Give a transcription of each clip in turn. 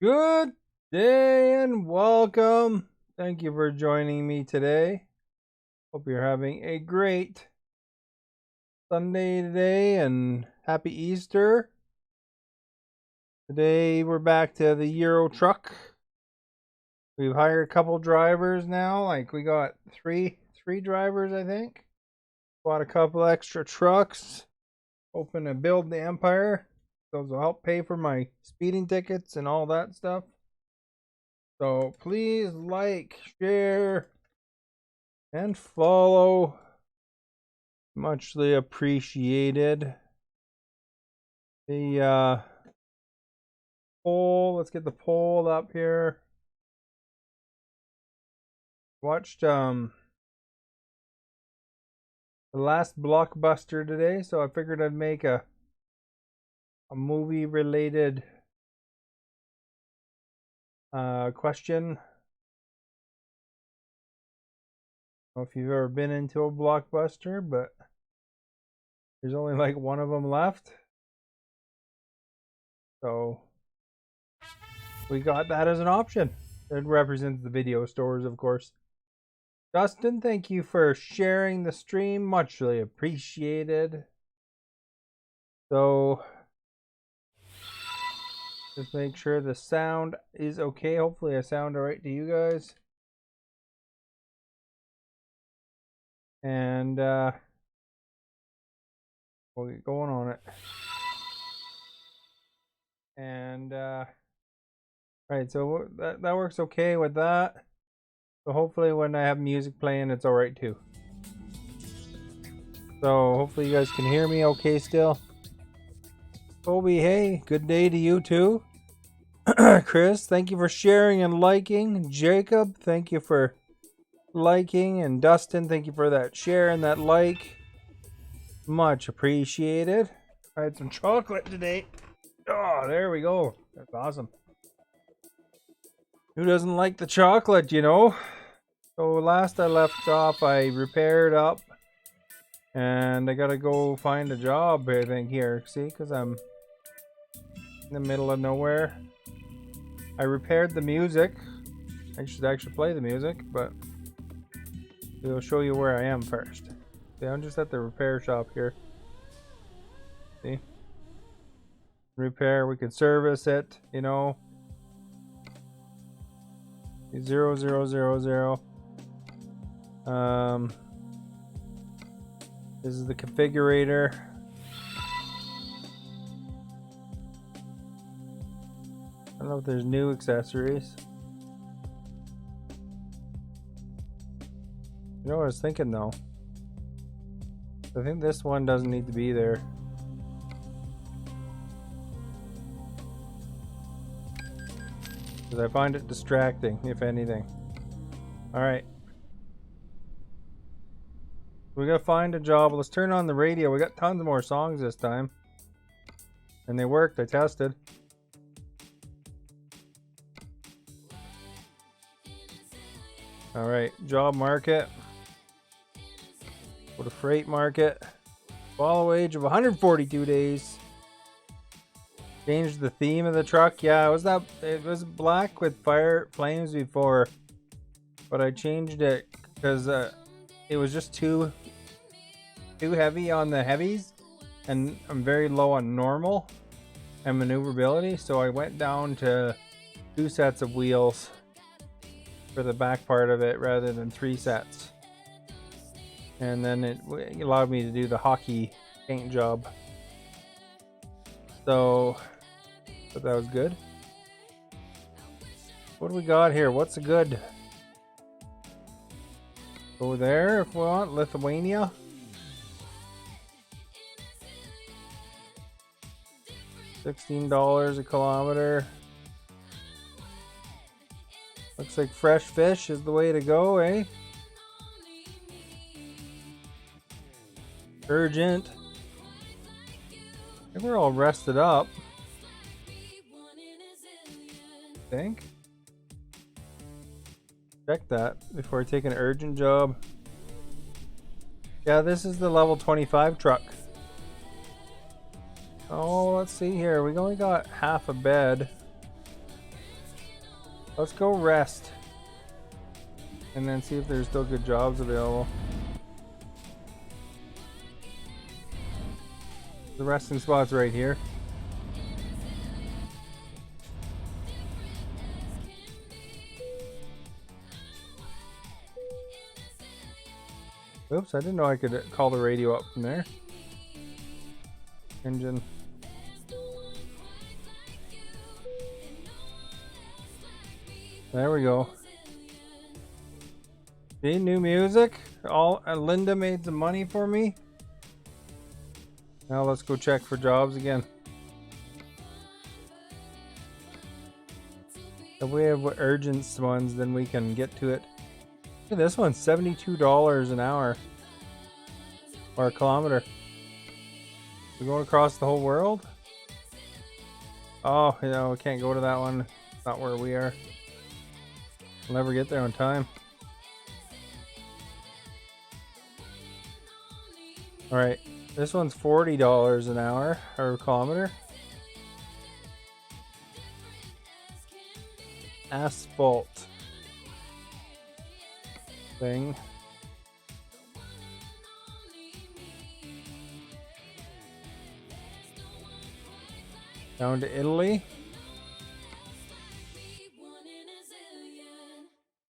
Good day and welcome. Thank you for joining me today. Hope you're having a great Sunday today and happy Easter. Today we're back to the Euro truck. We've hired a couple drivers now. Like we got three drivers, I think. Bought a couple extra trucks. Hoping to build the empire. Those will help pay for my speeding tickets and all that stuff. So please like, share, and follow. Muchly appreciated. The poll, let's get the poll up here. Watched the last blockbuster today, so I figured I'd make a movie related question. I don't know if you've ever been into a blockbuster, but there's only like one of them left. So we got that as an option. It represents the video stores, of course. Dustin, thank you for sharing the stream. Muchly appreciated. So just make sure the sound is okay. Hopefully I sound alright to you guys. And we'll get going on it. And right, so that works okay with that. So hopefully when I have music playing, it's alright too. So hopefully you guys can hear me okay still. Kobe, hey, good day to you too. Chris, thank you for sharing and liking. Jacob, thank you for liking. And Dustin, thank you for that share and that like. Much appreciated. I had some chocolate today. Oh, there we go. That's awesome. Who doesn't like the chocolate, you know? So last I left off, I repaired up. And I gotta go find a job, I think, here. See, because I'm in the middle of nowhere. I repaired the music. I should actually play the music, but we'll show you where I am first. See, I'm just at the repair shop here. See? Repair, we could service it, you know. 0000. This is the configurator. I don't know if there's new accessories. You know what I was thinking though? I think this one doesn't need to be there. Because I find it distracting, if anything. Alright. We gotta find a job. Let's turn on the radio. We got tons more songs this time. And they worked, I tested. Alright, job market. Go to freight market. Follow age of 142 days. Changed the theme of the truck. Yeah, it was black with fire flames before. But I changed it because it was just too heavy on the heavies. And I'm very low on normal and maneuverability. So I went down to 2 sets of wheels for the back part of it rather than 3 sets. And then it allowed me to do the hockey paint job. So, but that was good. What do we got here? What's the good? Go there if we want. Lithuania. $16 a kilometer. Looks like fresh fish is the way to go, eh? Urgent. I think we're all rested up. I think. Check that before I take an urgent job. Yeah, this is the level 25 truck. Oh, let's see here. We only got half a bed. Let's go rest. And then see if there's still good jobs available. The resting spot's right here. Oops, I didn't know I could call the radio up from there. Engine. There we go. See, new music. Linda made some money for me. Now let's go check for jobs again. If we have urgent ones, then we can get to it. Look at this one, $72 an hour. Or a kilometer. We're going across the whole world? Oh, you know, we can't go to that one. It's not where we are. We'll never get there on time. Alright, this one's $40 an hour, or a kilometer. Asphalt thing. Down to Italy.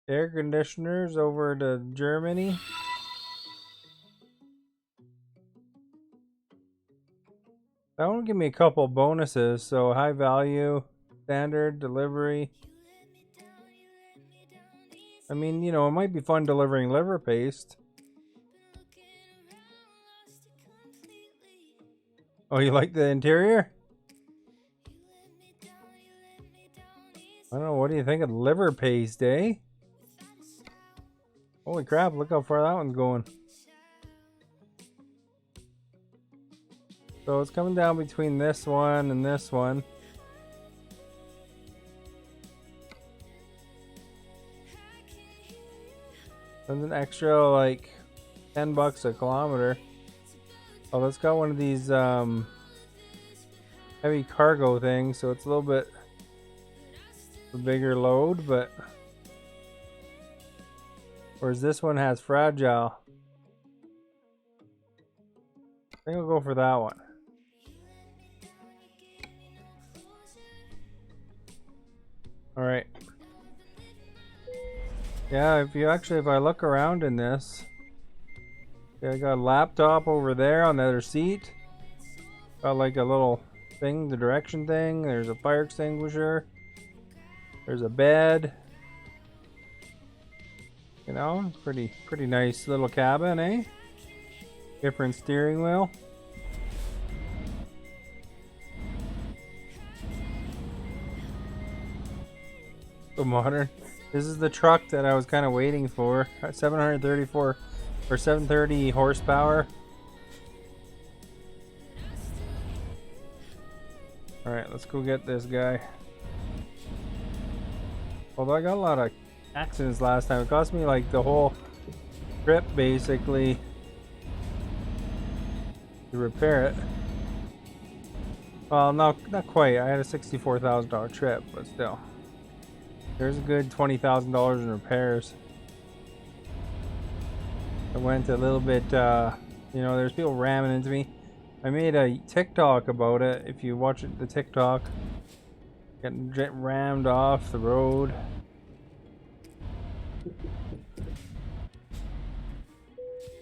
Air conditioners over to Germany. That one will give me a couple bonuses. So high value, standard, delivery. I mean, you know, it might be fun delivering liver paste. Oh, you like the interior? I don't know, what do you think of liver paste, eh? Holy crap, look how far that one's going. So it's coming down between this one and this one. That's an extra like $10 a kilometer. Oh, that's got one of these heavy cargo things, so it's a little bit a bigger load, but whereas this one has fragile. I think I'll go for that one. Alright. Yeah, if I look around in this, okay, I got a laptop over there on the other seat. Got like a little thing, the direction thing. There's a fire extinguisher. There's a bed. You know, pretty nice little cabin, eh? Different steering wheel. So modern. This is the truck that I was kind of waiting for. 734 or 730 horsepower. All right, let's go get this guy. Although I got a lot of accidents last time. It cost me like the whole trip basically to repair it. Well, not quite. I had a $64,000 trip, but still. There's a good $20,000 in repairs. I went a little bit, you know, there's people ramming into me. I made a TikTok about it. If you watch it, the TikTok, getting rammed off the road.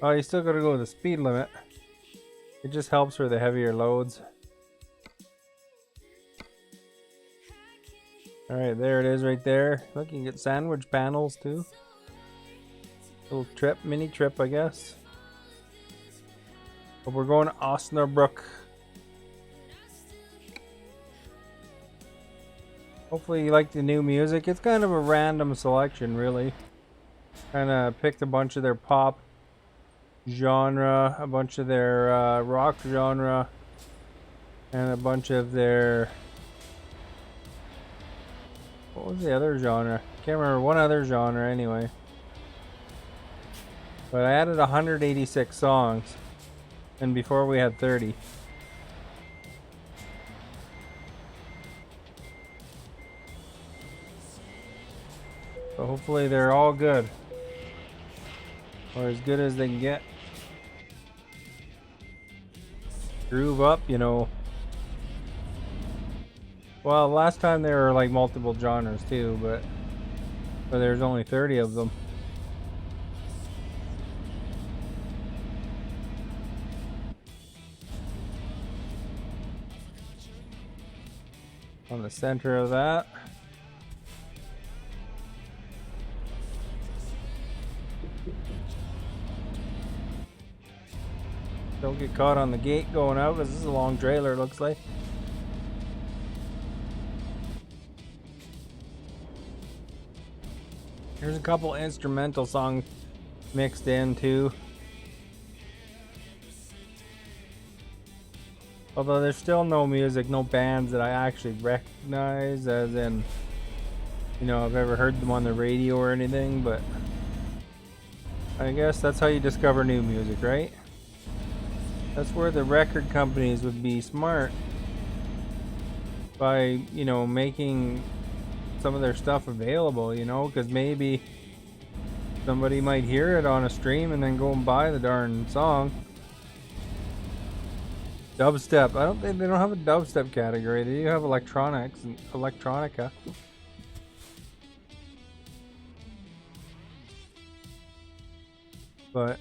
Oh, you still gotta go the speed limit. It just helps for the heavier loads. Alright, there it is right there. Look, you can get sandwich panels too. Little trip, mini trip, I guess. But we're going to Osnabrück. Hopefully you like the new music. It's kind of a random selection, really. Kind of picked a bunch of their pop genre, a bunch of their rock genre, and a bunch of their... What was the other genre? Can't remember. One other genre anyway. But I added 186 songs. And before we had 30. So hopefully they're all good. Or as good as they can get. Groove up, you know. Well, last time there were like multiple genres too, but there's only 30 of them. On the center of that. Don't get caught on the gate going out because this is a long trailer, it looks like. There's a couple instrumental songs mixed in too. Although there's still no music, no bands that I actually recognize, as in, you know, I've ever heard them on the radio or anything, but I guess that's how you discover new music, right? That's where the record companies would be smart by, you know, making some of their stuff available, you know, because maybe somebody might hear it on a stream and then go and buy the darn song. Dubstep. I don't think they don't have a dubstep category. They do have electronics and electronica. But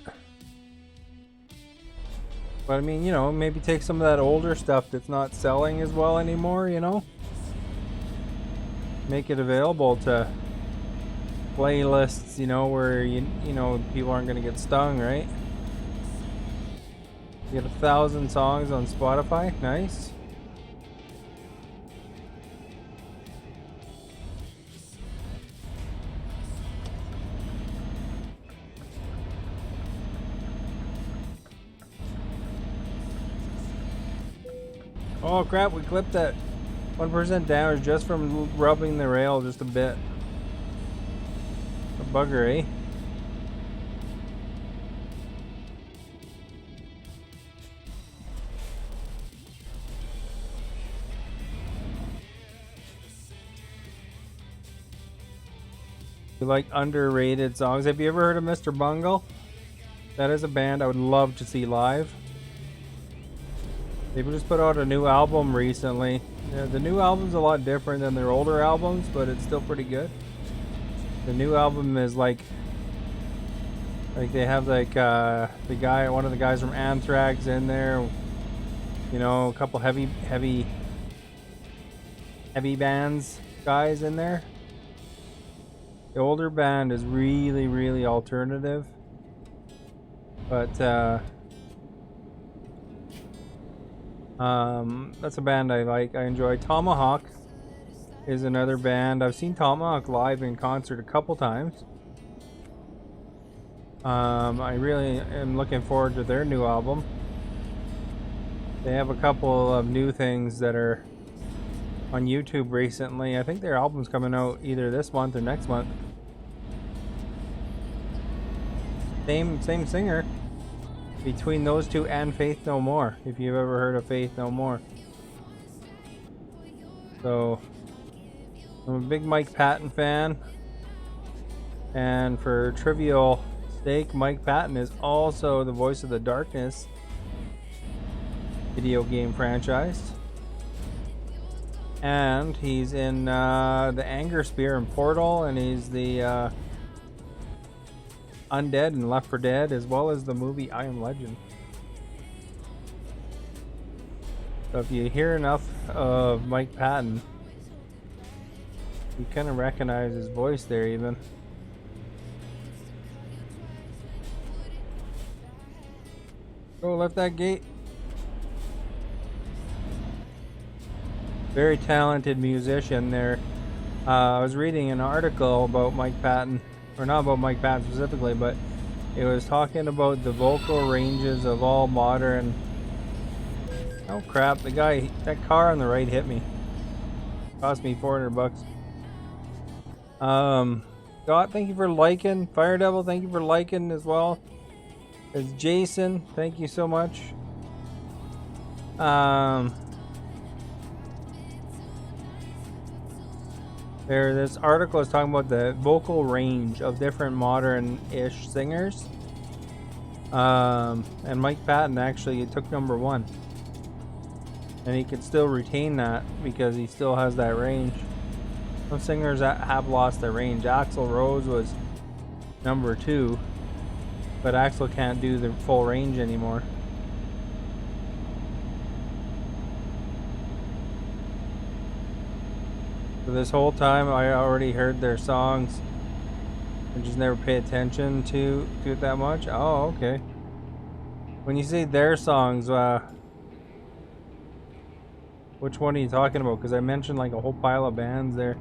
I mean, you know, maybe take some of that older stuff that's not selling as well anymore, you know? Make it available to playlists, you know, where you know, people aren't going to get stung, right? You get 1,000 songs on Spotify. Nice. Oh crap, we clipped that 1% damage just from rubbing the rail just a bit. A bugger, eh? You like underrated songs? Have you ever heard of Mr. Bungle? That is a band I would love to see live. They just put out a new album recently. Yeah, the new album's a lot different than their older albums, but it's still pretty good. The new album is like they have like one of the guys from Anthrax in there. You know, a couple heavy bands guys in there. The older band is really, really alternative, but that's a band I like. I enjoy. Tomahawk is another band. I've seen Tomahawk live in concert a couple times. I really am looking forward to their new album. They have a couple of new things that are on YouTube recently. I think their album's coming out either this month or next month. Same singer. Between those two and Faith No More, if you've ever heard of Faith No More. So, I'm a big Mike Patton fan. And for trivial sake, Mike Patton is also the voice of the Darkness video game franchise. And he's in the Anger Spear in Portal, and he's the Undead and Left 4 Dead, as well as the movie I Am Legend. So if you hear enough of Mike Patton, you kind of recognize his voice there even. Oh, left that gate. Very talented musician there. I was reading an article about Mike Patton. Or not about Mike Patton specifically, but it was talking about the vocal ranges of all modern... Oh crap, that car on the right hit me. Cost me $400. Scott, thank you for liking. Fire Devil, thank you for liking as well. As Jason, thank you so much. This article is talking about the vocal range of different modern-ish singers. And Mike Patton actually took #1. And he could still retain that because he still has that range. Some singers that have lost their range. Axl Rose was #2, but Axl can't do the full range anymore. So this whole time I already heard their songs. I just never pay attention to it that much. Oh, okay. When you say their songs, which one are you talking about? Because I mentioned like a whole pile of bands there.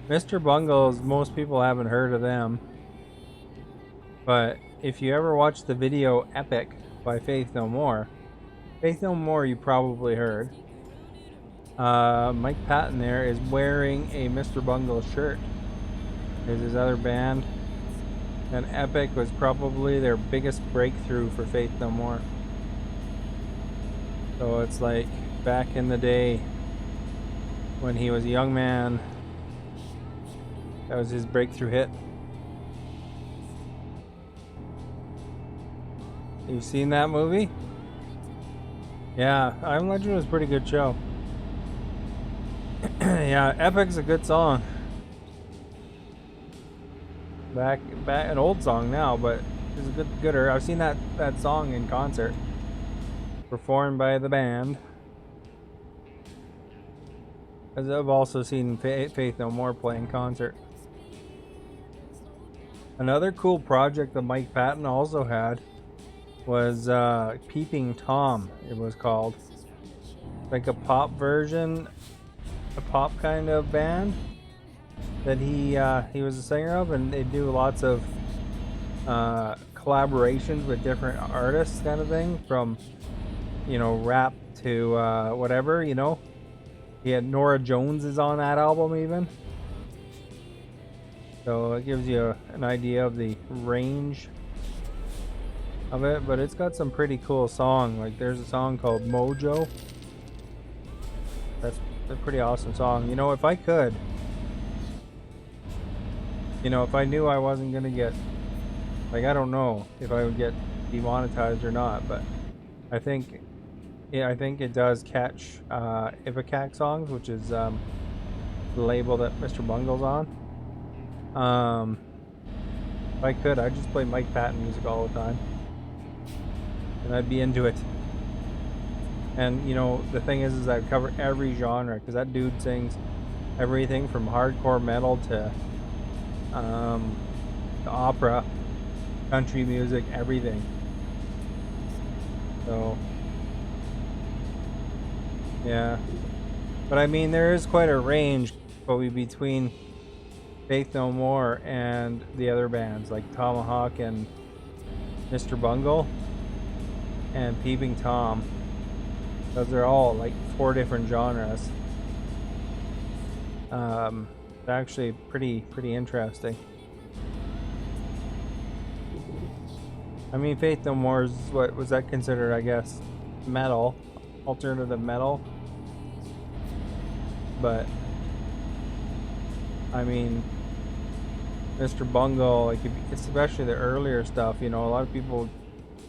Mr. Bungles, most people haven't heard of them. But if you ever watch the video Epic by Faith No More, Faith No More you probably heard. Mike Patton there is wearing a Mr. Bungles shirt. There's his other band. And Epic was probably their biggest breakthrough for Faith No More. So it's like back in the day when he was a young man. That was his breakthrough hit. You've seen that movie? Yeah, I'm Legend was a pretty good show. Yeah, Epic's a good song. Back an old song now, but it's a gooder. I've seen that song in concert, performed by the band. As I've also seen Faith No More play in concert. Another cool project that Mike Patton also had was Peeping Tom, it was called. Like a pop version, a pop kind of band that he was a singer of, and they do lots of collaborations with different artists kind of thing, from, you know, rap to whatever, you know. He had Nora Jones is on that album even. So it gives you an idea of the range of it, but it's got some pretty cool songs. Like there's a song called Mojo. That's a pretty awesome song. You know, if I could, you know, if I knew I wasn't gonna get, like, I don't know if I would get demonetized or not, but I think, yeah, I think it does catch Ipecac songs, which is the label that Mr. Bungle's on. If I could, I'd just play Mike Patton music all the time, and I'd be into it. And you know, the thing is I'd cover every genre, because that dude sings everything from hardcore metal to opera, country music, everything. So yeah, but I mean, there is quite a range probably between Faith No More and the other bands like Tomahawk and Mr. Bungle and Peeping Tom. Those are all like 4 different genres. It's actually pretty interesting. I mean, Faith No More is, what was that considered, I guess, metal, alternative metal. But I mean, Mr. Bungle, like, especially the earlier stuff, you know, a lot of people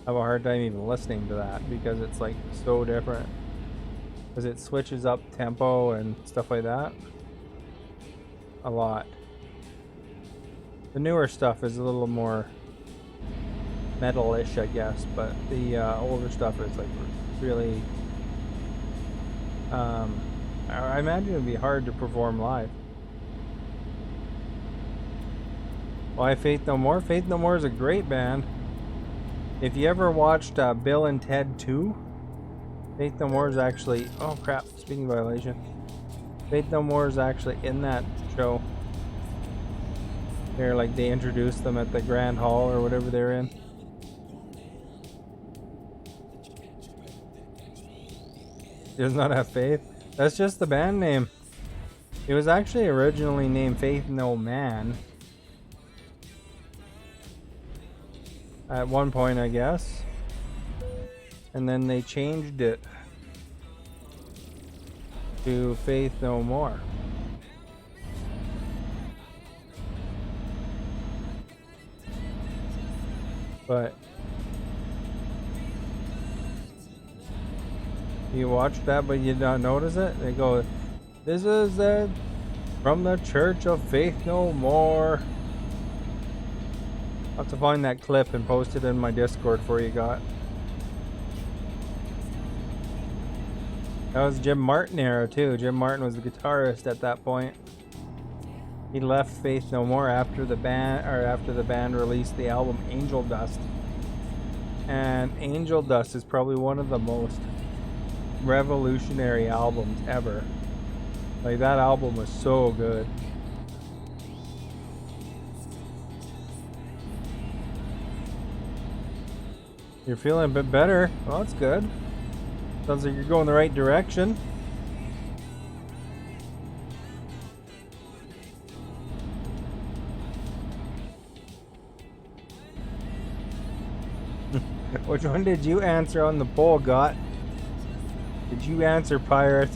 have a hard time even listening to that because it's like so different, because it switches up tempo and stuff like that a lot. The newer stuff is a little more metal-ish, I guess, but the older stuff is like really I imagine it would be hard to perform live. Why Faith No More? Faith No More is a great band. If you ever watched Bill and Ted 2, Faith No More is actually, oh crap, speaking violation. Faith No More is actually in that show. They're like, they introduced them at the Grand Hall or whatever they're in. Does not have faith. That's just the band name. It was actually originally named Faith No Man at one point, I guess. and then they changed it to Faith No More. But you watch that, but you don't notice it. They go, "This is from the Church of Faith No More." I'll have to find that clip and post it in my Discord for you, got. That was Jim Martin era too. Jim Martin was the guitarist at that point. He left Faith No More after the band released the album Angel Dust. And Angel Dust is probably one of the most revolutionary albums ever. Like, that album was so good. You're feeling a bit better. Well, that's good. Sounds like you're going the right direction. Which one did you answer on the poll, Got? Did you answer Pirate?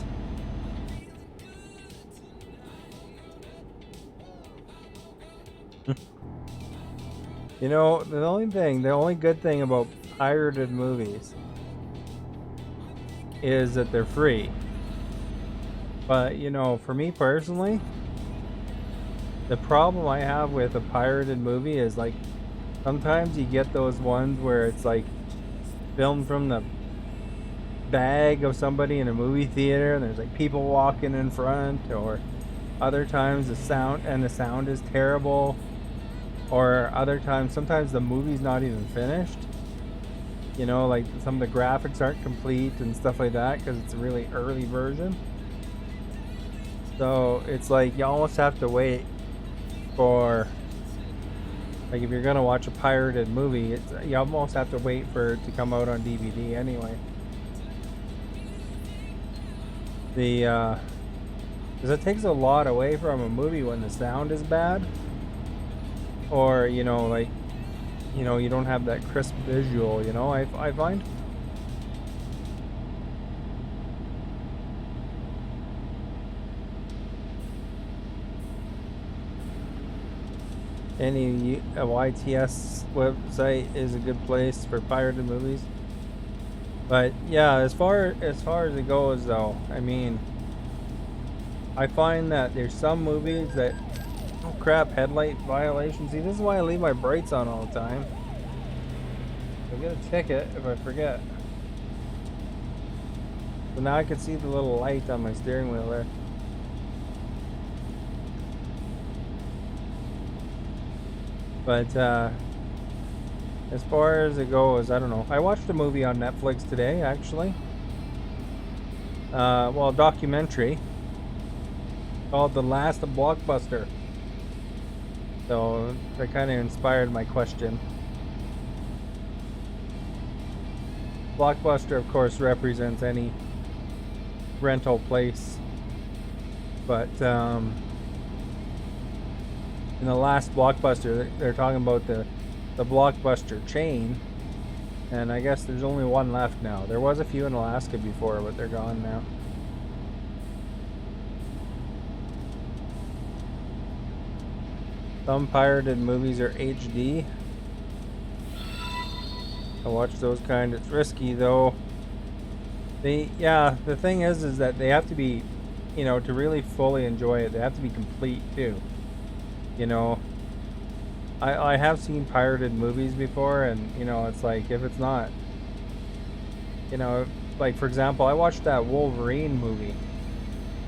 You know, the only good thing about pirated movies is that they're free. But, you know, for me personally, the problem I have with a pirated movie is, like, sometimes you get those ones where it's like filmed from the bag of somebody in a movie theater and there's like people walking in front, or other times the sound is terrible, or other times sometimes the movie's not even finished. You know, like some of the graphics aren't complete and stuff like that because it's a really early version. So it's like you almost have to wait for, like, if you're gonna watch a pirated movie, you almost have to wait for it to come out on DVD anyway. Because it takes a lot away from a movie when the sound is bad, or, you know, like, you know, you don't have that crisp visual, you know, I find. Any YTS website is a good place for pirated movies. But yeah, as far as it goes, though, I mean, I find that there's some movies that, oh crap, headlight violations. See, this is why I leave my brights on all the time. I'll get a ticket if I forget. So now I can see the little light on my steering wheel there. But as far as it goes, I don't know. I watched a movie on Netflix today, actually. Well, a documentary called The Last Blockbuster. So that kind of inspired my question. Blockbuster, of course, represents any rental place. But in the last Blockbuster, they're talking about the Blockbuster chain, and I guess there's only one left now. There was a few in Alaska before, but they're gone now. Some pirated movies are HD. I watch those kind. It's risky though. The thing is that they have to be, you know, to really fully enjoy it, they have to be complete too. You know, I have seen pirated movies before, and, you know, it's like, if it's not, you know, like, for example, I watched that Wolverine movie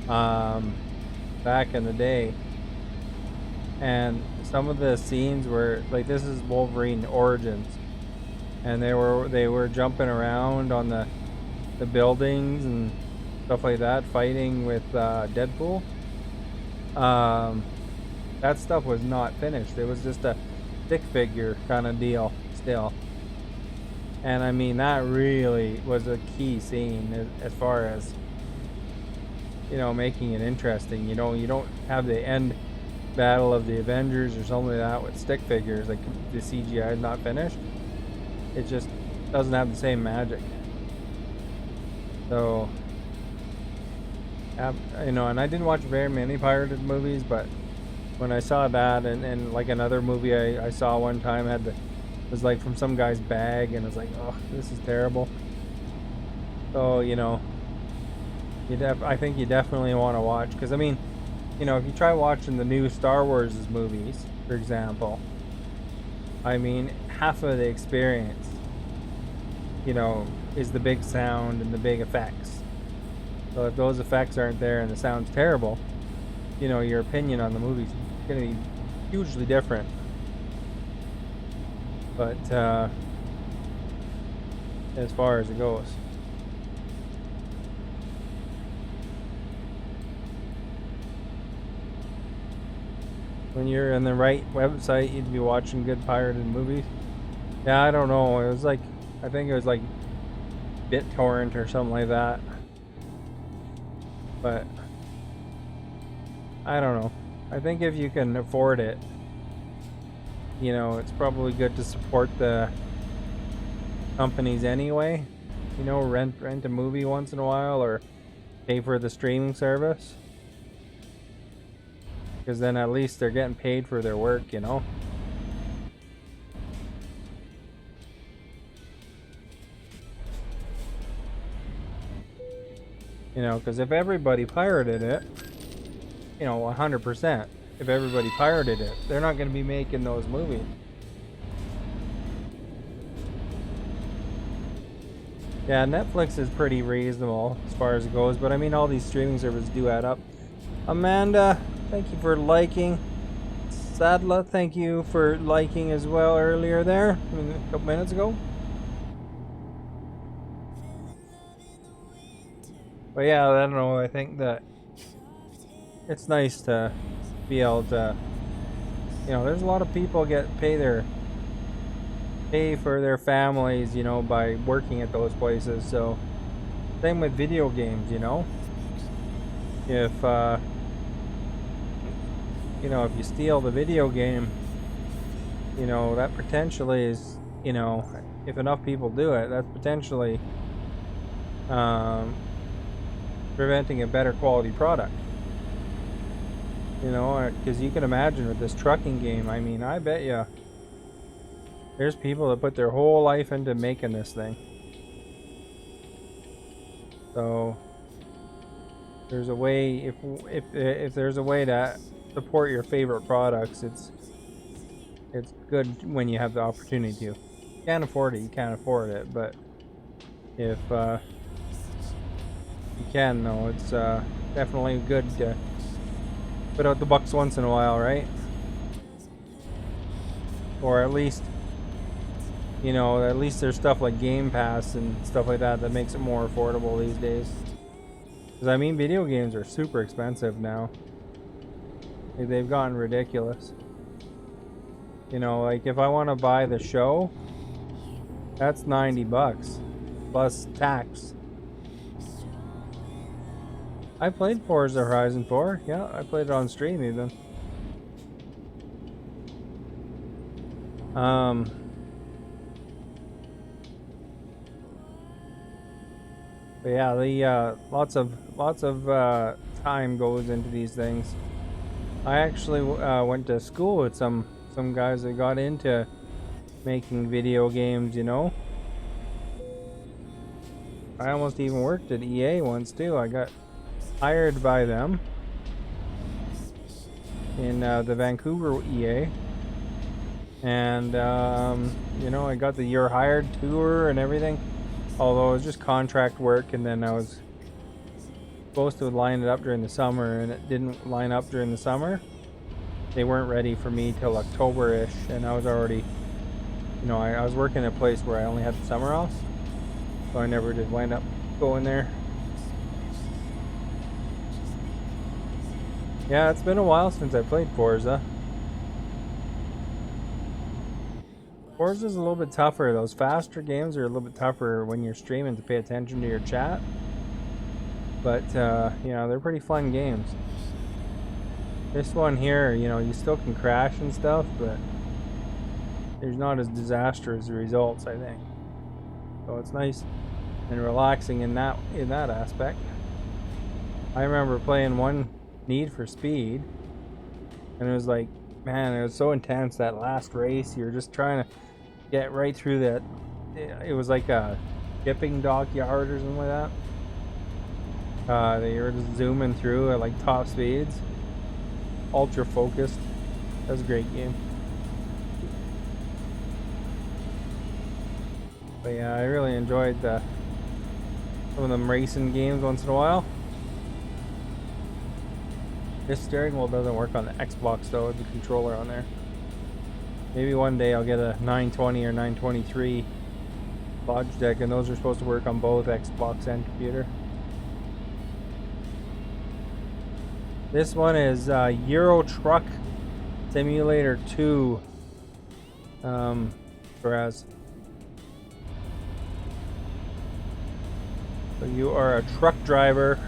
back in the day, and some of the scenes were like, this is Wolverine Origins, and they were jumping around on the buildings and stuff like that, fighting with Deadpool. That stuff was not finished. It was just a stick figure kind of deal still. And I mean, that really was a key scene as far as, you know, making it interesting. You know, you don't have the end battle of the Avengers or something like that with stick figures. Like, the CGI is not finished. It just doesn't have the same magic. So, you know, and I didn't watch very many pirated movies, but when I saw that and like another movie I saw one time was like from some guy's bag, and I was like, oh, this is terrible. So, you know, I think you definitely want to watch, because I mean, you know, if you try watching the new Star Wars movies, for example, I mean, half of the experience, you know, is the big sound and the big effects. So if those effects aren't there and the sound's terrible, you know, your opinion on the movie's going to be hugely different. But as far as it goes. When you're on the right website, you'd be watching good pirated movies. Yeah, I don't know. It was like, I think it was like BitTorrent or something like that. But I don't know. I think if you can afford it, you know, it's probably good to support the companies anyway. You know, rent a movie once in a while, or pay for the streaming service. Because then at least they're getting paid for their work, you know? You know, because if everybody pirated it, you know, 100%, if everybody pirated it, they're not going to be making those movies. Yeah, Netflix is pretty reasonable as far as it goes, but I mean, all these streaming services do add up. Amanda, thank you for liking. Sadla, thank you for liking as well earlier there, I mean, a couple minutes ago. But yeah, I don't know, I think that it's nice to be able to, you know, there's a lot of people pay for their families, you know, by working at those places. So same with video games, you know. If you know, if you steal the video game, you know, that potentially is, you know, if enough people do it, that's potentially preventing a better quality product. You know, because you can imagine with this trucking game, I mean, I bet you there's people that put their whole life into making this thing. So there's a way, if there's a way to support your favorite products, it's good when you have the opportunity to. You can't afford it, you can't afford it, but if you can, though, it's definitely good to put out the bucks once in a while, right? Or at least, you know, at least there's stuff like Game Pass and stuff like that that makes it more affordable these days. Because I mean, video games are super expensive now. They've gotten ridiculous. You know, like if I want to buy the show, that's $90 plus tax. I played Forza Horizon 4. Yeah, I played it on stream even. But yeah, the lots of time goes into these things. I actually went to school with some guys that got into making video games, you know. I almost even worked at EA once too. I got hired by them in the Vancouver EA, and you know, I got the You're Hired tour and everything, although it was just contract work, and then I was supposed to line it up during the summer, and it didn't line up during the summer. They weren't ready for me till October-ish, and I was already, you know, I was working at a place where I only had the summer off, so I never did wind up going there. Yeah, it's been a while since I played Forza. Forza's a little bit tougher. Those faster games are a little bit tougher when you're streaming to pay attention to your chat. But, you know, they're pretty fun games. This one here, you know, you still can crash and stuff, but there's not as disastrous results, I think. So it's nice and relaxing in that aspect. I remember playing one Need for Speed, and it was like, man, it was so intense that last race. You're just trying to get right through that. It was like a shipping dockyard or something like that. They were just zooming through at like top speeds, ultra focused. That was a great game. But yeah, I really enjoyed some of them racing games once in a while. This steering wheel doesn't work on the Xbox though, with the controller on there. Maybe one day I'll get a 920 or 923 Logitech, and those are supposed to work on both Xbox and computer. This one is Euro Truck Simulator 2. Whereas, so you are a truck driver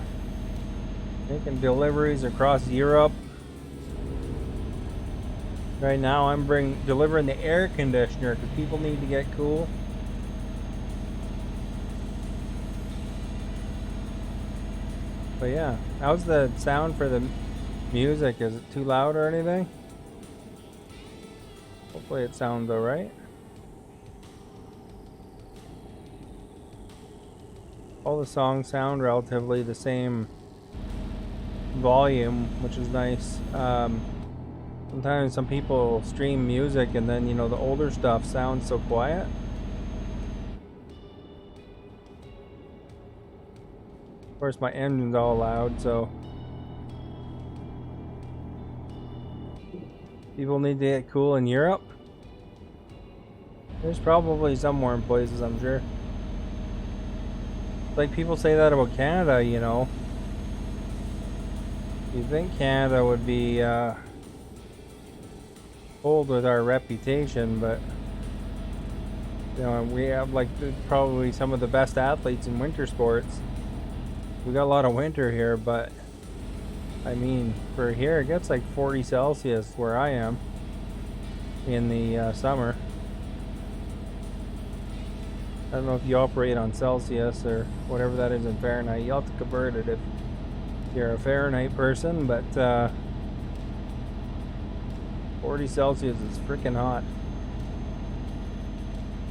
making deliveries across Europe. Right now I'm delivering the air conditioner because people need to get cool. But yeah, how's the sound for the music? Is it too loud or anything? Hopefully it sounds alright. All the songs sound relatively the same volume, which is nice. Sometimes some people stream music and then, you know, the older stuff sounds so quiet. Of course, my engine's all loud, so people need to get cool in Europe. There's probably some warm places, I'm sure. Like people say that about Canada, you know. You think Canada would be cold with our reputation, but you know, we have like probably some of the best athletes in winter sports. We got a lot of winter here, but I mean, for here it gets like 40 Celsius where I am in the summer. I don't know if you operate on Celsius or whatever that is in Fahrenheit. You'll have to convert it if you're a Fahrenheit person, but 40 Celsius is freaking hot.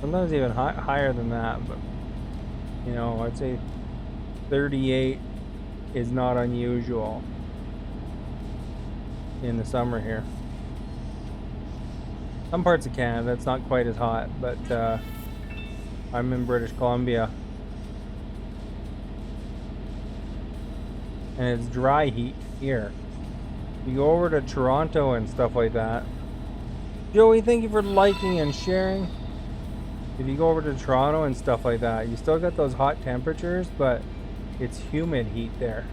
Sometimes even higher than that, but you know, I'd say 38 is not unusual in the summer here. Some parts of Canada it's not quite as hot, but I'm in British Columbia and it's dry heat here. You go over to Toronto and stuff like that. Joey, thank you for liking and sharing. If you go over to Toronto and stuff like that, you still got those hot temperatures, but it's humid heat there.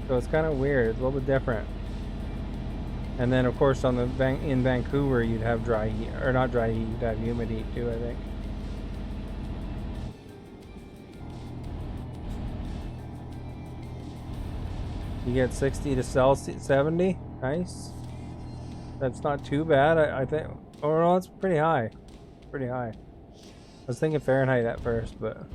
So it's kind of weird. It's a little bit different. And then of course on in Vancouver you'd have dry heat, or not dry heat, you'd have humid heat too, I think. You get 60 to 70. Nice. That's not too bad. I think. Oh no, it's pretty high. Pretty high. I was thinking Fahrenheit at first, but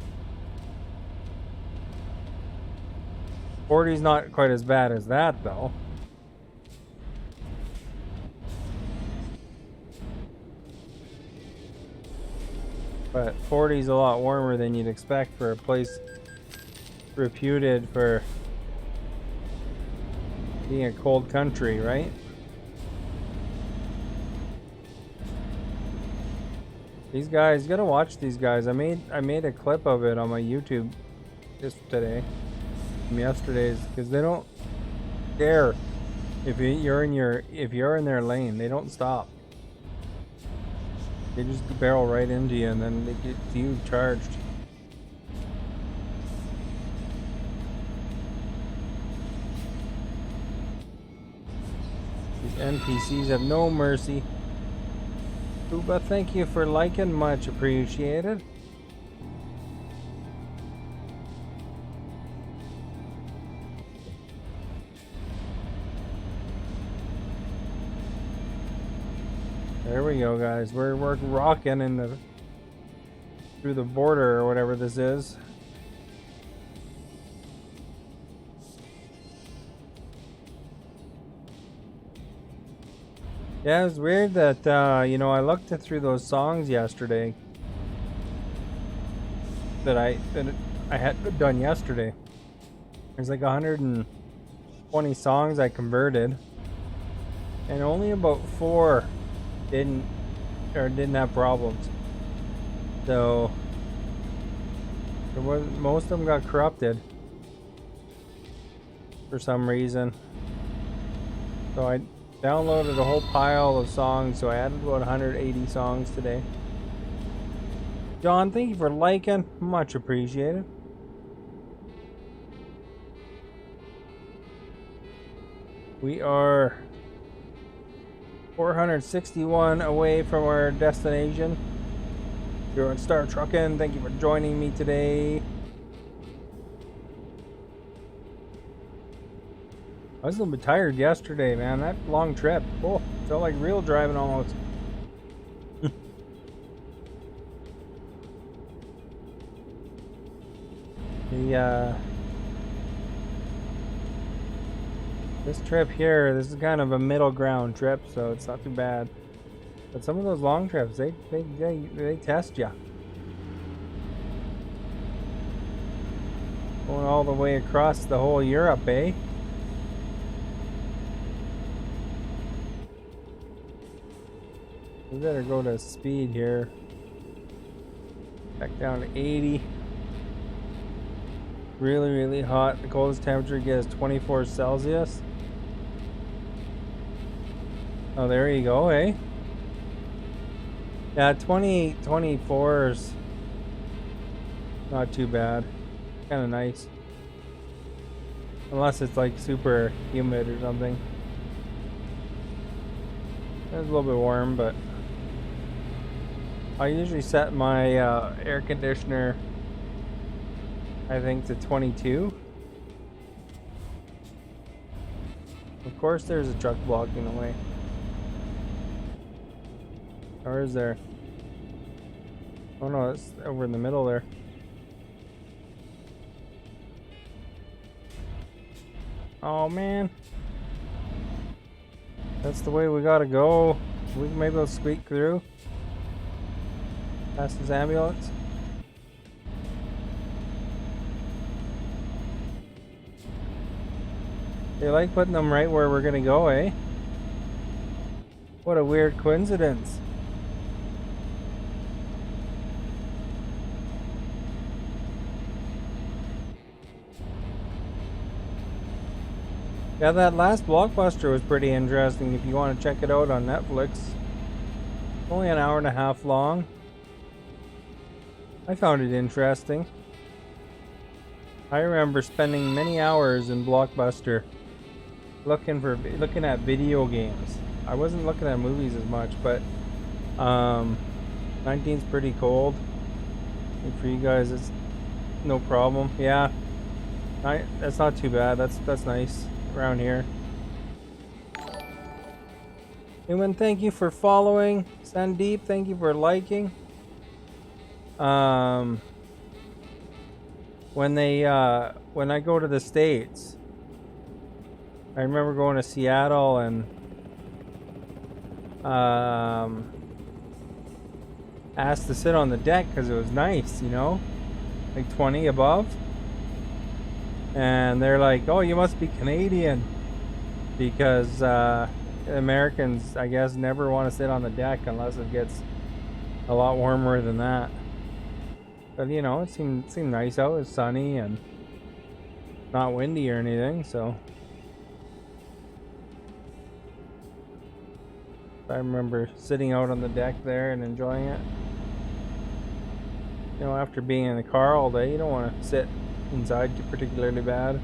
40's not quite as bad as that though. But 40's a lot warmer than you'd expect for a place reputed for being a cold country, right? These guys, you gotta watch these guys. I made a clip of it on my YouTube just today, from yesterday's, because they don't care if you're in their lane. They don't stop. They just barrel right into you and then they get you charged. NPCs have no mercy. Uba, thank you for liking, much appreciated. There we go, guys. We're rocking in through the border or whatever this is. Yeah, it was weird that, you know, I looked through those songs yesterday that I had done yesterday. There's like 120 songs I converted, and only about 4 didn't have problems. So most of them got corrupted for some reason. So I downloaded a whole pile of songs, so I added about 180 songs today. John, thank you for liking. Much appreciated. We are 461 away from our destination. You're on Star Truckin'. Thank you for joining me today. I was a little bit tired yesterday, man. That long trip. Oh, felt like real driving almost. This trip here, this is kind of a middle ground trip, so it's not too bad. But some of those long trips, they test you. Going all the way across the whole Europe, eh? We better go to speed here. Back down to 80. Really, really hot. The coldest temperature gets 24 Celsius. Oh, there you go, eh? Yeah, 24 is not too bad. Kind of nice. Unless it's like super humid or something. It's a little bit warm, but I usually set my air conditioner, I think, to 22. Of course there's a truck blocking the way. Or is there? Oh no, it's over in the middle there. Oh man. That's the way we gotta go. We can maybe squeak through. Past his ambulance. They like putting them right where we're gonna go, eh? What a weird coincidence. Yeah, that last blockbuster was pretty interesting if you want to check it out on Netflix. Only an hour and a half long. I found it interesting. I remember spending many hours in Blockbuster looking at video games. I wasn't looking at movies as much, but 19's pretty cold. And for you guys, it's no problem. Yeah, that's not too bad. That's nice around here. Human, thank you for following. Sandeep, thank you for liking. When I go to the States, I remember going to Seattle and asked to sit on the deck because it was nice, you know, like 20 above. And they're like, "Oh, you must be Canadian," because Americans, I guess, never want to sit on the deck unless it gets a lot warmer than that. But you know, it seemed nice out. It was sunny and not windy or anything, so I remember sitting out on the deck there and enjoying it. You know, after being in the car all day, you don't want to sit inside particularly bad.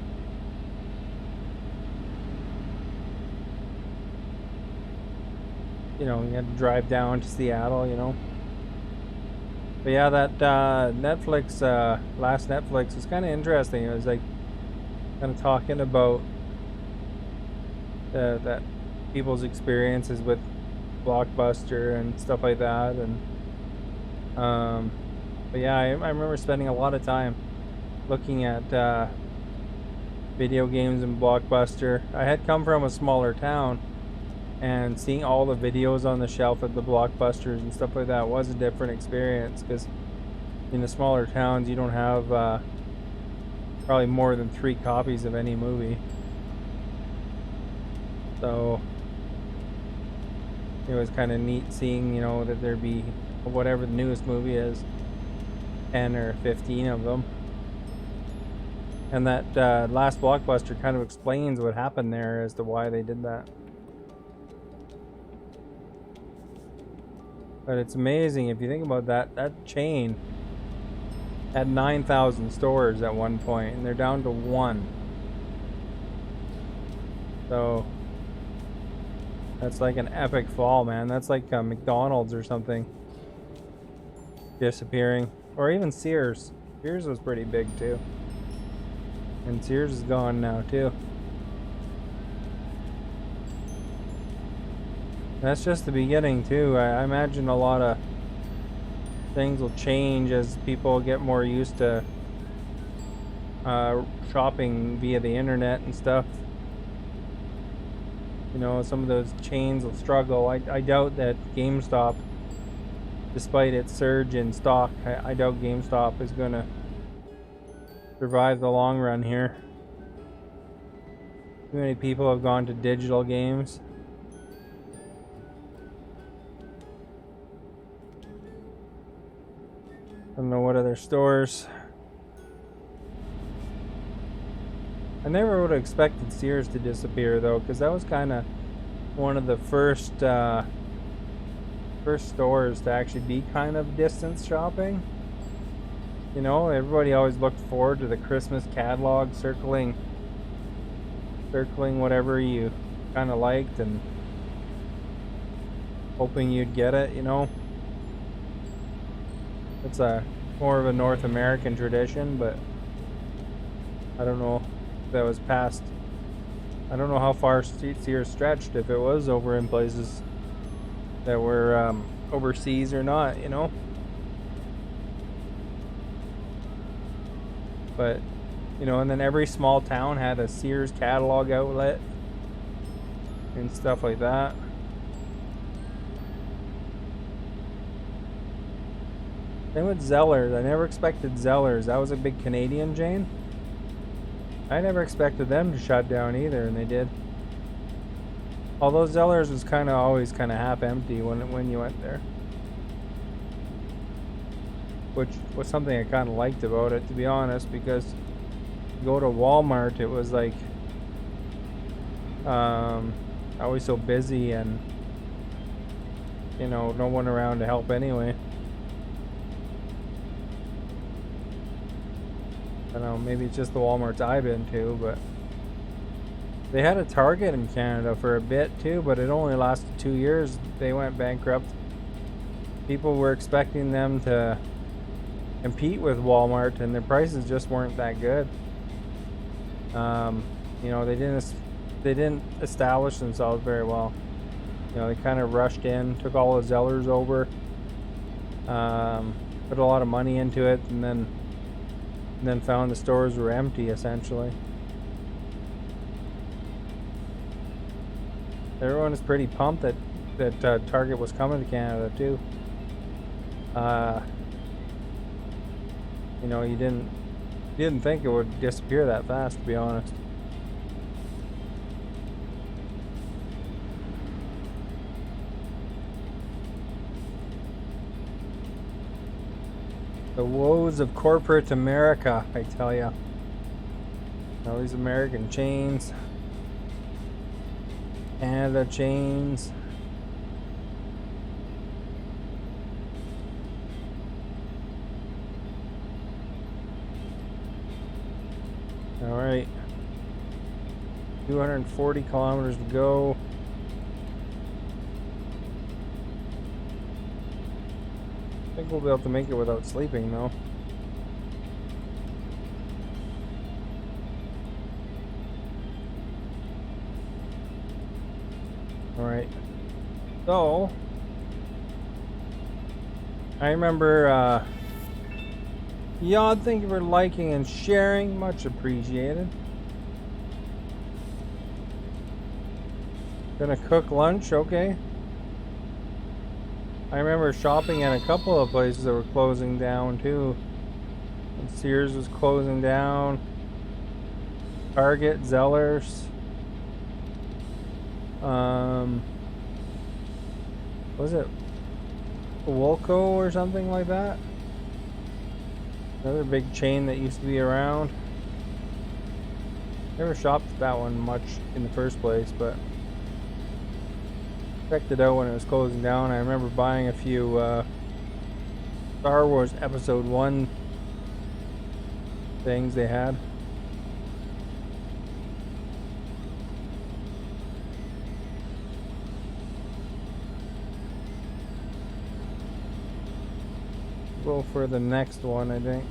You know, you had to drive down to Seattle, you know. But yeah, that Netflix, last Netflix was kind of interesting. It was like kind of talking about that people's experiences with Blockbuster and stuff like that. And but yeah, I remember spending a lot of time looking at video games in Blockbuster. I had come from a smaller town, and seeing all the videos on the shelf at the Blockbusters and stuff like that was a different experience, because in the smaller towns you don't have probably more than 3 copies of any movie. So it was kind of neat seeing, you know, that there'd be whatever the newest movie is, 10 or 15 of them. And that last Blockbuster kind of explains what happened there as to why they did that. But it's amazing if you think about that. That chain had 9,000 stores at one point, and they're down to 1. So that's like an epic fall, man. That's like McDonald's or something disappearing, or even Sears. Sears was pretty big too, and Sears is gone now too. That's just the beginning too. I imagine a lot of things will change as people get more used to shopping via the internet and stuff. You know, some of those chains will struggle. I doubt that GameStop, despite its surge in stock, I doubt GameStop is going to survive the long run here. Too many people have gone to digital games. I don't know what other stores. I never would have expected Sears to disappear though, because that was kind of one of the first stores to actually be kind of distance shopping. You know, everybody always looked forward to the Christmas catalog, circling whatever you kind of liked and hoping you'd get it, you know. It's a more of a North American tradition, but I don't know if that was past. I don't know how far Sears stretched, if it was over in places that were overseas or not, you know. But, you know, and then every small town had a Sears catalog outlet and stuff like that. Same with Zellers. I never expected Zellers. That was a big Canadian chain. I never expected them to shut down either, and they did. Although Zellers was kind of always kind of half empty when you went there, which was something I kind of liked about it, to be honest, because you go to Walmart, it was like always so busy, and you know, no one around to help anyway. I don't know, maybe it's just the Walmarts I've been to, but they had a Target in Canada for a bit too, but it only lasted 2 years. They went bankrupt. People were expecting them to compete with Walmart, and their prices just weren't that good. You know, they didn't establish themselves very well. You know, they kind of rushed in, took all the Zellers over, put a lot of money into it, and then found the stores were empty, essentially. Everyone is pretty pumped that Target was coming to Canada too. You know, you didn't think it would disappear that fast, to be honest. The woes of corporate America, I tell ya. All these American chains, Canada chains. All right, 240 kilometers to go. I think we'll be able to make it without sleeping, though. Alright. So, I remember, y'all, thank you for liking and sharing. Much appreciated. Gonna cook lunch, okay. I remember shopping at a couple of places that were closing down too. And Sears was closing down. Target, Zellers. Was it Woolco or something like that? Another big chain that used to be around. Never shopped at that one much in the first place, but checked it out when it was closing down. I remember buying a few Star Wars Episode 1 things they had. Go for the next one, I think.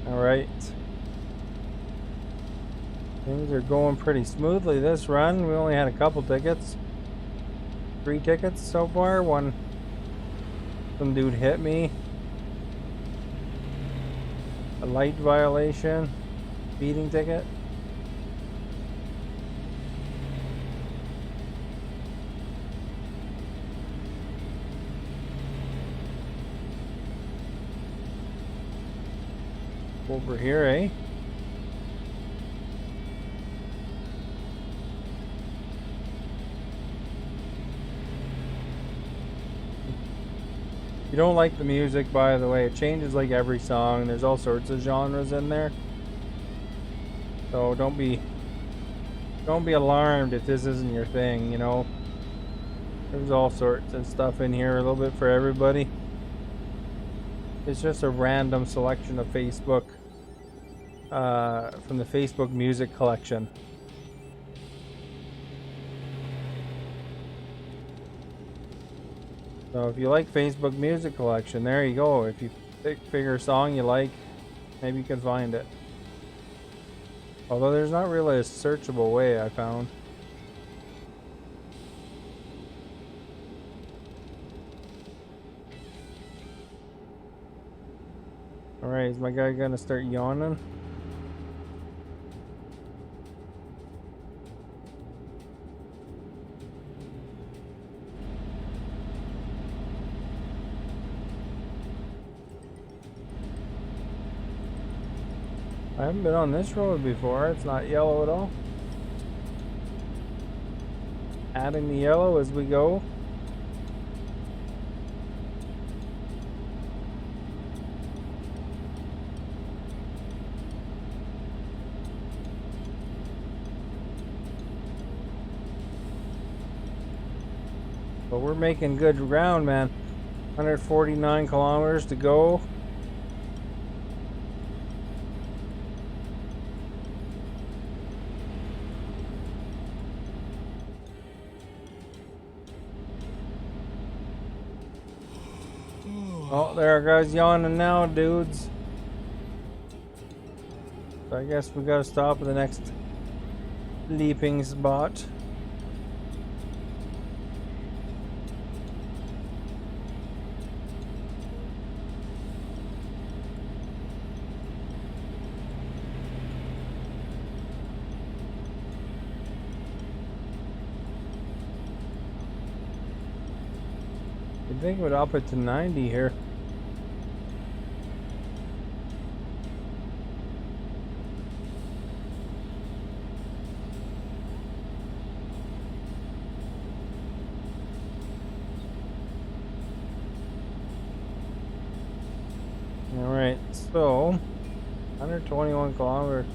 Alright. Things are going pretty smoothly this run. We only had a couple tickets. 3 tickets so far. Some dude hit me. A light violation. Speeding ticket. Over here, eh? You don't like the music, by the way, it changes like every song. There's all sorts of genres in there. So don't be alarmed if this isn't your thing, you know. There's all sorts of stuff in here, a little bit for everybody. It's just a random selection of Facebook from the Facebook music collection. So if you like Facebook music collection, there you go. If you figure a song you like, maybe you can find it. Although there's not really a searchable way, I found. Alright, is my guy gonna start yawning? I haven't been on this road before. It's not yellow at all. Adding the yellow as we go. But we're making good ground, man. 149 kilometers to go. Oh, there our guy's yawning now, dudes. So I guess we gotta stop at the next leaping spot. I think we'd up it to 90 here. Alright, so 121 kilometers.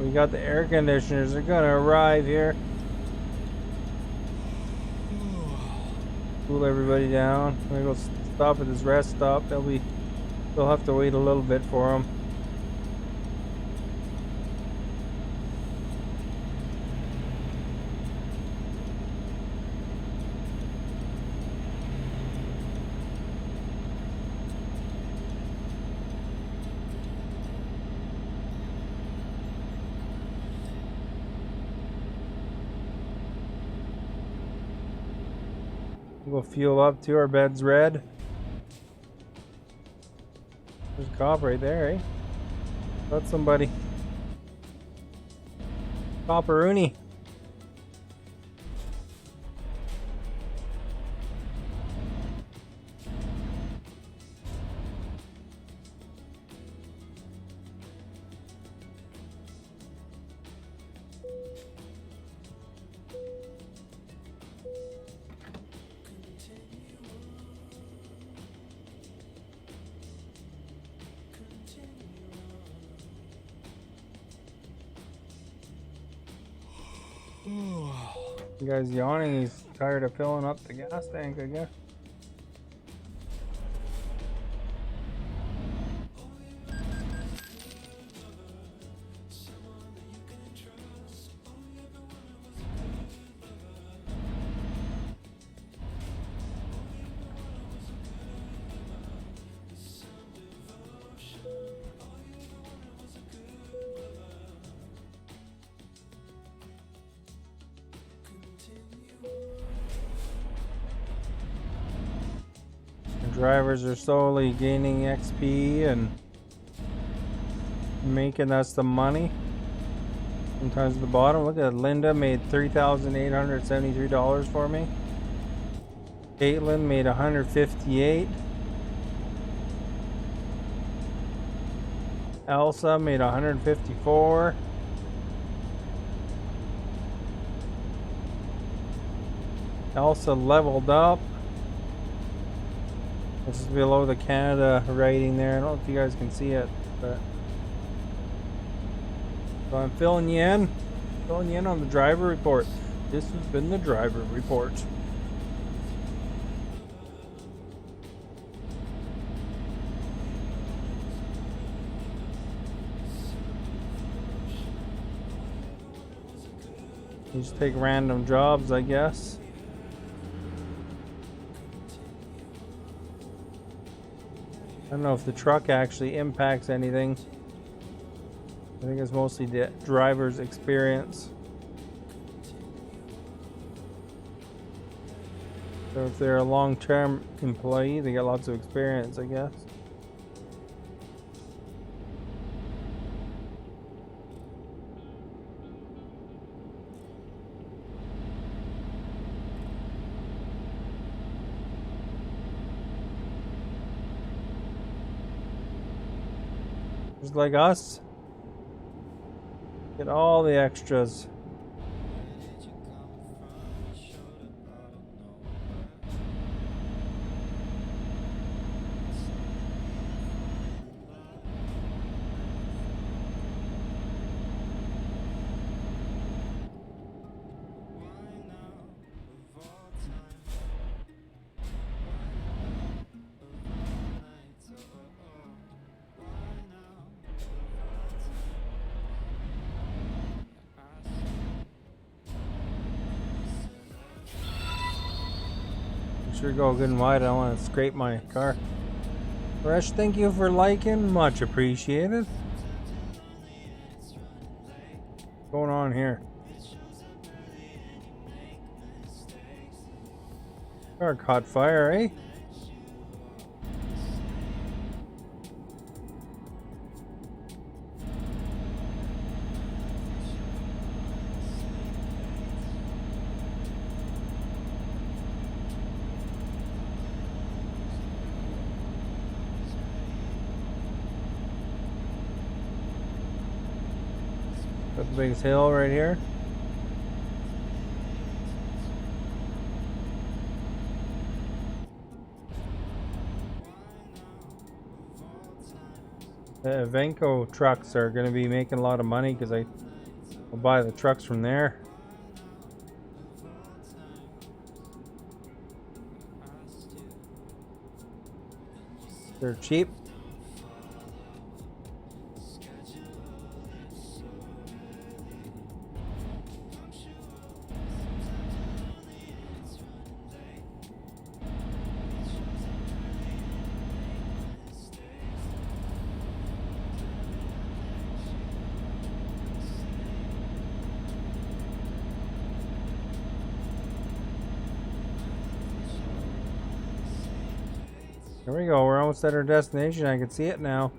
We got the air conditioners. They're gonna arrive here. Cool everybody down. I'm gonna go stop at this rest stop. They'll have to wait a little bit for them. We'll fuel up to our bed's red. There's a cop right there, eh? That's somebody. Copperoonie. You guys yawning, he's tired of filling up the gas tank, I guess. Drivers are slowly gaining XP and making us some money. Sometimes at the bottom, look at Linda made $3,873 for me. Caitlin made $158. Elsa made $154. Elsa leveled up. This is below the Canada rating there. I don't know if you guys can see it, but so I'm filling you in on the driver report. This has been the driver report. You just take random jobs, I guess. I don't know if the truck actually impacts anything. I think it's mostly the driver's experience. So if they're a long-term employee, they get lots of experience, I guess. Just like us. Get all the extras. Sure go good and wide. I don't want to scrape my car. Fresh, thank you for liking. Much appreciated. What's going on here? Car caught fire, eh? Got the biggest hill right here. The Evenco trucks are going to be making a lot of money because I'll buy the trucks from there. They're cheap. There we go. We're almost at our destination. I can see it now.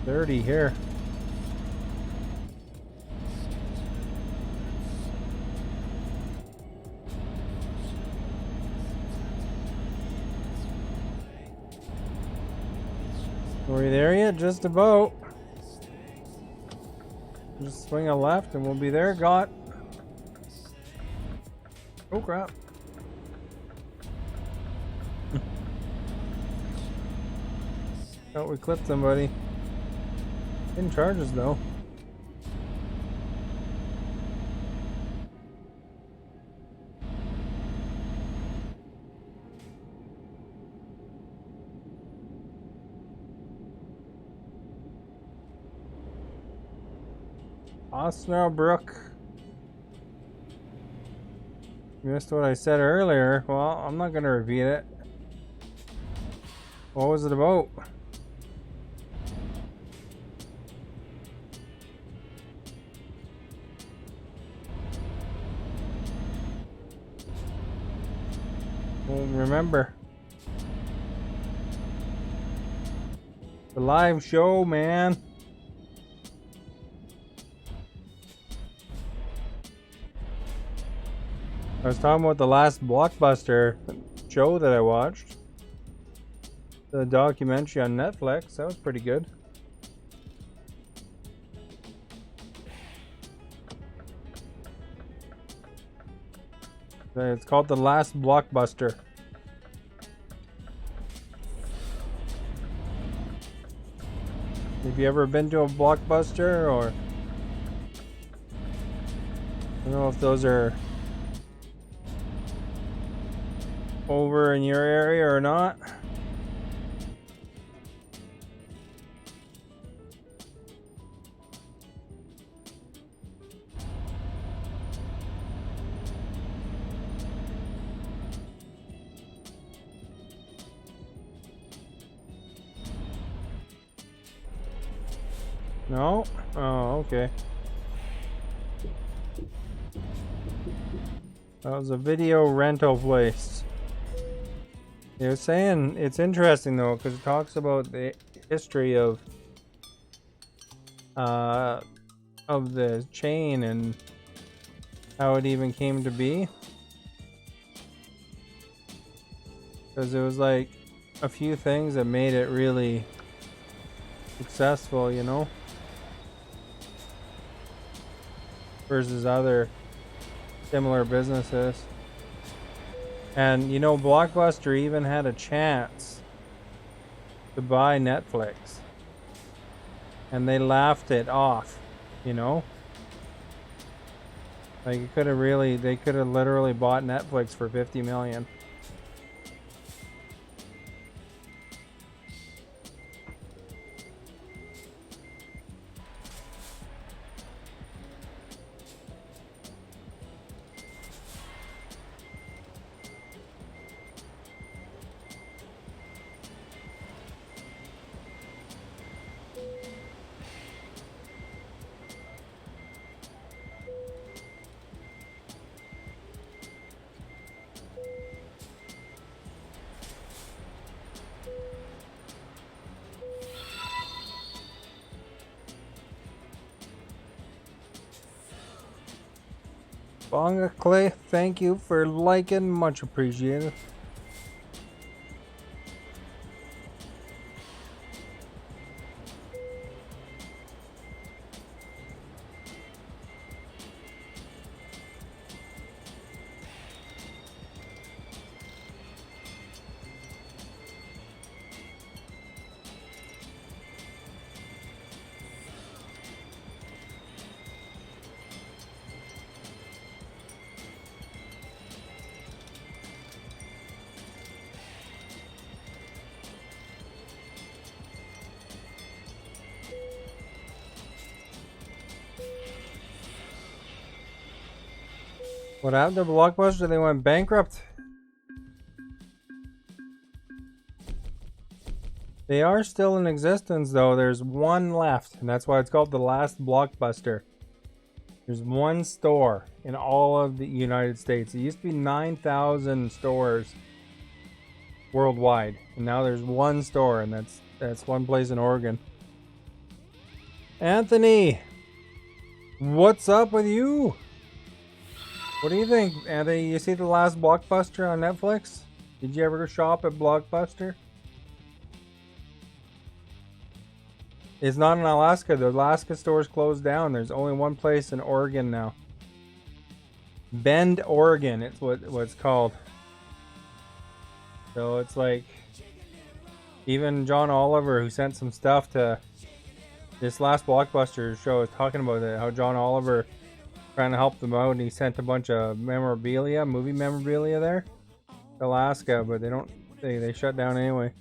Dirty here. Are we there yet? Just about. Just swing a left and we'll be there. Got. Oh crap. Thought we clipped somebody. Didn't charge us though. Osnabrück. You missed what I said earlier. Well, I'm not gonna repeat it. What was it about? Well, remember. The live show, man. I was talking about the last Blockbuster show that I watched. The documentary on Netflix. That was pretty good. It's called The Last Blockbuster. Have you ever been to a Blockbuster, or I don't know if those are over in your area or not? No? Oh, okay. That was a video rental place. They were saying it's interesting though, because it talks about the history of the chain and how it even came to be. Because it was like a few things that made it really successful, you know, versus other similar businesses. And you know, Blockbuster even had a chance to buy Netflix, and they laughed it off, you know. Like it could have really, they could have literally bought Netflix for 50 million. Bonga Clay, thank you for liking, much appreciated. What happened to Blockbuster? They went bankrupt. They are still in existence, though. There's one left, and that's why it's called the last Blockbuster. There's one store in all of the United States. It used to be 9,000 stores worldwide, and now there's one store, and that's one place in Oregon. Anthony, what's up with you? What do you think, Anthony? You see the last Blockbuster on Netflix? Did you ever shop at Blockbuster? It's not in Alaska. The Alaska store's closed down. There's only one place in Oregon now. Bend, Oregon. It's what it's called. So it's like even John Oliver, who sent some stuff to this last Blockbuster show, is talking about it. How John Oliver trying to help them out, and he sent a bunch of memorabilia, movie memorabilia there to Alaska, but they shut down anyway.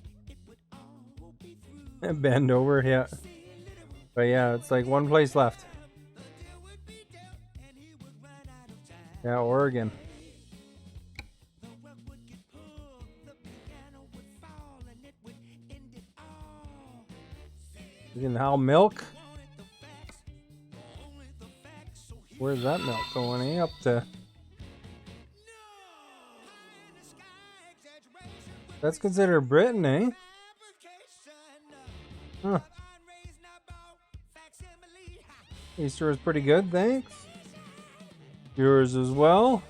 Bend over, yeah. But yeah, it's like one place left. Yeah, Oregon. You can have milk? Where's that milk going? Up to... That's considered Britain, eh? Huh. Easter was pretty good, thanks. Yours as well.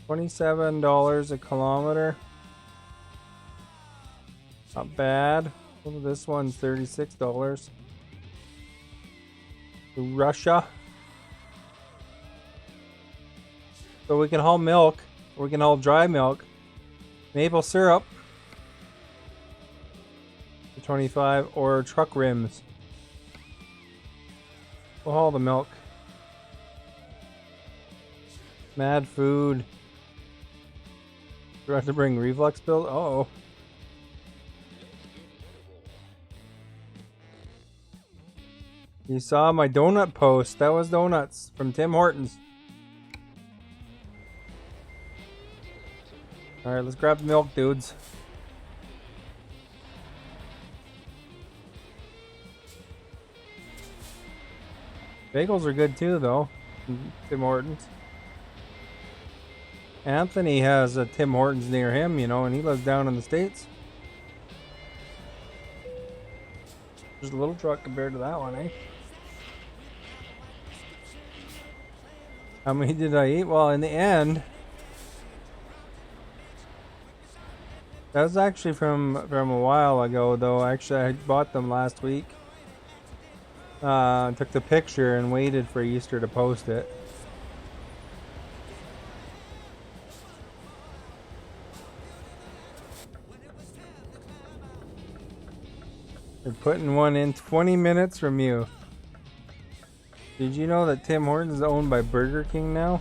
$27 a kilometer. Not bad. This one's $36. To Russia. So we can haul milk, or we can haul dry milk. Maple syrup. For 25, or truck rims. We'll haul the milk. Mad food. Do I have to bring reflux pills? Uh-oh. You saw my donut post. That was donuts from Tim Hortons. Alright, let's grab the milk, dudes. Bagels are good too, though. Tim Hortons. Anthony has a Tim Hortons near him, you know, and he lives down in the States. Just a little truck compared to that one, eh? How many did I eat? Well, in the end, that was actually from a while ago, though. Actually, I bought them last week. Took the picture and waited for Easter to post it. They're putting one in 20 minutes from you. Did you know that Tim Hortons is owned by Burger King now?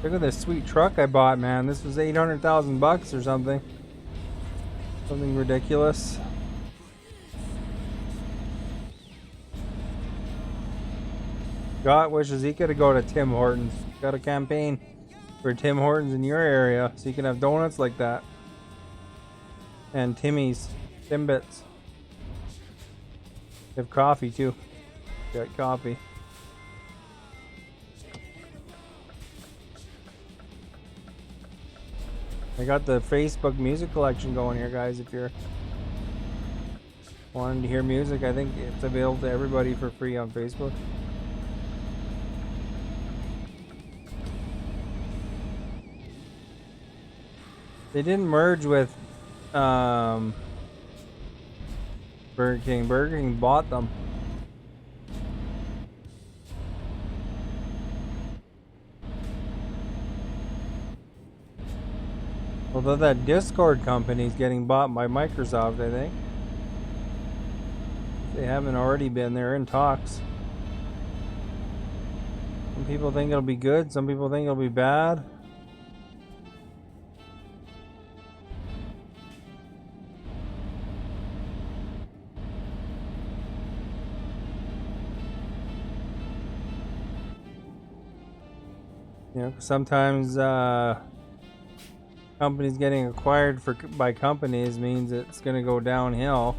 Look at this sweet truck I bought, man. This was 800,000 bucks or something. Something ridiculous. Scott wishes he could have go to Tim Hortons. Got a campaign for Tim Hortons in your area so you can have donuts like that. And Timmy's. Timbits. They have coffee too. Got coffee. I got the Facebook music collection going here, guys. If you're wanting to hear music, I think it's available to everybody for free on Facebook. They didn't merge with Burger King. Burger King bought them. Although that Discord company is getting bought by Microsoft, I think. If they haven't already been, they're in talks. Some people think it'll be good, some people think it'll be bad. You know, sometimes companies getting acquired by companies means it's going to go downhill.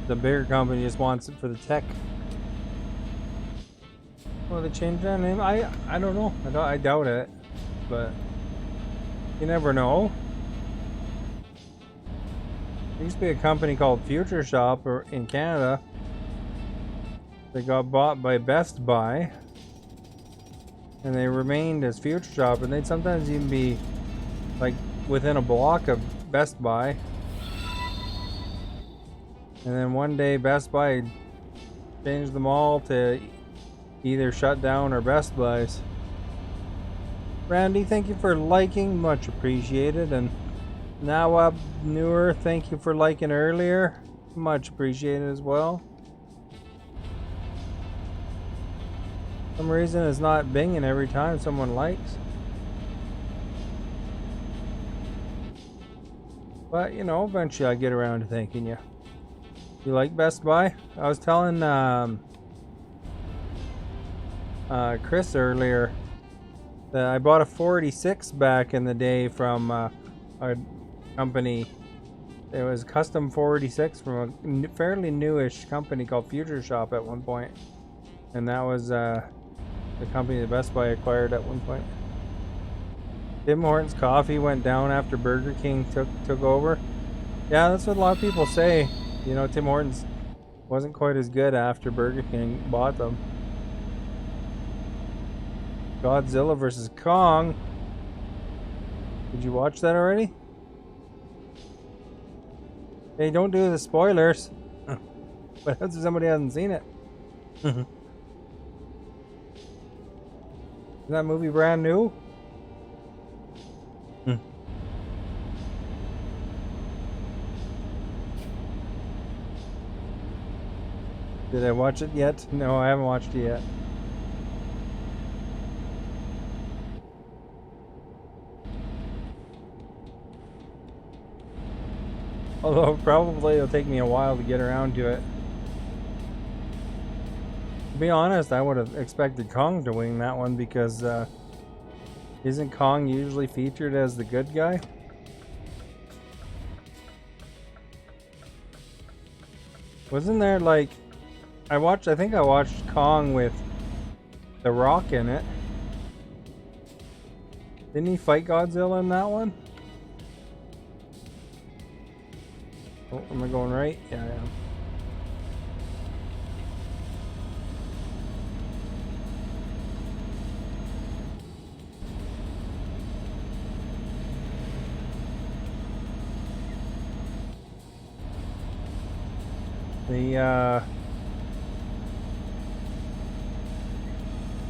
The bigger company just wants it for the tech. Well, they changed their name. I don't know. I doubt it, but you never know. There used to be a company called Future Shop in Canada. They got bought by Best Buy, and they remained as Future Shop, and they'd sometimes even be like within a block of Best Buy. And then one day Best Buy changed them all to either shut down or Best Buys. Randy, thank you for liking, much appreciated. And Nawab Newer, thank you for liking earlier, much appreciated as well. For some reason it's not binging every time someone likes. But you know, eventually I get around to thanking you. You like Best Buy? I was telling Chris earlier that I bought a 486 back in the day from a company. It was custom 486 from a fairly newish company called Future Shop at one point, and that was the company that Best Buy acquired at one point. Tim Hortons coffee went down after Burger King took over. Yeah, that's what a lot of people say. You know, Tim Hortons wasn't quite as good after Burger King bought them. Godzilla vs. Kong. Did you watch that already? Hey, don't do the spoilers. But if somebody hasn't seen it. Is that movie brand new? Did I watch it yet? No, I haven't watched it yet. Although probably it'll take me a while to get around to it. To be honest, I would have expected Kong to win that one because isn't Kong usually featured as the good guy? Wasn't there like I think I watched Kong with The Rock in it. Didn't he fight Godzilla in that one? Oh, am I going right? Yeah, I am.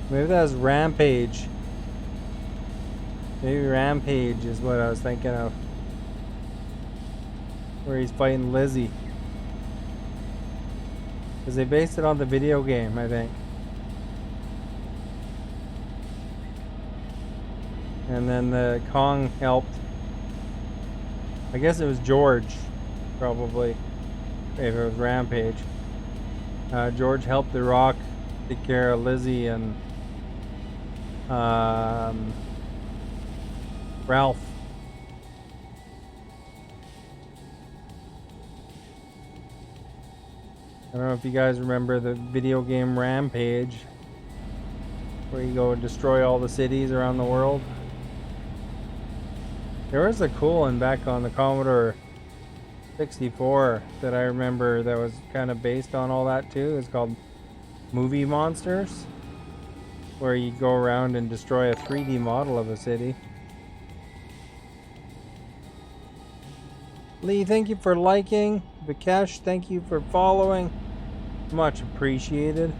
Maybe that was Rampage. Maybe Rampage is what I was thinking of. Where he's fighting Lizzie. Because they based it on the video game, I think. And then the Kong helped. I guess it was George, probably. If it was Rampage. George helped The Rock take care of Lizzie and Ralph. I don't know if you guys remember the video game Rampage, where you go and destroy all the cities around the world. There was a cool one back on the Commodore 64 that I remember that was kind of based on all that too. It's called Movie Monsters, where you go around and destroy a 3D model of a city. Lee, thank you for liking. Vikesh, thank you for following. Much appreciated.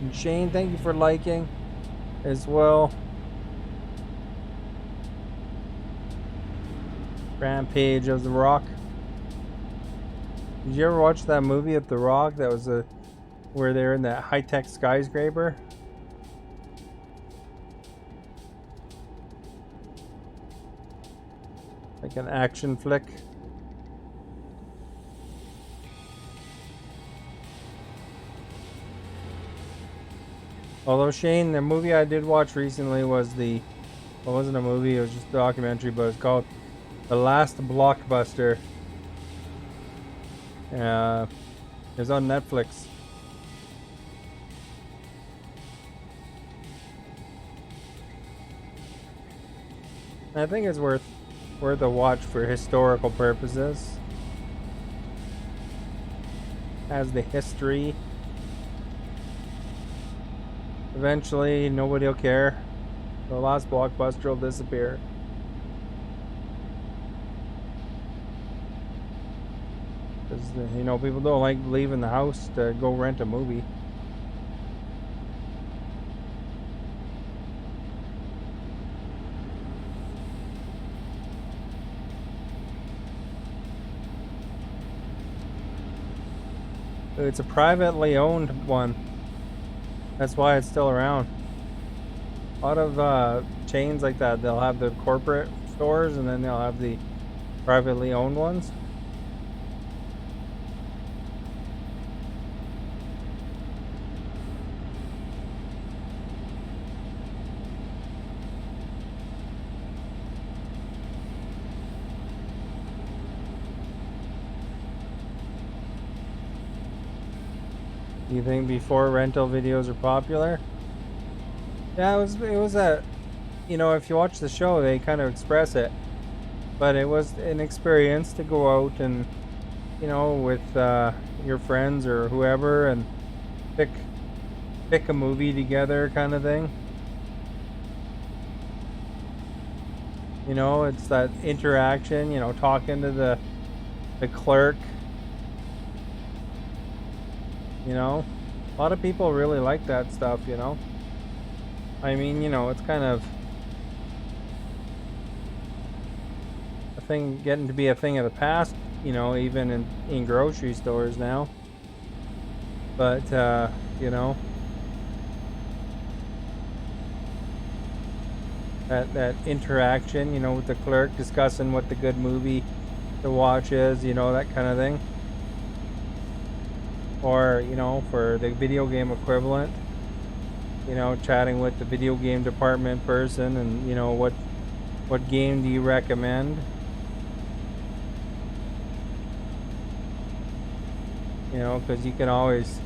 And Shane, thank you for liking as well. Rampage of The Rock. Did you ever watch that movie of The Rock that was where they're in that high-tech skyscraper? Like an action flick. Although Shane, the movie I did watch recently was the, well, it wasn't a movie, it was just a documentary, but it's called The Last Blockbuster. It's on Netflix. I think it's worth a watch for historical purposes. Has the history. Eventually, nobody will care. The last blockbuster will disappear. Because, you know, people don't like leaving the house to go rent a movie. It's a privately owned one. That's why it's still around. A lot of chains like that, they'll have the corporate stores and then they'll have the privately owned ones. Do you think before rental videos are popular? Yeah, it was a, you know, if you watch the show, they kind of express it. But it was an experience to go out and, you know, with your friends or whoever and pick a movie together kind of thing. You know, it's that interaction, you know, talking to the clerk. You know, a lot of people really like that stuff, you know. I mean, you know, it's kind of a thing, getting to be a thing of the past, you know, even in grocery stores now. But, you know, that interaction, you know, with the clerk discussing what the good movie to watch is, you know, that kind of thing. Or, you know, for the video game equivalent, you know, chatting with the video game department person and, you know, what game do you recommend? You know, because you can always,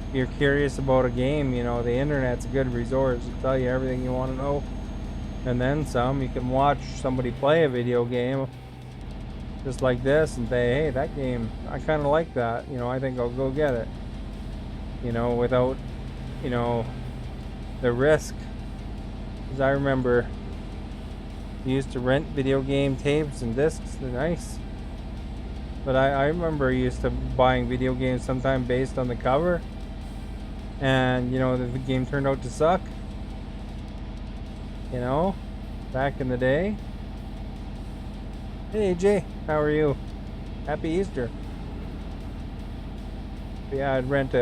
if you're curious about a game, you know, the internet's a good resource to tell you everything you want to know. And then some. You can watch somebody play a video game just like this and say, hey, that game, I kind of like that, you know, I think I'll go get it, you know, without, you know, the risk. Because I remember you used to rent video game tapes and discs, they're nice, but I remember used to buying video games sometime based on the cover, and, you know, the game turned out to suck, you know, back in the day. Hey Jay, how are you? Happy Easter. Yeah, I'd not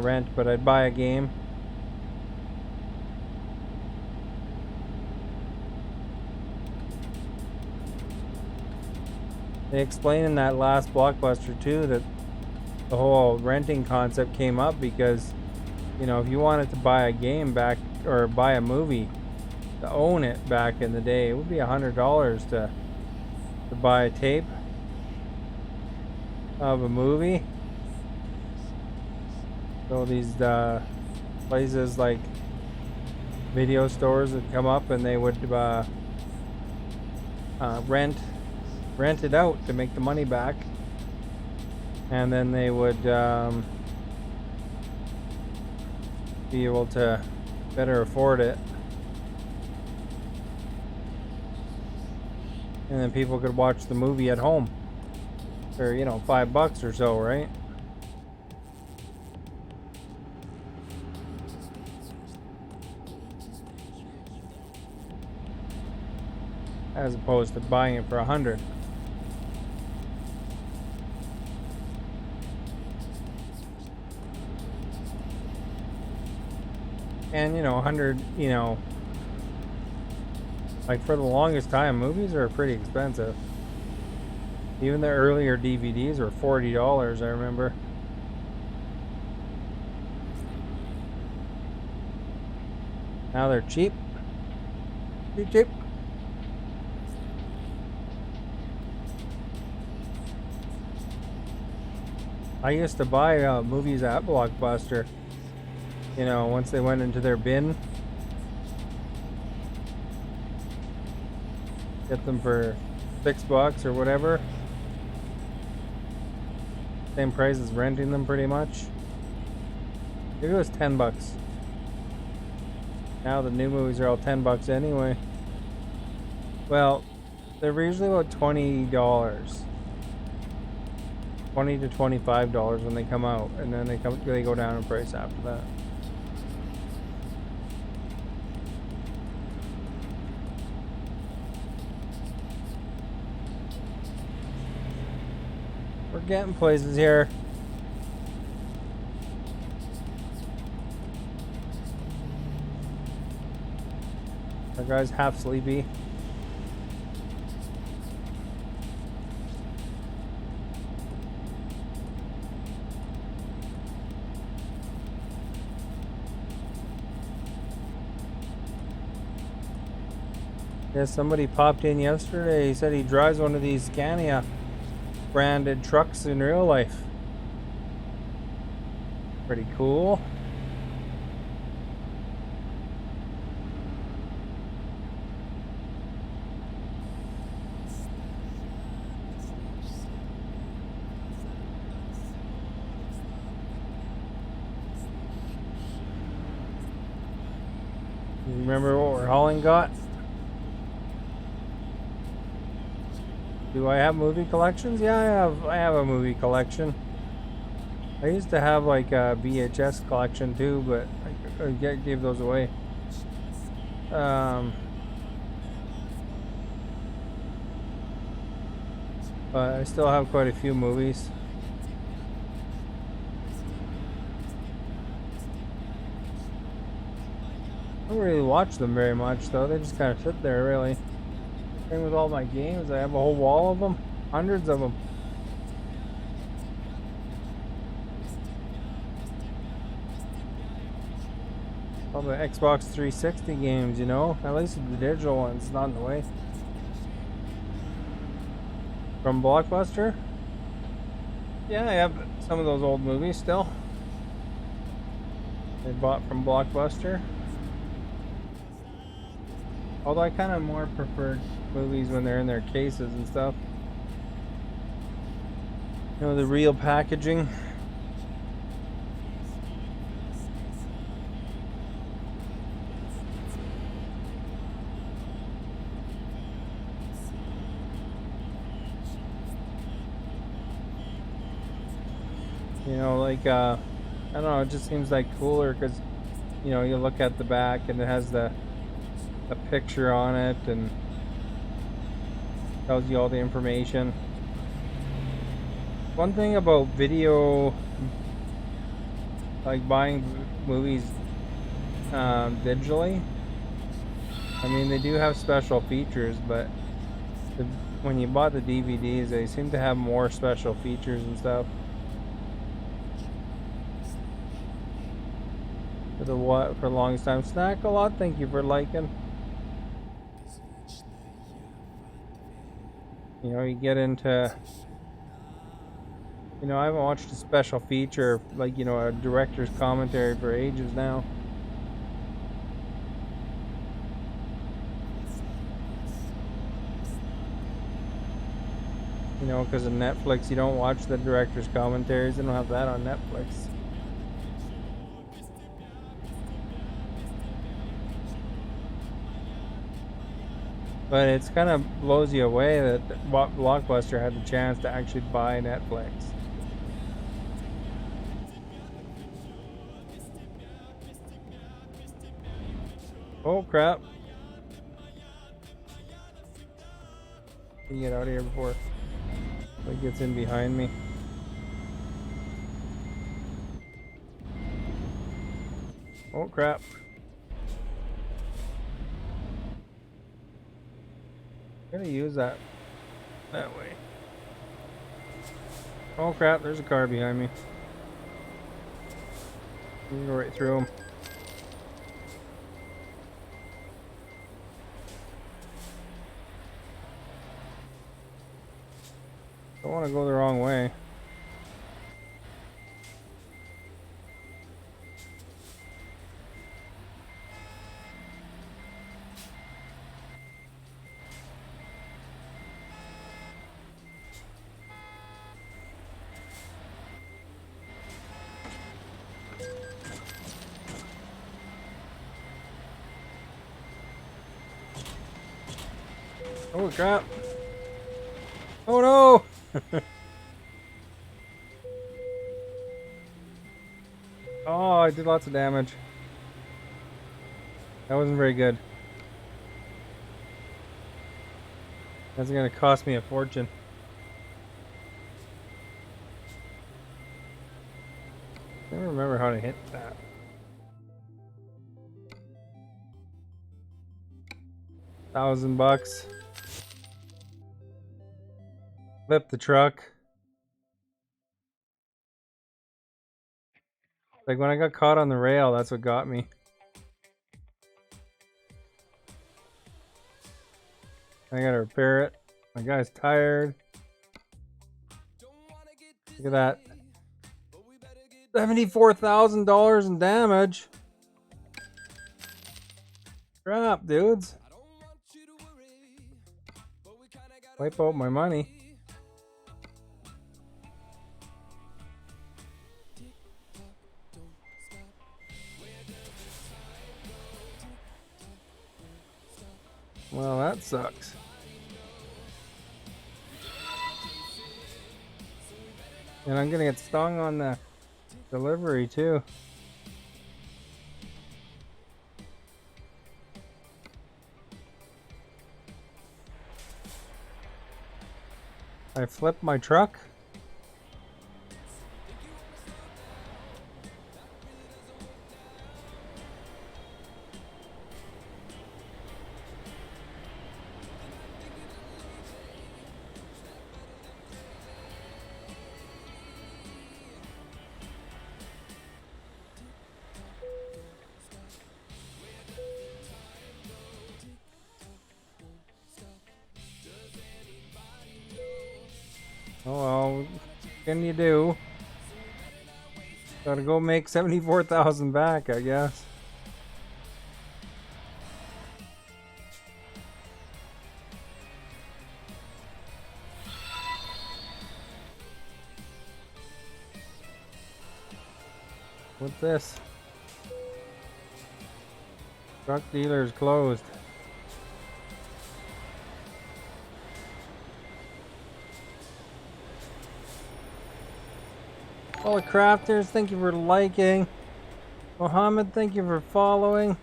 rent, but I'd buy a game. They explain in that last blockbuster too that the whole renting concept came up because, you know, if you wanted to buy a game back or buy a movie to own it back in the day, it would be $100 to buy a tape of a movie. So these places like video stores would come up and they would rent it out to make the money back, and then they would be able to better afford it. And then people could watch the movie at home for, you know, $5 or so, right? As opposed to buying it for $100. And, you know, 100, you know, like for the longest time, movies are pretty expensive. Even the earlier DVDs were $40, I remember. Now they're cheap. Cheap, cheap. I used to buy movies at Blockbuster. You know, once they went into their bin. Get them for $6 or whatever. Same price as renting them pretty much. Maybe it was $10. Now the new movies are all $10 anyway. Well, they're usually about $20. $20 to $25 when they come out, and then they go down in price after that. We're getting places here. Our guy's half sleepy. Yeah, somebody popped in yesterday. He said he drives one of these Scania branded trucks in real life. Pretty cool. You remember what we're hauling got? Do I have movie collections? Yeah, I have a movie collection. I used to have like a VHS collection too, but I gave those away. But I still have quite a few movies. I don't really watch them very much though. They just kind of sit there really. Same with all my games. I have a whole wall of them. Hundreds of them. All the Xbox 360 games, you know? At least the digital ones, not in the way. From Blockbuster? Yeah, I have some of those old movies still. They bought from Blockbuster. Although I kind of more prefer movies when they're in their cases and stuff. You know, the real packaging. You know, like, I don't know, it just seems like cooler because, you know, you look at the back and it has a picture on it and tells you all the information. One thing about video, like buying movies digitally, I mean, they do have special features, but when you bought the DVDs, they seem to have more special features and stuff. For the for the longest time. Snack a lot, thank you for liking. You know, you get into, you know, I haven't watched a special feature, like, you know, a director's commentary for ages now. You know, because of Netflix, you don't watch the director's commentaries. They don't have that on Netflix. But it's kind of blows you away that Blockbuster had the chance to actually buy Netflix. Oh crap. Let me get out of here before it gets in behind me. Oh crap. I'm gonna use that way. Oh crap, there's a car behind me. I'm gonna go right through him. Don't want to go the wrong way. Oh crap! Oh no! Oh, I did lots of damage. That wasn't very good. That's gonna cost me a fortune. I don't remember how to hit that. $1,000. Flip the truck. Like when I got caught on the rail, that's what got me. I gotta repair it. My guy's tired. Look at that. $74,000 in damage. Crap, dudes. Wipe out my money. Well, that sucks. And I'm gonna get stung on the delivery too. I flipped my truck. Oh well, what can you do? Gotta go make 74,000 back, I guess. What's this? Truck dealer's closed. All the crafters, thank you for liking. Mohammed, thank you for following.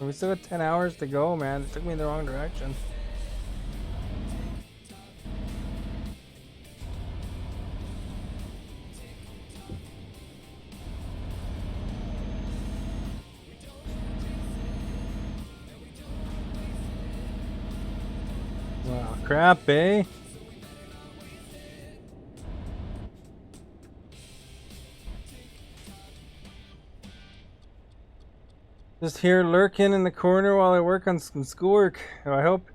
We still got 10 hours to go, man. It took me in the wrong direction. Wow, crap, eh? Just here lurking in the corner while I work on some schoolwork. I hope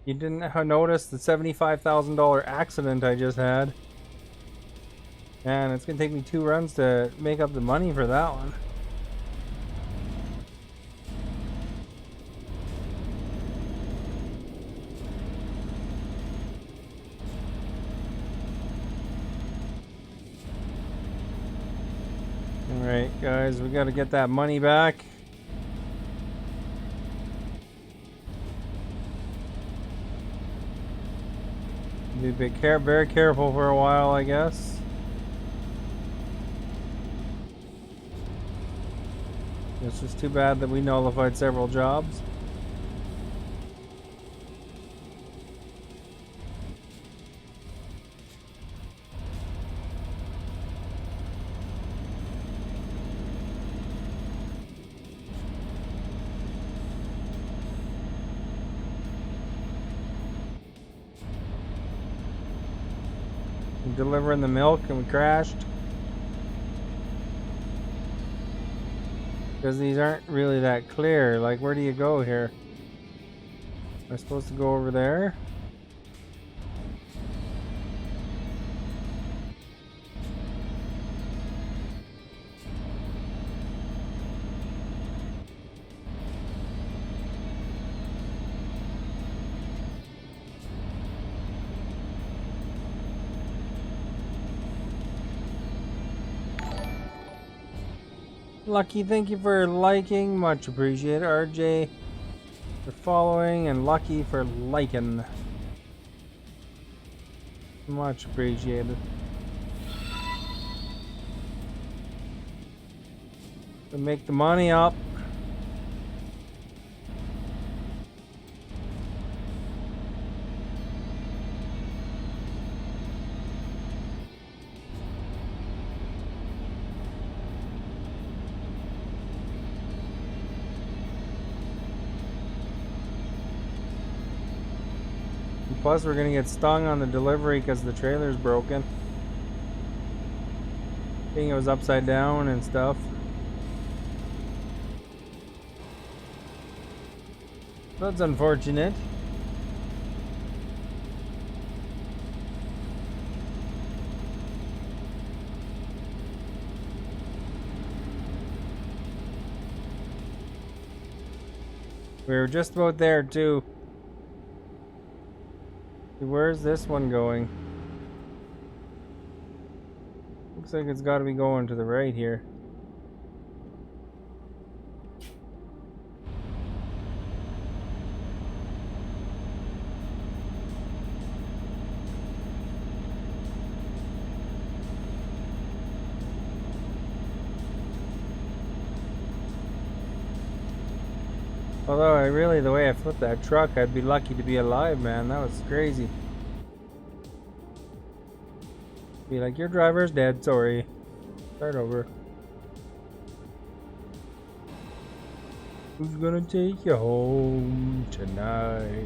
you didn't notice the $75,000 accident I just had. And it's gonna take me 2 runs to make up the money for that one. Alright guys, we gotta get that money back. Be very careful for a while, I guess. It's just too bad that we nullified several jobs. Delivering the milk and we crashed because these aren't really that clear. Like, where do you go here? Am I supposed to go over there? Lucky, thank you for liking. Much appreciated. RJ for following, and Lucky for liking. Much appreciated. To make the money up. Plus, we're gonna get stung on the delivery because the trailer's broken. I think it was upside down and stuff. That's unfortunate. We were just about there too. Where's this one going? Looks like it's got to be going to the right here. Although the way I flipped that truck, I'd be lucky to be alive, man. That was crazy. Be like, your driver's dead, sorry. Start over. Who's gonna take you home tonight?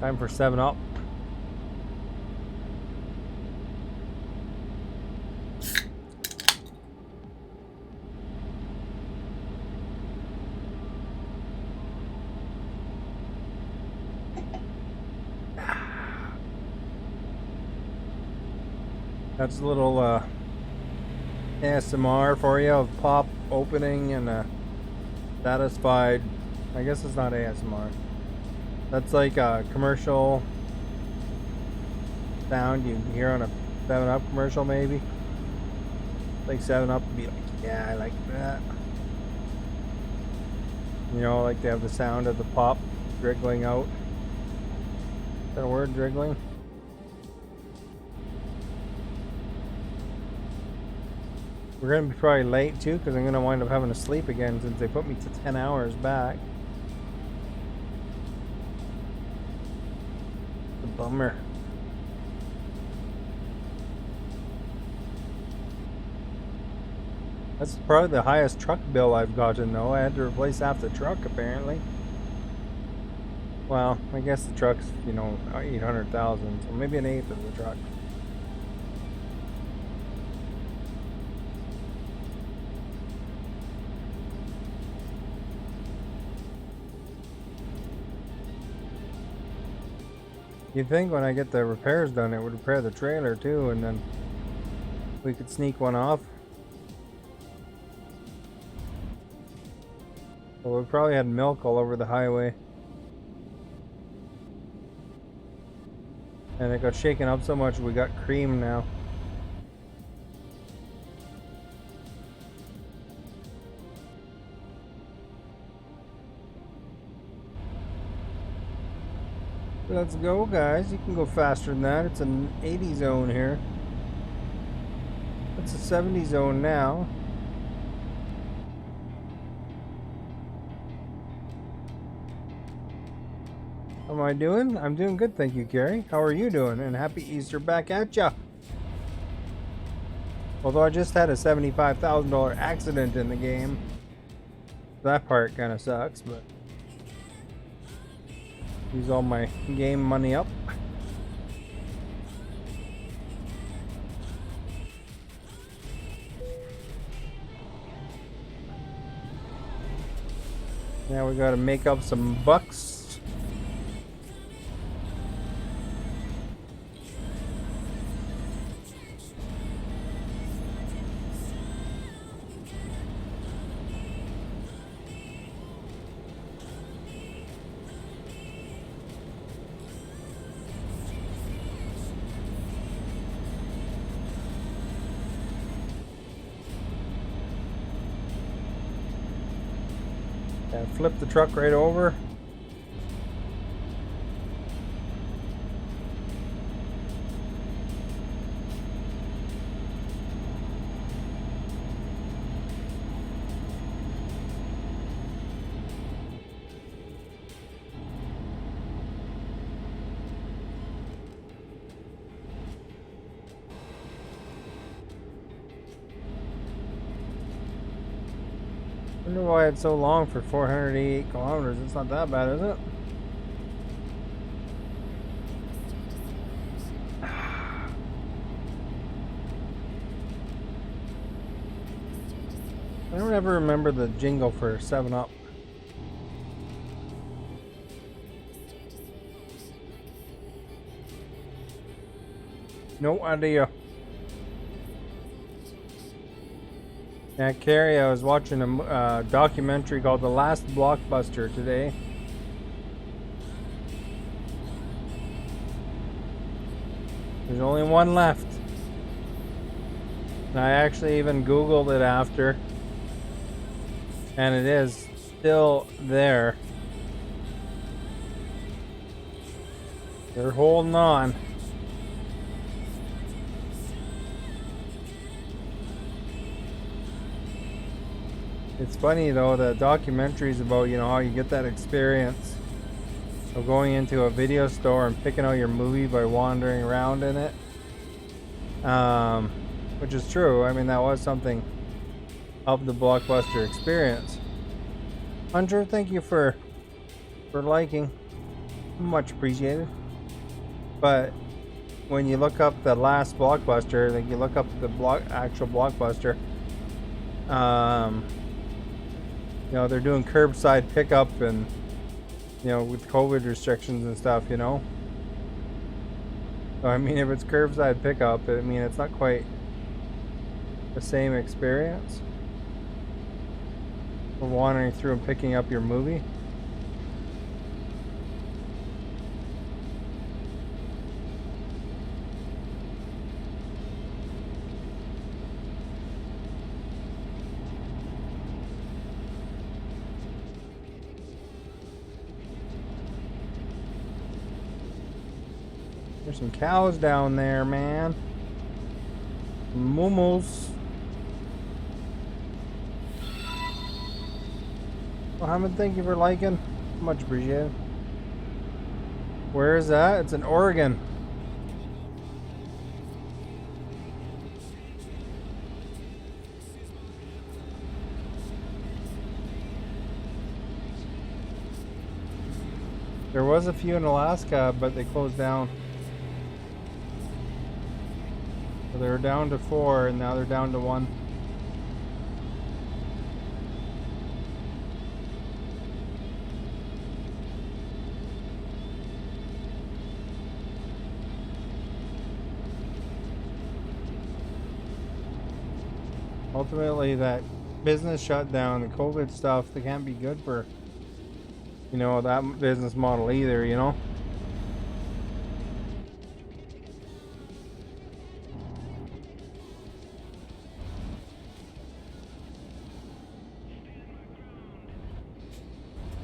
Time for 7-Up. That's a little ASMR for you of pop opening and satisfied. I guess it's not ASMR. That's like a commercial sound you hear on a 7-Up commercial, maybe. Like 7-Up would be like, yeah, I like that. You know, like they have the sound of the pop driggling out. Is that a word, driggling? We're going to be probably late too, because I'm going to wind up having to sleep again since they put me to 10 hours back. Bummer. That's probably the highest truck bill I've gotten though. I had to replace half the truck apparently. Well, I guess the truck's, 800,000, so maybe an eighth of the truck. You'd think when I get the repairs done, it would repair the trailer too, and then we could sneak one off. Well, we probably had milk all over the highway. And it got shaken up so much we got cream now. Let's go, guys. You can go faster than that. It's an 80 zone here. It's a 70 zone now. How am I doing? I'm doing good, thank you, Gary. How are you doing? And happy Easter back at ya. Although I just had a $75,000 accident in the game. That part kind of sucks, but... Use all my game money up. Now we gotta make up some bucks. And flip the truck right over. I wonder why it's so long for 488 kilometers. It's not that bad, is it? I don't ever remember the jingle for 7-Up. No idea. Yeah, Carrie, I was watching a documentary called The Last Blockbuster today. There's only one left. And I actually even Googled it after. And it is still there. They're holding on. It's funny though, the documentaries about, you know, how you get that experience of going into a video store and picking out your movie by wandering around in it. Which is true. I mean, that was something of the Blockbuster experience. Hunter, thank you for liking. Much appreciated. But when you look up The Last Blockbuster, like you look up the actual Blockbuster, you know, they're doing curbside pickup and, you know, with COVID restrictions and stuff, you know. So, I mean, if it's curbside pickup, I mean, it's not quite the same experience for wandering through and picking up your movie. There's some cows down there, man. Mumus. Mohammed, thank you for liking. Much appreciated. Where is that? It's in Oregon. There was a few in Alaska, but they closed down. So they were down to 4, and now they're down to 1. Ultimately, that business shutdown, the COVID stuff, they can't be good for, you know, that business model either, you know?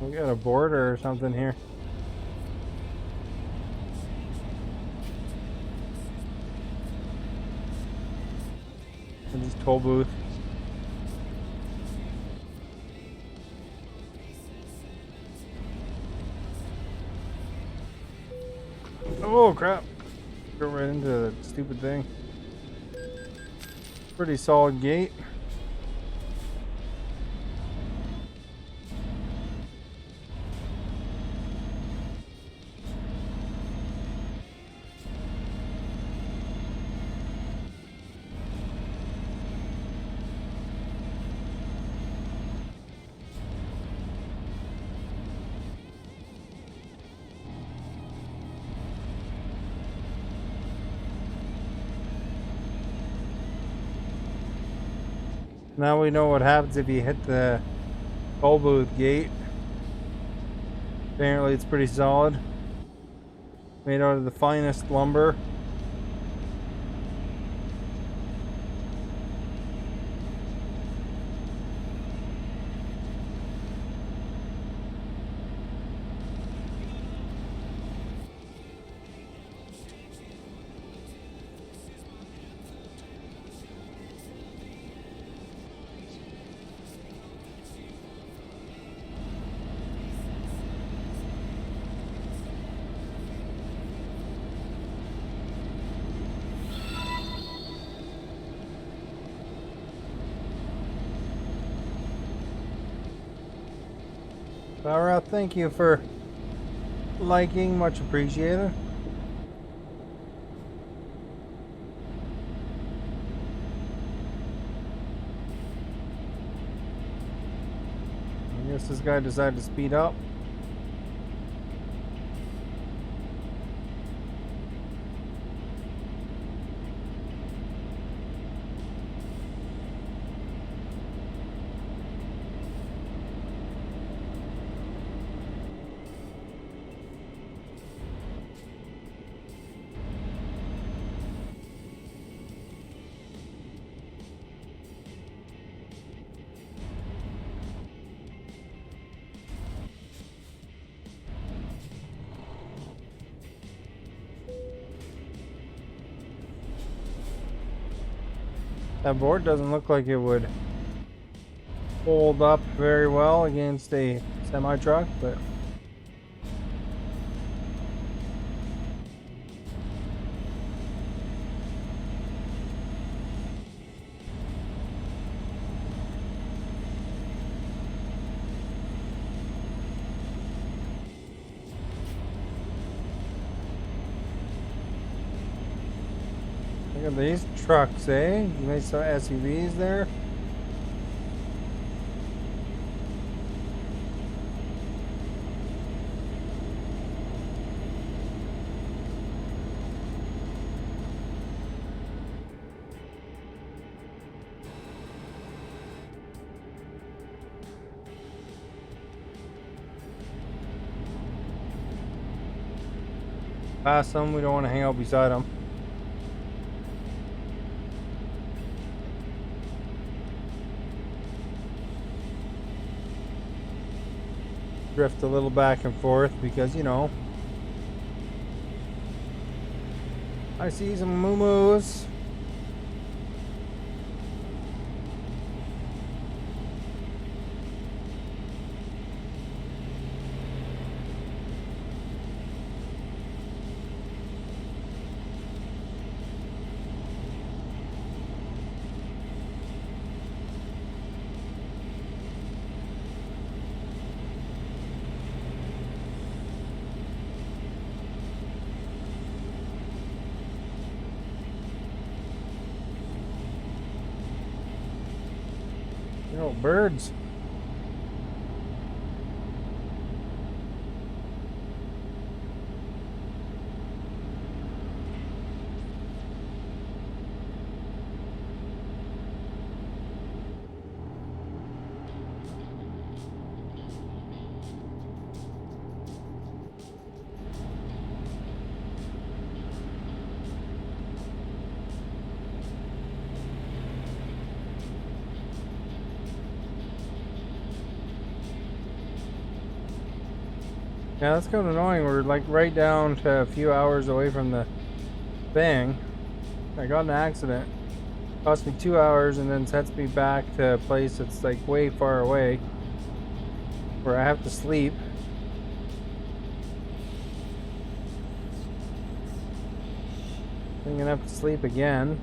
We got a border or something here. This toll booth. Oh crap! Go right into the stupid thing. Pretty solid gate. Now we know what happens if you hit the toll booth gate. Apparently it's pretty solid. Made out of the finest lumber. Alright, thank you for liking, much appreciated. I guess this guy decided to speed up. That board doesn't look like it would hold up very well against a semi-truck, but look at these trucks, eh? You made some SUVs there. Pass them, we don't want to hang out beside them. Drift a little back and forth because, you know, I see some moo-moos. You know, birds. Yeah, that's kind of annoying. We're like right down to a few hours away from the thing. I got in an accident. Cost me 2 hours and then sets me back to a place that's like way far away where I have to sleep. I'm gonna have to sleep again.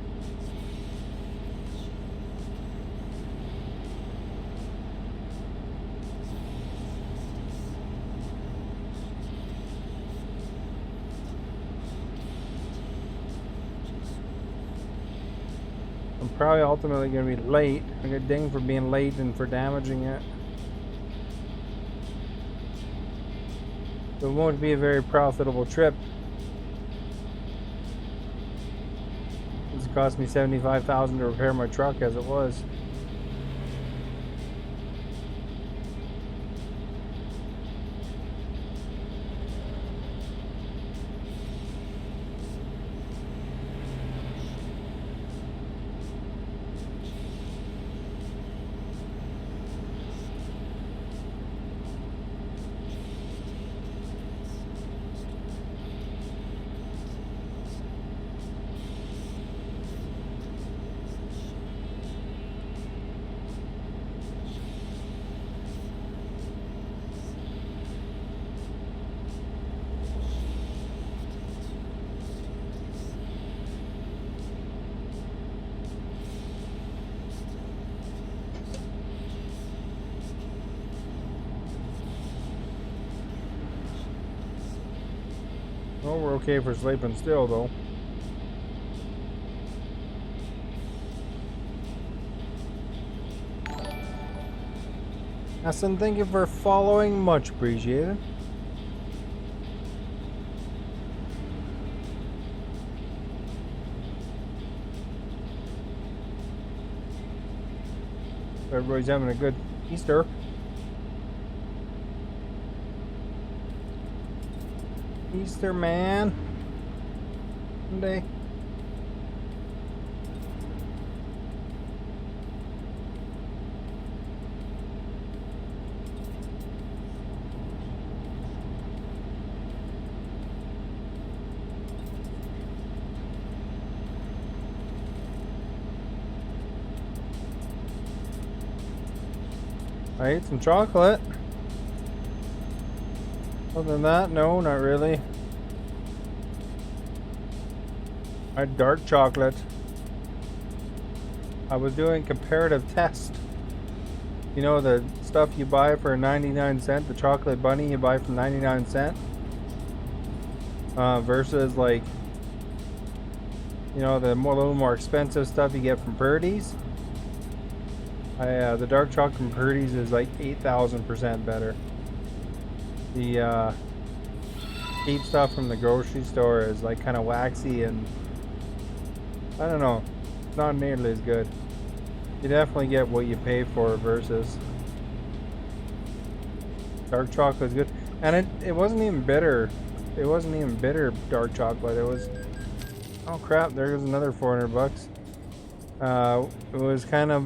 I'm probably ultimately going to be late. I get dinged for being late and for damaging it. So it won't be a very profitable trip. It's cost me $75,000 to repair my truck as it was. We're okay for sleeping still, though. Hassan, thank you for following. Much appreciated. Everybody's having a good Easter. Easter, man. Monday. I ate some chocolate. Other than that, no, not really. I had dark chocolate. I was doing comparative test. You know, the stuff you buy for 99¢, the chocolate bunny you buy for 99¢, versus like, you know, the little more expensive stuff you get from Purdy's. The dark chocolate from Purdy's is like 8,000% better. The cheap stuff from the grocery store is like kind of waxy and I don't know, not nearly as good. You definitely get what you pay for versus dark chocolate is good, and it wasn't even bitter. It wasn't even bitter dark chocolate. It was, oh crap! There goes another $400. It was kind of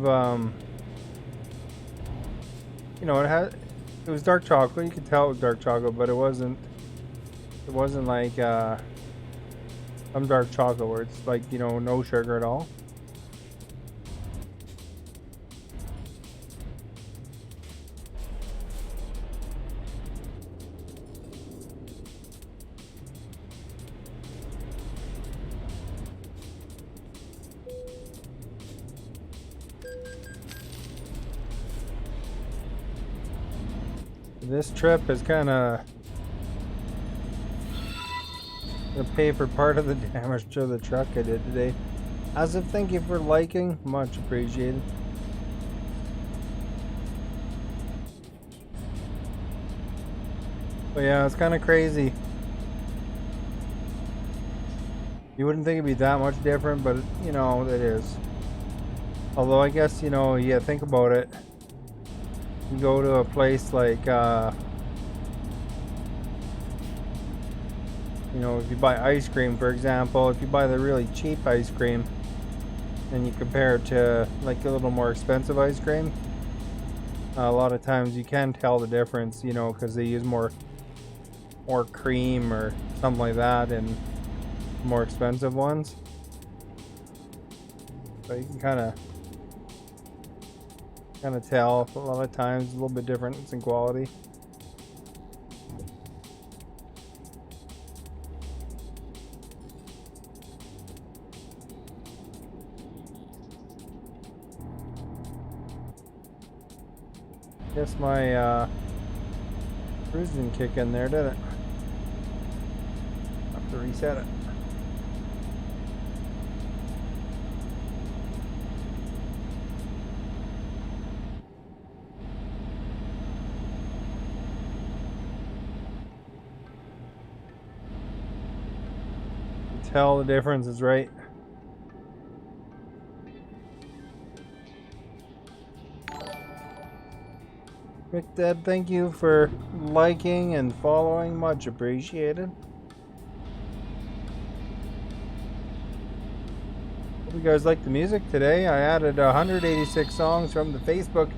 you know, it was dark chocolate. You could tell it was dark chocolate, but it wasn't like some dark chocolate where it's like, you know, no sugar at all. This trip is kind of gonna pay for part of the damage to the truck I did today. As if, thank you for liking, much appreciated. But yeah, it's kind of crazy. You wouldn't think it'd be that much different, but you know, it is. Although I guess, you know, yeah, think about it. You go to a place like, you know, if you buy ice cream, for example, if you buy the really cheap ice cream and you compare it to like a little more expensive ice cream, a lot of times you can tell the difference, you know, because they use more cream or something like that in more expensive ones. But you can kind of tell a lot of times a little bit difference in quality. Guess my cruise didn't kick in there, did it? Have to reset it. Tell the difference is right. Rick Dead, thank you for liking and following, much appreciated. Hope you guys like the music today. I added 186 songs from the Facebook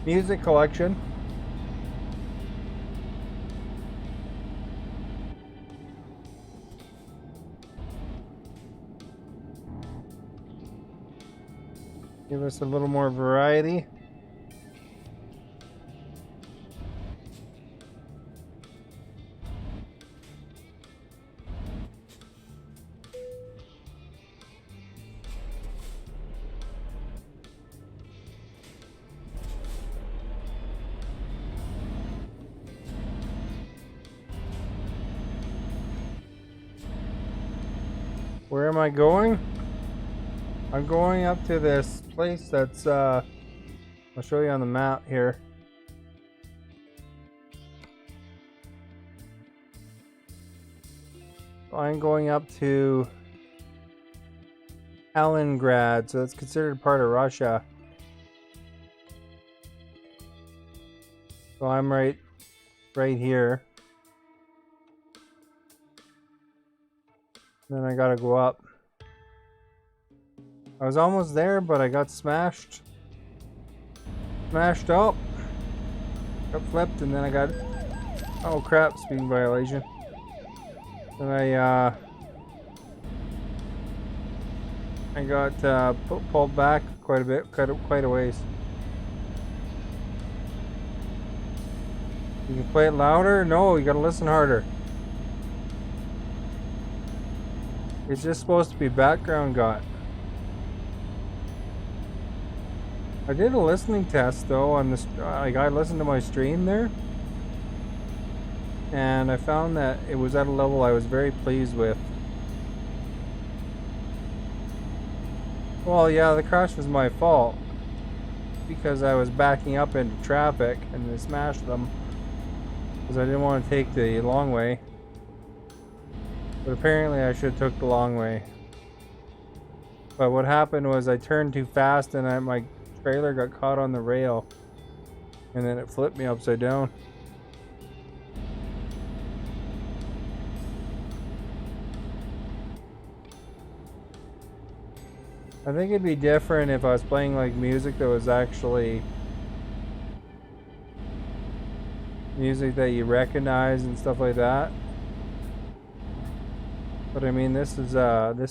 music collection. Give us a little more variety. Where am I going? I'm going up to this place that's, I'll show you on the map here. I'm going up to Stalingrad, so it's considered part of Russia. So I'm right here. Then I gotta go up. I was almost there, but I got smashed. Smashed up. Got flipped, and then I got... Oh crap, speeding violation. Then I got pulled back quite a bit, quite a ways. You can play it louder? No, you gotta listen harder. It's just supposed to be background got. I did a listening test though on this. I listened to my stream there, and I found that it was at a level I was very pleased with. Well, yeah, the crash was my fault because I was backing up into traffic and I smashed them because I didn't want to take the long way. But apparently I should have took the long way. But what happened was I turned too fast and my trailer got caught on the rail. And then it flipped me upside down. I think it'd be different if I was playing like music that was actually music that you recognize and stuff like that. But I mean, this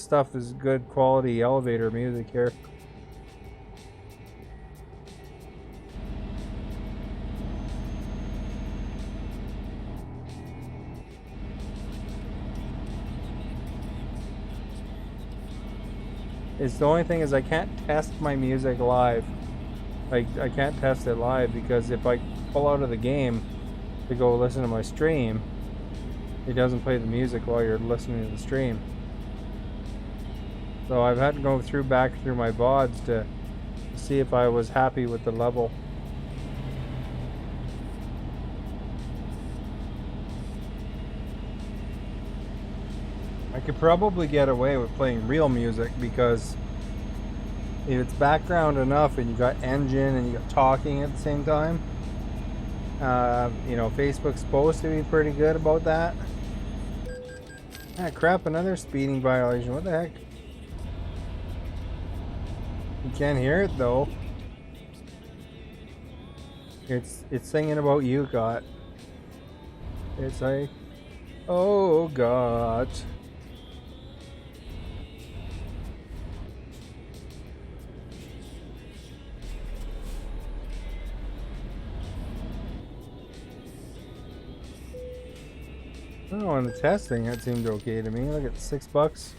stuff is good quality elevator music here. It's the only thing is I can't test my music live. Like I can't test it live because if I pull out of the game to go listen to my stream, it doesn't play the music while you're listening to the stream. So I've had to go back through my VODs to see if I was happy with the level. I could probably get away with playing real music because if it's background enough and you got engine and you got talking at the same time, you know, Facebook's supposed to be pretty good about that. Ah, crap, another speeding violation. What the heck? You can't hear it though. It's singing about you, God. It's like, oh God. Oh, on the testing, that seemed okay to me. Look at $6.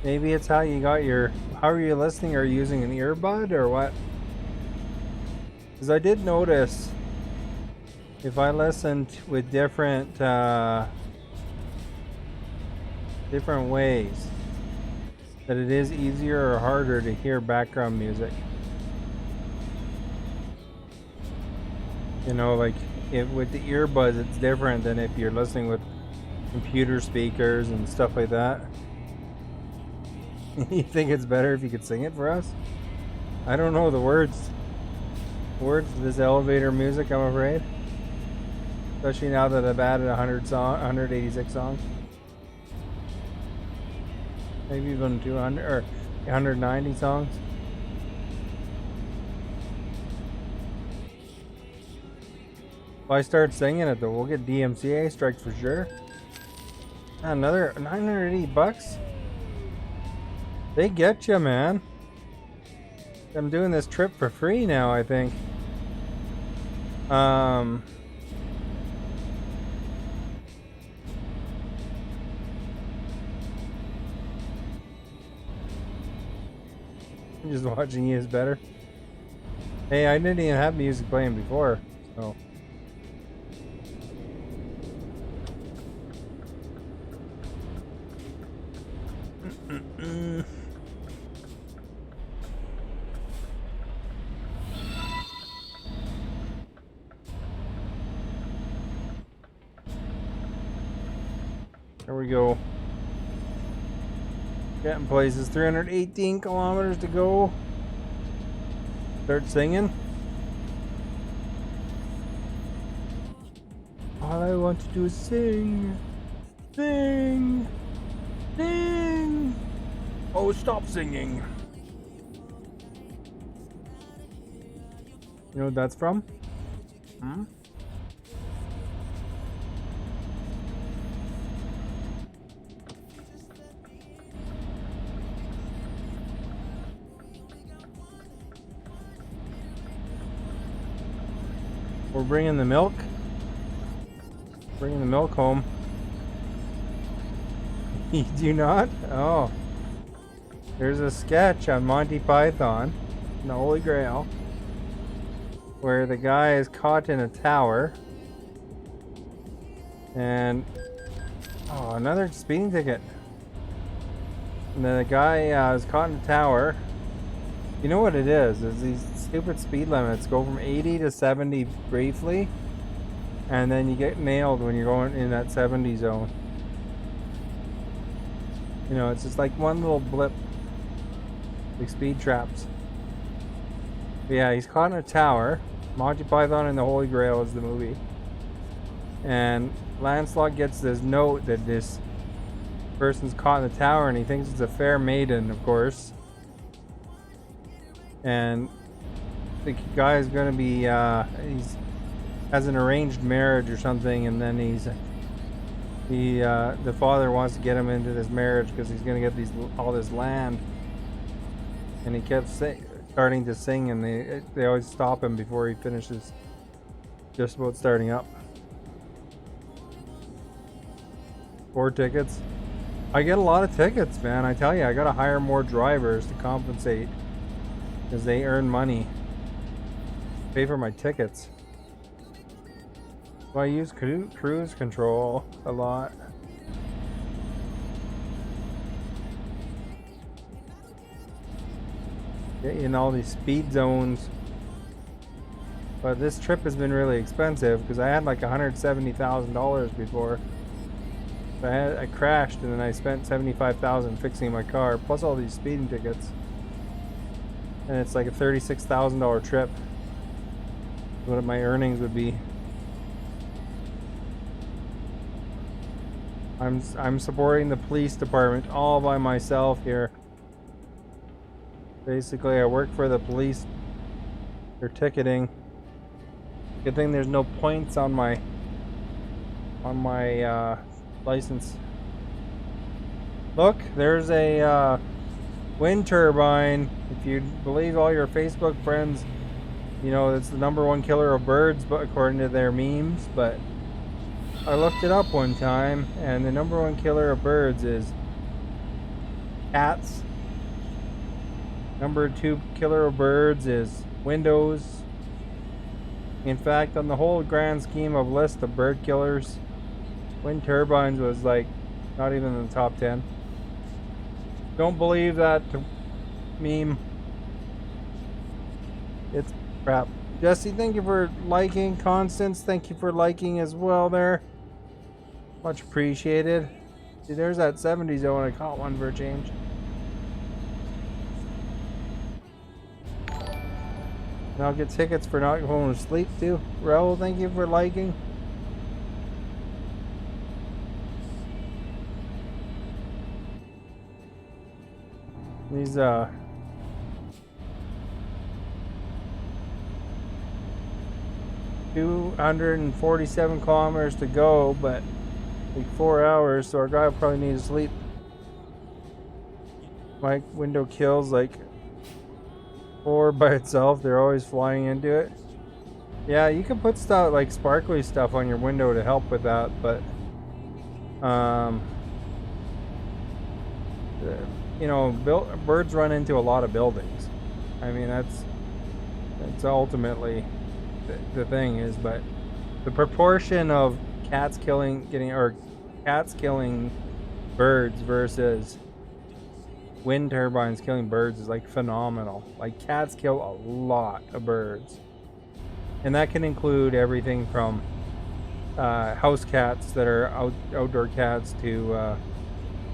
Maybe it's how you got your... How are you listening? Are you using an earbud or what? Because I did notice if I listened with different ways, that it is easier or harder to hear background music. You know, like with the earbuds, it's different than if you're listening with computer speakers and stuff like that. You think it's better if you could sing it for us? I don't know the words. Words to this elevator music, I'm afraid. Especially now that I've added 186 songs. Maybe even 200 or 190 songs. If I start singing it though, we'll get DMCA strike for sure. Another $980. They get you, man. I'm doing this trip for free now, I think. I'm just watching you is better. Hey, I didn't even have music playing before, so. There we go. Getting places. 318 kilometers to go. Start singing. All I want to do is sing. Sing. Sing. Oh, stop singing. You know what that's from? Hmm? We're bringing the milk. Bringing the milk home. You do not? Oh. There's a sketch on Monty Python, the Holy Grail, where the guy is caught in a tower. And oh, another speeding ticket. And then the guy is caught in a tower. You know what it is these stupid speed limits go from 80 to 70 briefly, and then you get nailed when you're going in that 70 zone. You know, it's just like one little blip. Like speed traps. But yeah, he's caught in a tower. Monty Python and the Holy Grail is the movie. And Lancelot gets this note that this person's caught in the tower, and he thinks it's a fair maiden, of course. And the guy is going to be, he's has an arranged marriage or something, and then the father wants to get him into this marriage because he's going to get all this land. And he kept starting to sing, and they always stop him before he finishes just about starting up. 4 tickets. I get a lot of tickets, man. I tell you, I gotta hire more drivers to compensate because they earn money. Pay for my tickets. So I use cruise control a lot. Get in all these speed zones. But this trip has been really expensive because I had like $170,000 before. I crashed, and then I spent $75,000 fixing my car, plus all these speeding tickets. And it's like a $36,000 trip. What my earnings would be. I'm supporting the police department all by myself here. Basically, I work for the police. They're ticketing. Good thing there's no points on my license. Look, there's a wind turbine. If you believe all your Facebook friends, you know it's the #1 killer of birds, but according to their memes. But I looked it up one time, and the #1 killer of birds is cats. #2 killer of birds is windows. In fact, on the whole grand scheme of list of bird killers, wind turbines was like not even in the top 10. Don't believe that meme. It's crap. Jesse, thank you for liking. Constance, thank you for liking as well there. Much appreciated. See, there's that 70 zone. I caught one for a change. And I'll get tickets for not going to sleep too. Raul, thank you for liking. These 247 kilometers to go, but like 4 hours, so our guy will probably need to sleep. My window kills like 4 by itself. They're always flying into it. Yeah, you can put stuff like sparkly stuff on your window to help with that, but you know, birds run into a lot of buildings. I mean, that's ultimately the thing is, but the proportion of cats killing birds versus wind turbines killing birds is like phenomenal. Like cats kill a lot of birds, and that can include everything from house cats that are outdoor cats to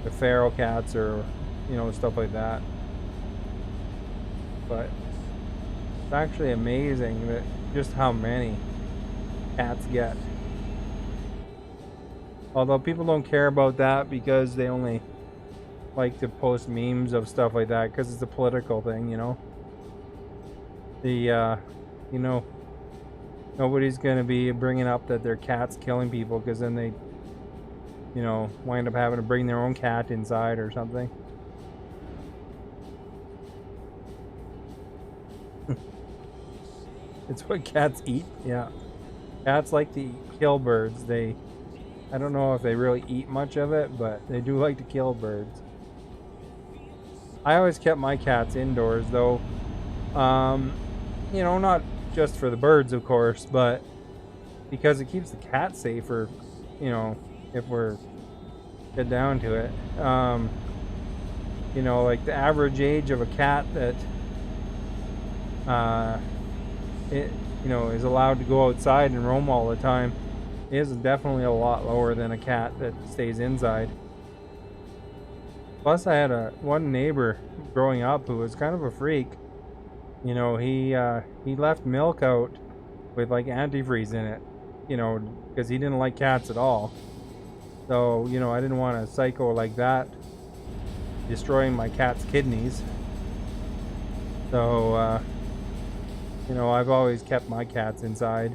the feral cats, or stuff like that. But it's actually amazing that just how many cats get. Although people don't care about that because they only like to post memes of stuff like that because it's a political thing, nobody's gonna be bringing up that their cat's killing people, because then they wind up having to bring their own cat inside or something. It's what cats eat. Yeah, cats like to kill birds. I don't know if they really eat much of it, but they do like to kill birds. I always kept my cats indoors though. Not just for the birds, of course, but because it keeps the cat safer, if we're get down to it. Like the average age of a cat that is allowed to go outside and roam all the time is definitely a lot lower than a cat that stays inside. Plus, I had one neighbor growing up who was kind of a freak. He left milk out with like antifreeze in it, because he didn't like cats at all. So, I didn't want a psycho like that destroying my cat's kidneys. So, I've always kept my cats inside.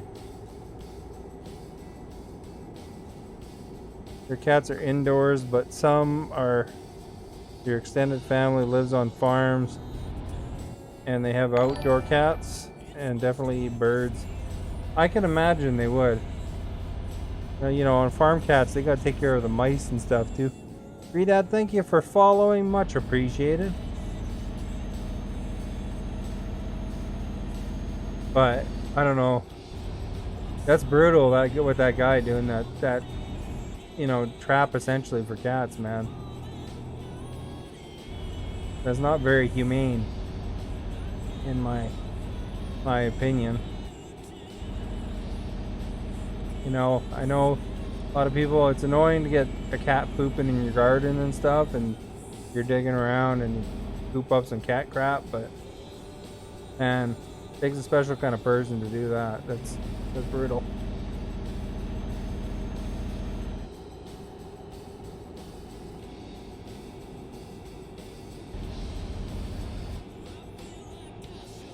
Your cats are indoors, but some are. Your extended family lives on farms, and they have outdoor cats, and definitely eat birds. I can imagine they would. On farm cats, they gotta take care of the mice and stuff too. Redad, thank you for following, much appreciated. But I don't know. That's brutal. What that guy doing that trap essentially for cats, man. That's not very humane, in my opinion. I know a lot of people, it's annoying to get a cat pooping in your garden and stuff, and you're digging around and you poop up some cat crap, but man, it takes a special kind of person to do that. That's brutal.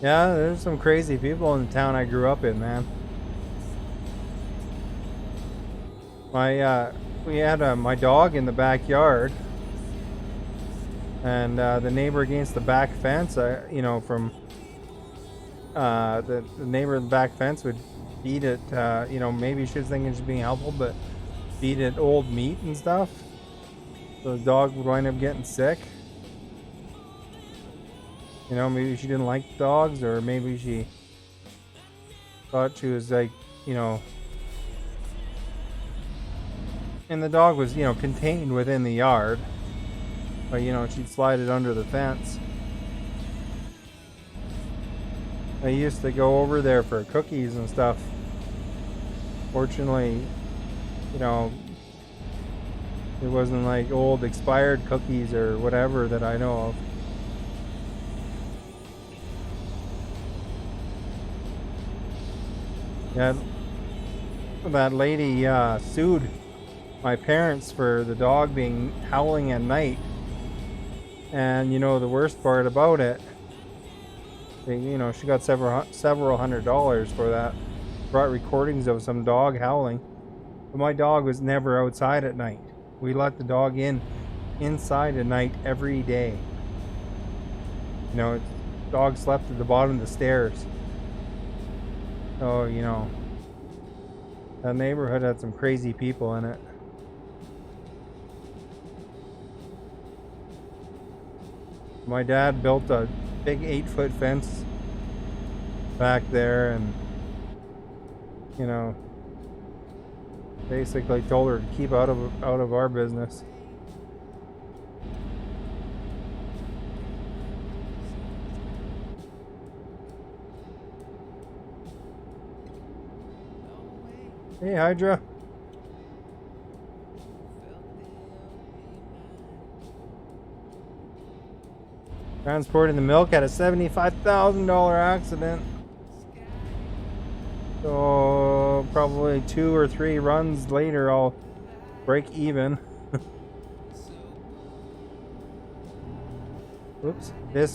Yeah, there's some crazy people in the town I grew up in, man. We had my dog in the backyard, and the neighbor against the back fence, from the neighbor in the back fence would feed it, maybe she was thinking she's being helpful, but feed it old meat and stuff. So the dog would wind up getting sick. Maybe she didn't like dogs, or maybe she thought she was like, and the dog was, contained within the yard, but she'd slide it under the fence. I used to go over there for cookies and stuff. Fortunately, it wasn't like old expired cookies or whatever that I know of. Yeah, that lady sued my parents for the dog being howling at night, and the worst part about it, she got several $100s for that. Brought recordings of some dog howling, but my dog was never outside at night. We let the dog inside at night every day. Dog slept at the bottom of the stairs. So, that neighborhood had some crazy people in it. My dad built a big 8-foot fence back there, and, basically told her to keep out of our business. Hey, Hydra. Transporting the milk at a $75,000 accident. So probably 2 or 3 runs later I'll break even. Oops. This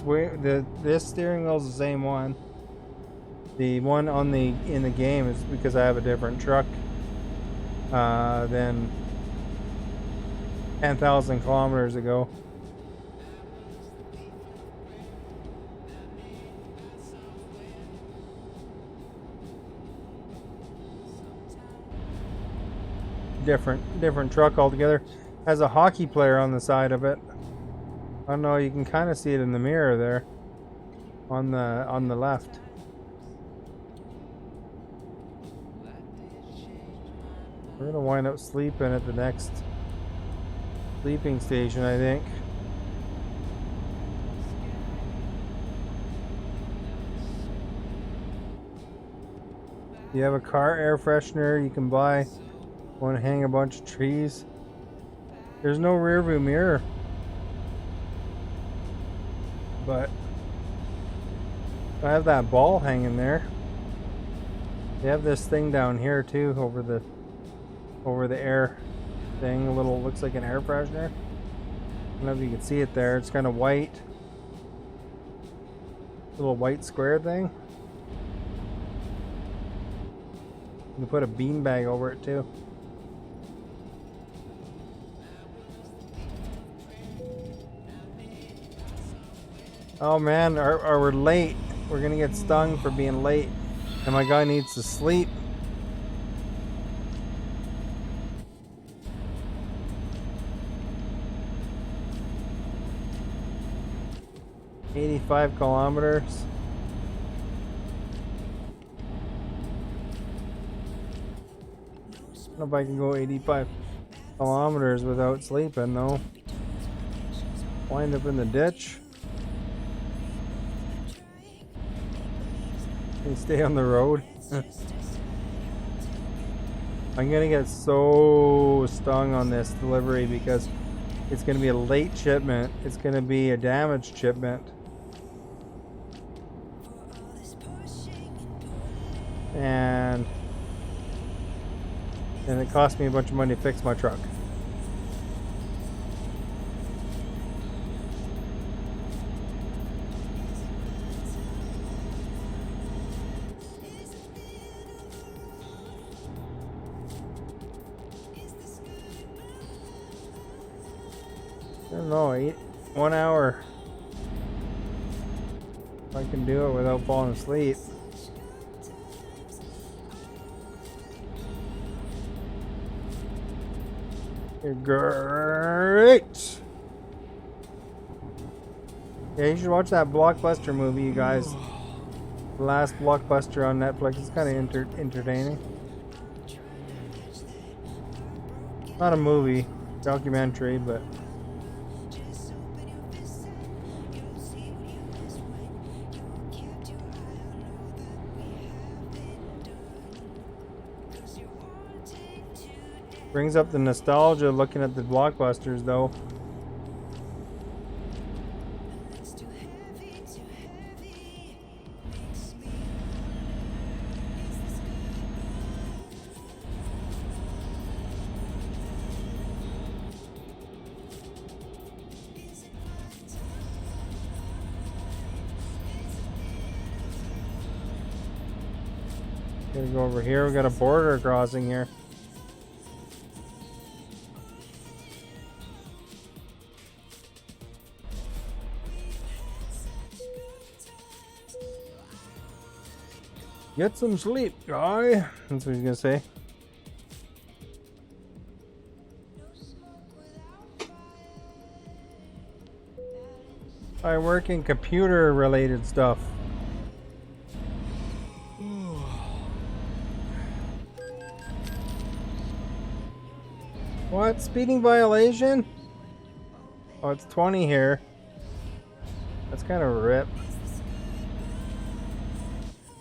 steering wheel is the same one. The one on in the game is because I have a different truck than 10,000 kilometers ago. Different truck altogether. Has a hockey player on the side of it. I don't know, you can kind of see it in the mirror there on the left. We're gonna wind up sleeping at the next sleeping station, I think. You have a car air freshener you can buy. Want to hang a bunch of trees. There's no rear view mirror, but I have that ball hanging there. They have this thing down here too over the air thing. A little, looks like an air freshener. I don't know if you can see it there. It's kind of white. Little white square thing. You can put a beanbag over it too. Oh man, we're late. We're gonna get stung for being late. And my guy needs to sleep. $85 kilometers. I don't know if I can go 85 kilometers without sleeping though. Wind up in the ditch. And stay on the road. I'm gonna get so stung on this delivery because it's gonna be a late shipment. It's gonna be a damaged shipment. And it cost me a bunch of money to fix my truck. I don't know, 1 hour. If I can do it without falling asleep. You're great. Yeah, you should watch that Blockbuster movie, you guys. The last Blockbuster on Netflix. It's kind of entertaining. Not a movie, documentary, but brings up the nostalgia looking at the Blockbusters though. Gotta go over here. We got a border crossing here. Get some sleep, guy. That's what he's gonna say. I work in computer related stuff. What? Speeding violation? Oh, it's 20 here. That's kind of a rip.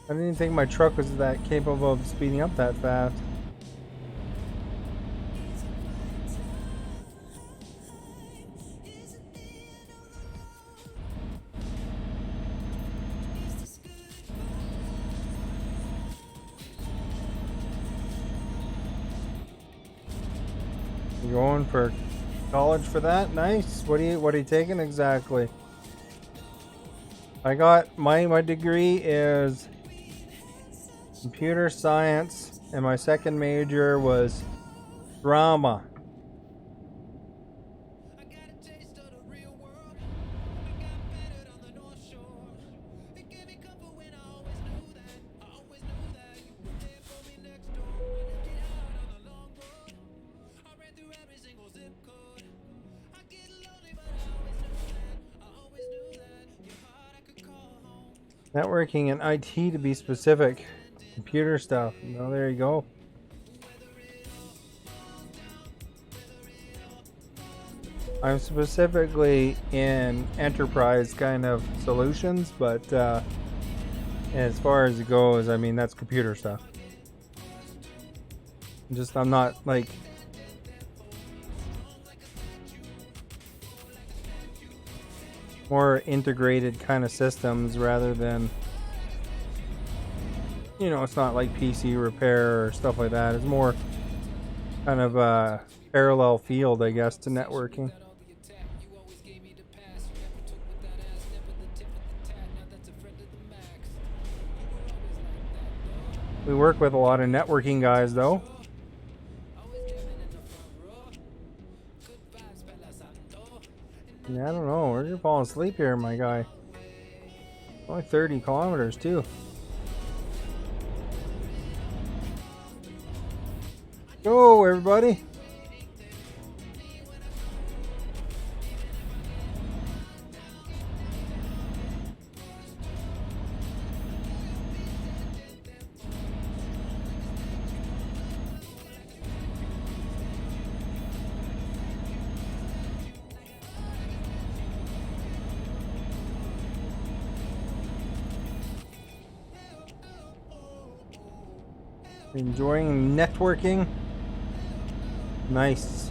I didn't even think my truck was that capable of speeding up that fast. You going for college for that? Nice. What are you taking exactly? I got my degree is computer science, and my second major was drama. Networking and IT to be specific. Computer stuff. Well, there you go. I'm specifically in enterprise kind of solutions, but as far as it goes, I mean, that's computer stuff. I'm not like more integrated kind of systems rather than, it's not like PC repair or stuff like that. It's more kind of a parallel field, I guess, to networking. We work with a lot of networking guys, though. Yeah, I don't know. Where'd you fall asleep here, my guy? Only 30 kilometers, too. Go, everybody. Enjoying networking. Nice.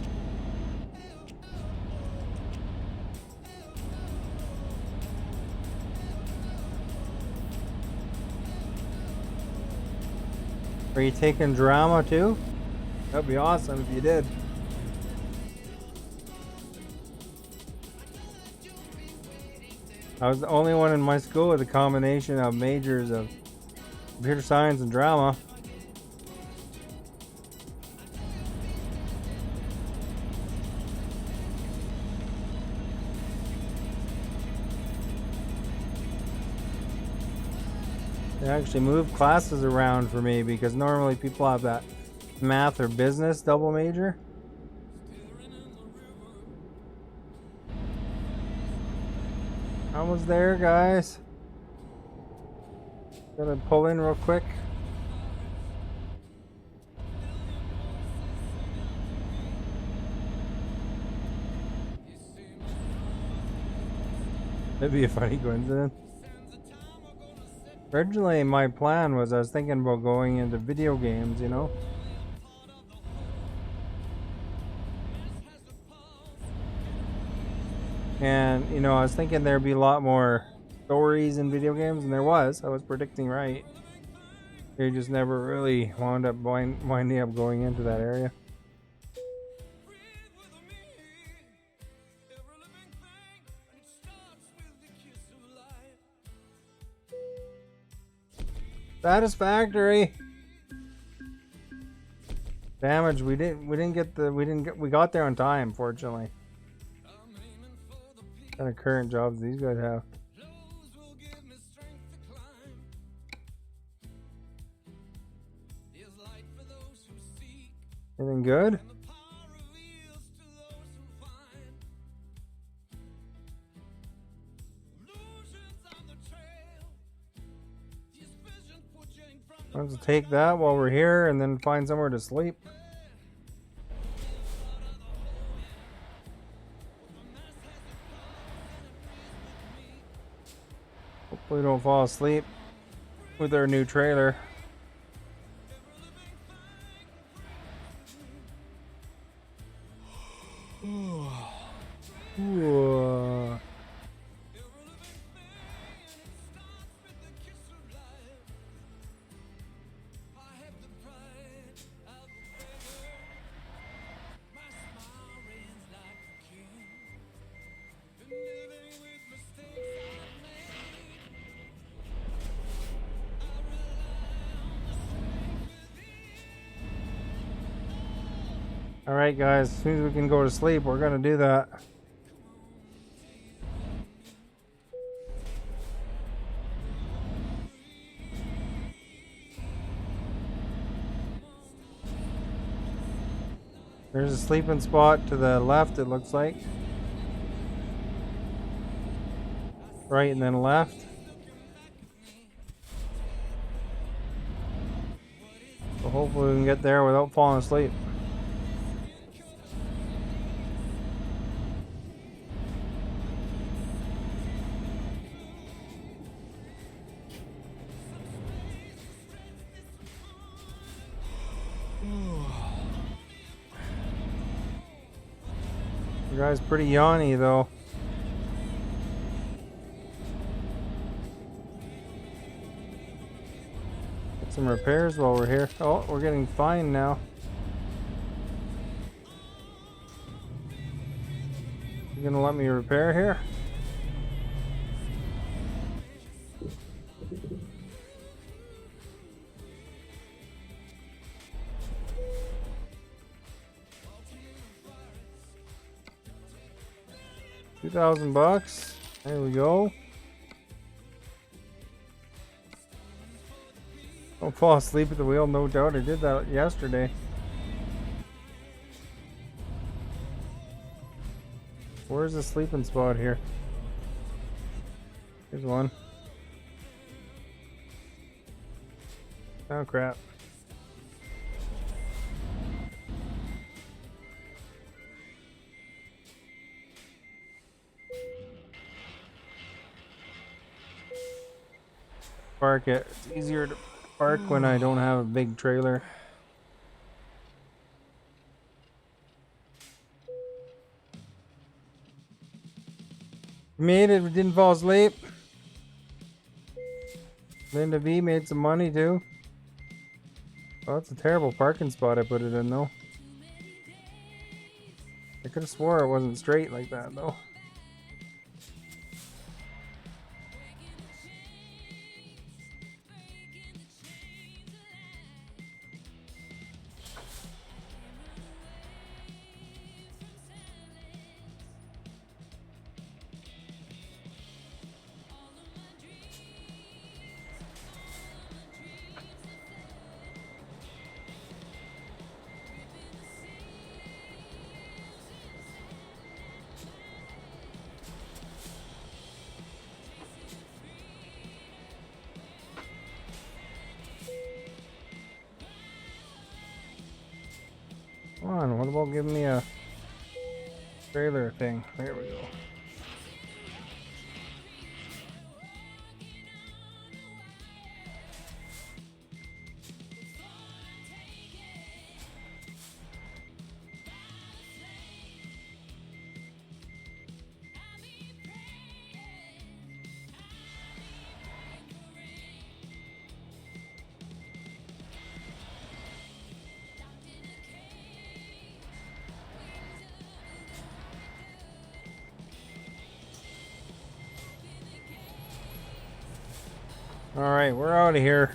Are you taking drama too? That'd be awesome if you did. I was the only one in my school with a combination of majors of computer science and drama. They actually moved classes around for me because normally people have that math or business double major. Almost there, guys. Gotta pull in real quick. That'd be a funny coincidence. Originally, my plan was I was thinking about going into video games, And, I was thinking there'd be a lot more stories in video games, and there was. I was predicting right. They just never really wound up winding up going into that area. Satisfactory. Damage. We got there on time, fortunately. What kind of current jobs these guys have? Anything good? Let's take that while we're here and then find somewhere to sleep. Hopefully don't fall asleep with our new trailer. Ooh. Alright guys, as soon as we can go to sleep, we're gonna do that. There's a sleeping spot to the left, it looks like. Right and then left. So hopefully we can get there without falling asleep. You guys pretty yawny though. Get some repairs while we're here. Oh, we're getting fined now. You gonna let me repair here? $2,000. There we go. Don't fall asleep at the wheel, no doubt. I did that yesterday. Where's the sleeping spot here? Here's one. Oh crap. Park it. It's easier to park when I don't have a big trailer. Made it, we didn't fall asleep. Linda V made some money too. Oh, that's a terrible parking spot I put it in though. I could have swore it wasn't straight like that though. Come on, what about giving me a trailer thing? There we go. Alright, we're out of here.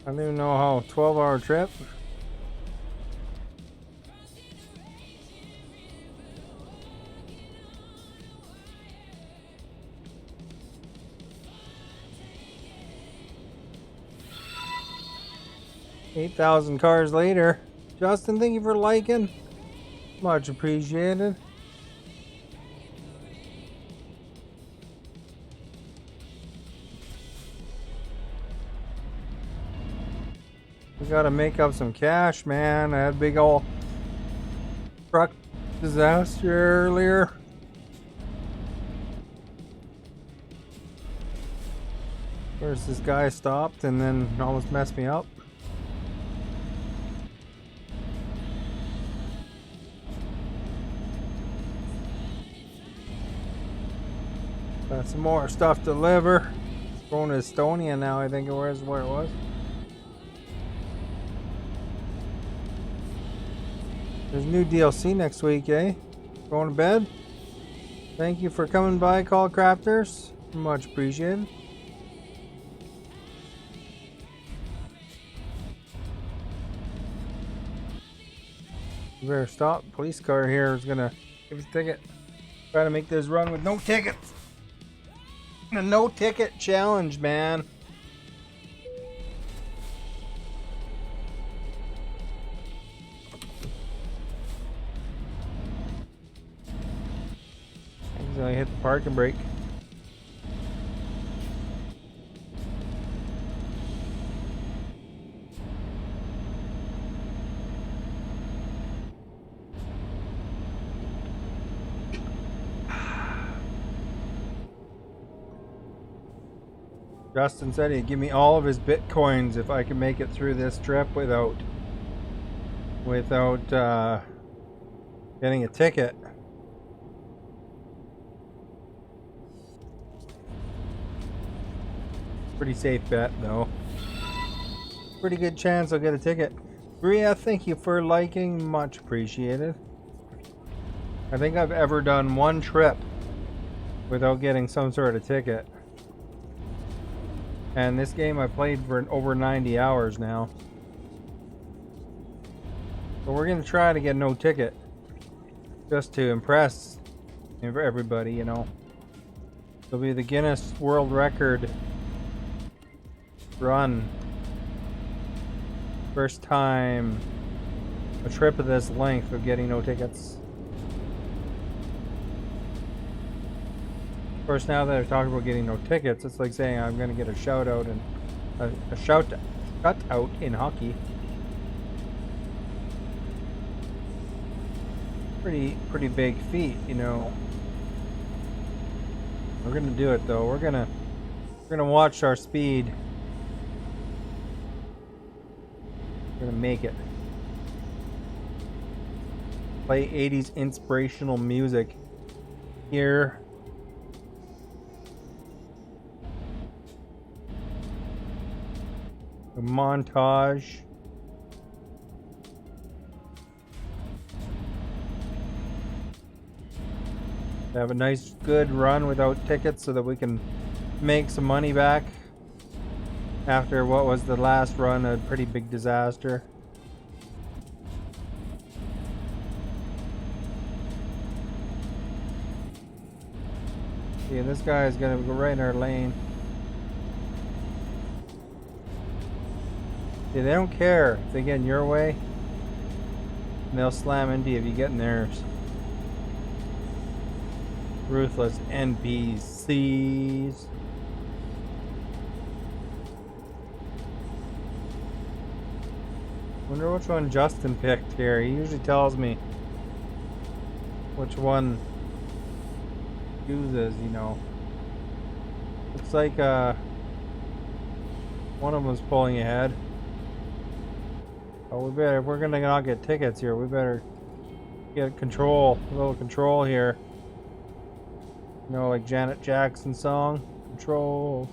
I don't even know how 12-hour trip. $8,000 cars later. Justin, thank you for liking. Much appreciated. We gotta make up some cash, man. I had a big old truck disaster earlier. Where's this guy stopped and then almost messed me up. Got some more stuff to deliver. Going to Estonia now, I think it was where it was. There's new DLC next week, eh? Going to bed? Thank you for coming by, Call Crafters. Much appreciated. You better stop. Police car here is gonna give us a ticket. Try to make this run with no tickets. A no ticket challenge, man. I hit the parking brake. Justin said he'd give me all of his bitcoins if I could make it through this trip without getting a ticket. Pretty safe bet though. Pretty good chance I'll get a ticket. Bria, thank you for liking, much appreciated. I think I've ever done one trip without getting some sort of ticket. And this game I played for over 90 hours now. So we're gonna try to get no ticket. Just to impress everybody, you know. It'll be the Guinness World Record run. First time a trip of this length of getting no tickets. Of course, now that I've talked about getting no tickets, it's like saying I'm going to get a shout out and a shout out in hockey. Pretty big feat, you know. We're going to do it though. We're going to watch our speed. We're going to make it. Play 80s inspirational music here. A montage. Have a nice good run without tickets so that we can make some money back after what was the last run, a pretty big disaster. Yeah, this guy is gonna go right in our lane. Yeah, they don't care if they get in your way, and they'll slam into you if you get in theirs. Ruthless NPCs. Wonder which one Justin picked here. He usually tells me which one uses, you know. Looks like one of them's pulling ahead. Oh, we better, if we're gonna not get tickets here, we better get control, a little control here. You know, like Janet Jackson song, Control.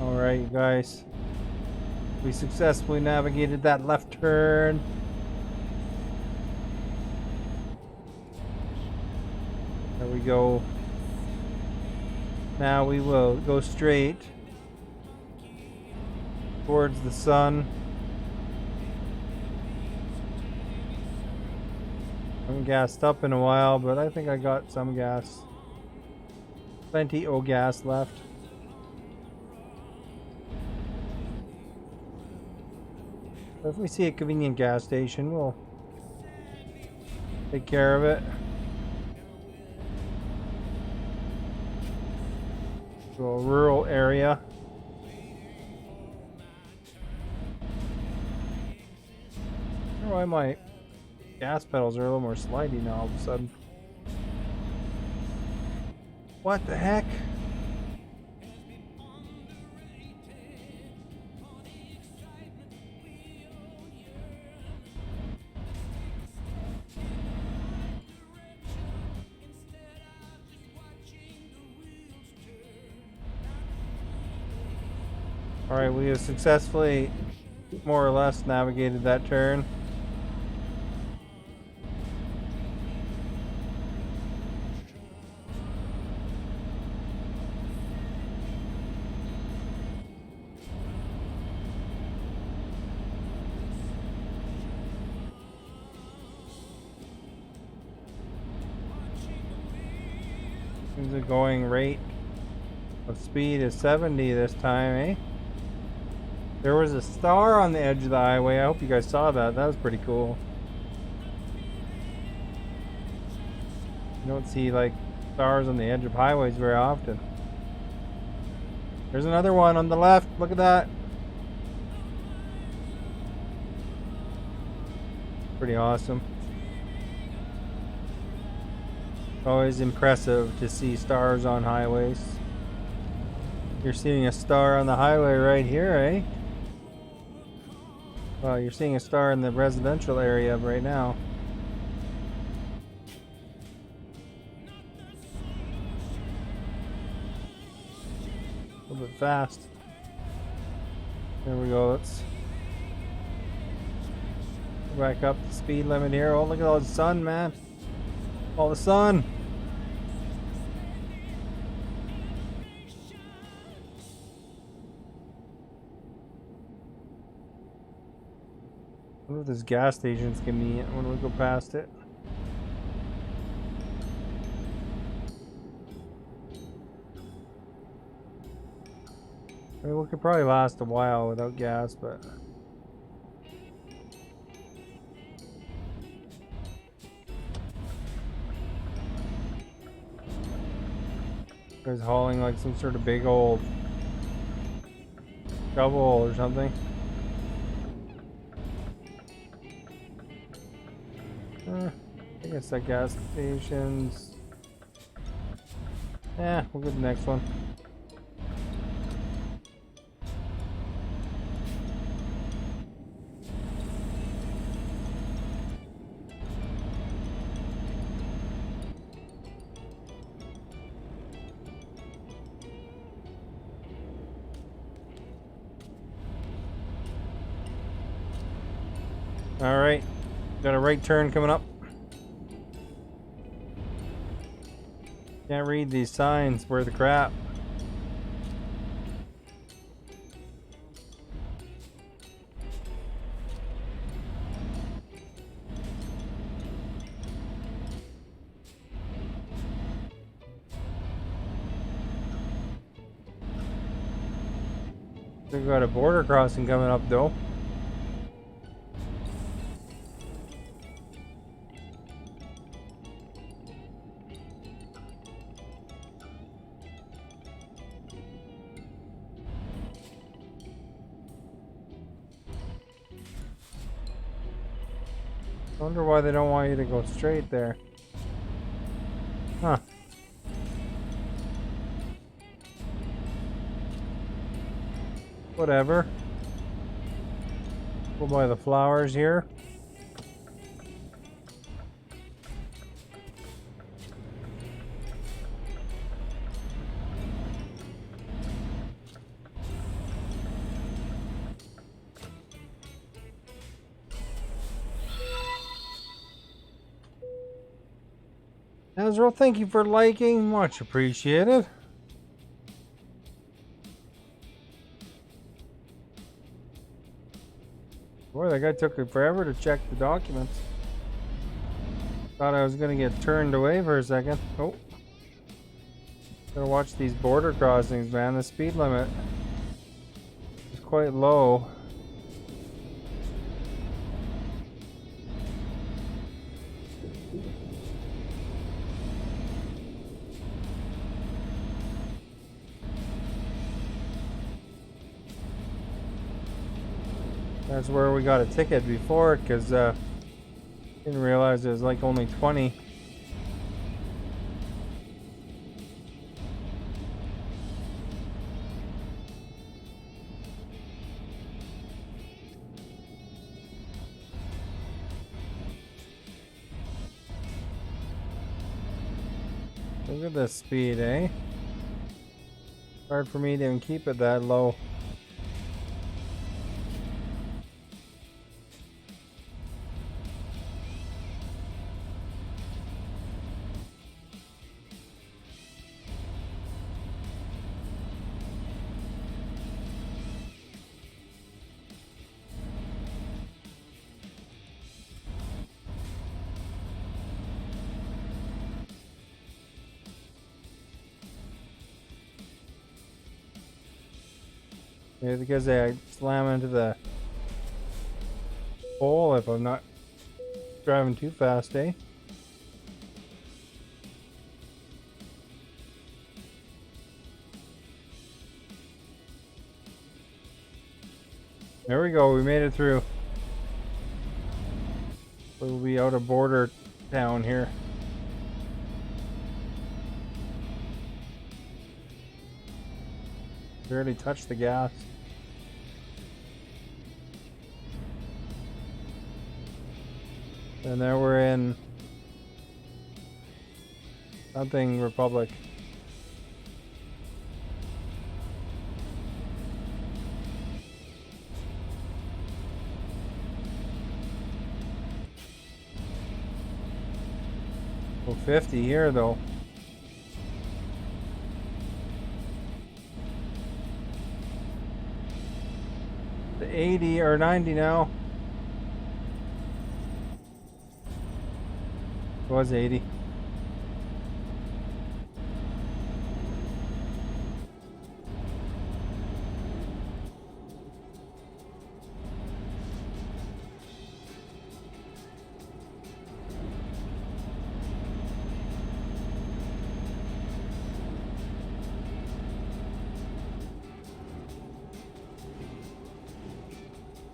Alright, you guys. We successfully navigated that left turn. There we go. Now we will go straight towards the sun. I haven't gassed up in a while, but I think I got some gas. Plenty of gas left. If we see a convenient gas station, we'll take care of it. To a rural area. I don't know why my gas pedals are a little more slidey now all of a sudden. What the heck? Alright, we have successfully more or less navigated that turn. The going rate of speed is 70 this time, eh? There was a star on the edge of the highway. I hope you guys saw that. That was pretty cool. You don't see like stars on the edge of highways very often. There's another one on the left. Look at that. Pretty awesome. Always impressive to see stars on highways. You're seeing a star on the highway right here, eh? Well, you're seeing a star in the residential area right now. A little bit fast. There we go. Let's go back up the speed limit here. Oh, look at all the sun, man. All the sun. I wonder if this gas station's convenient when we go past it. I mean, we could probably last a while without gas, but it's hauling like some sort of big old shovel or something. I guess that gas station's... Yeah, we'll go to the next one. Alright, got a right turn coming up. Can't read these signs, where the crap. We've got a border crossing coming up though. I wonder why they don't want you to go straight there. Huh. Whatever. Go by the flowers here. Azrael, thank you for liking. Much appreciated. Boy, that guy took forever to check the documents. Thought I was gonna get turned away for a second. Oh. Gotta watch these border crossings, man. The speed limit is quite low. That's where we got a ticket before, because didn't realize it was like only 20. Look at this speed, eh? Hard for me to even keep it that low. Maybe because I slam into the pole if I'm not driving too fast, eh? There we go, we made it through. We'll be out of border town here. Barely touched the gas. And there we're in something Republic. Well, 50 here though. The 80 or 90 now. It was 80.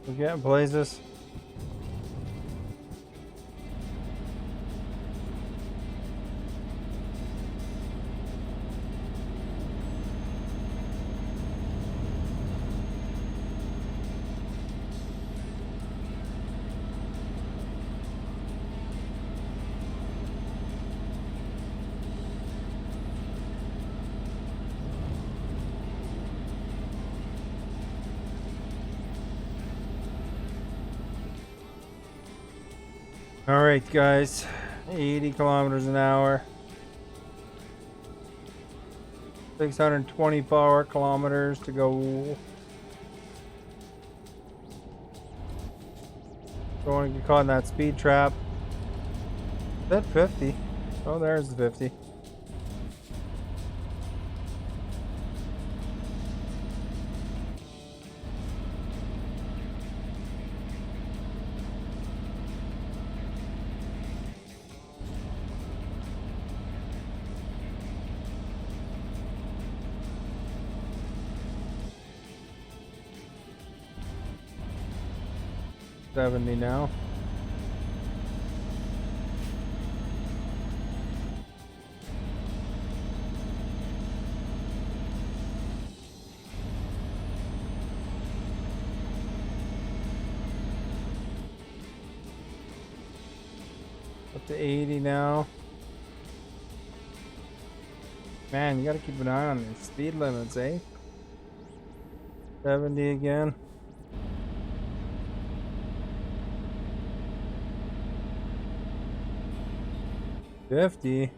We're getting places. Alright guys, 80 kilometers an hour. 624 kilometers to go. Don't want to get caught in that speed trap. Is that 50? Oh, there's the 50. $70 now. Up to 80 now. Man, you gotta keep an eye on the speed limits, eh? 70 again. $50.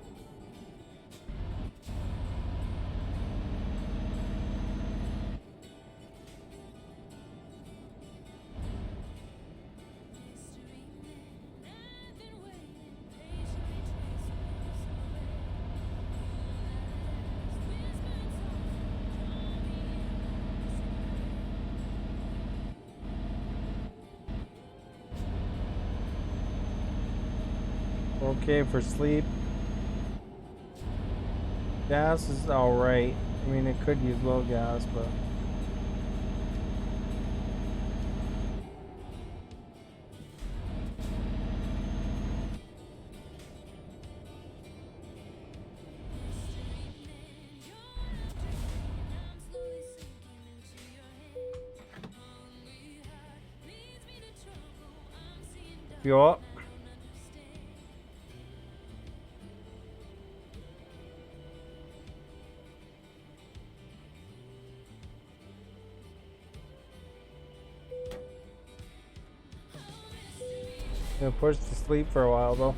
Okay for sleep. Gas is alright. I mean, it could use low gas, but fuel up. Gonna push to sleep for a while though.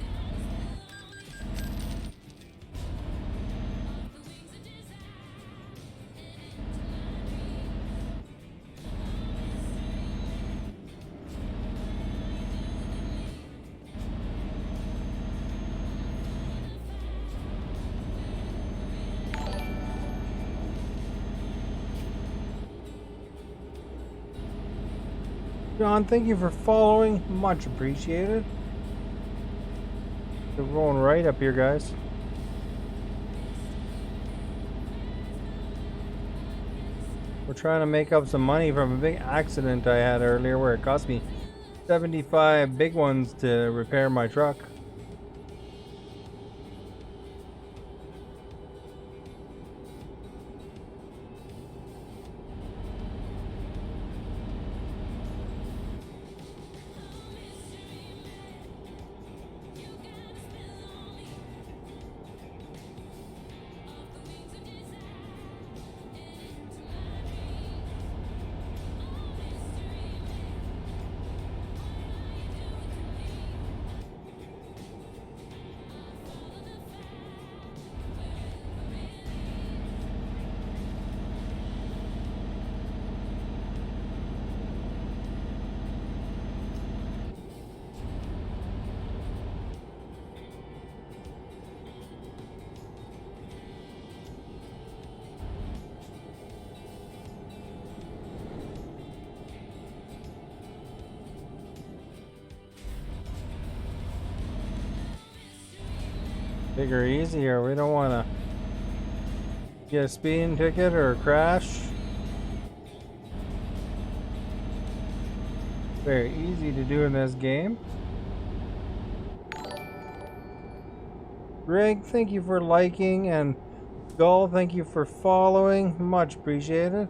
John, thank you for following. Much appreciated. We're going right up here, guys. We're trying to make up some money from a big accident I had earlier where it cost me 75 big ones to repair my truck. Bigger, easier. We don't want to get a speeding ticket or a crash. Very easy to do in this game. Greg, thank you for liking, and Gull, thank you for following. Much appreciated.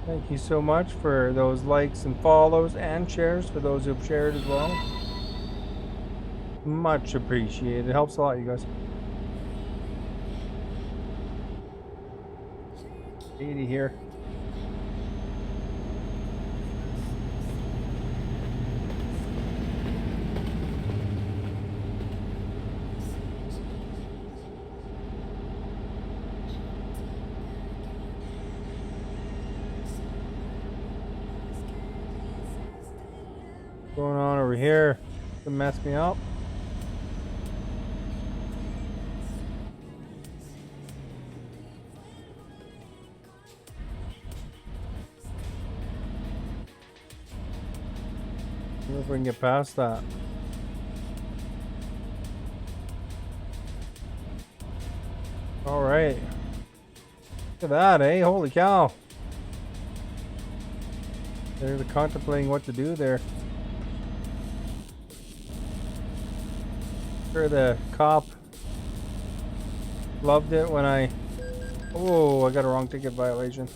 Thank you so much for those likes and follows and shares for those who've shared as well. Much appreciated. It helps a lot, you guys. 80 here. What's going on over here to mess me up? See if we can get past that. All right. Look at that, eh? Holy cow. They're contemplating what to do there. Sure, the cop loved it when I... Oh, I got a wrong ticket violation.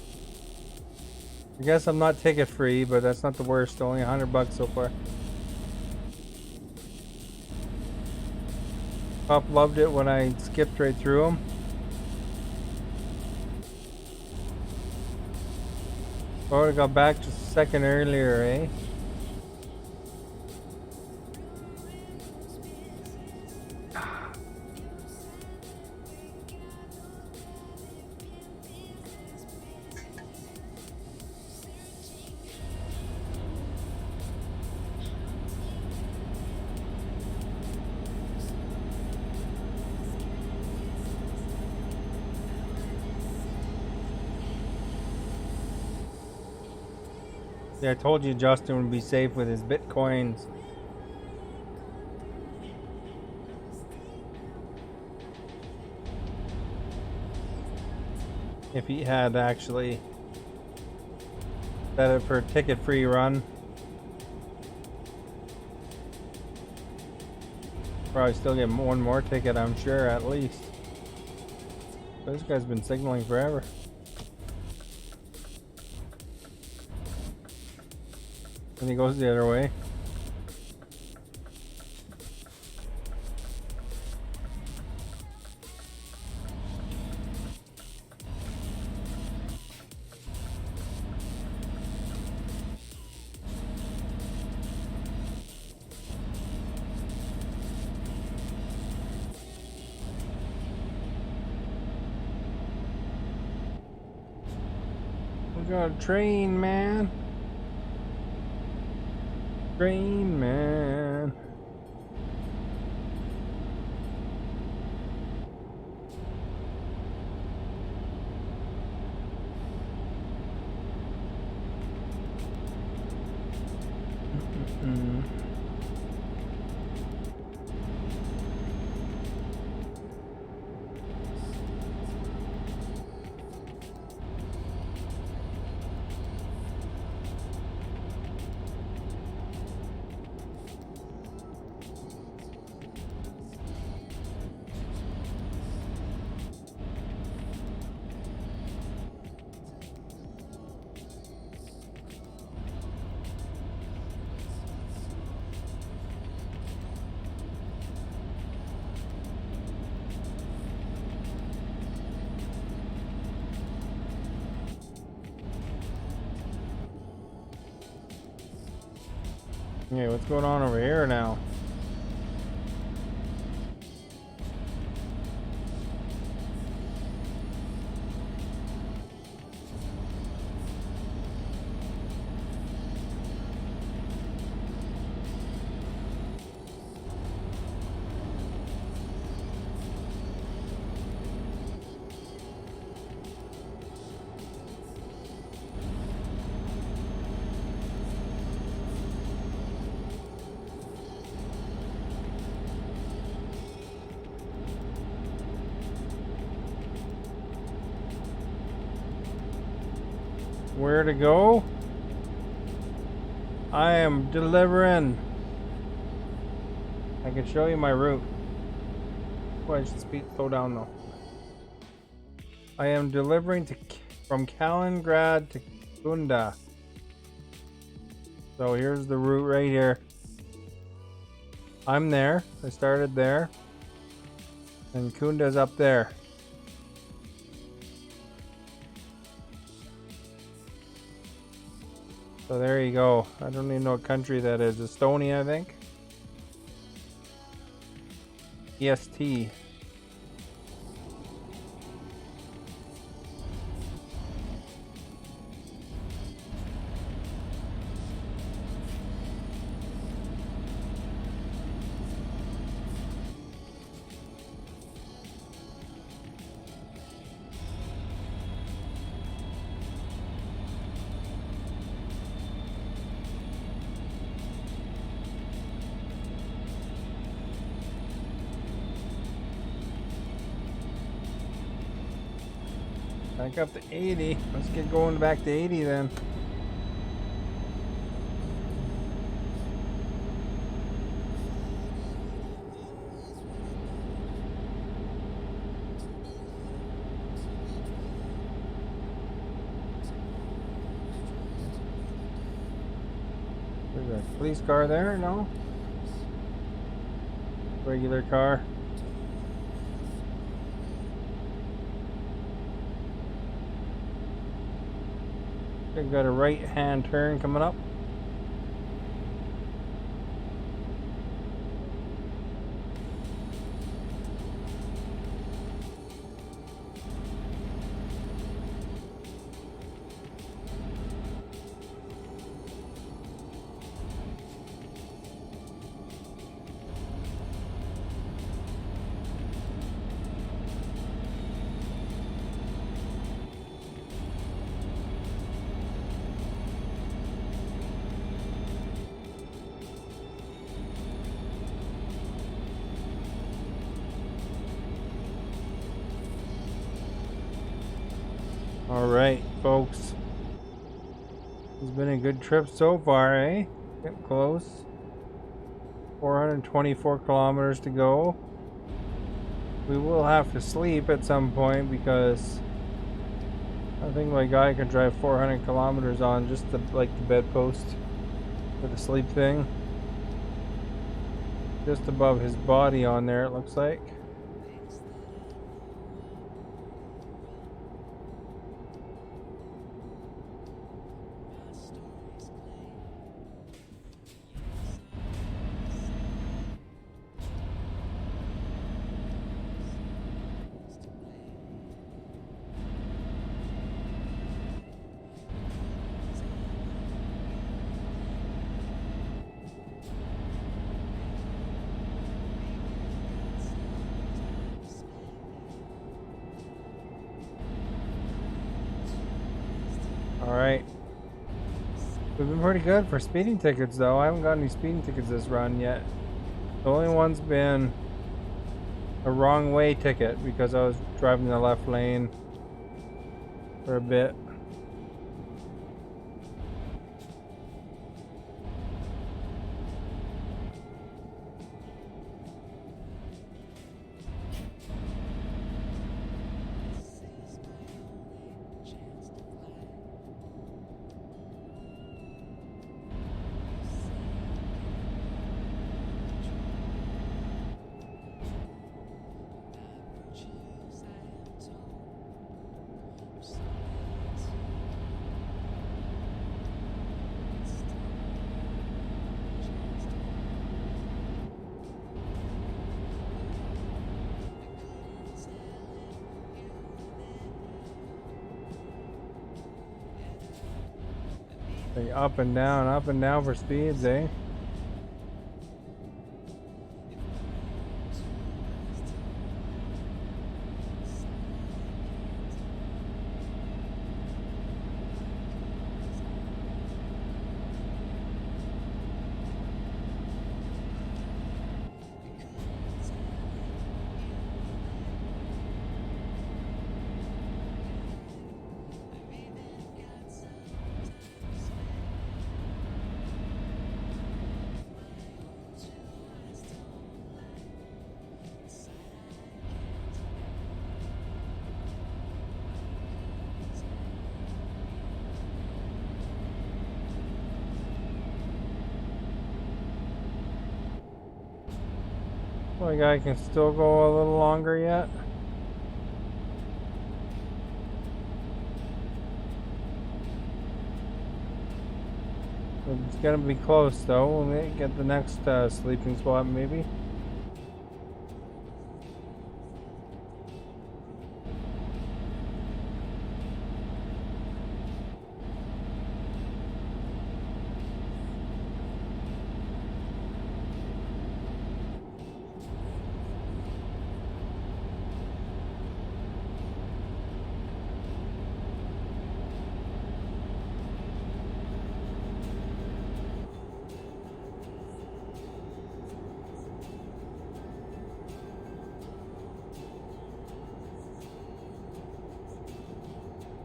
I guess I'm not ticket free, but that's not the worst. Only $100 so far. Cop loved it when I skipped right through him. I would have got back just a second earlier, eh? Yeah, I told you Justin would be safe with his bitcoins. If he had actually set it for a ticket-free run. Probably still get one more ticket, I'm sure, at least. This guy's been signaling forever. And he goes the other way. We got a train, man. Train man. Okay, what's going on over here now? Where to go? I am delivering. I can show you my route. Oh, I should slow down though. I am delivering from Kaliningrad to Kunda. So here's the route right here. I'm there. I started there. And Kunda's up there. So there you go. I don't even know what country that is. Estonia, I think. EST. Back up to 80. Let's get going back to 80 then. There's a police car there, no? Regular car. We've got a right hand turn coming up. Alright, folks. It's been a good trip so far, eh? Getting close. 424 kilometers to go. We will have to sleep at some point because I think my guy can drive 400 kilometers on just the, like the bedpost for the sleep thing. Just above his body on there, it looks like. Alright. We've been pretty good for speeding tickets though. I haven't got any speeding tickets this run yet. The only one's been a wrong way ticket because I was driving in the left lane for a bit. Like up and down for speeds, eh? My guy can still go a little longer yet. It's gonna be close though. We'll get the next sleeping spot maybe.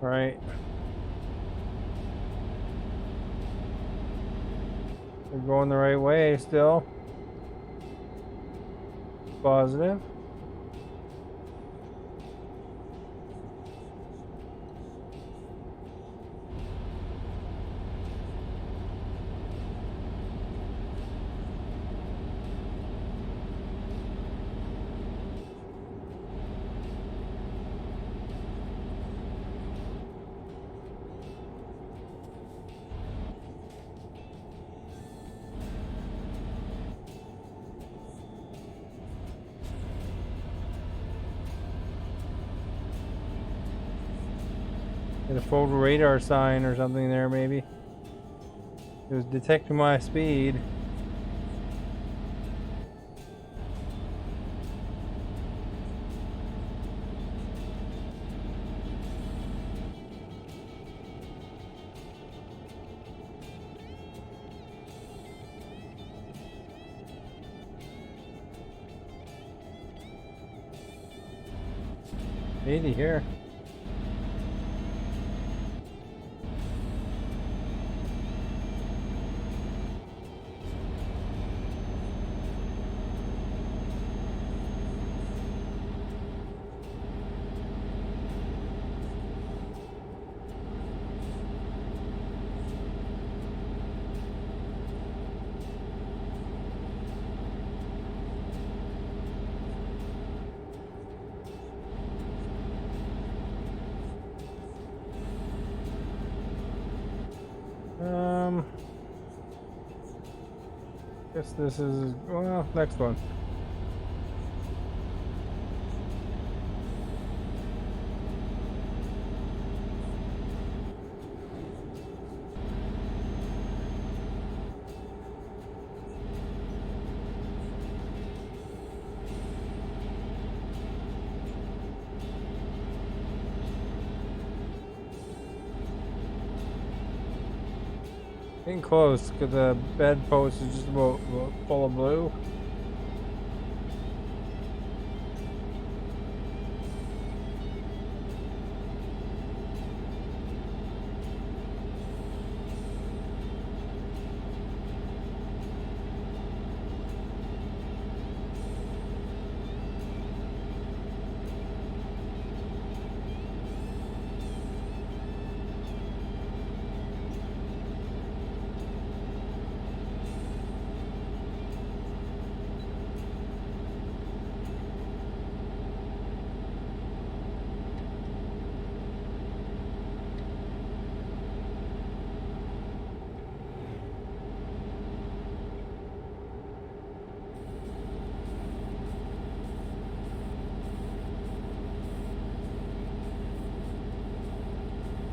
Right. We're going the right way still. Positive. Get a full radar sign or something there maybe. It was detecting my speed. Maybe here. Guess this is, well, next one. Getting close, because the bedpost is just about full of blue.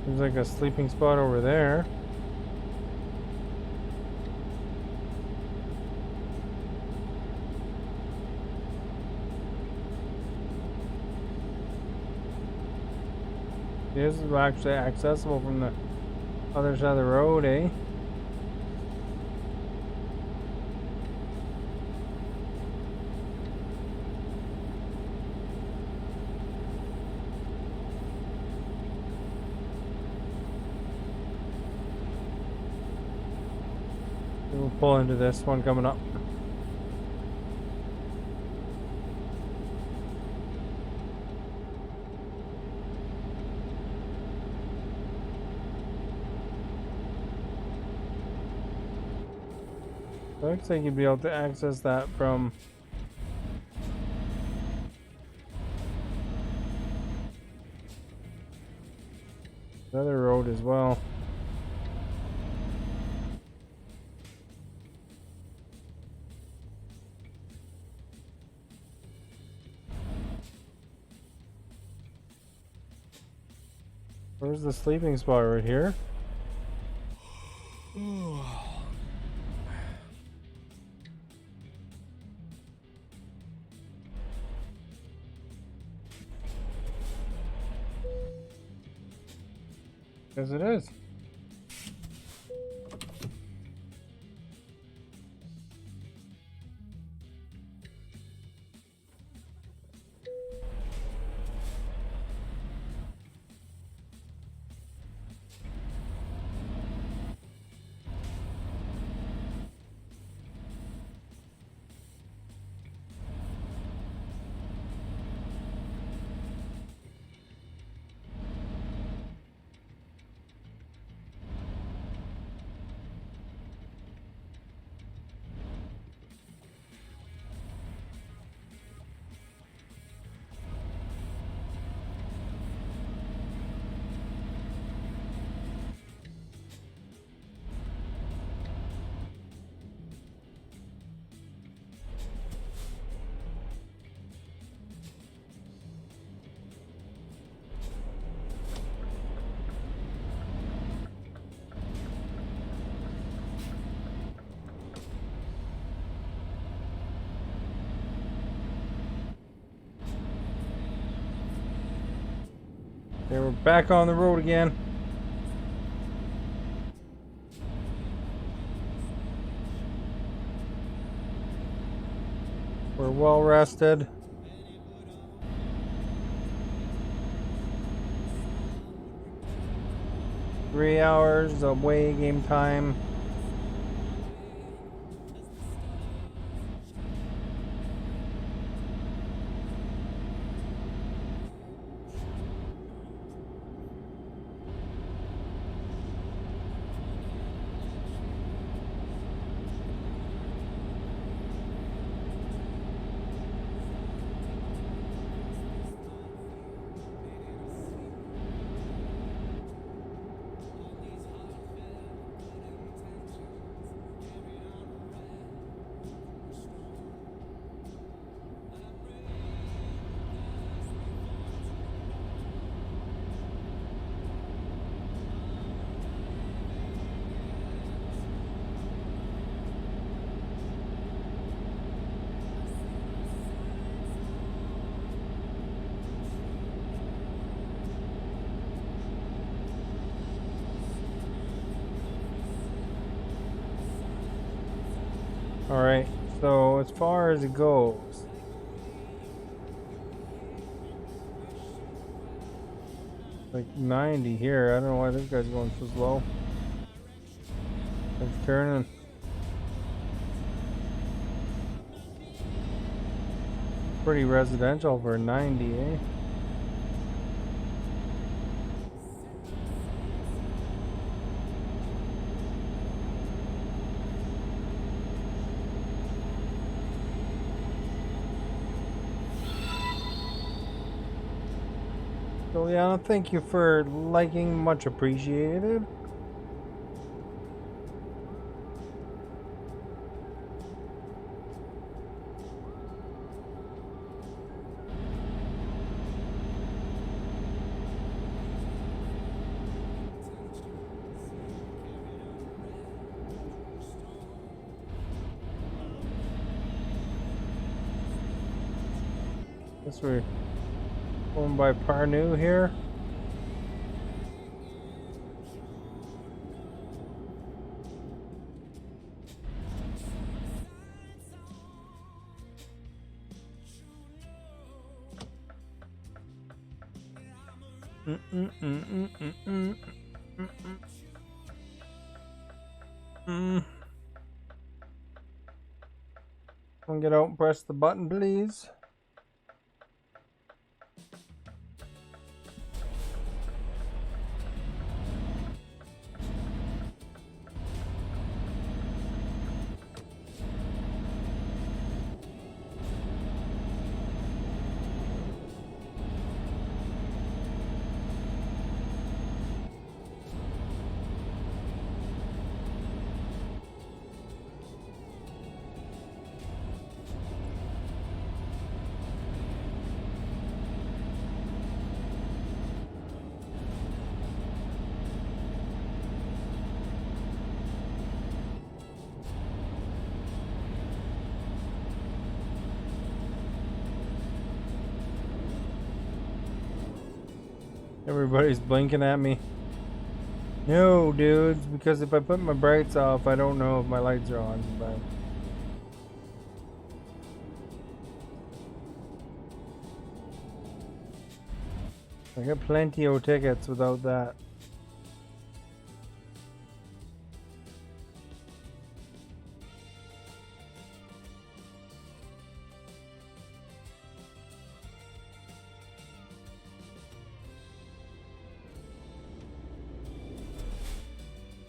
There's like a sleeping spot over there. This is actually accessible from the other side of the road, eh? We'll pull into this one coming up. Looks like you'd be able to access that from the other road as well. Where's the sleeping spot? Right here? Yes, it is. Okay, we're back on the road again. We're well rested. Three hours away game time. Alright, so as far as it goes, like 90 here. I don't know why this guy's going so slow. It's turning. Pretty residential for 90, eh? So yeah, thank you for liking, much appreciated. Guess we're going by Parnu here. Get out and press the button, please. Everybody's blinking at me. No, dudes, because if I put my brights off, I don't know if my lights are on. But I got plenty of tickets without that.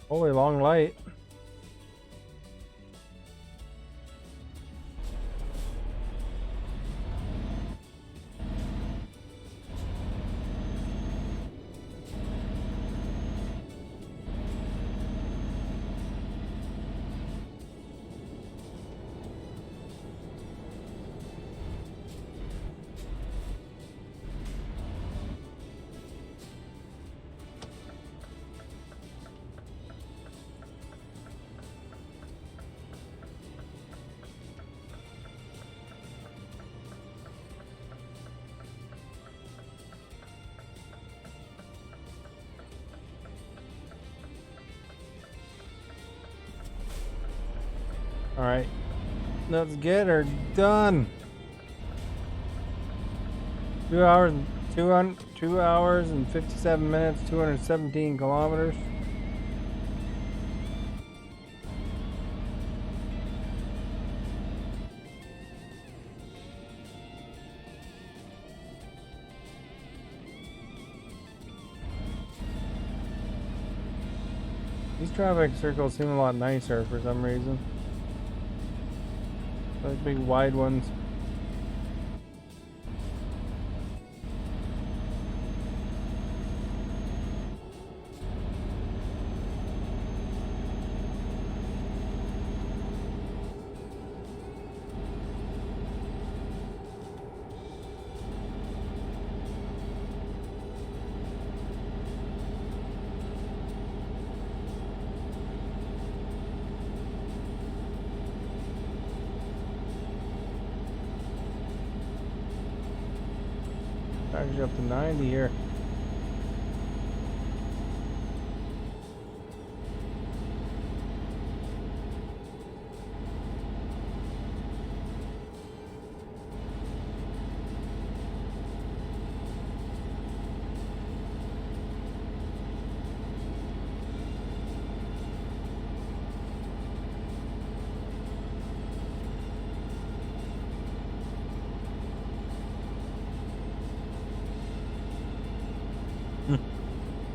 Holy long light. All right, let's get her done. 2 hours, 2 hours and 57 minutes, 217 kilometers. These traffic circles seem a lot nicer for some reason. Those big wide ones. Actually up to 90 here.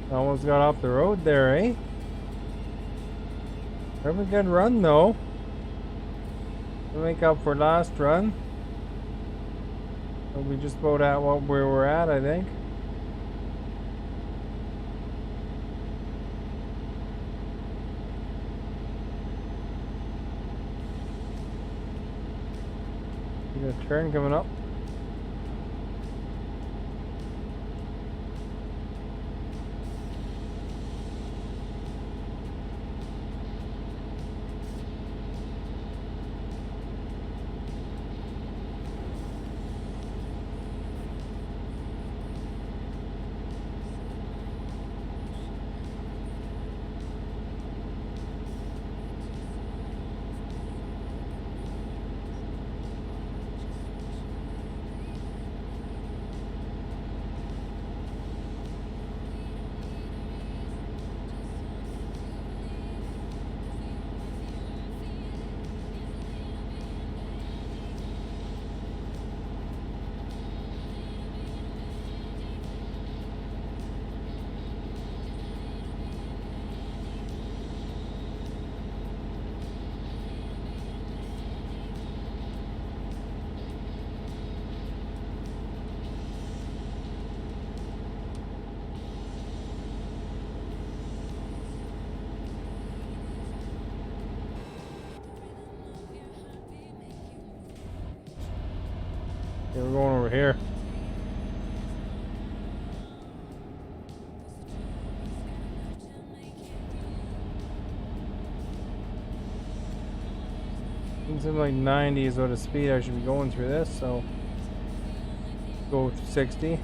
Almost got off the road there, eh? Pretty good run though. To make up for last run. We'll be just about at what we were at, I think. See the turn coming up. Okay, we're going over here. Seems like 90 is what the speed I should be going through this, so go with 60.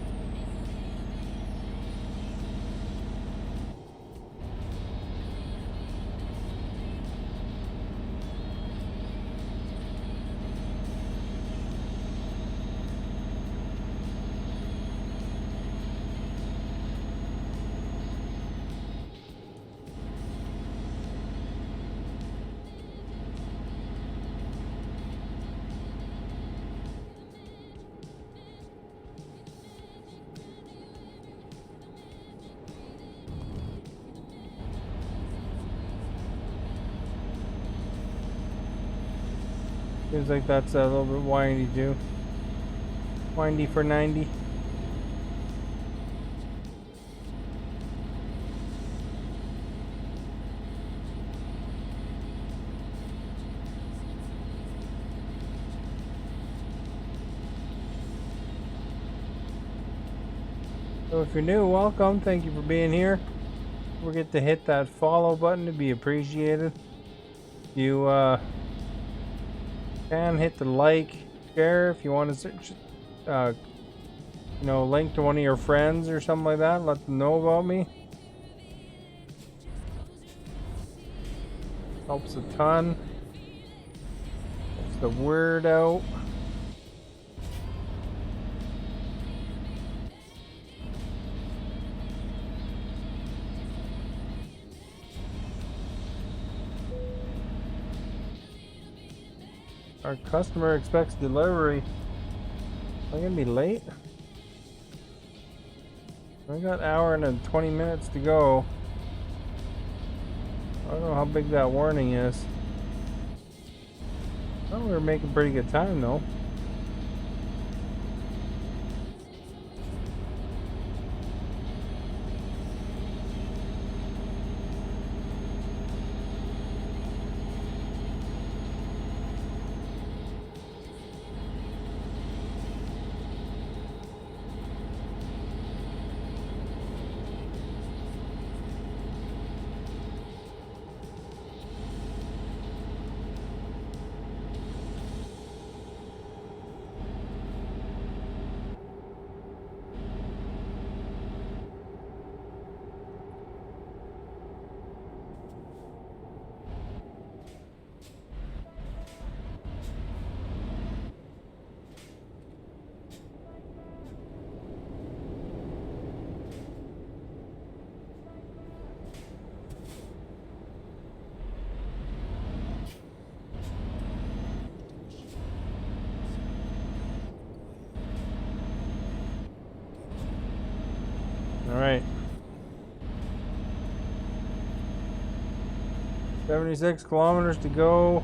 Seems like that's a little bit windy too. Windy for 90. So if you're new, welcome. Thank you for being here. Forget to hit that follow button to be appreciated. You can hit the like, share if you want to search, you know, link to one of your friends or something like that. Let them know about me. Helps a ton. Gets the word out. Our customer expects delivery. Am I gonna be late? I got an hour and 20 minutes to go. I don't know how big that warning is. Oh, we're making pretty good time though. All right. 76 kilometers to go.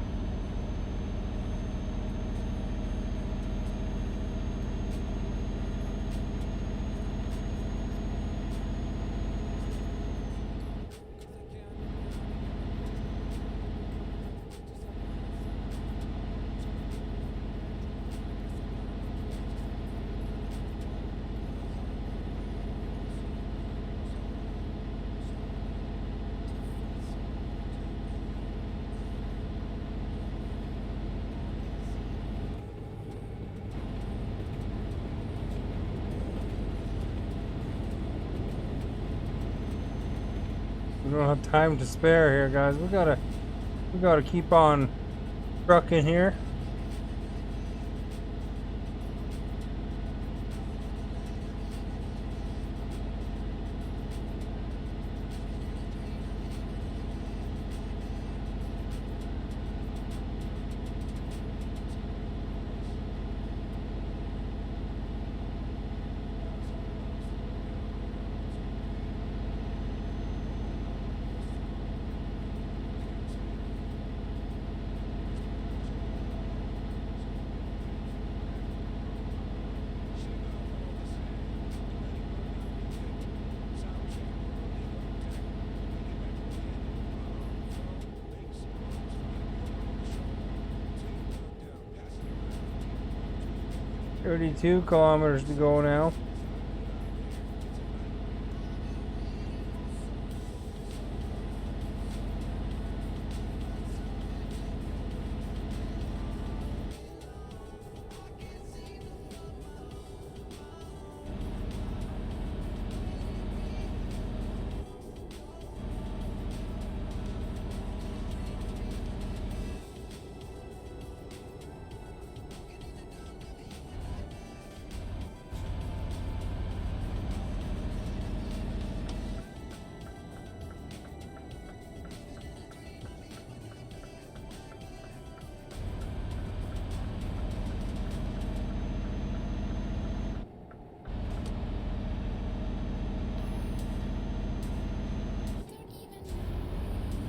We don't have time to spare here, guys. We gotta keep on trucking here. 32 kilometers to go now.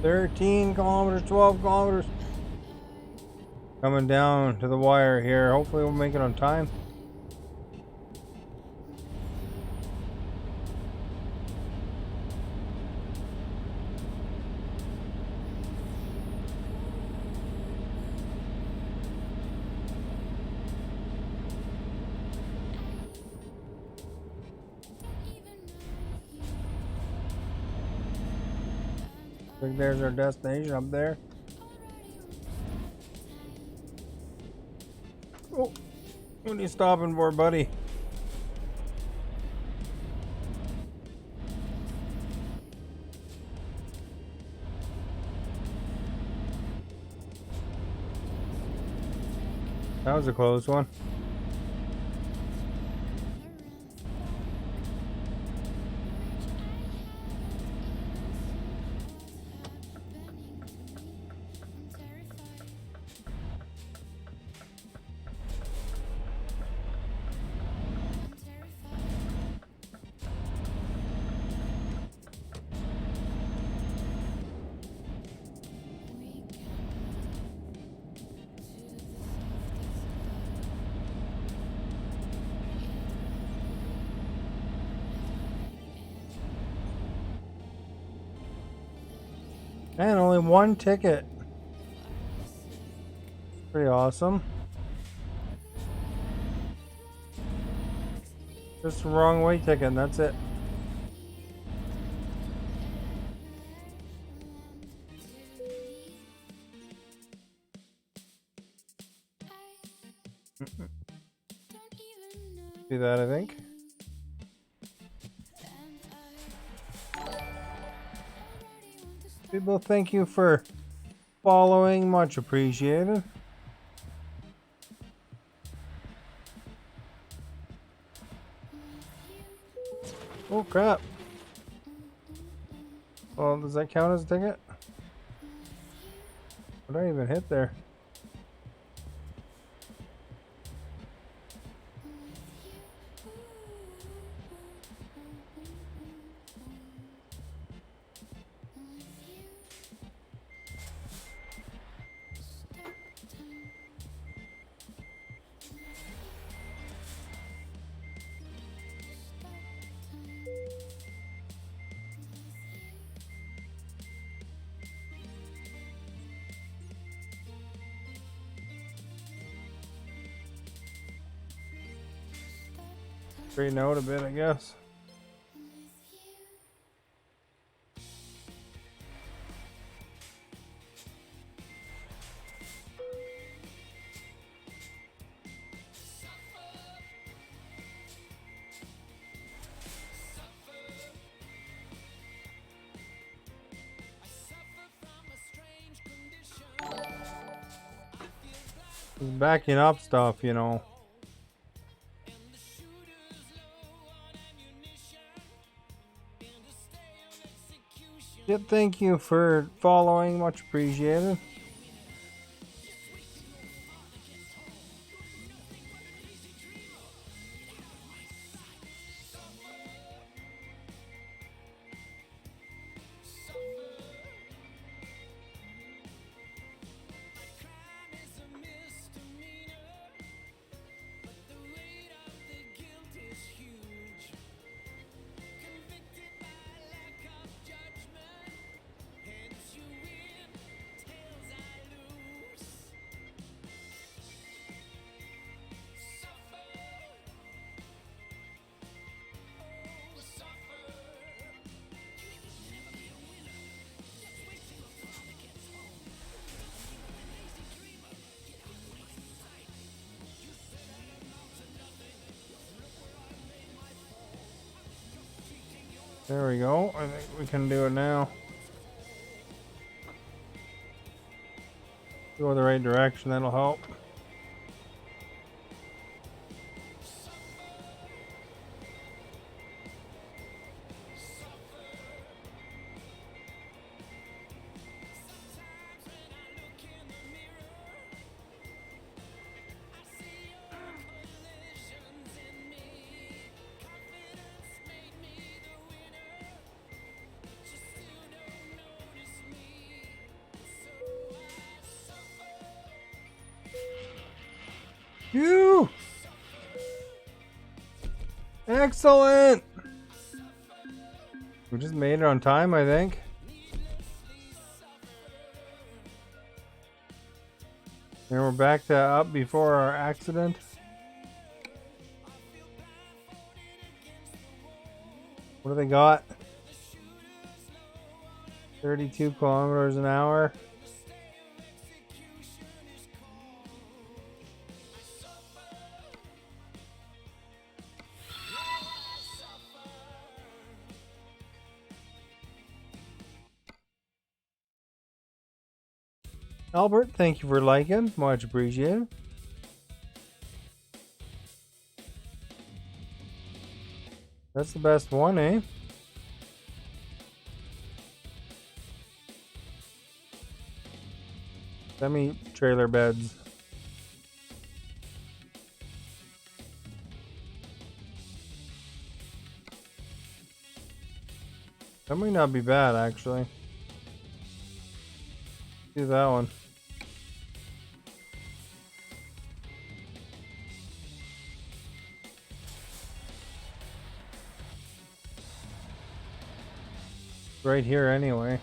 "13 kilometers, 12 kilometers." Coming down to the wire here. Hopefully we'll make it on time. I think there's our destination up there. Oh, what are you stopping for, buddy? That was a close one. And only one ticket. Pretty awesome. Just the wrong way ticket, and that's it. See that, I think. People, thank you for following. Much appreciated. Oh crap. Well, does that count as a ticket? What did I even hit there? Straighten out a bit, I guess. Backing up stuff, you know. Yep, thank you for following, much appreciated. There we go. I think we can do it now. Go the right direction, that'll help. Phew! Excellent! We just made it on time, I think. And we're back to up before our accident. What do they got? 32 kilometers an hour. Albert, thank you for liking. Much appreciated. That's the best one, eh? Semi-trailer beds. That might not be bad, actually. Do that one. Right here anyway.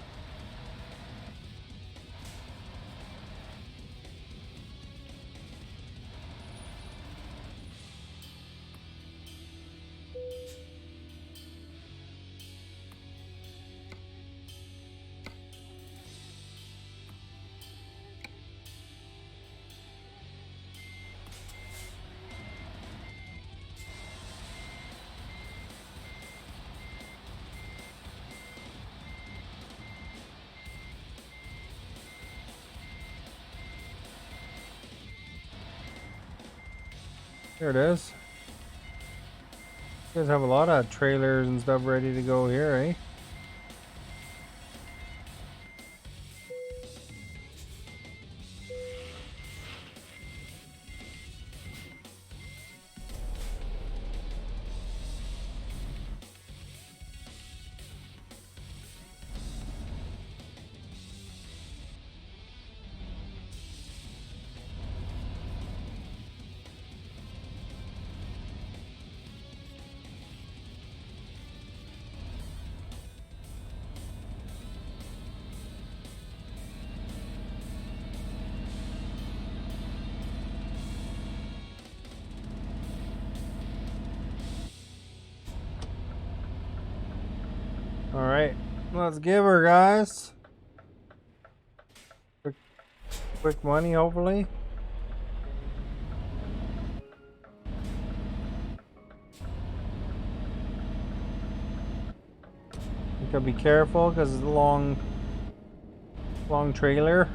Here it is. You guys have a lot of trailers and stuff ready to go here, eh? Alright, let's give her, guys. Quick money, hopefully. You gotta be careful because it's a long trailer.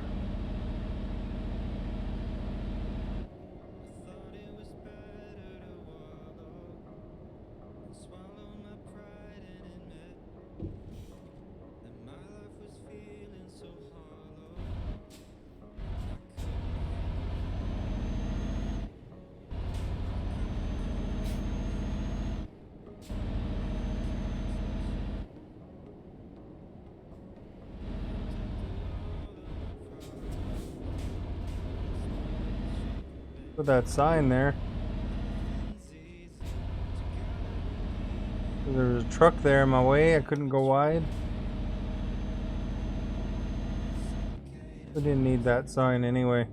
Put that sign there. There was a truck there in my way. I couldn't go wide. We didn't need that sign anyway.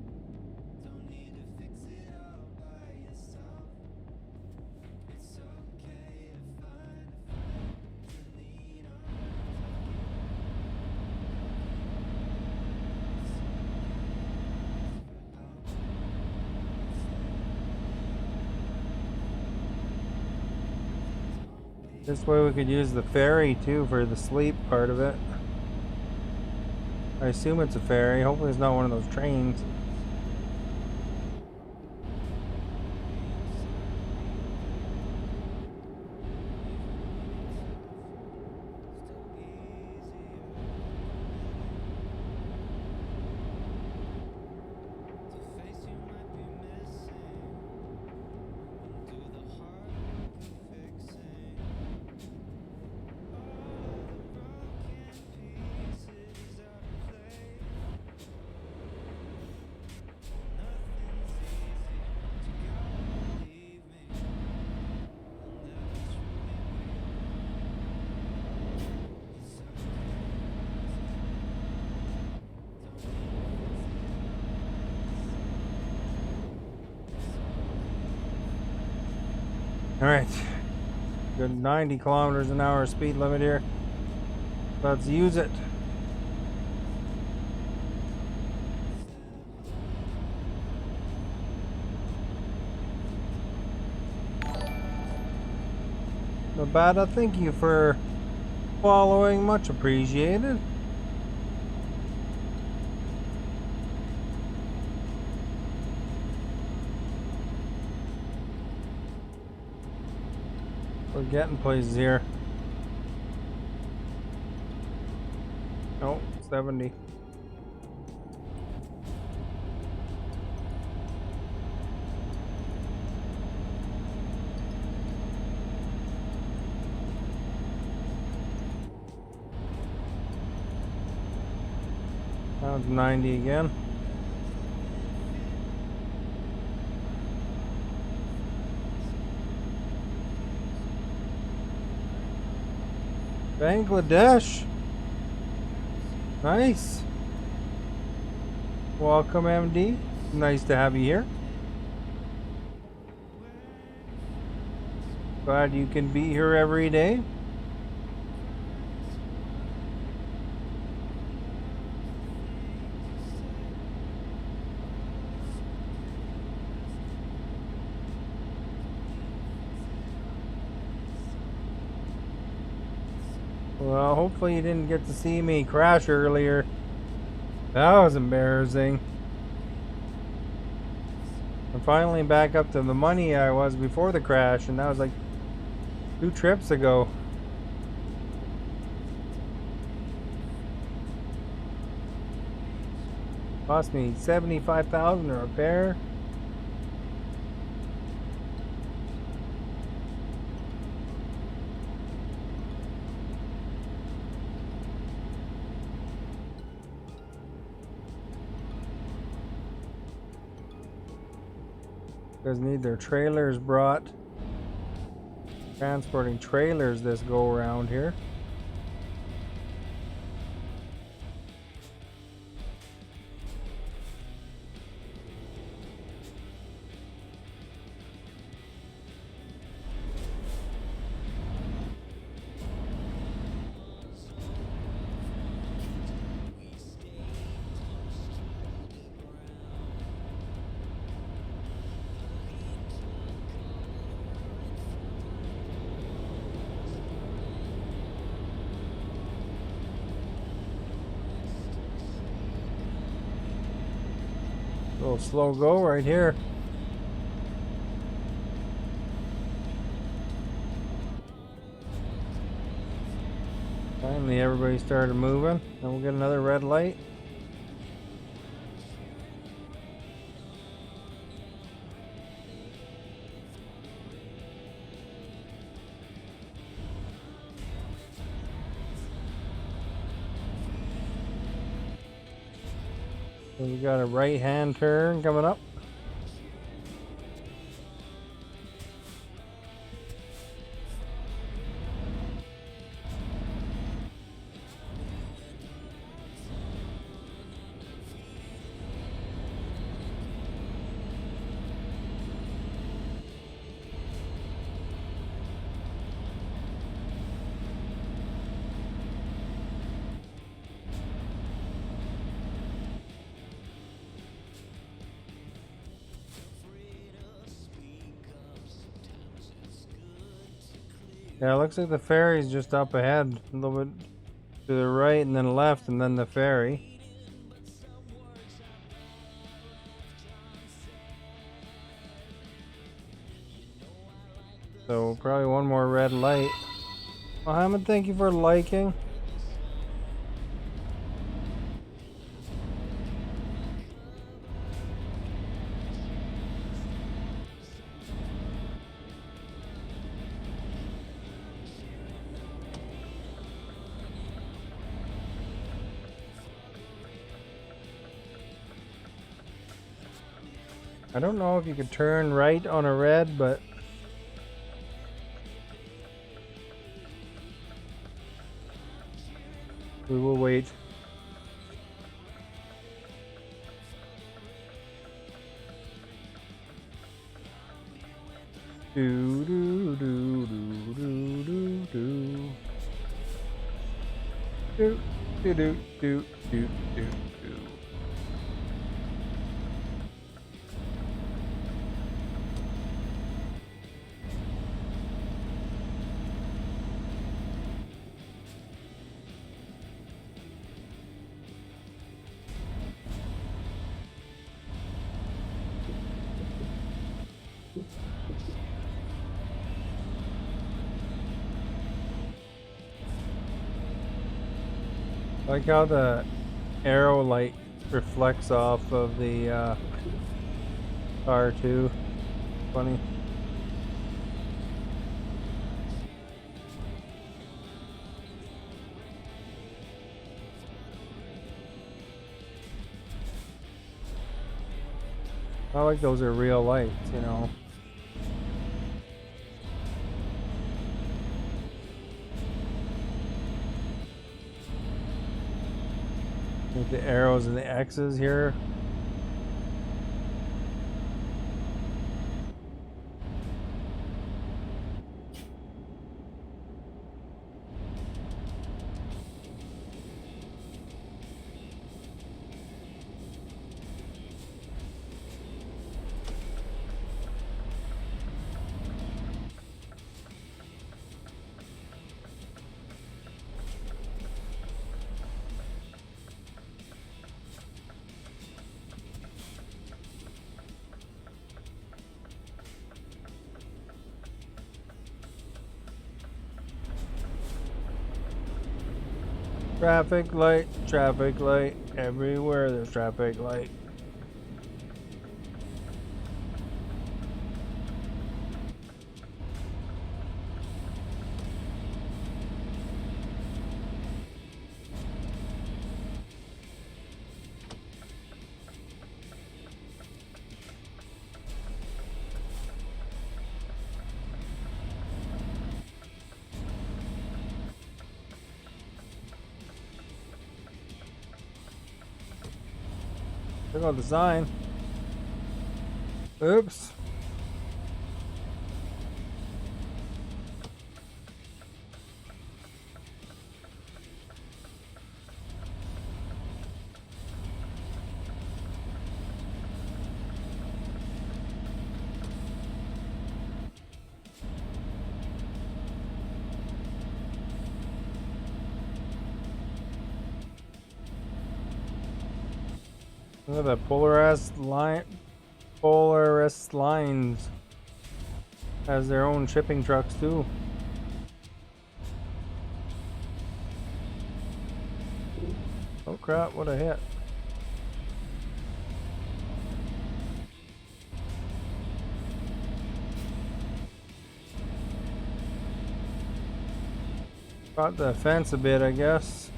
This way we could use the ferry too for the sleep part of it. I assume it's a ferry. Hopefully it's not one of those trains. Alright, good 90 kilometers an hour speed limit here. Let's use it. Nevada, thank you for following, much appreciated. We're getting places here. Oh, 70. Now it's 90 again. Bangladesh. Nice. Welcome, MD. Nice to have you here. Glad you can be here every day. Well, hopefully you didn't get to see me crash earlier. That was embarrassing. I'm finally back up to the money I was before the crash, and that was like 2 trips ago. Cost me $75,000 to repair. Guys need their trailers brought. Transporting trailers this go around here. Little slow go right here. Finally everybody started moving. Then we'll get another red light. So we got a right hand turn coming up. Yeah, it looks like the ferry's just up ahead, a little bit to the right and then left, and then the ferry. So probably one more red light. Mohammed, thank you for liking. I don't know if you could turn right on a red, but we will wait. Do do do do do do do do do do do do do. I like how the arrow light reflects off of the car too. Funny. I like those are real lights, you know. Like the arrows and the X's here. Traffic light, everywhere there's traffic light. Check out the sign. Oops. Look at the Polaris lines has their own shipping trucks too. Oh crap, what a hit. Caught the fence a bit, I guess.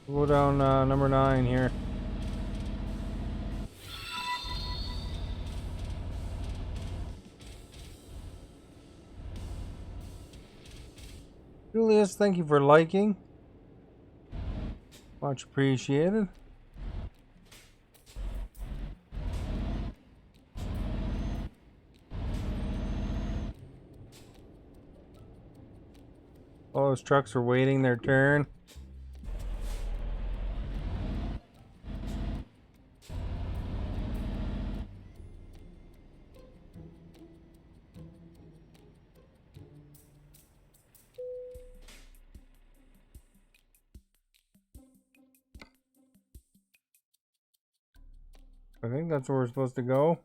We'll go down number 9 here. Julius, thank you for liking. Much appreciated. All those trucks are waiting their turn. I think that's where we're supposed to go.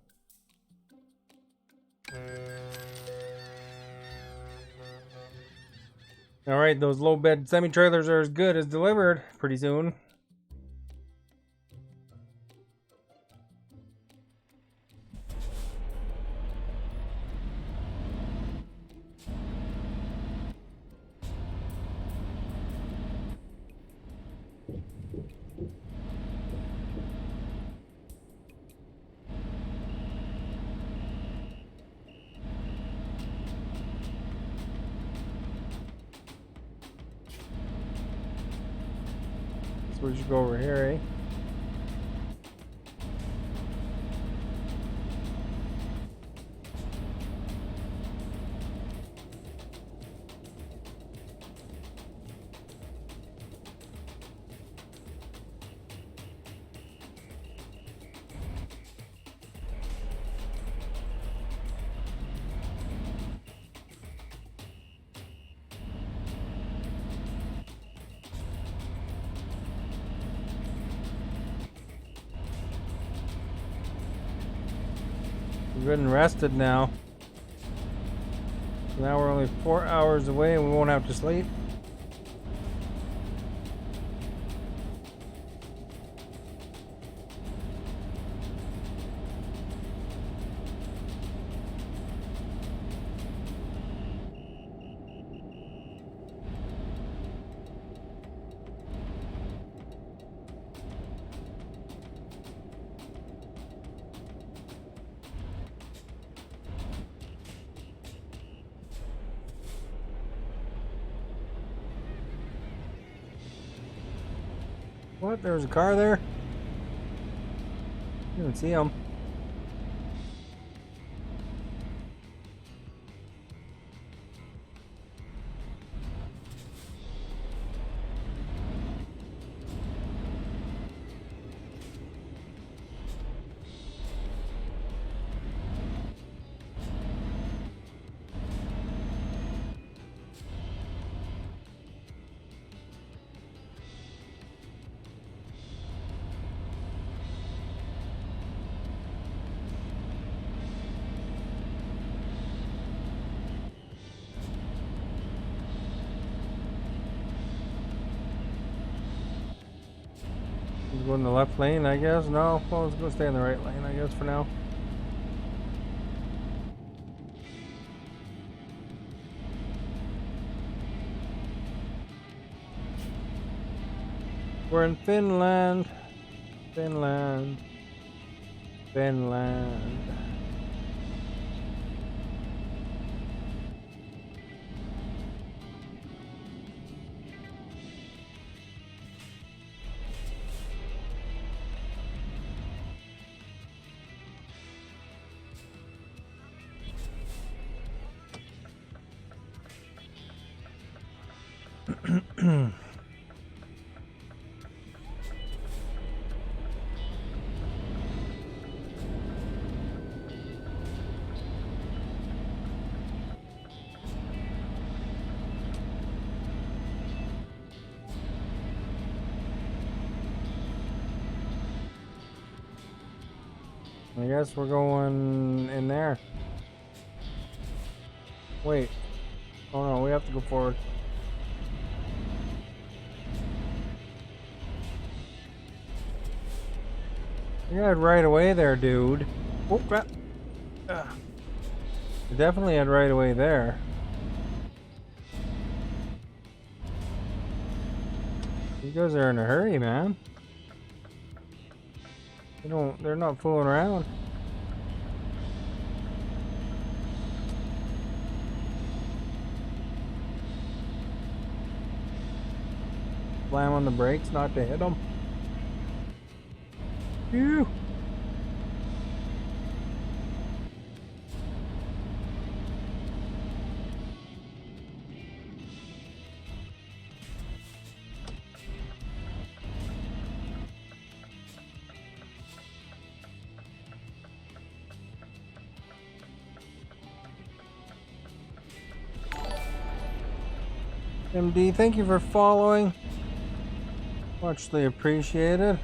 Alright, those low bed semi-trailers are as good as delivered pretty soon. So we should go over here, eh? We're good and rested now. Now we're only 4 hours away and we won't have to sleep. What? There was a car there? Didn't see him. Go in the left lane, I guess. No, well, let's go stay in the right lane, I guess, for now. We're in Finland. Finland. Finland. I guess we're going in there. Wait. Oh no, we have to go forward. You had right away there, dude. Oh crap. You definitely had right away there. You guys are in a hurry, man. They're not fooling around. slam on the brakes not to hit them. Phew. MD, thank you for following. Muchly appreciated.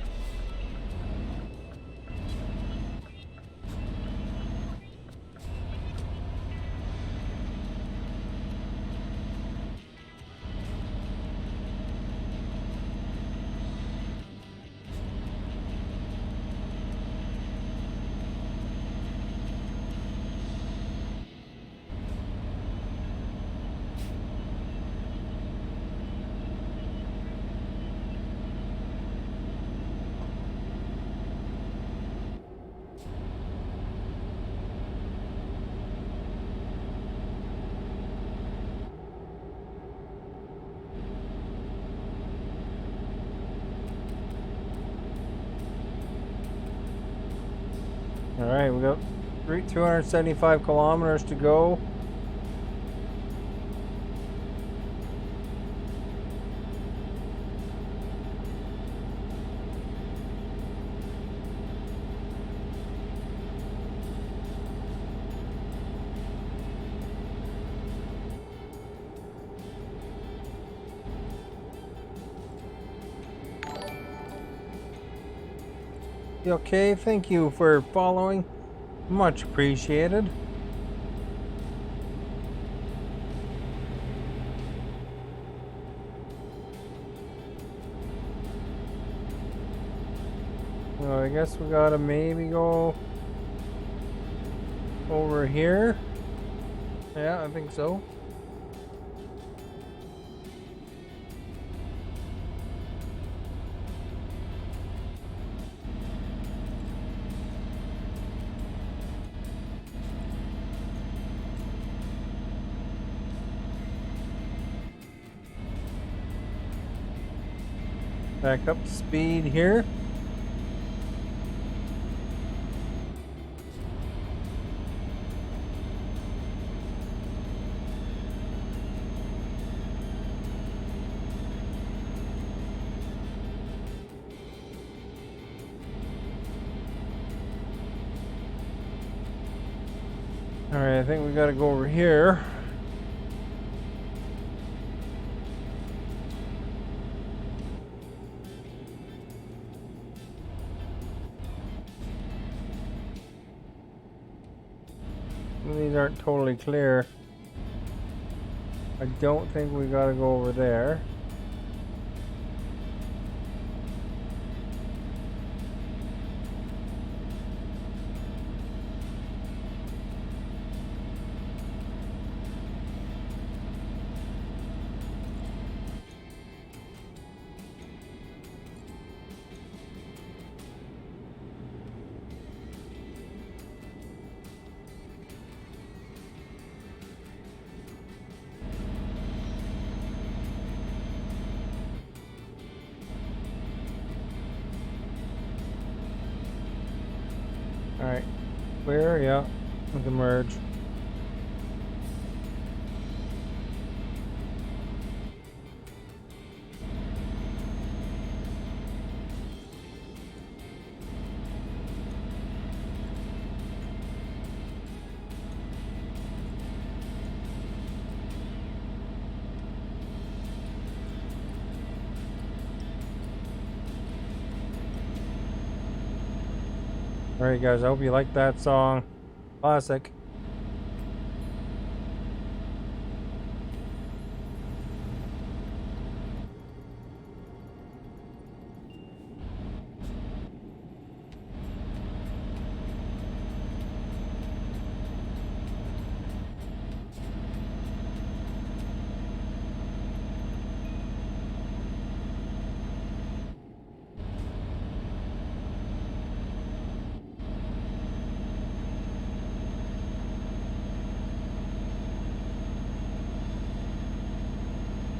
All right, we got 275 kilometers to go. Okay, thank you for following. Much appreciated. Well, I guess we gotta maybe go over here. Yeah, I think so. Back up to speed here. All right, I think we gotta go over here. These aren't totally clear. I don't think we gotta go over there. Alright, clear, yeah, we can merge. Alright guys, I hope you like that song. Classic.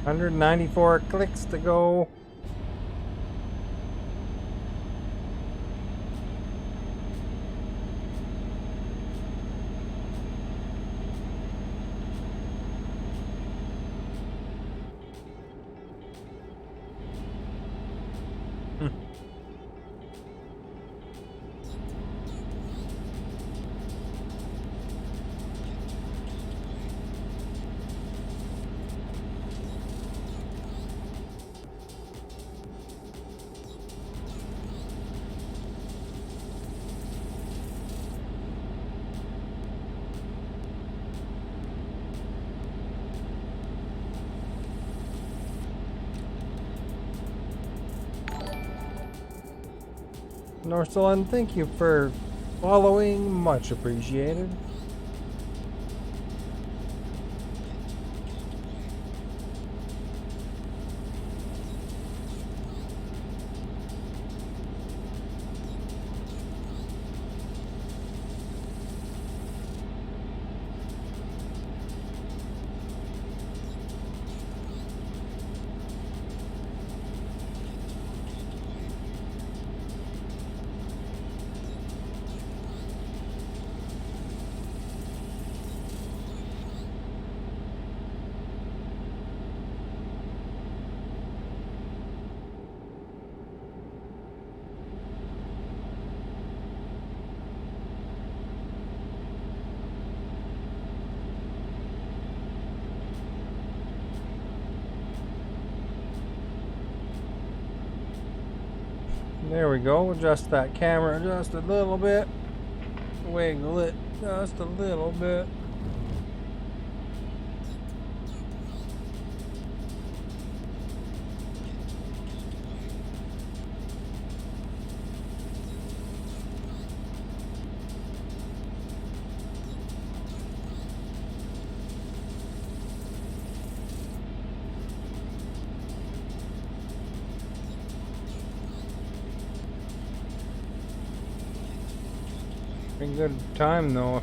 $194 clicks to go. Northland, thank you for following. Much appreciated. There we go. Adjust that camera just a little bit. Wiggle it just a little bit. Pretty good time though.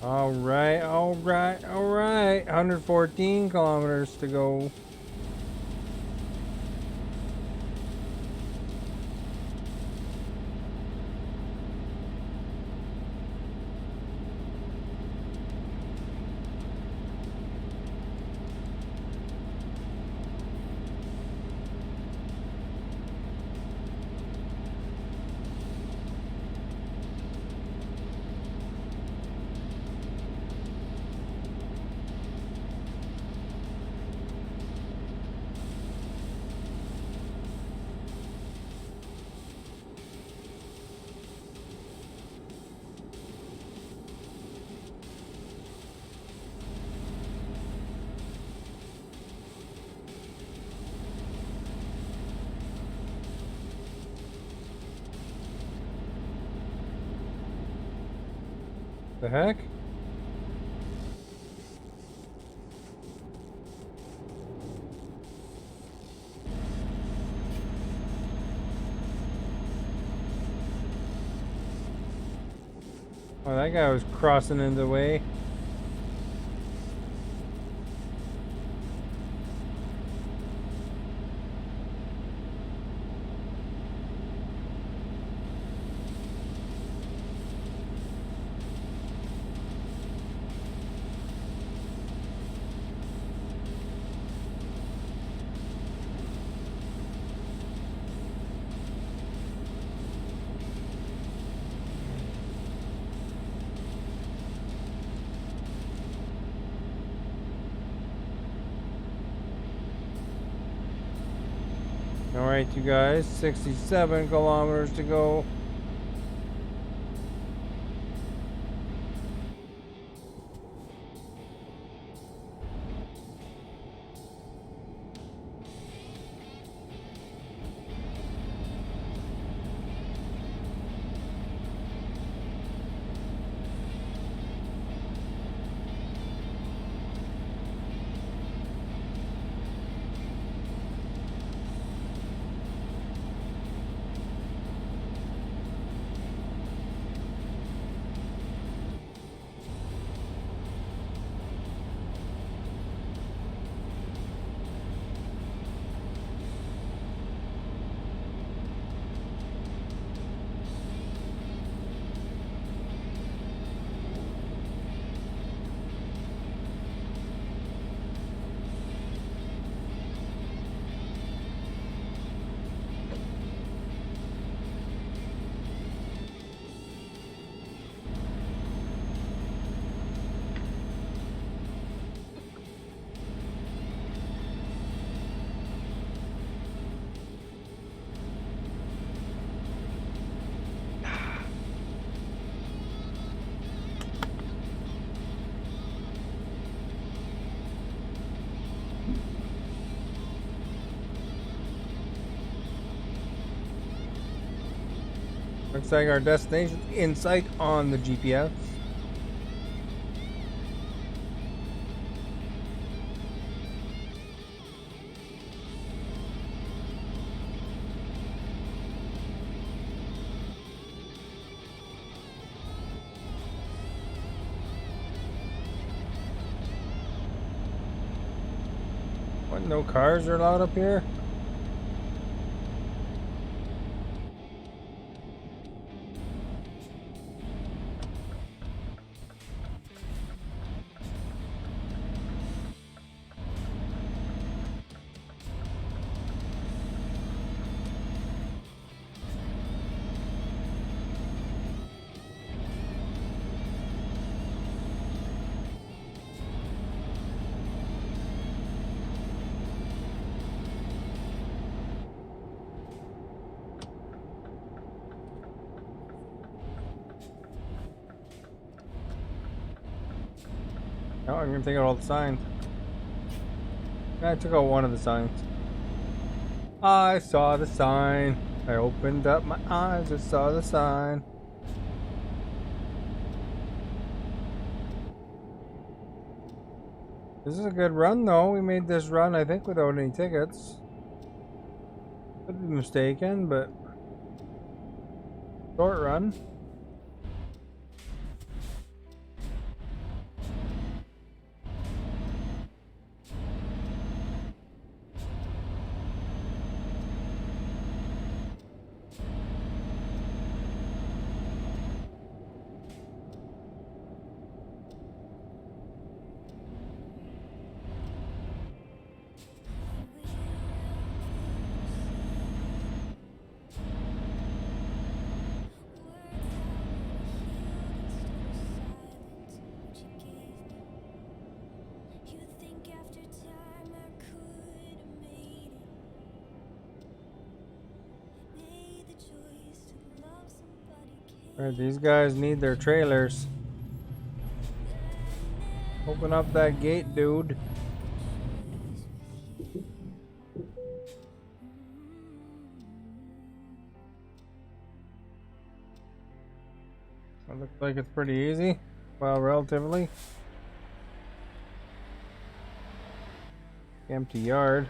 Alright, alright, alright. 114 kilometers to go. The heck? Oh, that guy was crossing in the way. Alright, you guys, 67 kilometers to go. Looks like our destination in sight on the GPS. What, no cars are allowed up here? No, I'm gonna take out all the signs. I took out one of the signs. I saw the sign. I opened up my eyes and saw the sign. This is a good run though. We made this run, I think, without any tickets. Could be mistaken, but short run. Alright, these guys need their trailers. Open up that gate, dude. It looks like it's pretty easy. Well, relatively. Empty yard.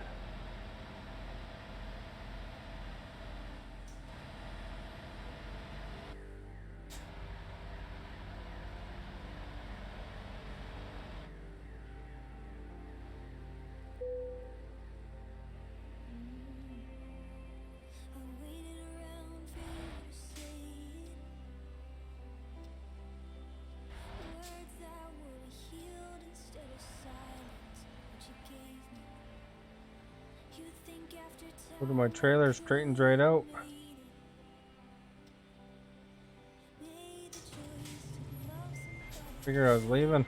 Look at my trailer, straightens right out. Figured I was leaving.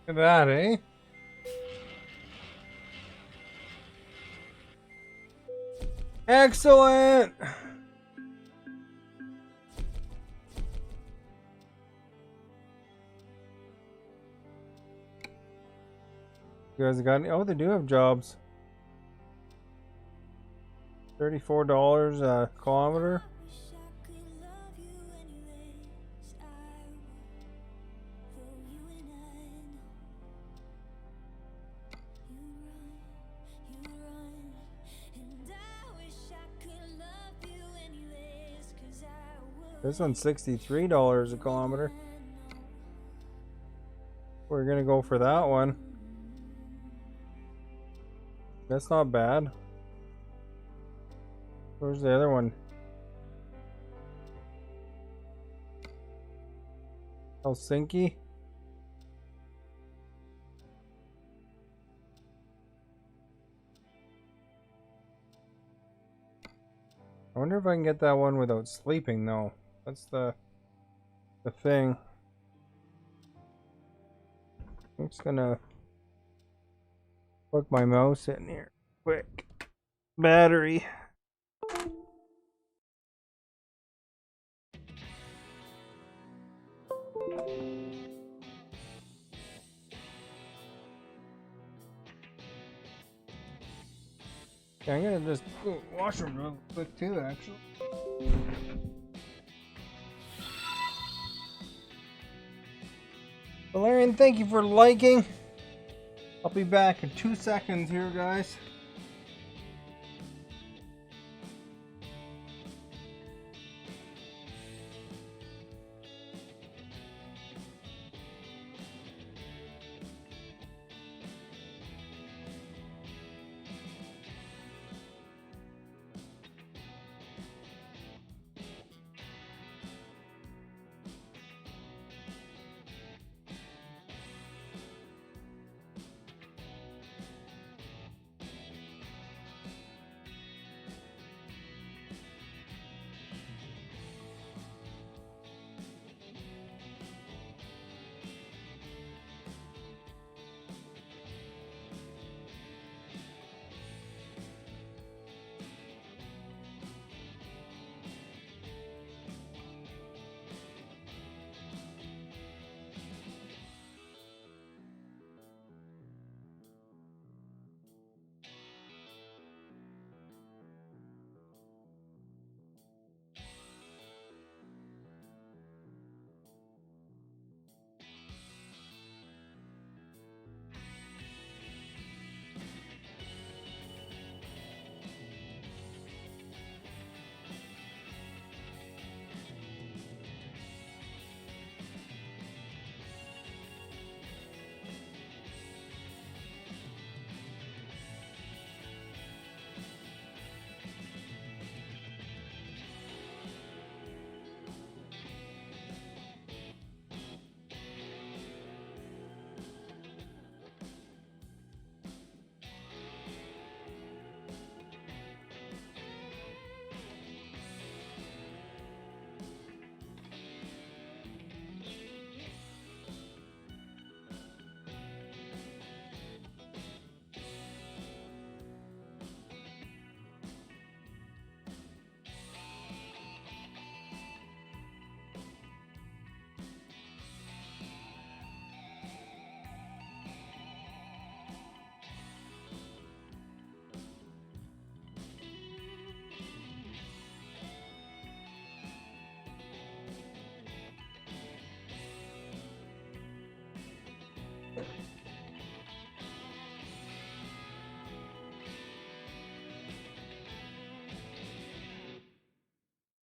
Look at that, eh? Excellent! You guys got any? Oh, they do have jobs. $34 a kilometer. This one's $63 a kilometer. We're gonna go for that one. That's not bad. Where's the other one? Helsinki? I wonder if I can get that one without sleeping though. That's the thing. I'm just gonna plug my mouse in here quick. Battery. Okay, I'm gonna just go washroom real quick too, actually. Valerian, thank you for liking. I'll be back in 2 seconds here, guys.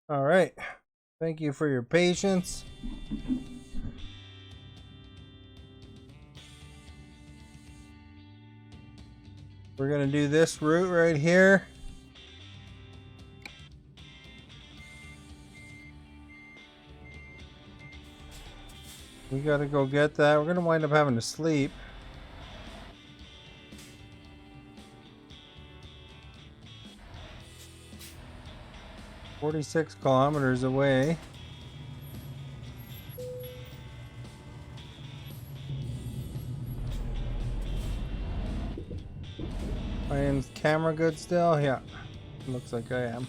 All right. Thank you for your patience. We're going to do this route right here. We got to go get that. We're going to wind up having to sleep. "46 kilometers away." My camera good still? Yeah. Looks like I am.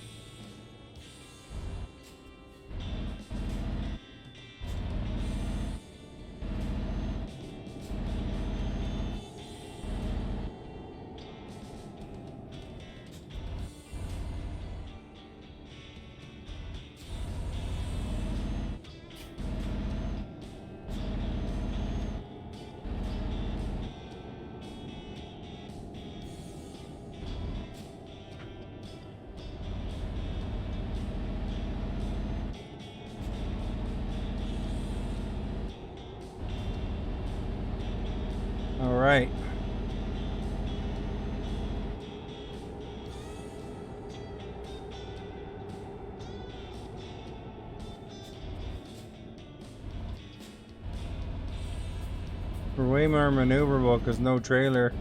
way more maneuverable because no trailer.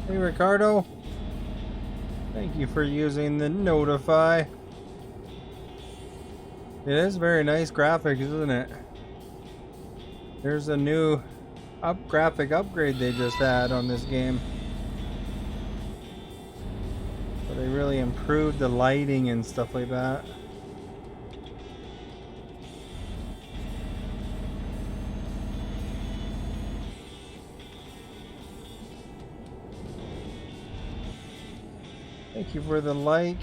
Hey Ricardo, thank you for using the Notify. It is very nice graphics, isn't it? There's a new graphic upgrade they just had on this game. So they really improved the lighting and stuff like that. Thank you for the like.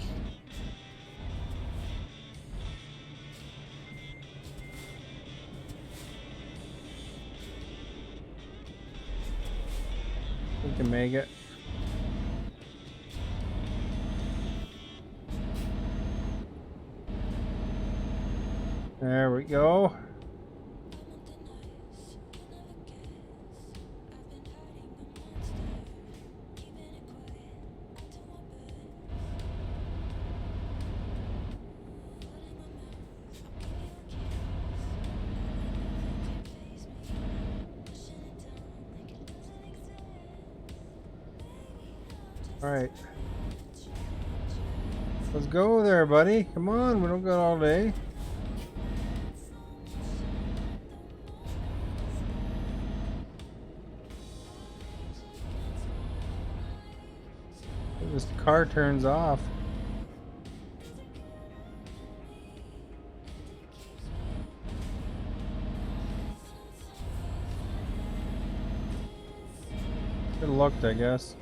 We can make it. There we go. All right. Let's go there, buddy. Come on, we don't got all day. This car turns off. Good luck, I guess.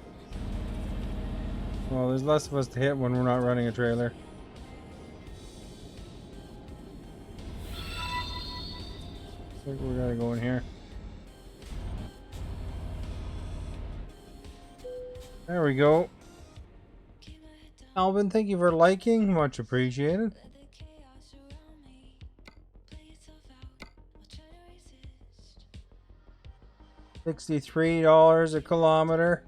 Well, there's less of us to hit when we're not running a trailer. I think we gotta go in here. There we go. Alvin, thank you for liking. Much appreciated. $63 a kilometer.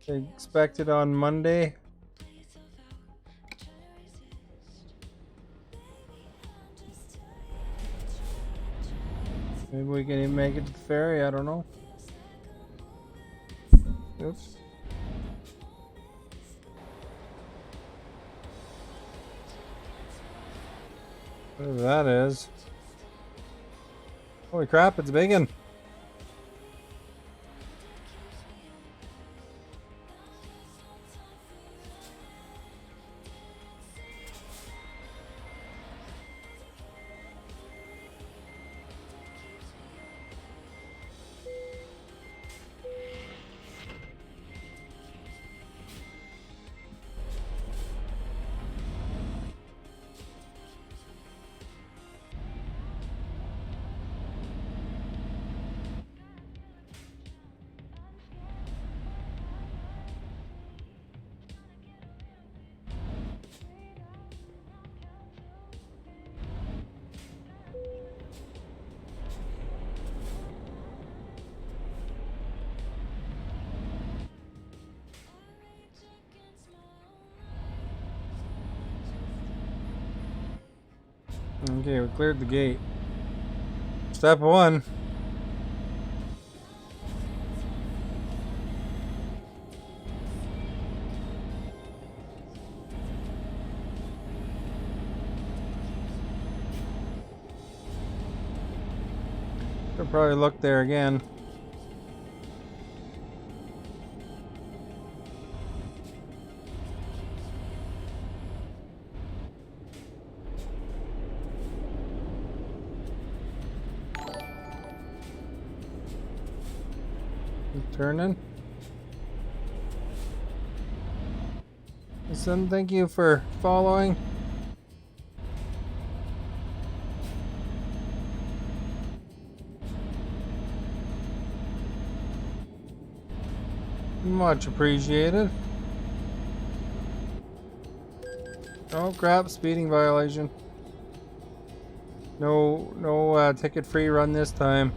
Expected on Monday. Maybe we can even make it to the ferry, I don't know. Oops. Whatever that is. Holy crap, it's a big one. Okay, we cleared the gate. Step one. Should probably look there again. Turning. Listen, thank you for following. Much appreciated. Oh crap, speeding violation. No ticket free run this time.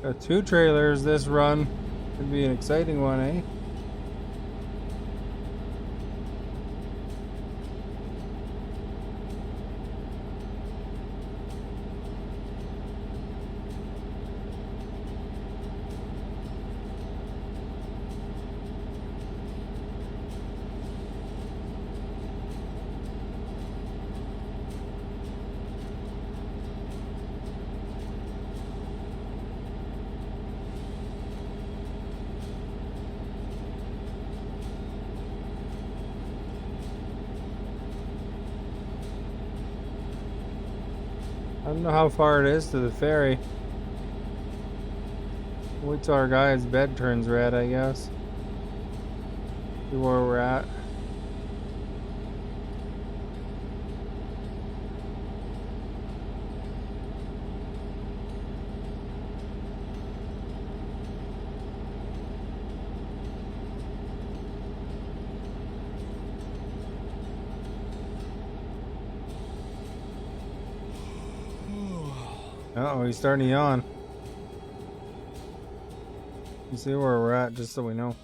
Got 2 trailers this run. Could be an exciting one, eh? I don't know how far it is to the ferry. Wait till our guy's bed turns red, I guess. See where we're at. Uh-oh, he's starting to yawn. Let's see where we're at, just so we know.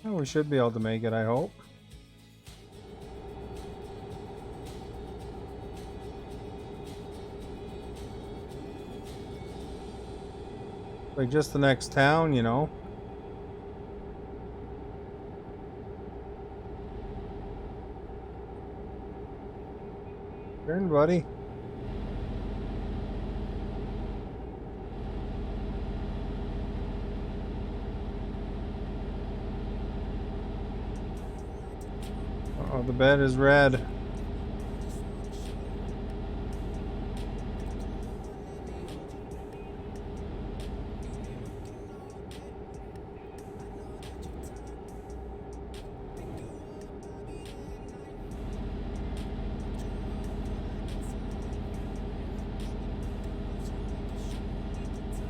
Oh, we should be able to make it, I hope. Like just the next town, you know. Turn, buddy. Uh-oh, the bed is red.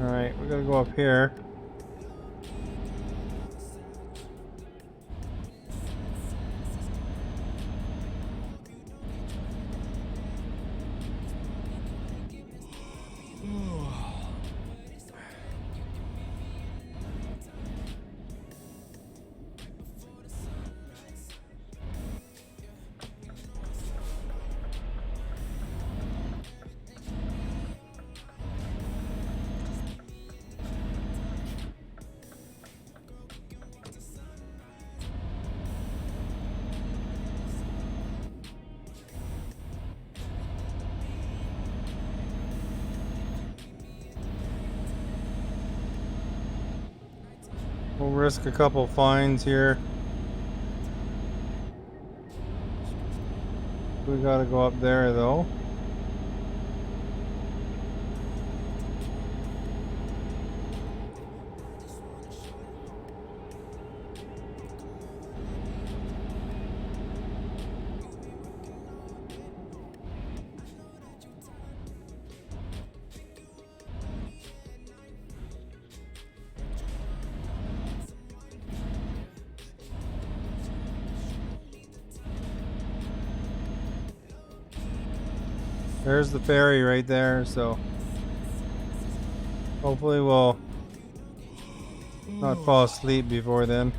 Alright, we gotta go up here. We'll risk a couple fines here. We gotta go up there though. There's the ferry right there, so hopefully we'll not fall asleep before then.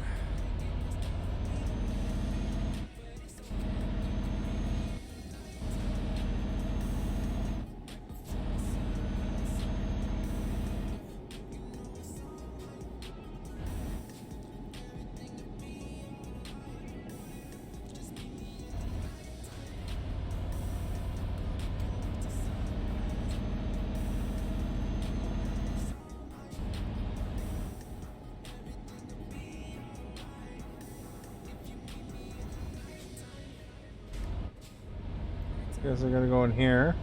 Guess I gotta go in here.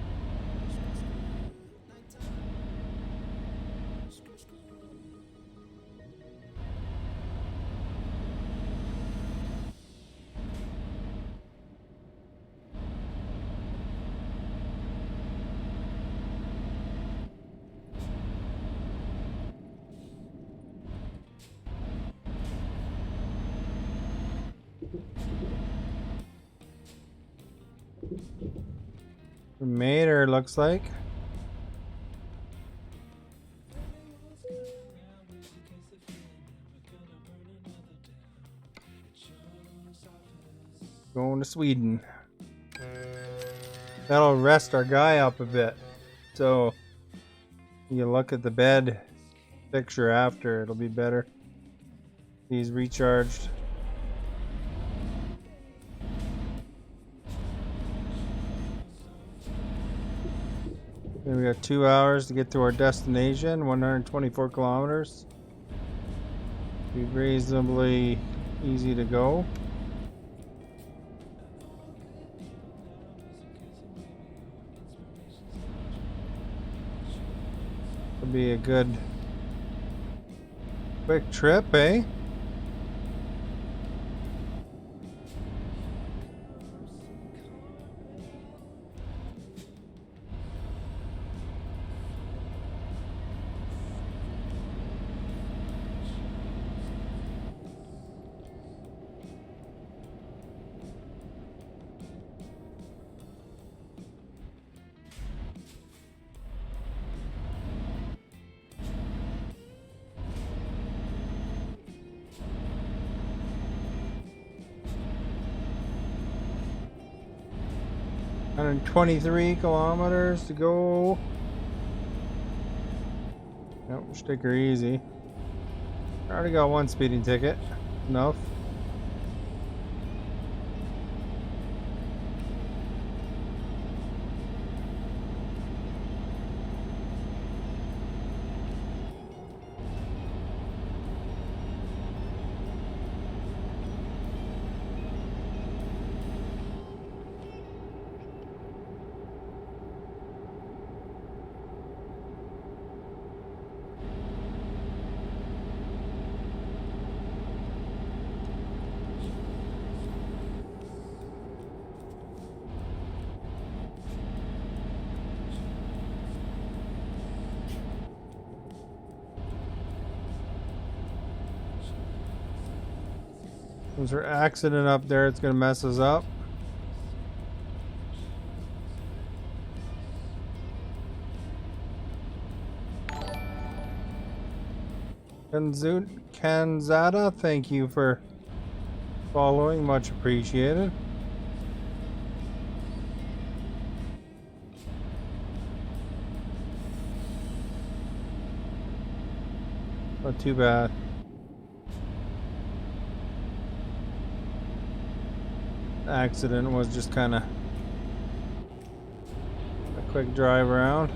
We made her, looks like. Going to Sweden. That'll rest our guy up a bit. So you look at the bed picture after, it'll be better. He's recharged. And we got 2 hours to get to our destination, 124 kilometers. Be reasonably easy to go. It'll be a good quick trip, eh? And 23 kilometers to go. Nope, we'll take her easy. I already got one speeding ticket. Enough. There's our accident up there. It's gonna mess us up. Kanzada, thank you for following. Much appreciated. Not too bad. Accident was just kind of a quick drive around.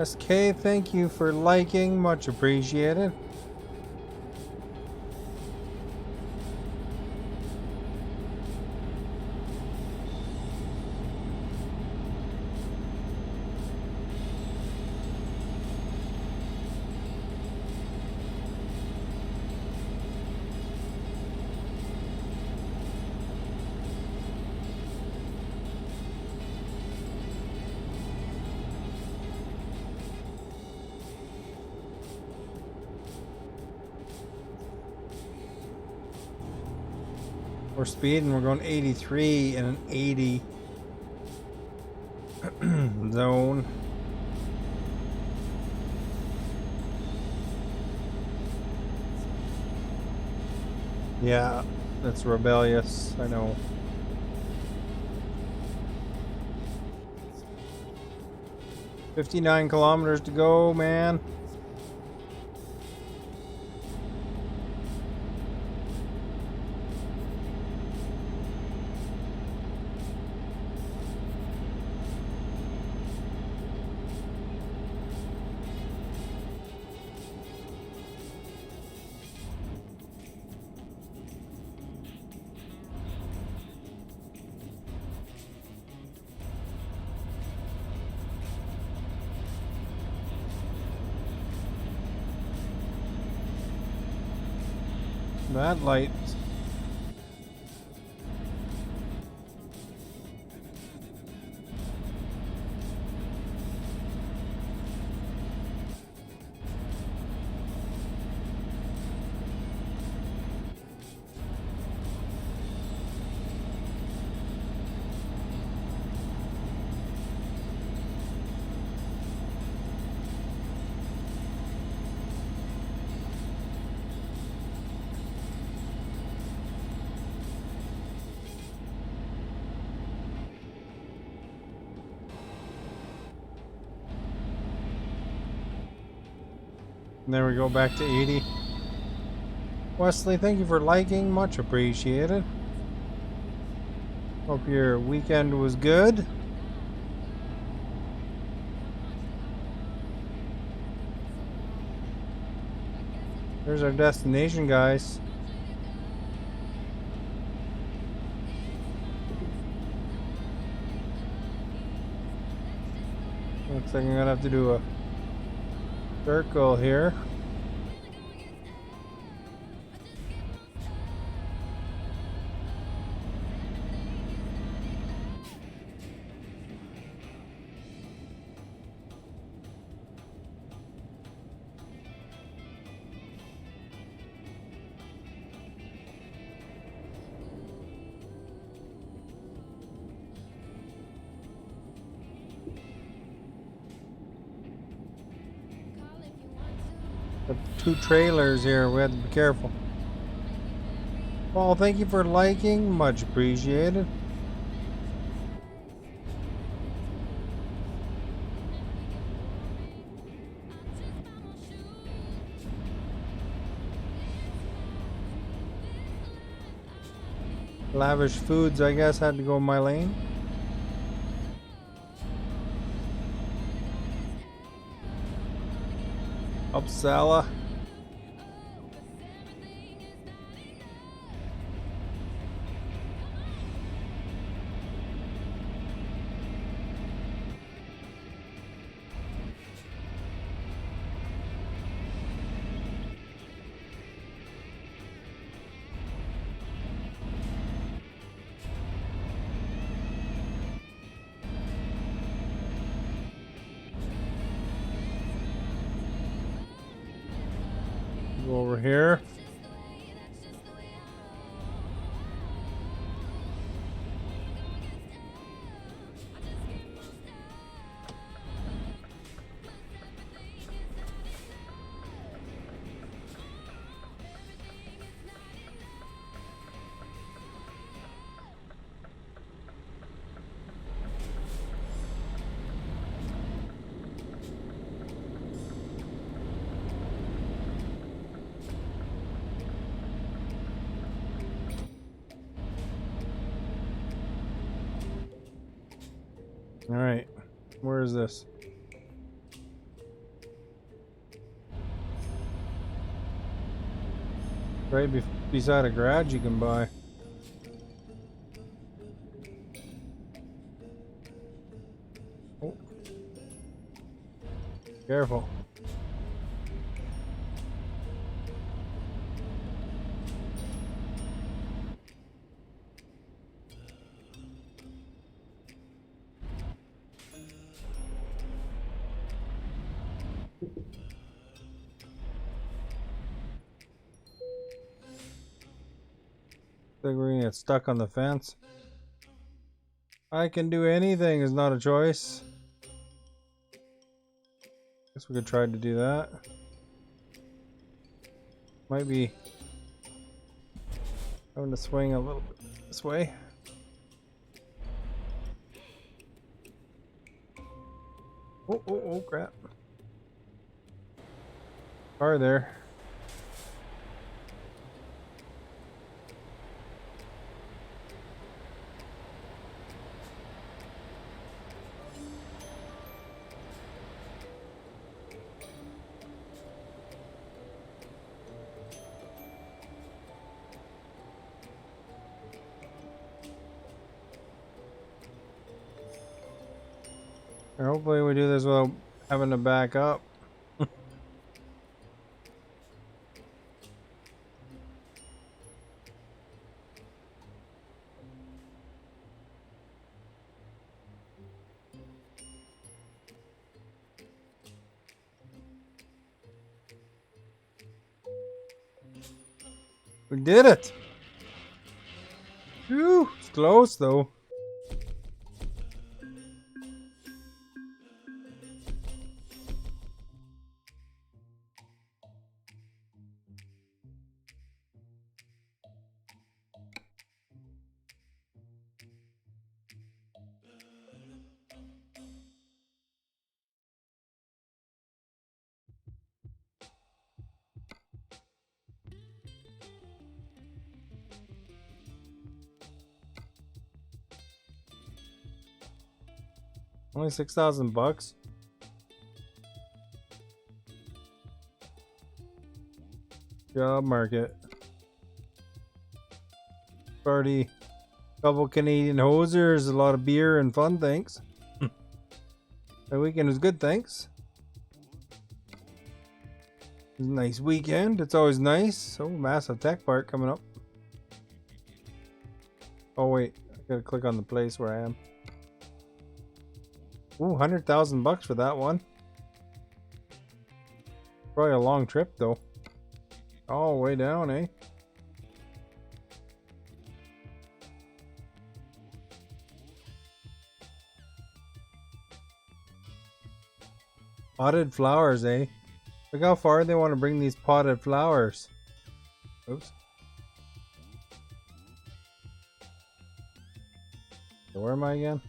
SK, thank you for liking, much appreciated. We're speeding, we're going 83 in an 80 zone. Yeah, that's rebellious. I know. "59 kilometers to go, man." That light. And there we go, back to 80. Wesley, thank you for liking. Much appreciated. Hope your weekend was good. There's our destination, guys. Looks like I'm gonna have to do a circle here. Got 2 trailers here, we have to be careful. Paul, thank you for liking. Much appreciated. Lavish Foods, I guess, had to go in my lane. Uppsala. Go over here. All right, where is this? Right beside a garage you can buy. Oh. Careful. Think we're gonna get stuck on the fence. I can do anything is not a choice. Guess we could try to do that. Might be I'm gonna swing a little bit this way. Oh, crap. Car there. Or hopefully we do this without having to back up. We did it! Whew, it's close though. Only $6,000. Job market. Party. Couple Canadian hosers, a lot of beer and fun, thanks. The weekend was good, thanks. It was a nice weekend. It's always nice. Oh, massive tech park coming up. Oh wait, I gotta click on the place where I am. Ooh, $100,000 for that one. Probably a long trip though. All the way down, eh? Potted flowers, eh? Look how far they want to bring these potted flowers. Oops. So where am I again?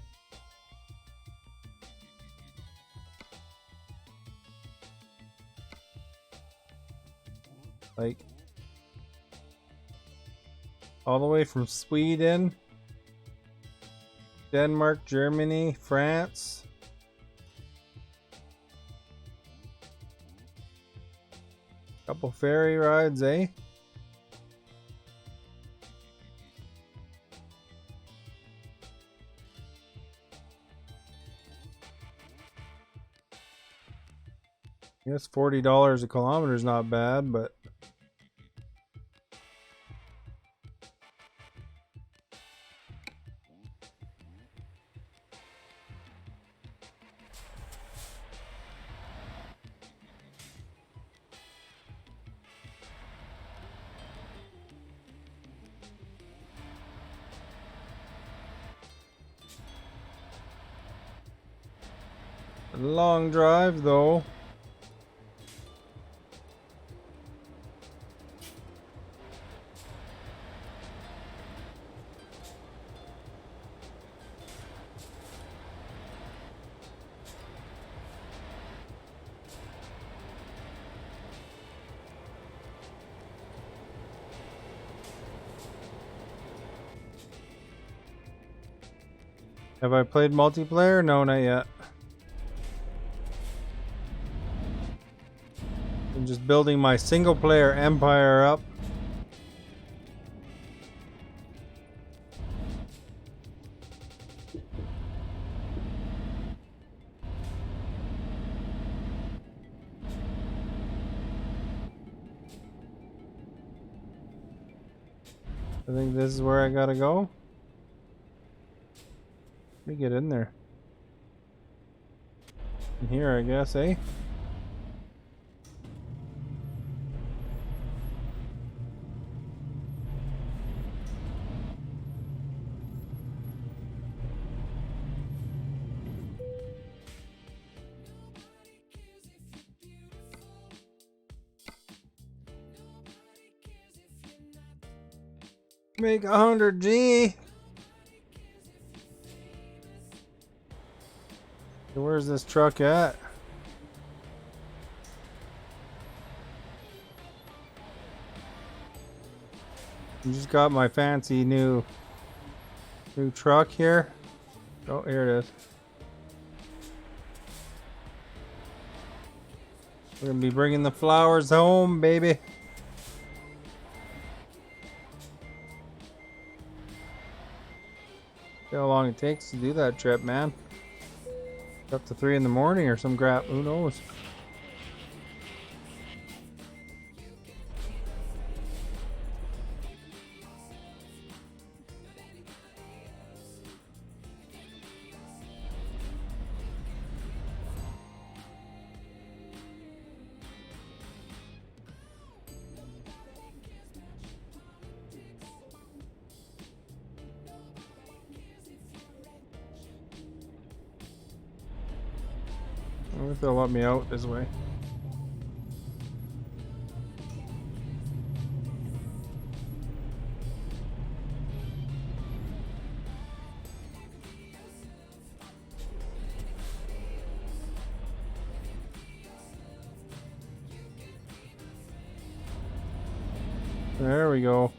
Like all the way from Sweden, Denmark, Germany, France. Couple ferry rides, eh? I guess $40 a kilometer is not bad, but a long drive though. Have I played multiplayer? No, not yet. I'm just building my single player empire up. I think this is where I gotta go. Let me get in there. In here, I guess, eh? Make 100 G. Where's this truck at? I just got my fancy new truck here. Oh, here it is. We're gonna be bringing the flowers home, baby. See how long it takes to do that trip, man. Up to 3 in the morning or some crap. Who knows? I wonder if they'll let me out this way. There we go.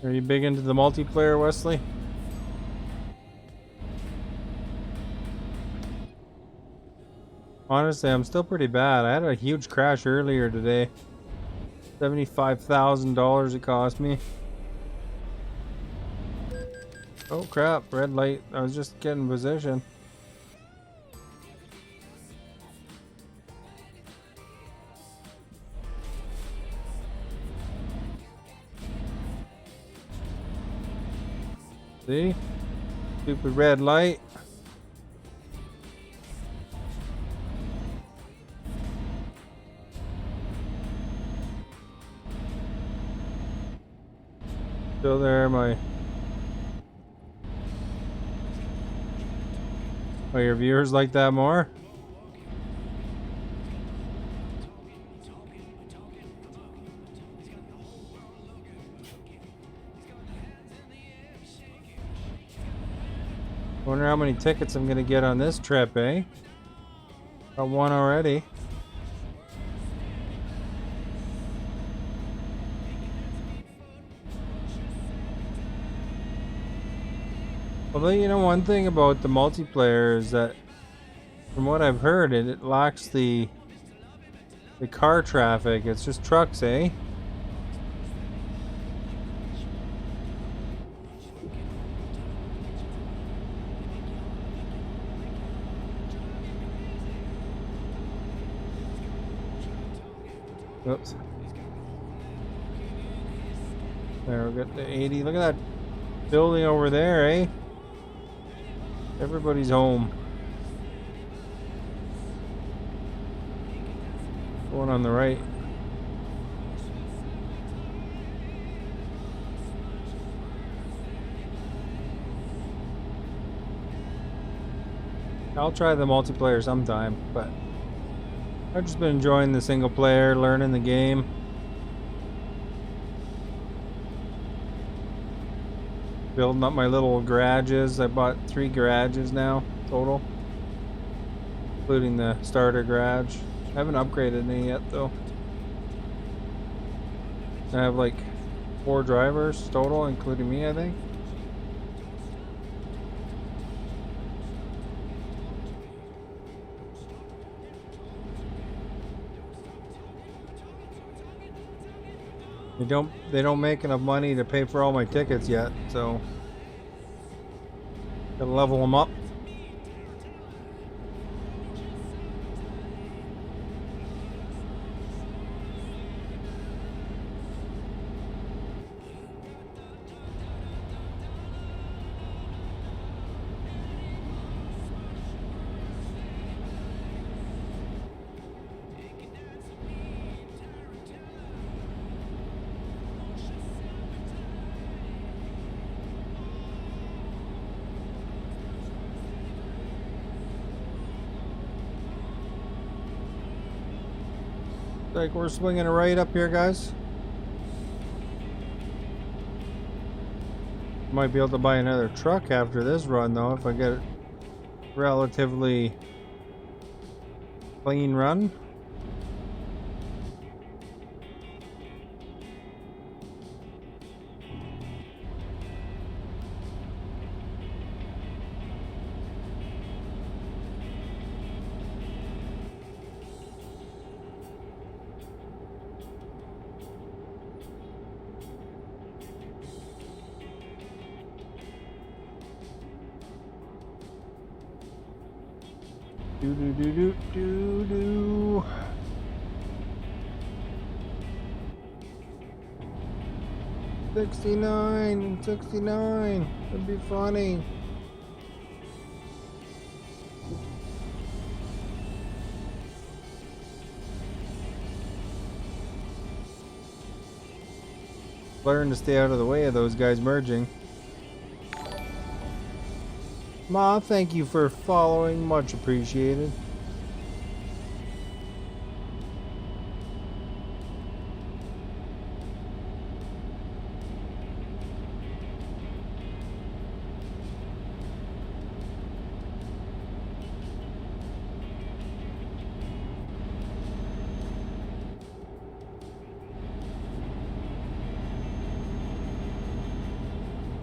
Are you big into the multiplayer, Wesley? Honestly, I'm still pretty bad. I had a huge crash earlier today. $75,000 it cost me. Oh crap, red light. I was just getting position. See? Stupid red light. Still there, my... Oh, your viewers like that more? Wonder how many tickets I'm gonna get on this trip, eh? Got one already. Although, you know, one thing about the multiplayer is that, from what I've heard, it lacks the car traffic. It's just trucks, eh? Oops. There, we got the 80. Look at that building over there, eh? Everybody's home. One on the right. I'll try the multiplayer sometime, but I've just been enjoying the single player, learning the game. Building up my little garages. I bought 3 garages now, total. Including the starter garage. I haven't upgraded any yet, though. I have like 4 drivers total, including me, I think. They don't make enough money to pay for all my tickets yet, so gotta level them up. like we're swinging a right up here, guys. Might be able to buy another truck after this run, though, if I get a relatively clean run. Do do do do do do. $69. That'd be funny. Learn to stay out of the way of those guys merging. Ma, thank you for following. Much appreciated.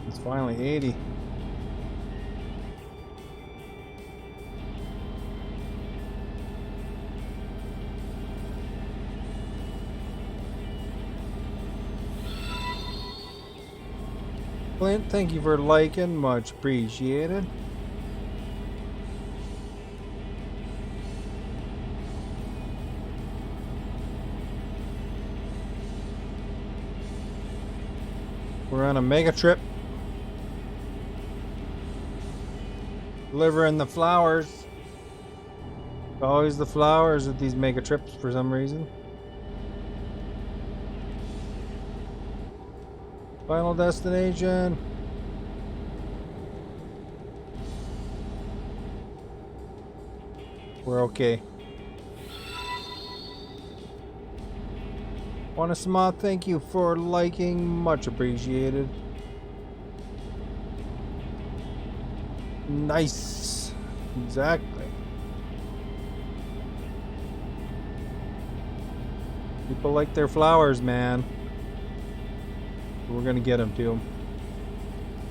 It's finally 80. Clint, thank you for liking, much appreciated. We're on a mega trip. Delivering the flowers. Always the flowers with these mega trips for some reason. Final destination. We're okay. Wanasma, thank you for liking. Much appreciated. Nice. Exactly. People like their flowers, man. We're gonna get them to them.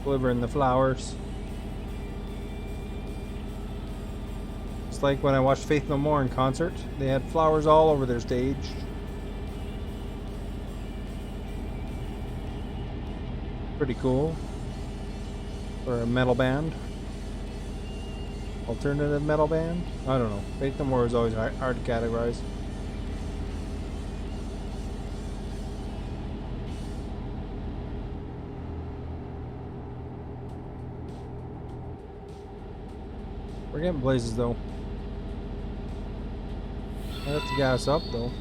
Delivering the flowers. It's like when I watched Faith No More in concert. They had flowers all over their stage. Pretty cool. For a metal band. Alternative metal band? I don't know. Faith No More is always hard to categorize. We're getting places though. I have to gas up though.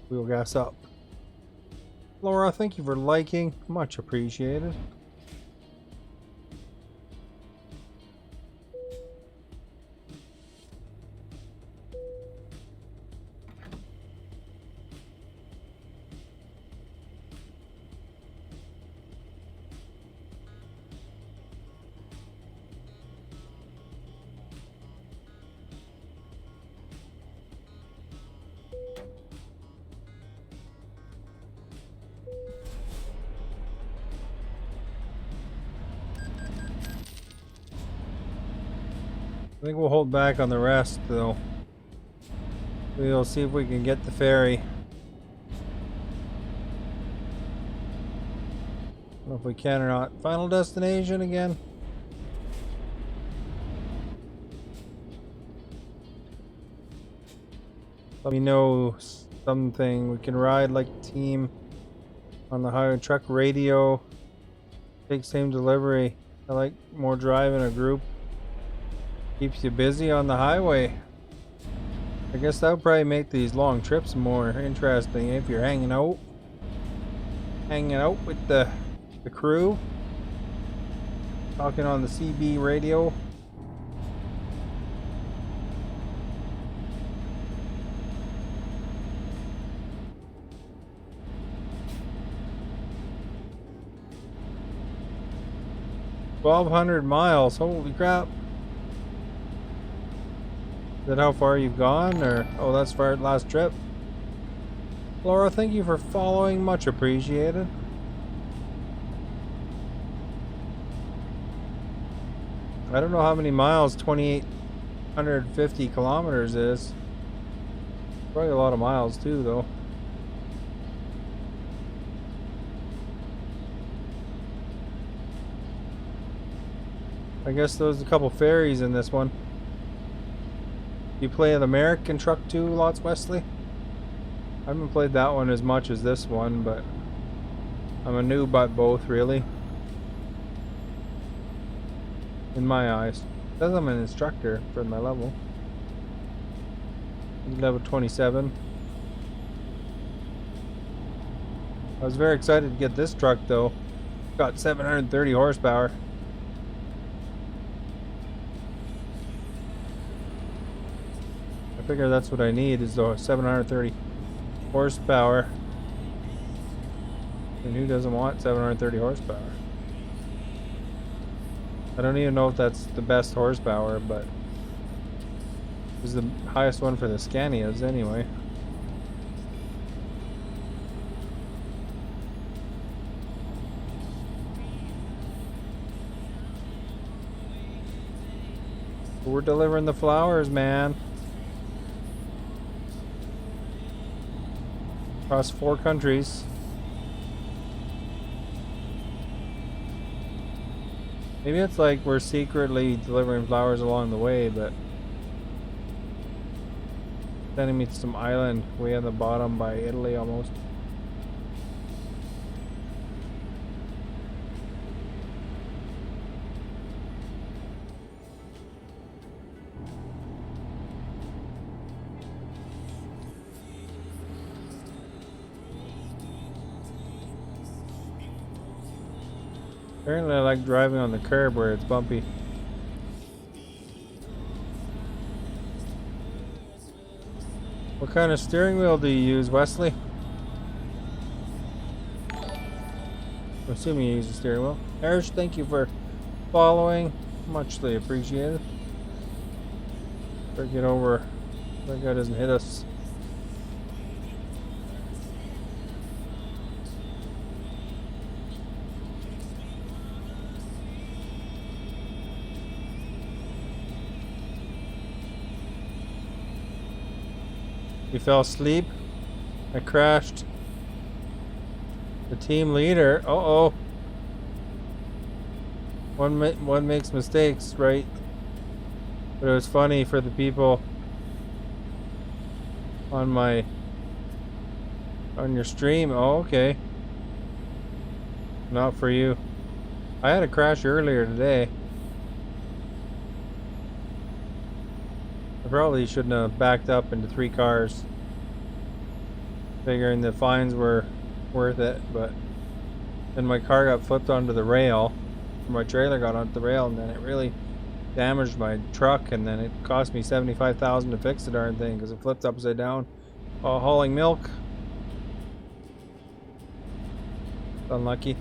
We'll gas up. Laura, thank you for liking. Much appreciated. I think we'll hold back on the rest, though. We'll see if we can get the ferry. I don't know if we can or not. Final destination again. Let me know something. We can ride like a team on the highway. Truck radio. Take same delivery. I like more drive in a group. Keeps you busy on the highway. I guess that would probably make these long trips more interesting if you're hanging out with the crew, talking on the CB radio. $1,200 miles. Holy crap! Is that how far you've gone, or oh, that's far last trip? Laura, thank you for following. Much appreciated. I don't know how many miles 2,850 kilometers is. Probably a lot of miles too, though. I guess there's a couple ferries in this one. You play an American truck too, Lots Wesley? I haven't played that one as much as this one, but I'm a noob at both, really. In my eyes. It says I'm an instructor for my level. Level 27. I was very excited to get this truck though. Got 730 horsepower. I figure that's what I need, is the 730 horsepower. And who doesn't want 730 horsepower? I don't even know if that's the best horsepower, but it's the highest one for the Scanias anyway. We're delivering the flowers, man. Across 4 countries. Maybe it's like we're secretly delivering flowers along the way, but sending me to some island way on the bottom by Italy almost. Apparently I like driving on the curb where it's bumpy. What kind of steering wheel do you use, Wesley? I'm assuming you use a steering wheel. Erish, thank you for following. Muchly appreciated. Better get over. That guy doesn't hit us. You fell asleep. I crashed. The team leader. Uh-oh. One makes mistakes, right? But it was funny for the people on your stream. Oh, okay. Not for you. I had a crash earlier today. I probably shouldn't have backed up into 3 cars, figuring the fines were worth it, but then my car got flipped onto the rail. My trailer got onto the rail, and then it really damaged my truck, and then it cost me $75,000 to fix the darn thing because it flipped upside down while hauling milk. Unlucky.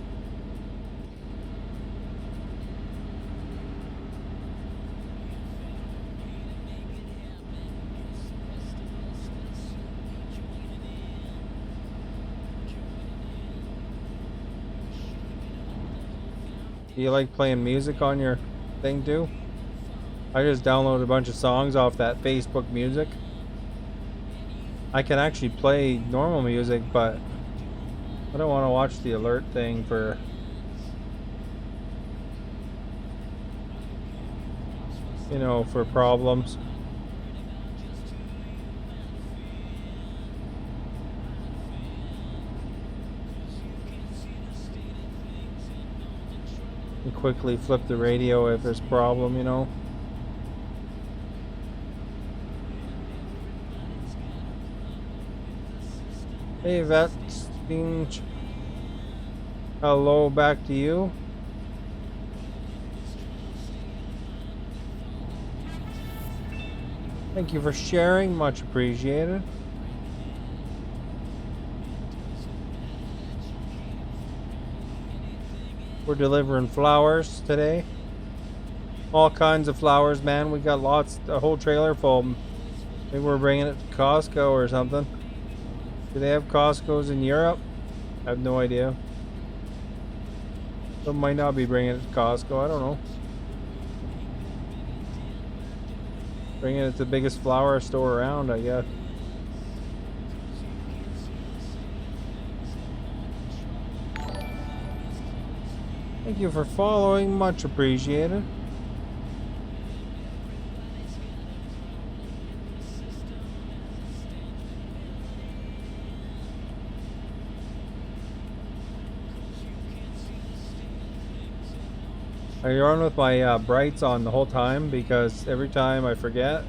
Do you like playing music on your thing too? I just downloaded a bunch of songs off that Facebook Music. I can actually play normal music, but I don't want to watch the alert thing for for problems. And quickly flip the radio if there's a problem, Hey, that's hello back to you. Thank you for sharing, much appreciated. We're delivering flowers today. All kinds of flowers, man. We got lots, a whole trailer full. Maybe we're bringing it to Costco or something. Do they have Costco's in Europe? I have no idea. Some might not be bringing it to Costco. I don't know. Bringing it to the biggest flower store around, I guess. Thank you for following. Much appreciated. I run with my brights on the whole time because every time I forget,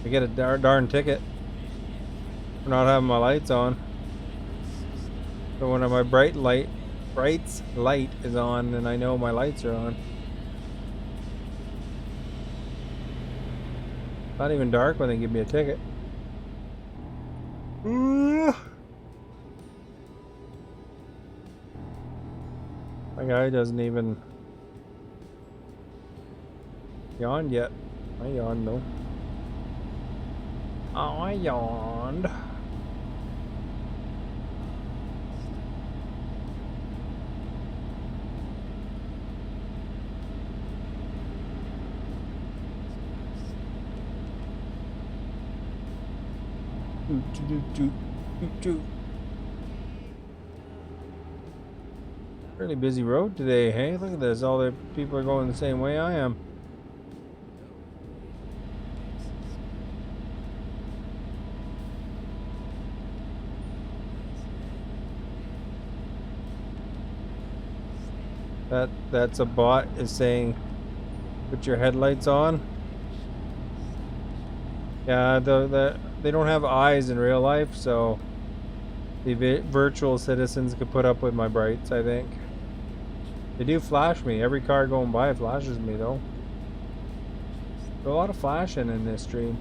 I get a darn ticket for not having my lights on. So when my brights light is on, then I know my lights are on. Not even dark when they give me a ticket. My guy doesn't even yawned yet. I yawned though. Oh, I yawned. Really busy road today, hey? Look at this. All the people are going the same way I am. That's a bot is saying put your headlights on. Yeah, they don't have eyes in real life, so the virtual citizens could put up with my brights, I think. They do flash me. Every car going by flashes me, though. There's a lot of flashing in this stream.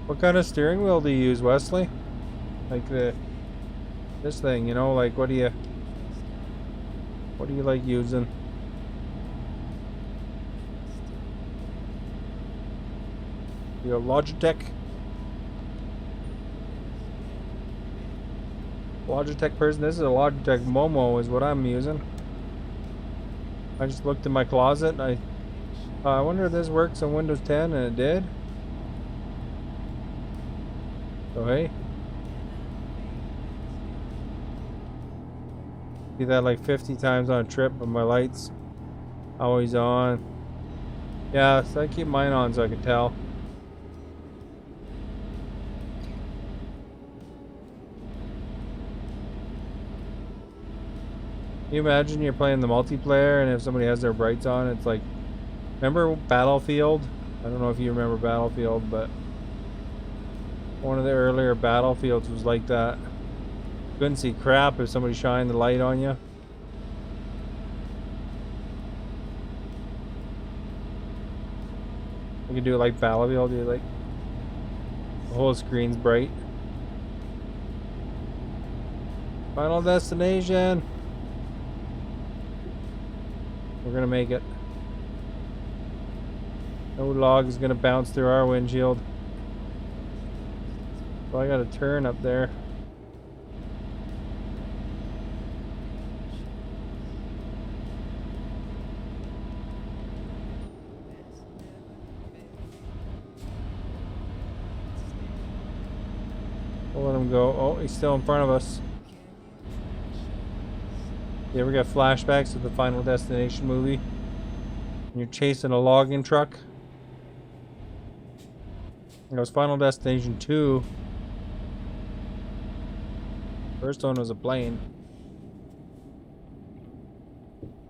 What kind of steering wheel do you use, Wesley? Like this thing, you know, like what do you like using? You a Logitech person? This is a Logitech Momo is what I'm using. I just looked in my closet and I wonder if this works on Windows 10, and it did. So hey. See that like 50 times on a trip, but my lights always on. Yeah, so I keep mine on so I can tell. Can you imagine you're playing the multiplayer and if somebody has their brights on, it's like, remember Battlefield? I don't know if you remember Battlefield, but one of the earlier Battlefields was like that. Couldn't see crap if somebody shined the light on you. You can do it like Battlefield, do like the whole screen's bright. Final destination. We're gonna make it. No log is gonna bounce through our windshield. Well, I got a turn up there. We'll let him go. Oh, he's still in front of us. You ever get flashbacks of the Final Destination movie? And you're chasing a logging truck? It was Final Destination 2. First one was a plane.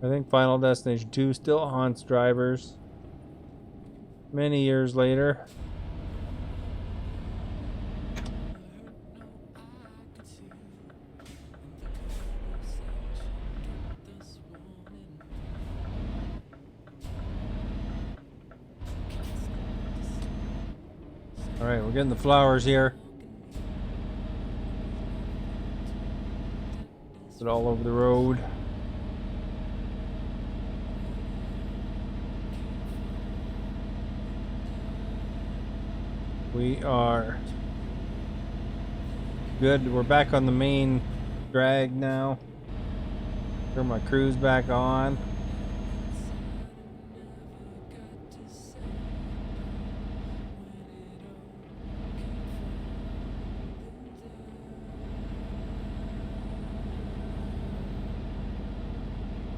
I think Final Destination 2 still haunts drivers. Many years later. Alright, we're getting the flowers here. Put it all over the road. We are good. We're back on the main drag now. Turn my cruise back on.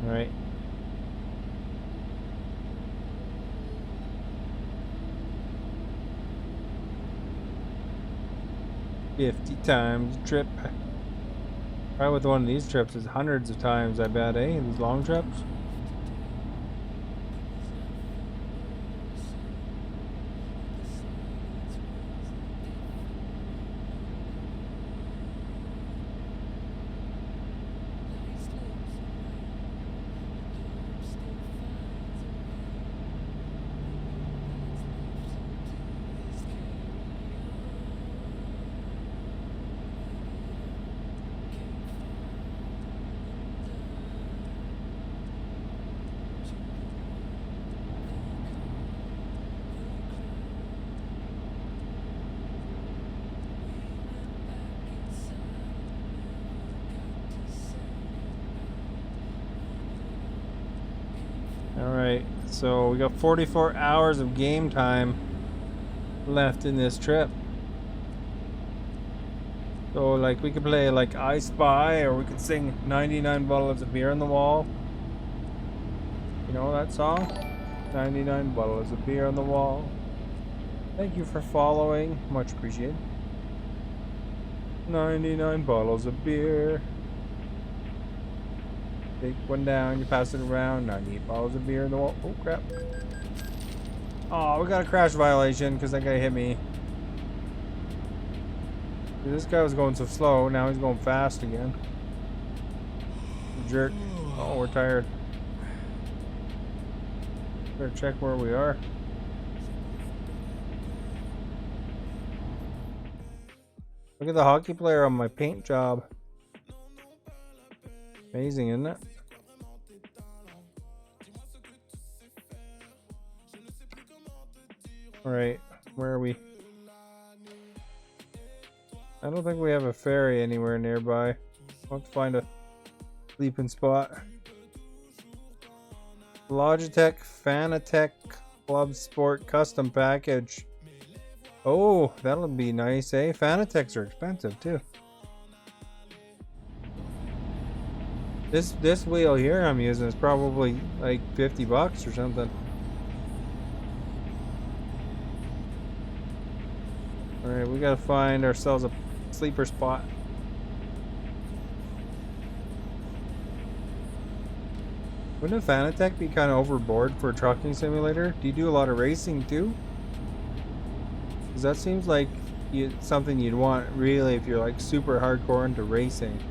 All right. $50 a trip. Probably with one of these trips is hundreds of times, I bet, eh? These long trips. Alright, so we got 44 hours of game time left in this trip. So like we could play like I Spy, or we could sing 99 bottles of beer on the wall. You know that song? 99 bottles of beer on the wall. Thank you for following, much appreciated. 99 bottles of beer. Take one down, you pass it around. 98 bottles of beer in the wall. Oh crap. Oh, we got a crash violation because that guy hit me. This guy was going so slow, now he's going fast again. Jerk. Oh, we're tired. Better check where we are. Look at the hockey player on my paint job. Amazing, isn't it? Alright, where are we? I don't think we have a ferry anywhere nearby. I'll have to find a sleeping spot. Logitech Fanatec Club Sport Custom Package. Oh, that'll be nice, eh? Fanatec's are expensive too. This wheel here I'm using is probably like $50 or something. Alright, we gotta find ourselves a sleeper spot. Wouldn't a Fanatec be kind of overboard for a trucking simulator? Do you do a lot of racing too? Because that seems like something you'd want really if you're like super hardcore into racing.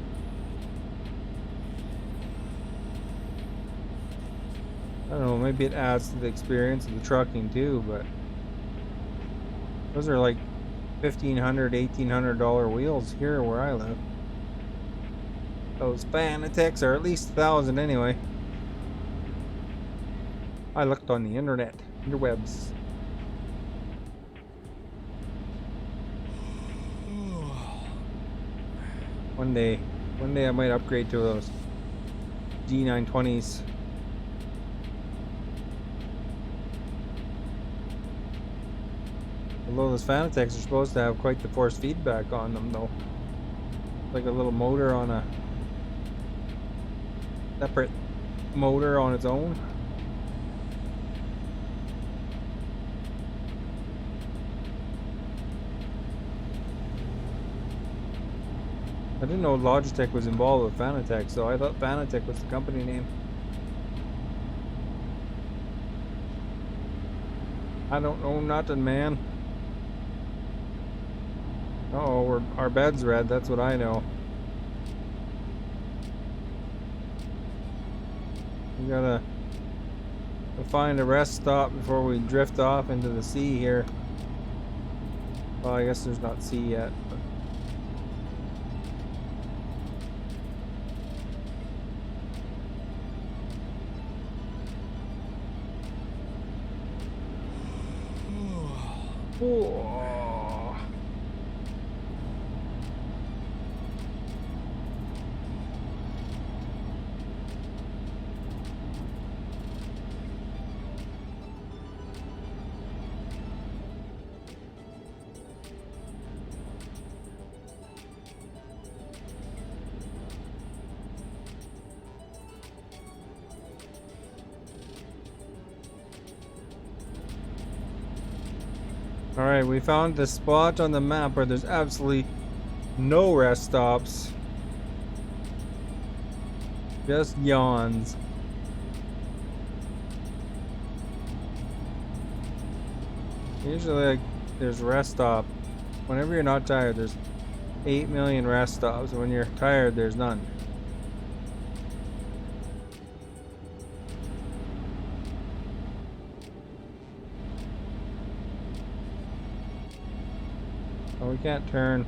I don't know, maybe it adds to the experience of the trucking too, but those are like $1,500, $1,800 wheels here where I live. Those Fanatec's are at least 1,000 anyway. I looked on the internet, interwebs. One day I might upgrade to those G920s. Although those Fanatec's are supposed to have quite the force feedback on them though. Like a little motor on a separate motor on its own. I didn't know Logitech was involved with Fanatec, so I thought Fanatec was the company name. I don't know nothing, man. Uh-oh, our bed's red, that's what I know. We gotta find a rest stop before we drift off into the sea here. Well, I guess there's not C yet. But... Oh. Alright, we found the spot on the map where there's absolutely no rest stops. Just yawns. Usually, like, there's rest stop. Whenever you're not tired, there's 8 million rest stops. When you're tired, there's none. Oh, we can't turn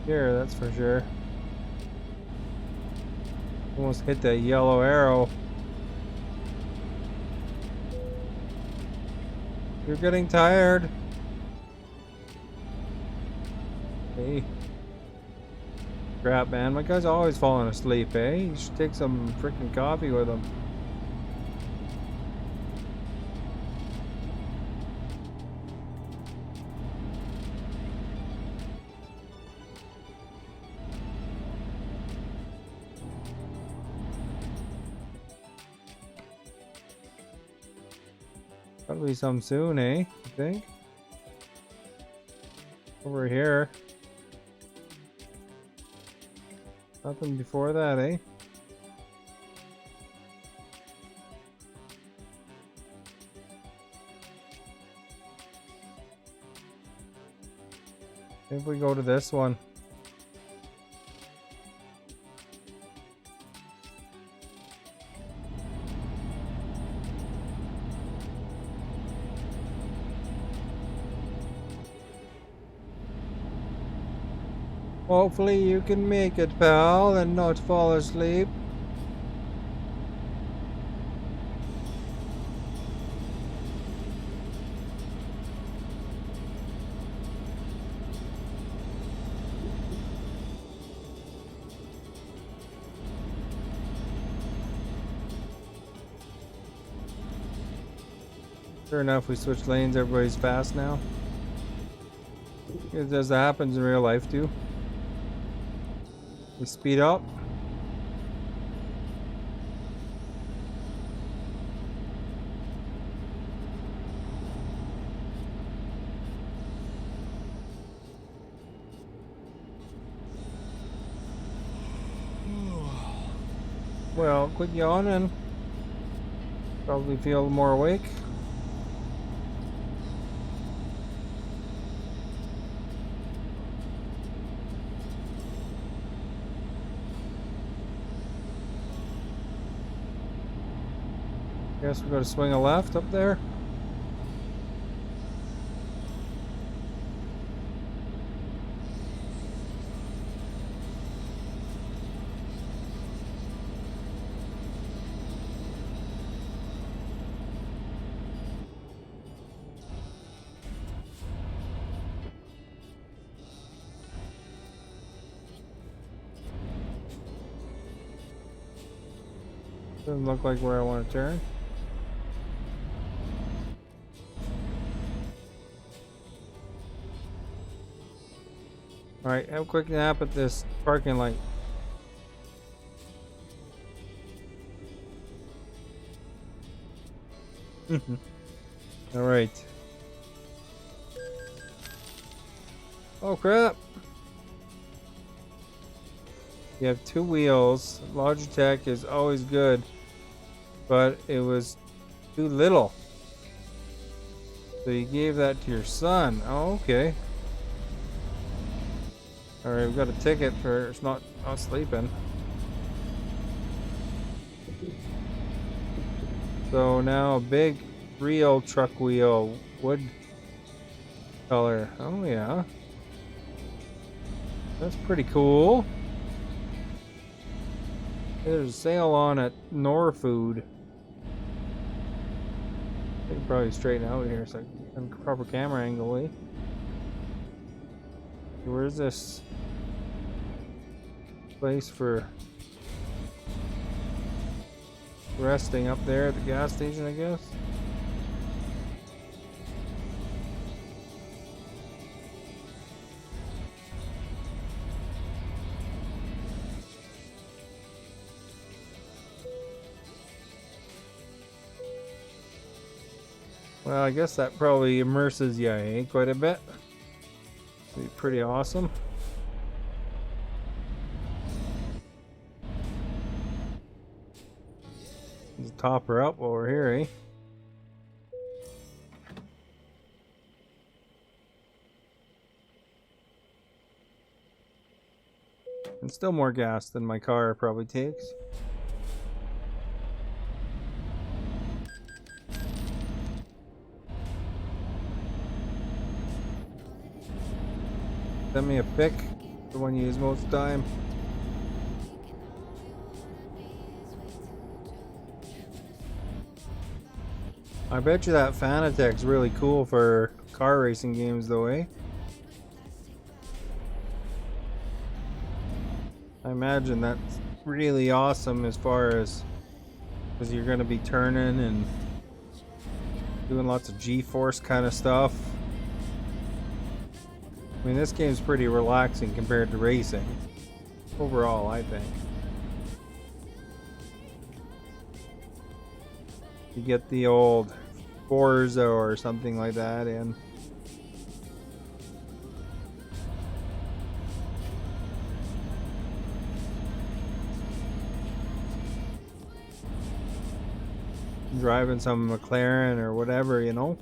here, that's for sure. Almost hit that yellow arrow. You're getting tired. Hey. Crap, man. My guy's always falling asleep, eh? You should take some freaking coffee with him. Gotta be some soon, eh? I think. Over here. Nothing before that, eh? Maybe we go to this one. Hopefully you can make it, pal, and not fall asleep. Sure enough, we switch lanes, everybody's fast now. It just happens in real life too. We speed up. Well, quit yawning. Probably feel more awake. Guess we gotta swing a left up there. Doesn't look like where I want to turn. Alright, have a quick nap at this parking light. Alright. Oh crap! You have 2 wheels. Logitech is always good, but it was too little. So you gave that to your son. Oh, okay. Alright, we got a ticket for not sleeping. So now a big real truck wheel would color. Oh yeah. That's pretty cool. There's a sale on at Norfood. I can probably straighten out here so I can proper camera angle, eh? Where's this place for resting? Up there at the gas station, I guess? Well, I guess that probably immerses you, eh? Quite a bit. Be pretty awesome. Let's top her up over here, eh? And still more gas than my car probably takes. Send me a pic, the one you use most of the time. I bet you that Fanatec's really cool for car racing games though, eh? I imagine that's really awesome as far as because you're going to be turning and doing lots of G-force kind of stuff. I mean, this game's pretty relaxing compared to racing overall, I think. You get the old Forza or something like that in. Driving some McLaren or whatever, you know.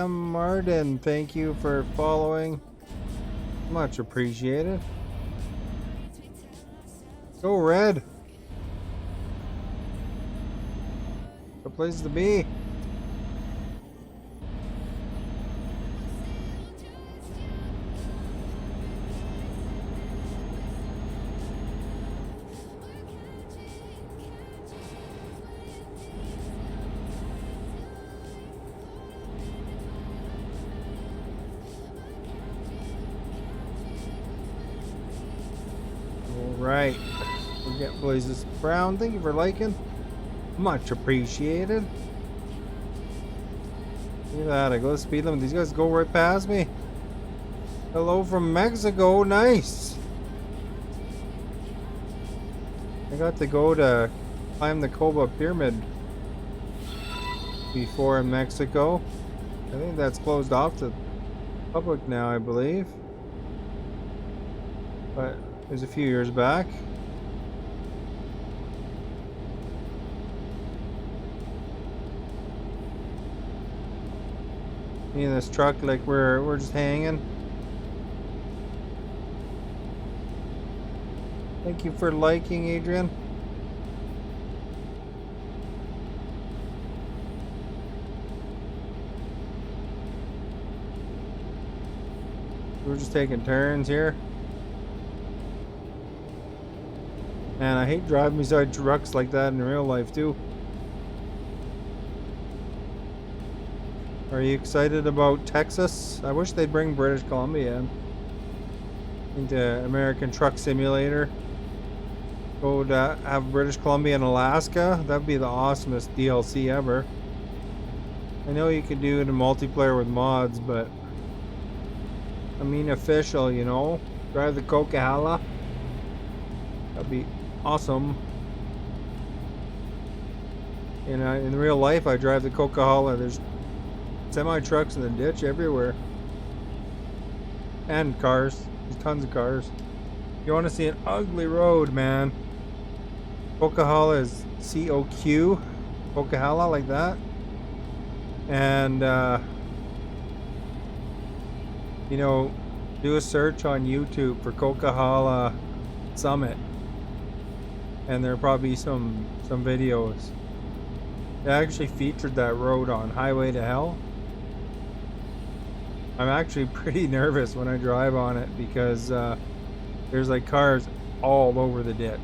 Martin, thank you for following. Much appreciated. Go Red. The place to be. Right. We get Blazes Brown. Thank you for liking. Much appreciated. Look at that. I go to speed limit. These guys go right past me. Hello from Mexico. Nice. I got to go to climb the Coba Pyramid before in Mexico. I think that's closed off to public now, I believe. But it was a few years back. Me and this truck, like we're just hanging. Thank you for liking, Adrian. We're just taking turns here. Man, I hate driving beside trucks like that in real life too. Are you excited about Texas? I wish they'd bring British Columbia in. Into American Truck Simulator. Go to have British Columbia and Alaska. That'd be the awesomest DLC ever. I know you could do it in multiplayer with mods, but I mean official, you know. Drive the Coquihalla. That'd be awesome. You know, in real life, I drive the Coquihalla. There's semi-trucks in the ditch everywhere. And cars. There's tons of cars. You want to see an ugly road, man. Coquihalla is C-O-Q. Coquihalla, like that. And, you know, do a search on YouTube for Coquihalla Summit. And there'll probably be some videos. They actually featured that road on Highway to Hell. I'm actually pretty nervous when I drive on it because there's like cars all over the ditch.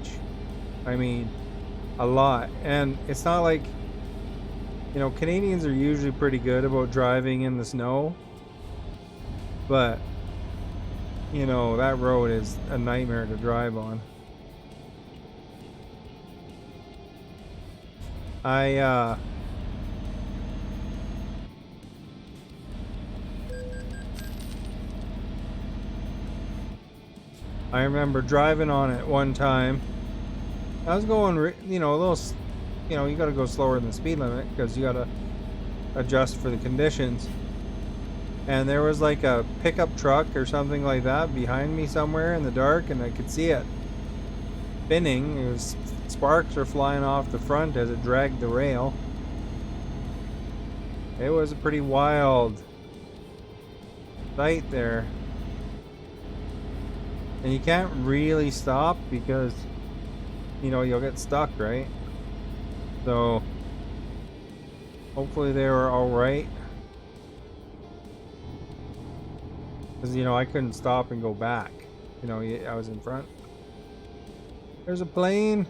I mean, a lot. And it's not like, you know, Canadians are usually pretty good about driving in the snow. But, you know, that road is a nightmare to drive on. I remember driving on it one time. I was going, you know, a little, you know, you got to go slower than the speed limit because you got to adjust for the conditions. And there was like a pickup truck or something like that behind me somewhere in the dark, and I could see it spinning. It was, sparks were flying off the front as it dragged the rail. It was a pretty wild sight there. And you can't really stop because, you know, you'll get stuck, right? So hopefully they were all right. Because, you know, I couldn't stop and go back. You know, I was in front. There's a plane.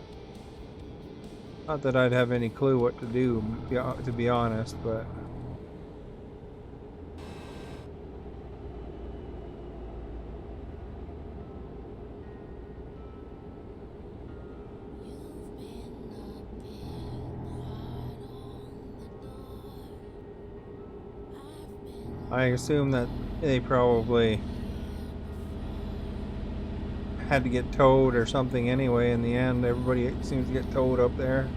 Not that I'd have any clue what to do, to be honest, but... I assume that they probably had to get towed or something anyway in the end. Everybody seems to get towed up there.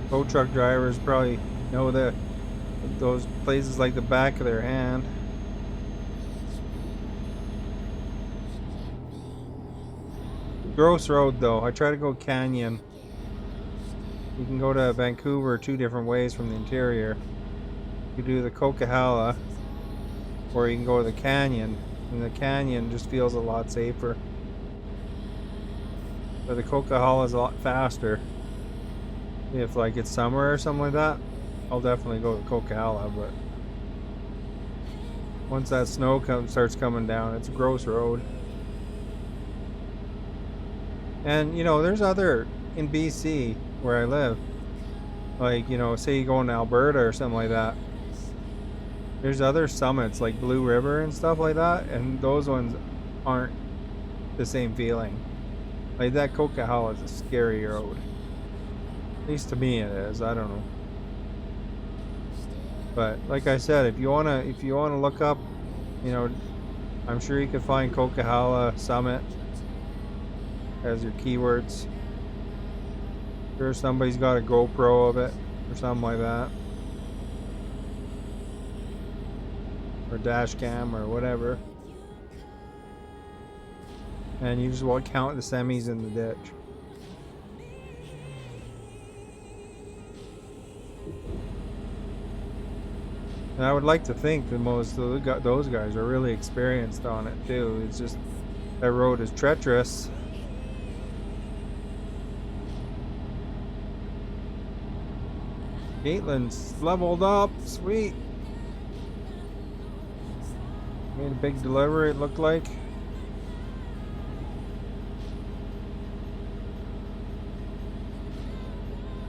Tow truck drivers probably know those places like the back of their hand. Gross road though. I try to go canyon. You can go to Vancouver 2 different ways from the interior. You do the Coquihalla, or you can go to the canyon, and the canyon just feels a lot safer. But the Coquihalla is a lot faster. If like it's summer or something like that, I'll definitely go to Coquihalla, but once that snow starts coming down, it's a gross road. And you know, there's other, in BC where I live, like, you know, say you go into Alberta or something like that, there's other summits like Blue River and stuff like that, and those ones aren't the same feeling. Like that Coquihalla is a scary road. At least to me it is. I don't know. But like I said, if you wanna look up, you know, I'm sure you could find Coquihalla Summit as your keywords. Sure, somebody's got a GoPro of it or something like that. Or dash cam or whatever. And you just want to count the semis in the ditch. And I would like to think that most of those guys are really experienced on it too. It's just that road is treacherous. Caitlin's leveled up. Sweet. Made a big delivery, it looked like.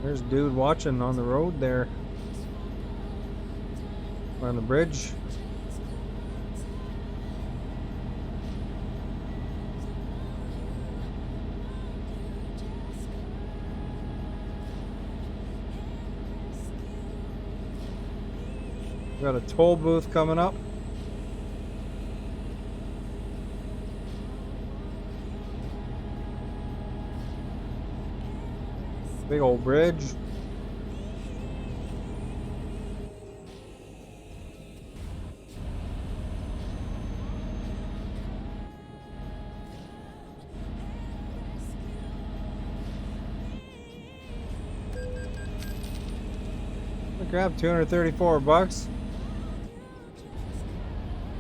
There's a dude watching on the road there. On the bridge. We got a toll booth coming up. Big old bridge. I grabbed $234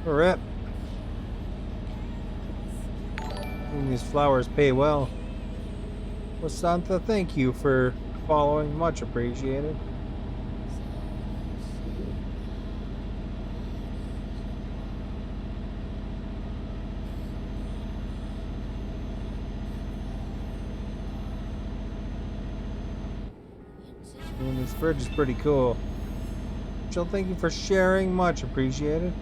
for it. And these flowers pay well. Well, Santa, thank you for following. Much appreciated. And this fridge is pretty cool. Jill, thank you for sharing. Much appreciated.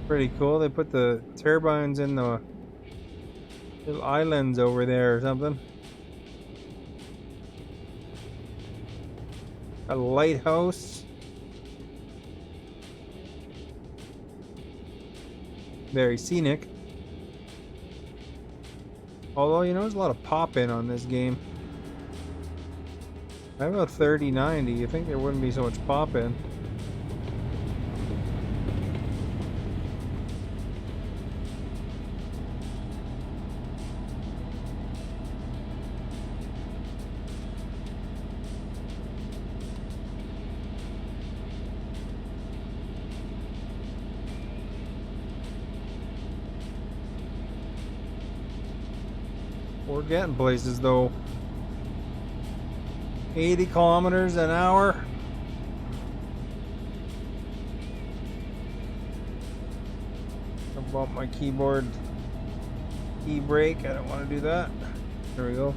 Pretty cool. They put the turbines in the little islands over there or something. A lighthouse. Very scenic. Although, you know, there's a lot of pop-in on this game. I have about 3090. You think there wouldn't be so much pop-in? We're getting places though. 80 kilometers an hour. I bump my keyboard key brake. I don't want to do that. There we go.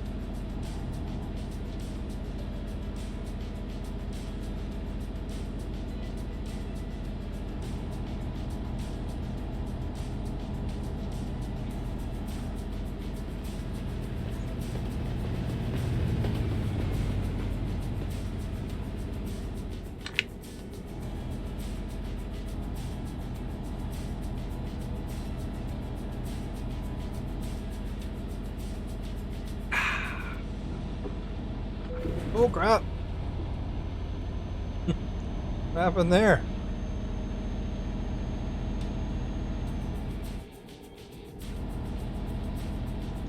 Oh crap! What happened there?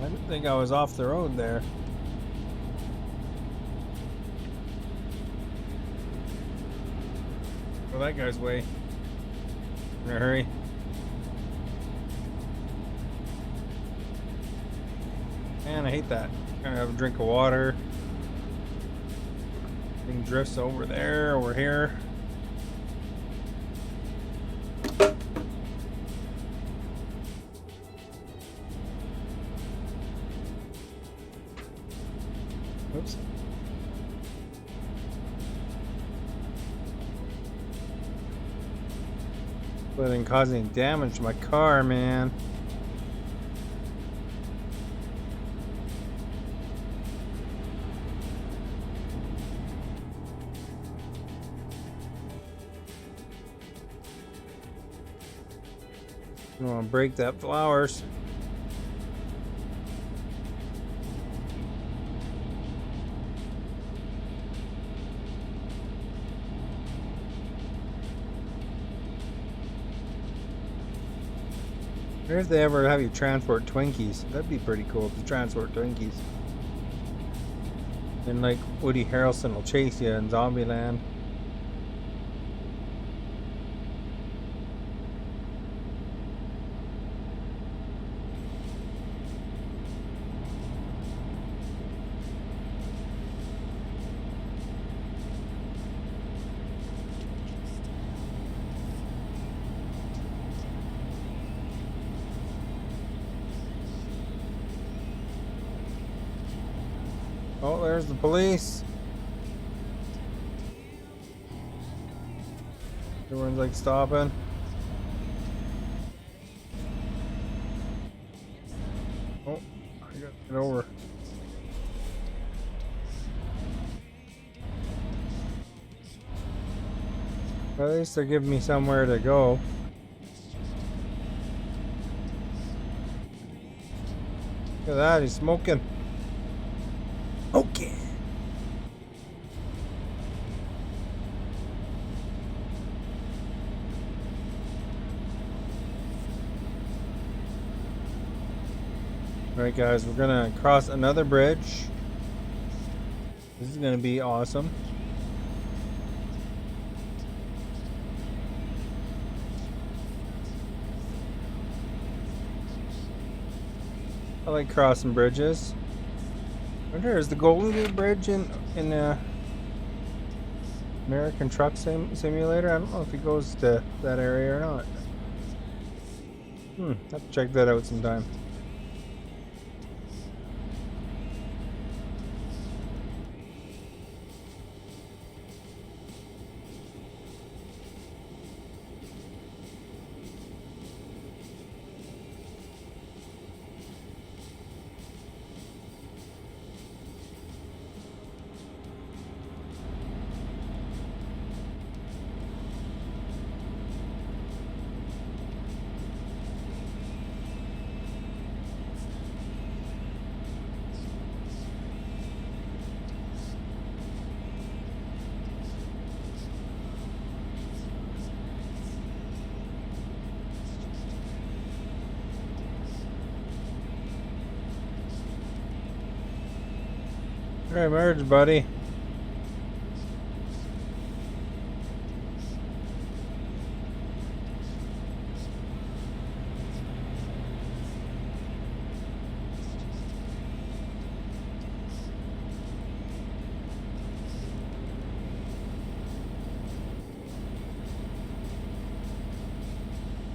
I didn't think I was off the road there. Well, that guy's way. In a hurry. Man, I hate that. Gonna have a drink of water. Thing drifts over there, over here. Oops. But it didn't cause any damage to my car, man. I don't want to break that flowers. Wonder if they ever have you transport Twinkies. That'd be pretty cool to transport Twinkies. And like Woody Harrelson will chase you in Zombieland. Oh, there's the police. Everyone's like stopping. Oh, I gotta get over. Well, at least they're giving me somewhere to go. Look at that, he's smoking. Okay. Alright guys, we're gonna cross another bridge. This is gonna be awesome. I like crossing bridges. I wonder, is the Golden Gate Bridge in American Truck Simulator? I don't know if it goes to that area or not. Have to check that out sometime. Alright, merge, buddy.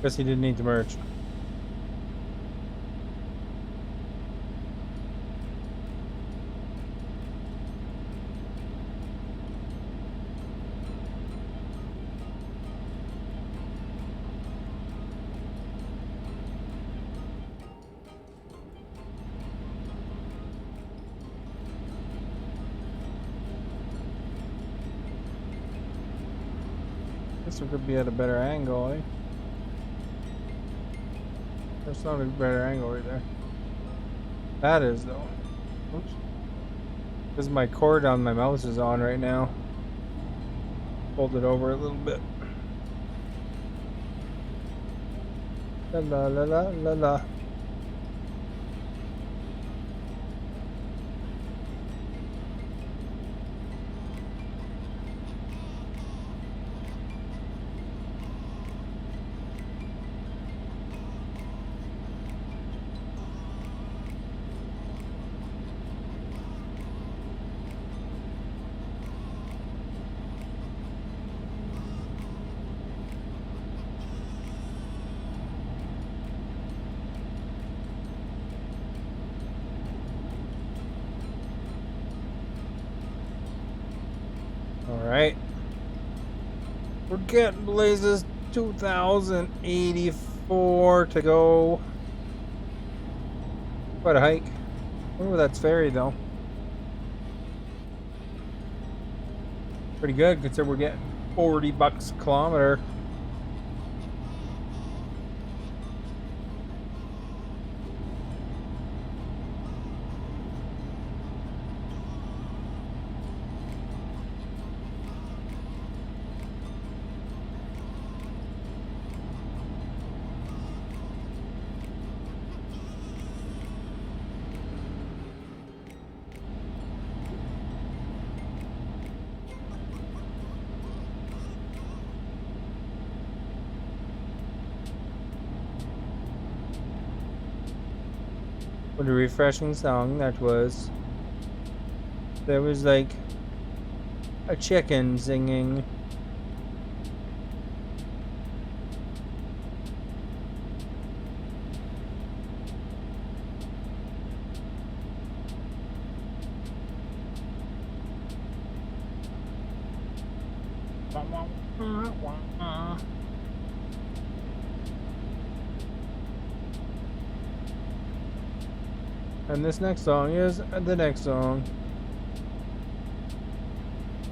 Guess he didn't need to merge. Guess we could be at a better angle, eh? That's not a better angle right there. That is, though. Oops. Because my cord on my mouse is on right now. Fold it over a little bit. La la la la la la. Alright. We're getting blazes. 2,084 to go. Quite a hike. I wonder where that's ferry though. Pretty good considering we're getting $40 a kilometer. What a refreshing song that was. There was like a chicken singing. And this next song is the next song.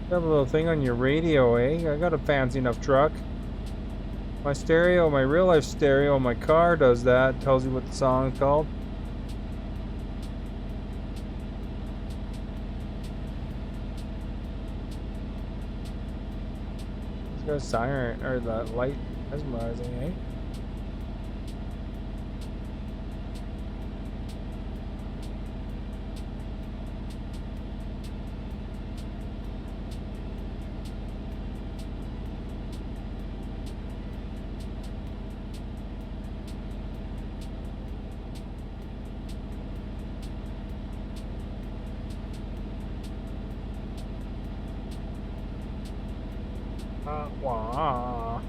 You have a little thing on your radio, eh? I got a fancy enough truck. My stereo, my real life stereo on my car does that. Tells you what the song is called. It's got a siren, or the light mesmerizing, eh? Wah.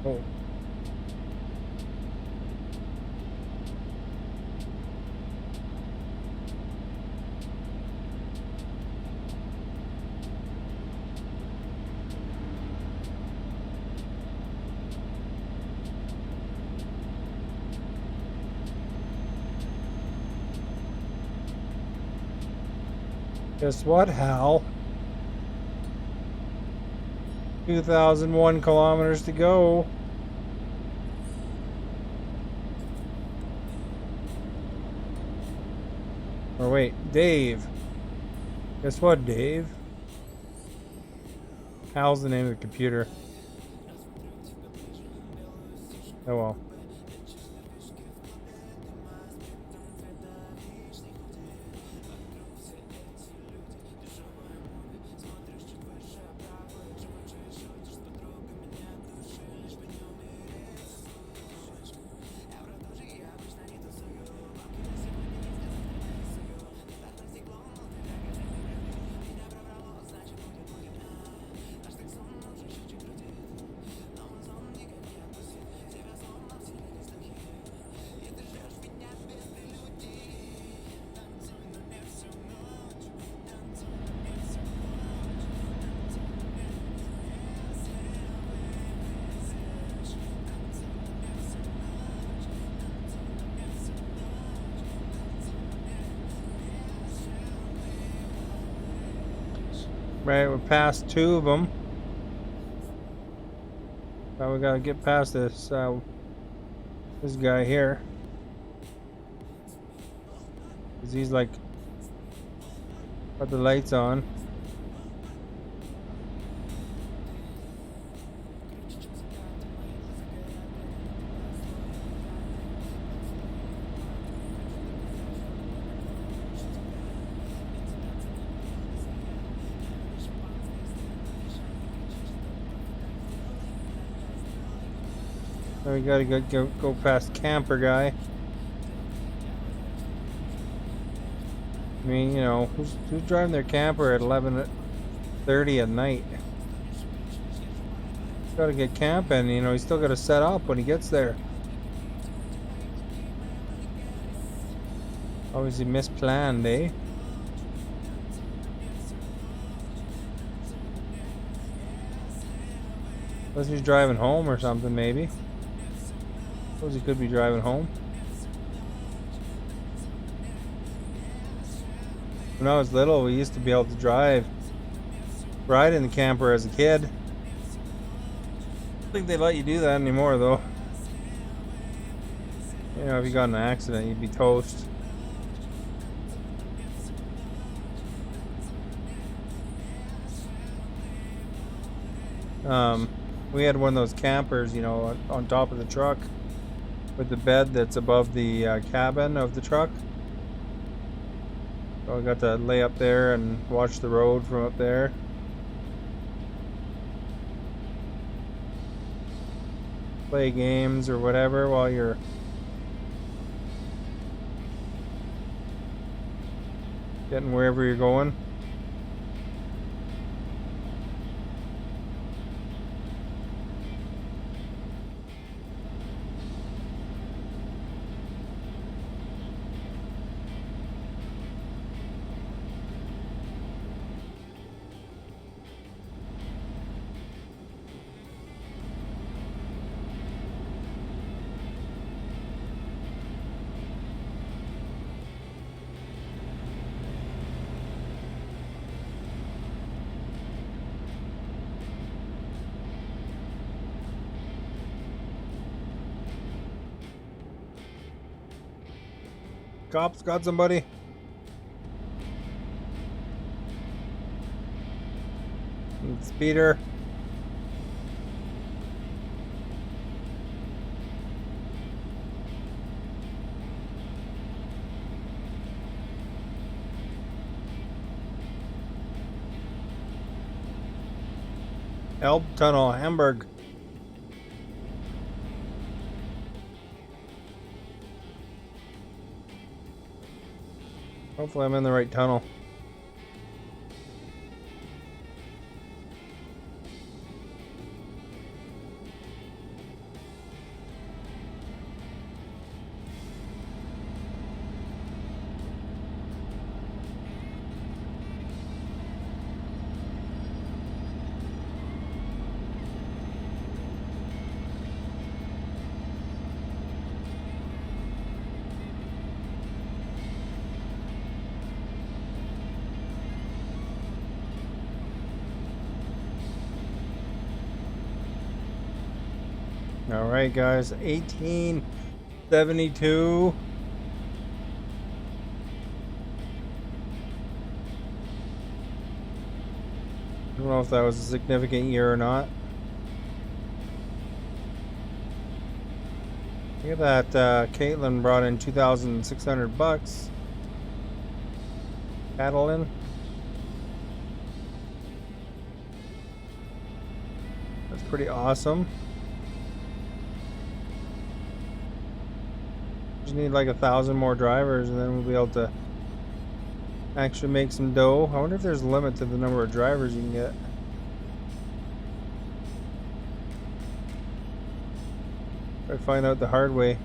Oh. Guess what, Hal? 2,001 kilometers to go. Or wait, Dave. Guess what, Dave? Hal's the name of the computer. Oh well. Right, we're past two of them. Now we gotta get past this this guy here, cause he's like got the lights on. Now we gotta go past camper guy. I mean, you know, who's driving their camper at 11:30 at night? He's gotta get camping, you know, he's still gotta set up when he gets there. Obviously misplanned, eh? Unless he's driving home or something, maybe. Suppose he could be driving home. When I was little, we used to be able to ride in the camper as a kid. I don't think they let you do that anymore, though. You know, if you got in an accident, you'd be toast. We had one of those campers, you know, on top of the truck with the bed that's above the cabin of the truck. So I got to lay up there and watch the road from up there. Play games or whatever while you're getting wherever you're going. cops got somebody. Speeder. Elb Tunnel, Hamburg. Hopefully I'm in the right tunnel. All right, guys, 1872. I don't know if that was a significant year or not. Look at that, Caitlin brought in $2,600. Catalan. That's pretty awesome. Just need like 1,000 more drivers and then we'll be able to actually make some dough. I wonder if there's a limit to the number of drivers you can get. I find out the hard way.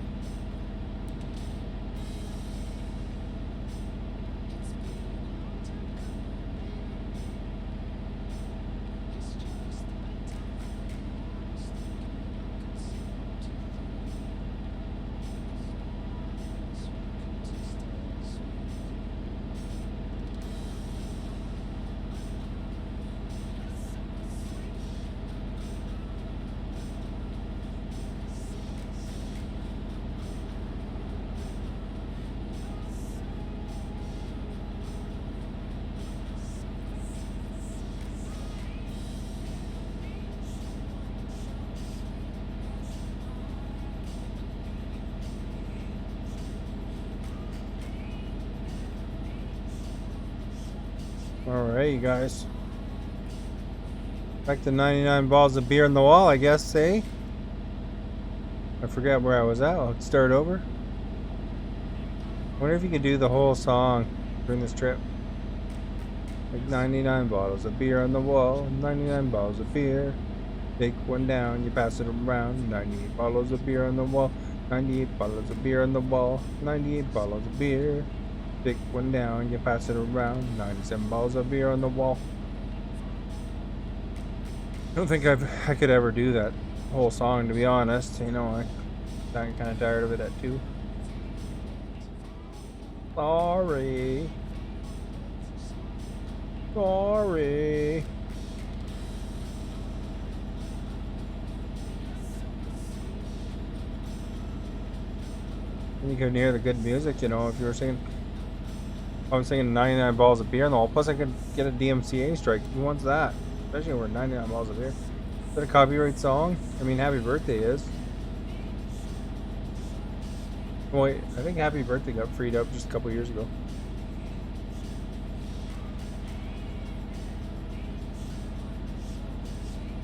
Alright, you guys. Back to 99 balls of beer in the wall, I guess, eh? I forgot where I was at. I'll start over. I wonder if you could do the whole song during this trip. Like 99 bottles of beer on the wall, 99 bottles of beer. Take one down, you pass it around. 98 bottles of beer on the wall, 98 bottles of beer on the wall, 98 bottles of beer. Take one down, you pass it around. 97 bottles of beer on the wall. I don't think I could ever do that whole song, to be honest. You know, I'm kind of tired of it at 2. Sorry. Sorry. You can hear the good music, you know, if you were singing. I was singing 99 balls of beer in the wall. Plus, I could get a DMCA strike. Who wants that? Especially when we're 99 balls of beer. Is that a copyright song? I mean, Happy Birthday is. Wait, I think Happy Birthday got freed up just a couple years ago.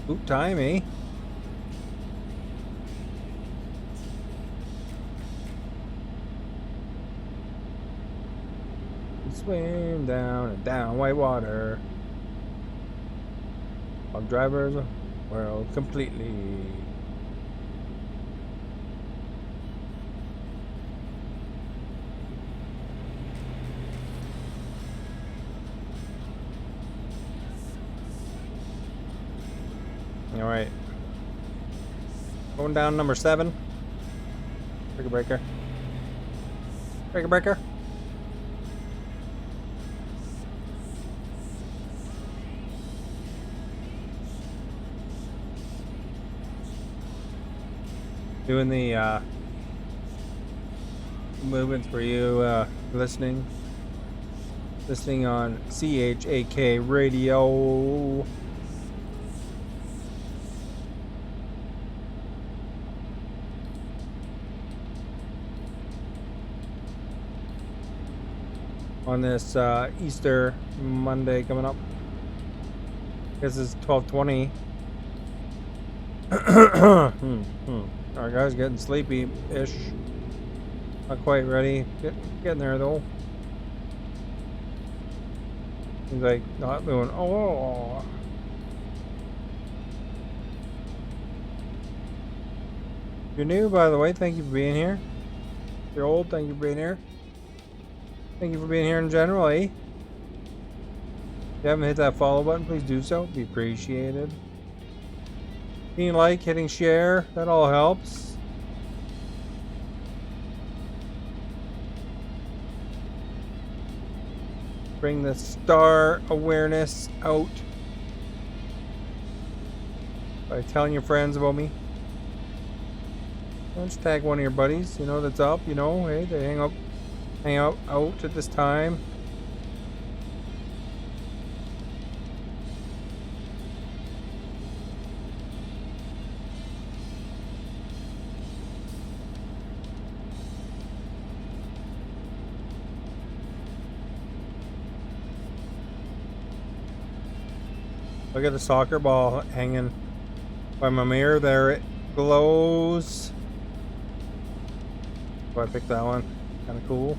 Oop time, eh? Swim down and down white water. All drivers of the world completely. All right. Going down number 7. Breaker breaker. Breaker breaker. Doing the movements for you listening on CHAK radio. On this Easter Monday coming up. This is 12:20. Our guy's getting sleepy-ish. Not quite ready. Getting there though. He's like not doing. Oh. If you're new, by the way, thank you for being here. If you're old, thank you for being here. Thank you for being here in general, eh? If you haven't hit that follow button, please do so. Be appreciated. Hitting like, hitting share, that all helps. Bring the star awareness out by telling your friends about me. Don't just tag one of your buddies, you know, that's up, you know, hey, they hang out at this time. Look at the soccer ball hanging by my mirror there. It glows. So I picked that one. Kind of cool.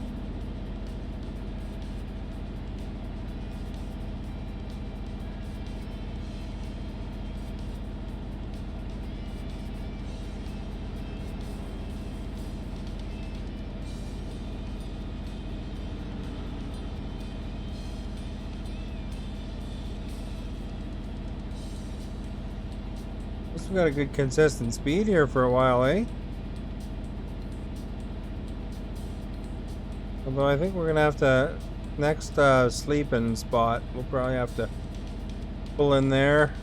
We've got a good consistent speed here for a while, eh? Although I think we're gonna have to next sleeping spot. We'll probably have to pull in there.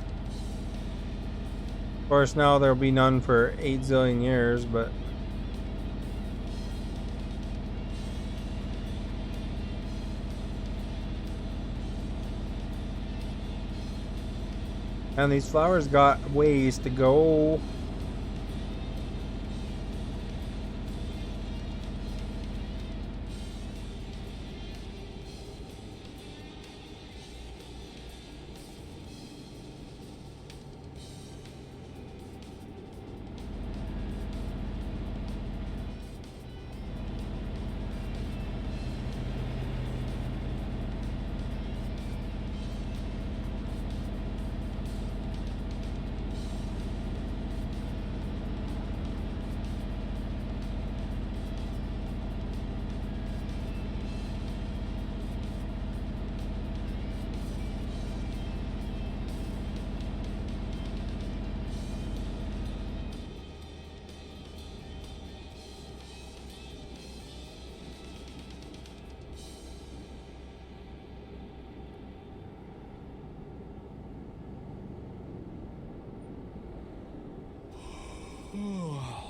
Of course, now there'll be none for 8 zillion years, but and these flowers got ways to go.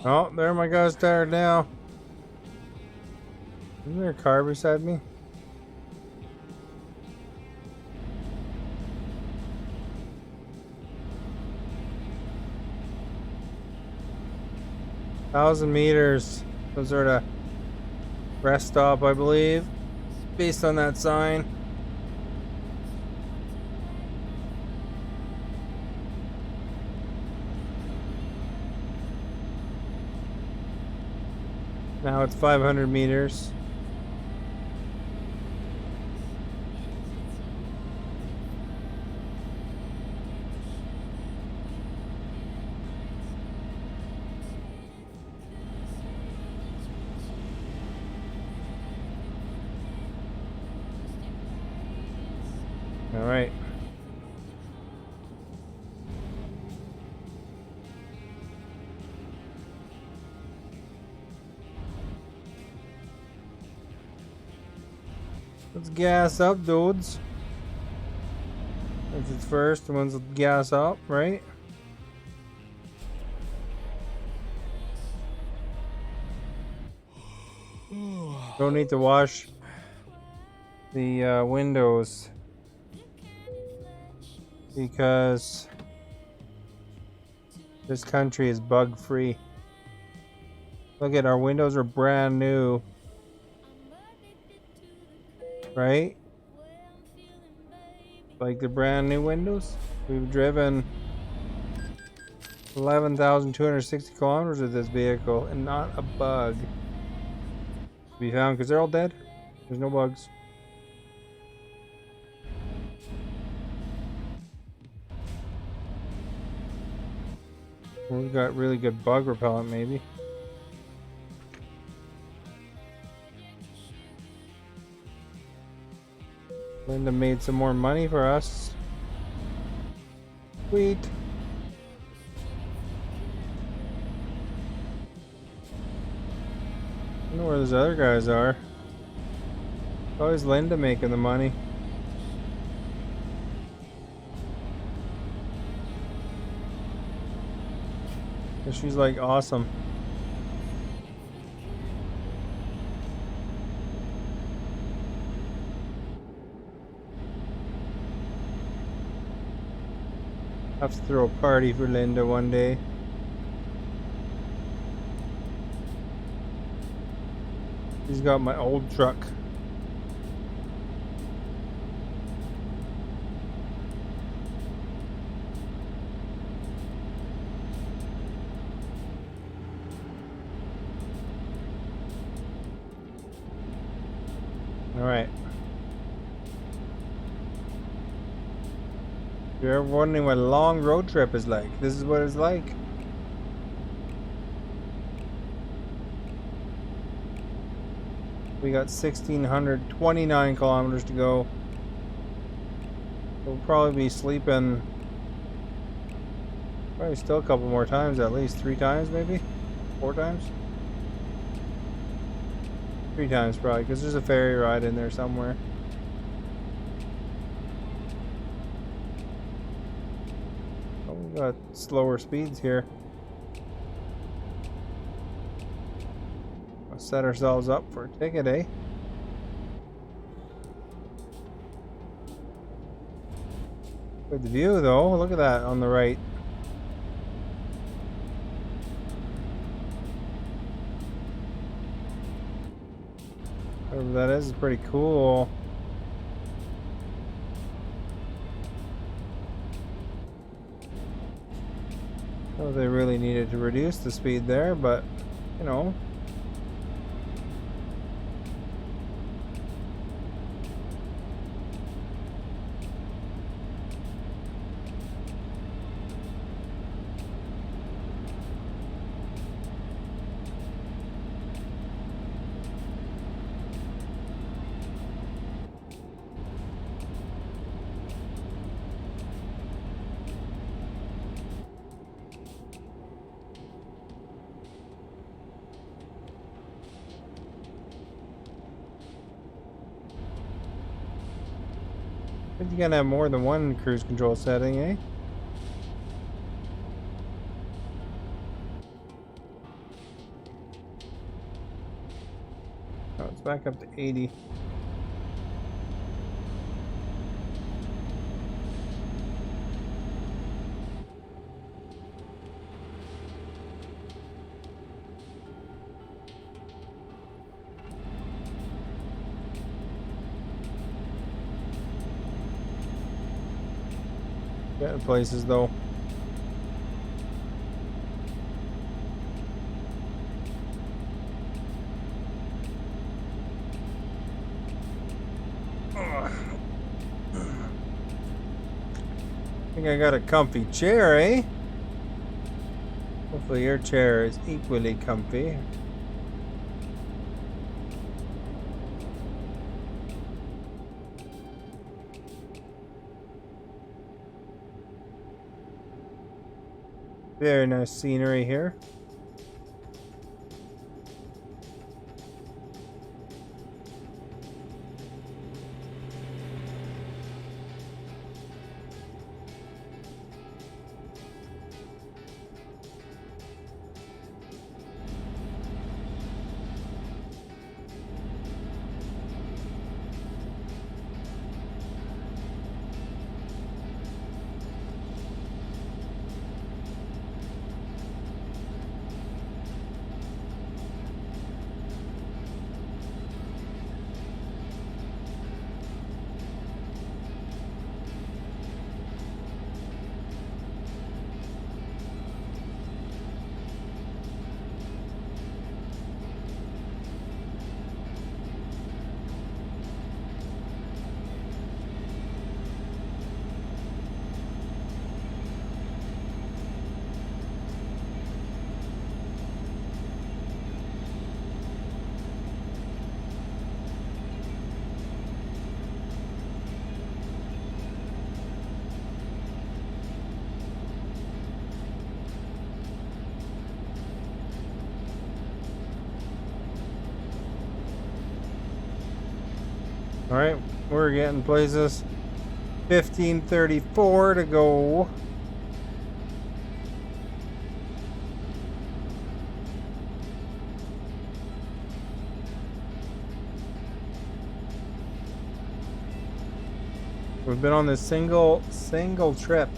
Oh, there my guy's tired now. Isn't there a car beside me? Thousand meters. Some sort of rest stop, I believe. Based on that sign. Now it's 500 meters. All right. Let's gas up, dudes. If it's first, the ones with gas up, right? Don't need to wash the windows because this country is bug free. Look at our windows are brand new, right? Like the brand new windows. We've driven 11,260 kilometers with this vehicle and not a bug to be found because they're all dead. There's no bugs. We've got really good bug repellent, maybe. Linda made some more money for us. Sweet. I don't know where those other guys are. Always Linda making the money. She's like awesome. Have to throw a party for Linda one day. She's got my old truck. Alright. If you're ever wondering what a long road trip is like, this is what it's like. We got 1,629 kilometers to go. We'll probably be sleeping probably still a couple more times, at least 3 times maybe? 4 times? 3 times probably, because there's a ferry ride in there somewhere. Oh, we got slower speeds here. Let's set ourselves up for a ticket, eh? Good view though, look at that on the right. Whatever that is pretty cool. I don't know if they really needed to reduce the speed there, but you know. I think you gotta have more than one cruise control setting, eh? Oh, it's back up to 80. Getting places though. I think I got a comfy chair, eh? Hopefully your chair is equally comfy. Very nice scenery here. Alright, we're getting places. 15:34 to go. We've been on this single trip.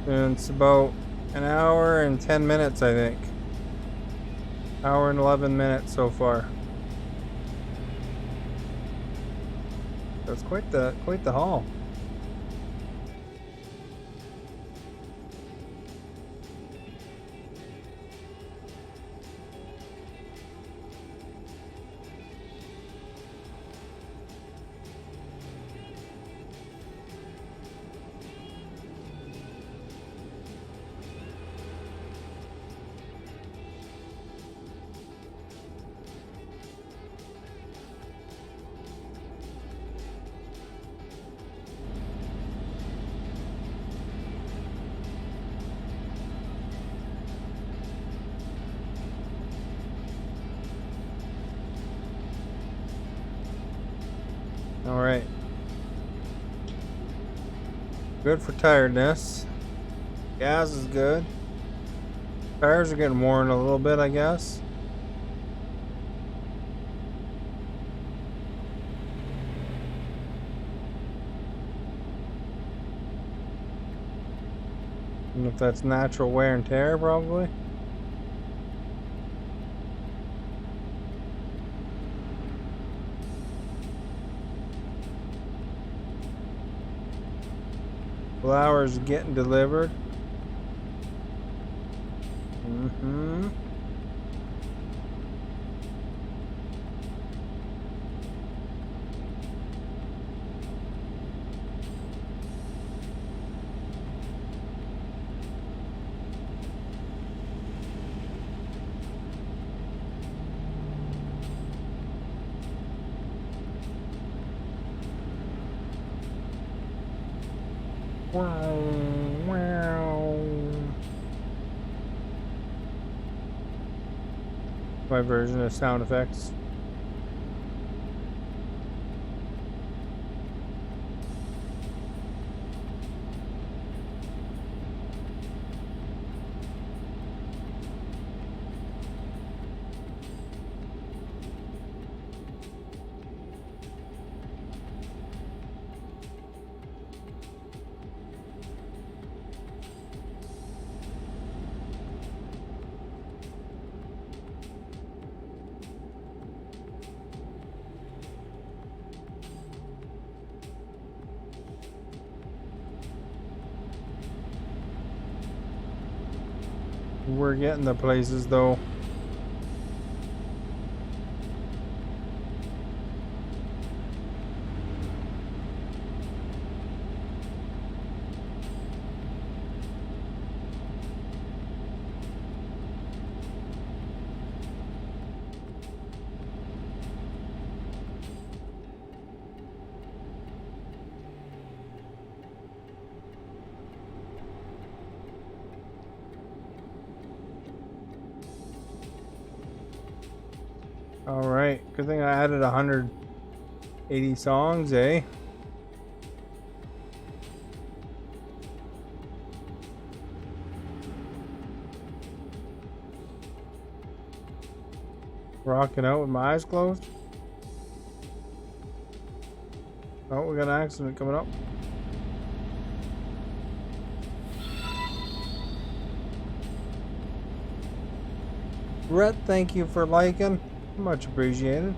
And it's about an hour and 10 minutes, I think. Hour and 11 minutes so far. That's quite the haul. Alright. Good for tiredness. Gas is good. Tires are getting worn a little bit, I guess. I don't know if that's natural wear and tear, probably. Flowers getting delivered. My version of sound effects. We're getting the places though. Alright, good thing I added 180 songs, eh? Rocking out with my eyes closed. Oh, we got an accident coming up. Brett, thank you for liking. Much appreciated.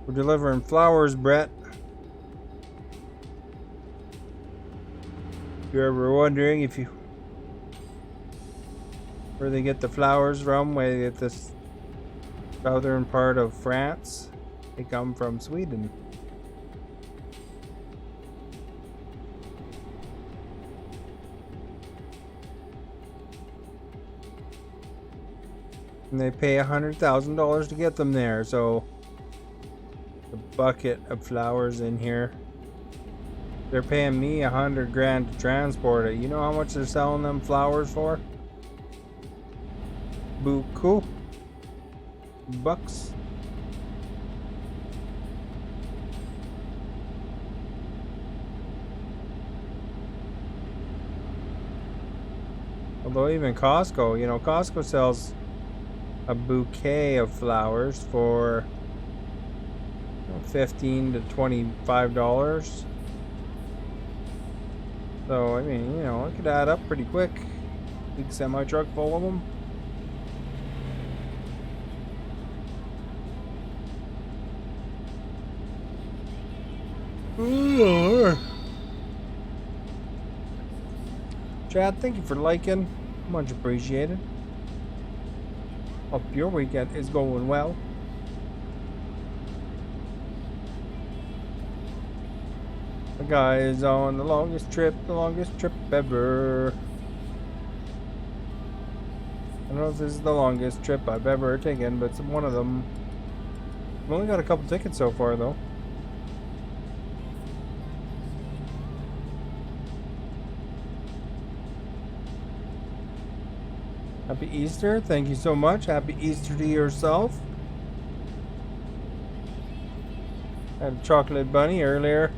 We're delivering flowers, Brett. If you're ever wondering where they get the flowers from, where they get this southern part of France, they come from Sweden. And they pay $100,000 to get them there, so the bucket of flowers in here. They're paying me $100 grand to transport it. You know how much they're selling them flowers for? Buku bucks. Although even Costco, you know, Costco sells a bouquet of flowers for $15 to $25. So, I mean, you know, it could add up pretty quick. Big semi truck full of them. Chad, thank you for liking. Much appreciated. Hope your weekend is going well. The guy is on the longest trip ever. I don't know if this is the longest trip I've ever taken, but it's one of them. I've only got a couple tickets so far, though. Happy Easter. Thank you so much. Happy Easter to yourself. I had a chocolate bunny earlier.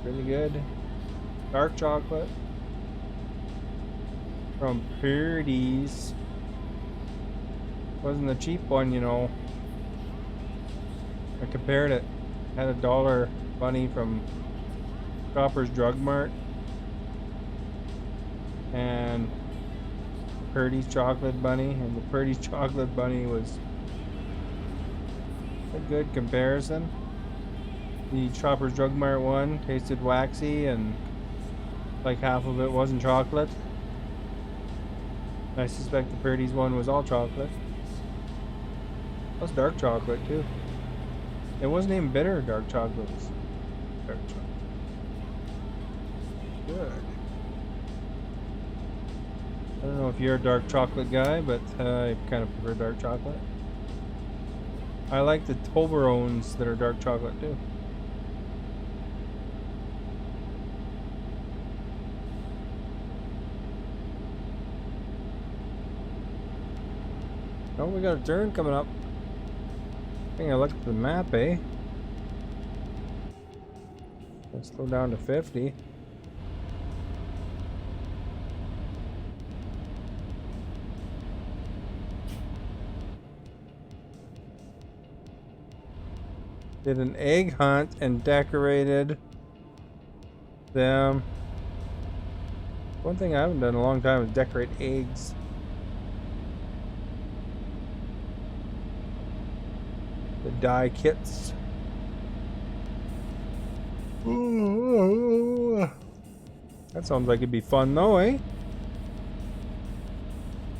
Really good. Dark chocolate. From Purdy's. Wasn't the cheap one, you know. I compared it. Had a $1 bunny from Copper's Drug Mart. And Purdy's chocolate bunny, and the Purdy's chocolate bunny was a good comparison. The Chopper's Drug Mart one tasted waxy, and like half of it wasn't chocolate. I suspect the Purdy's one was all chocolate. Plus dark chocolate too. It wasn't even bitter dark chocolate. It was dark chocolate. Good. I don't know if you're a dark chocolate guy, but I kind of prefer dark chocolate. I like the Toblerones that are dark chocolate too. Oh, we got a turn coming up. I think I looked at the map, eh? Let's slow down to 50. Did an egg hunt and decorated them. One thing I haven't done in a long time is decorate eggs. The dye kits. That sounds like it'd be fun though, eh?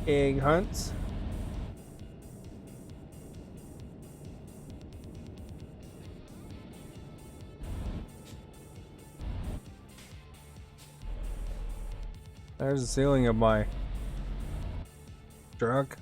Egg hunts. There's the ceiling of my truck.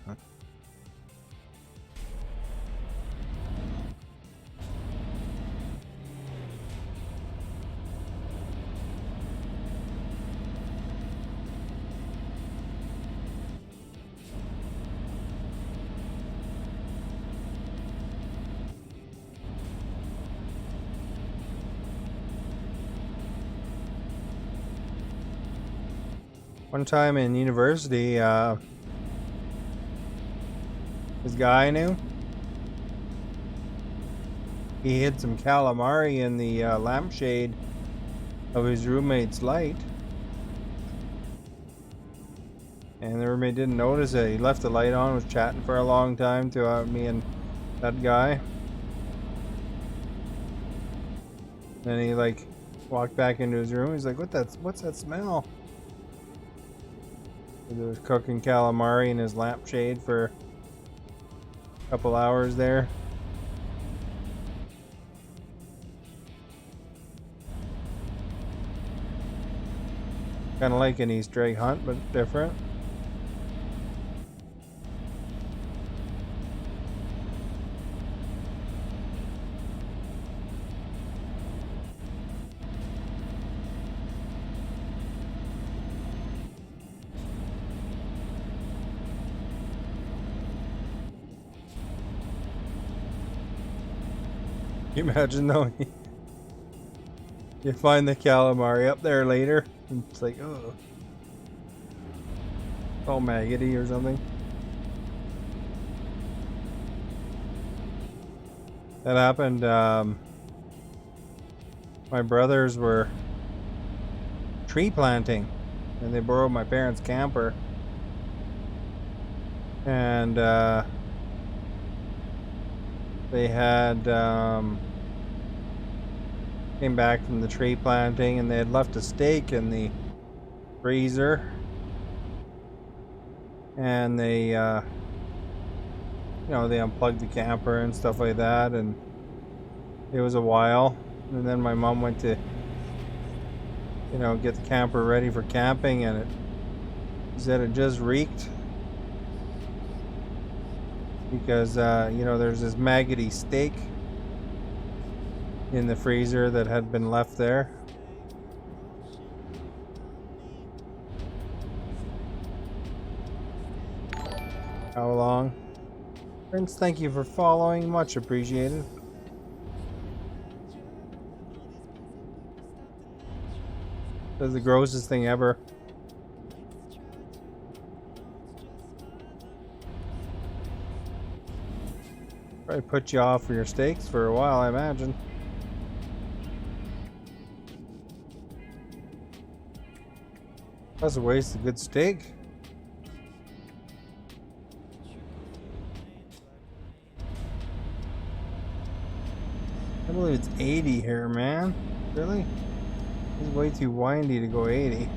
One time in university, this guy I knew, he hid some calamari in the lampshade of his roommate's light. And the roommate didn't notice it. He left the light on, was chatting for a long time to me and that guy. Then he like walked back into his room. He's like, what's that smell? He was cooking calamari in his lampshade for a couple hours there. Kind of like an Easter egg hunt, but different. you imagine though? You find the calamari up there later, and it's like, oh, it's all maggoty or something. That happened. My brothers were tree planting, and they borrowed my parents' camper, and they had came back from the tree planting, and they had left a steak in the freezer, and they you know, they unplugged the camper and stuff like that, and it was a while, and then my mom went to, you know, get the camper ready for camping, and she said it just reeked because you know, there's this maggoty steak in the freezer that had been left there. How long? Prince, thank you for following, much appreciated. That's the grossest thing ever. Probably put you off for your steaks for a while, I imagine. That's a waste of good steak. I believe it's 80 here, man. Really? It's way too windy to go 80.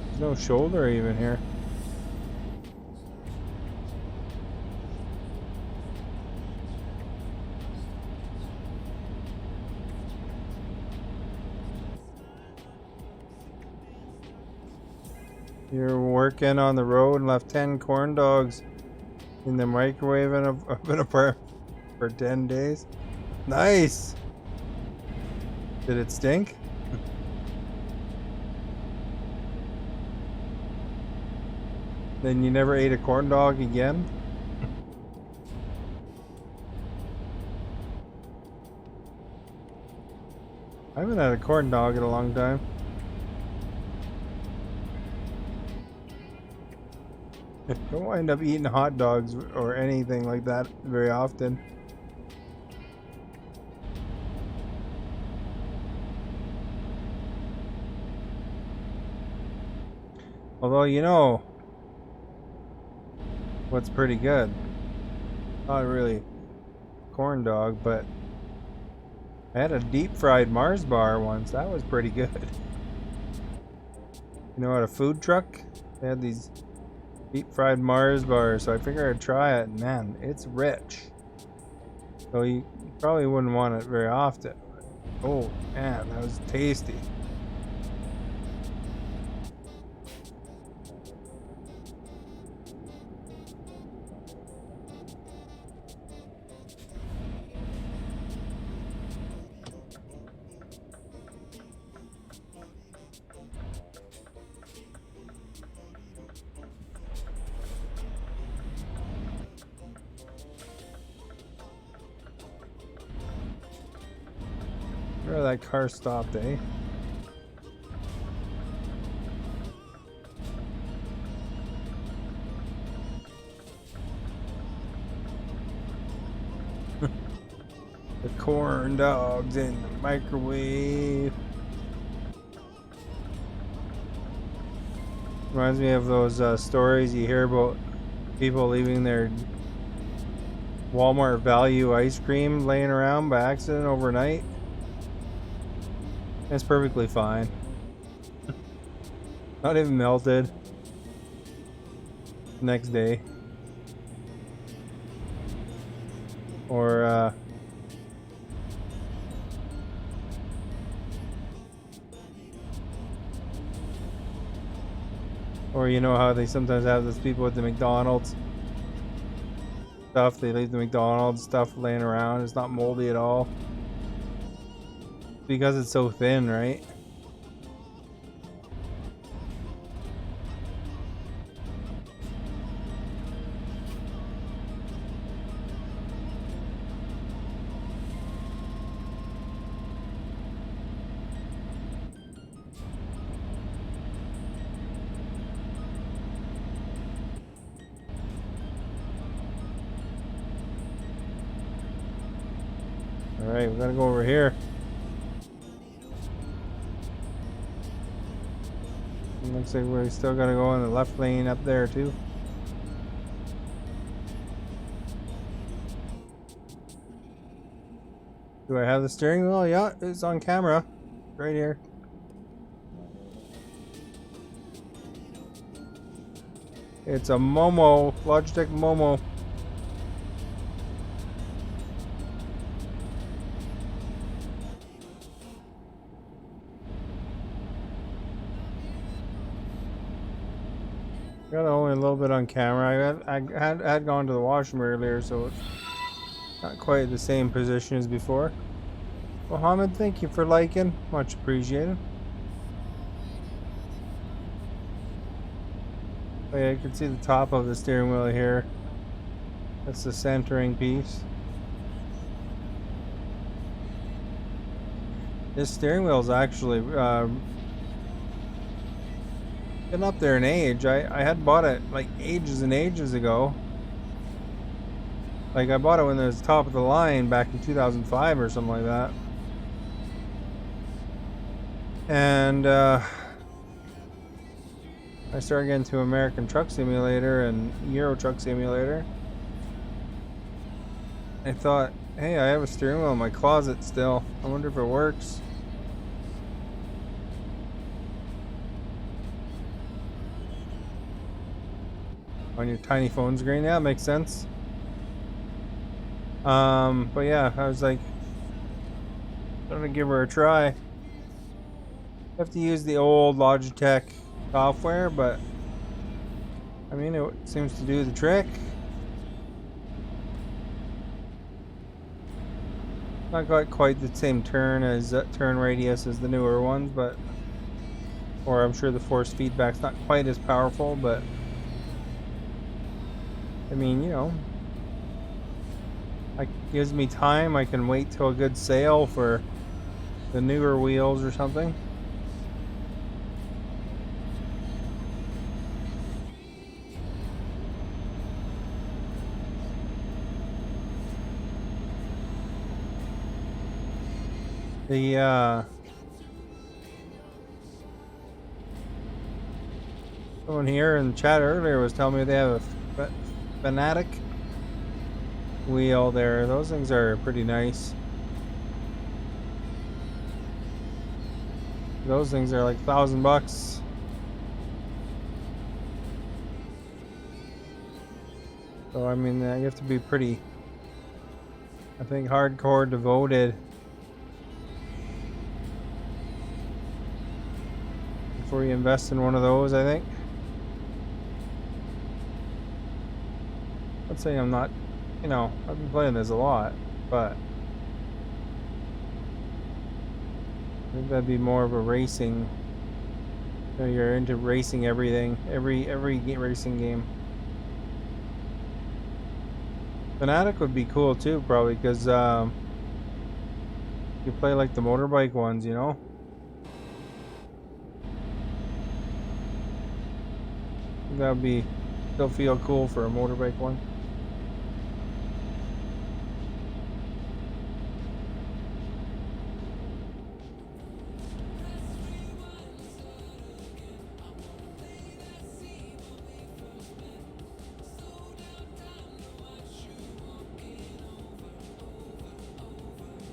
There's no shoulder even here. You're working on the road and left 10 corn dogs in the microwave in an apartment for 10 days. Nice! Did it stink? Then you never ate a corn dog again? I haven't had a corn dog in a long time. Don't wind up eating hot dogs or anything like that very often. Although, you know what's pretty good? Not really corn dog, but I had a deep fried Mars bar once. That was pretty good. You know, at a food truck, they had these deep fried Mars bars, so I figured I'd try it. Man, it's rich. So you probably wouldn't want it very often. Oh man, that was tasty. Where that car stopped, eh? The corn dogs in the microwave. Reminds me of those stories you hear about people leaving their Walmart value ice cream laying around by accident overnight. It's perfectly fine. Not even melted. Next day. Or you know how they sometimes have those people at the McDonald's stuff, they leave the McDonald's stuff laying around, it's not moldy at all. because it's so thin, right? Alright, we gotta go over here. Looks like we still gotta go in the left lane up there too. Do I have the steering wheel? Yeah, it's on camera. Right here. It's a Momo, Logitech Momo. Got only a little bit on camera. I had gone to the washroom earlier, so it's not quite the same position as before. Mohammed, thank you for liking. Much appreciated. Oh yeah, you can see the top of the steering wheel here. That's the centering piece. This steering wheel is actually getting up there in age. I had bought it like ages and ages ago. Like I bought it when it was top of the line back in 2005 or something like that. And I started getting to American Truck Simulator and Euro Truck Simulator. I thought, hey, I have a steering wheel in my closet still. I wonder if it works. On your tiny phone screen, yeah, makes sense. But yeah, I was like, I'm gonna give her a try. I have to use the old Logitech software, but I mean, it seems to do the trick. Not got quite the same turn radius as the newer ones, but or I'm sure the force feedback's not quite as powerful, but I mean, you know, it gives me time. I can wait till a good sale for the newer wheels or something. Someone here in the chat earlier was telling me they have a Fanatic wheel there. Those things are pretty nice. Those things are like $1,000. So I mean, you have to be pretty, I think, hardcore devoted before you invest in one of those, I think. Let's say I'm not, you know, I've been playing this a lot, but I think that'd be more of a racing. You know, you're into racing everything, every racing game. Fanatic would be cool too, probably, because you play like the motorbike ones, you know. That would be still feel cool for a motorbike one.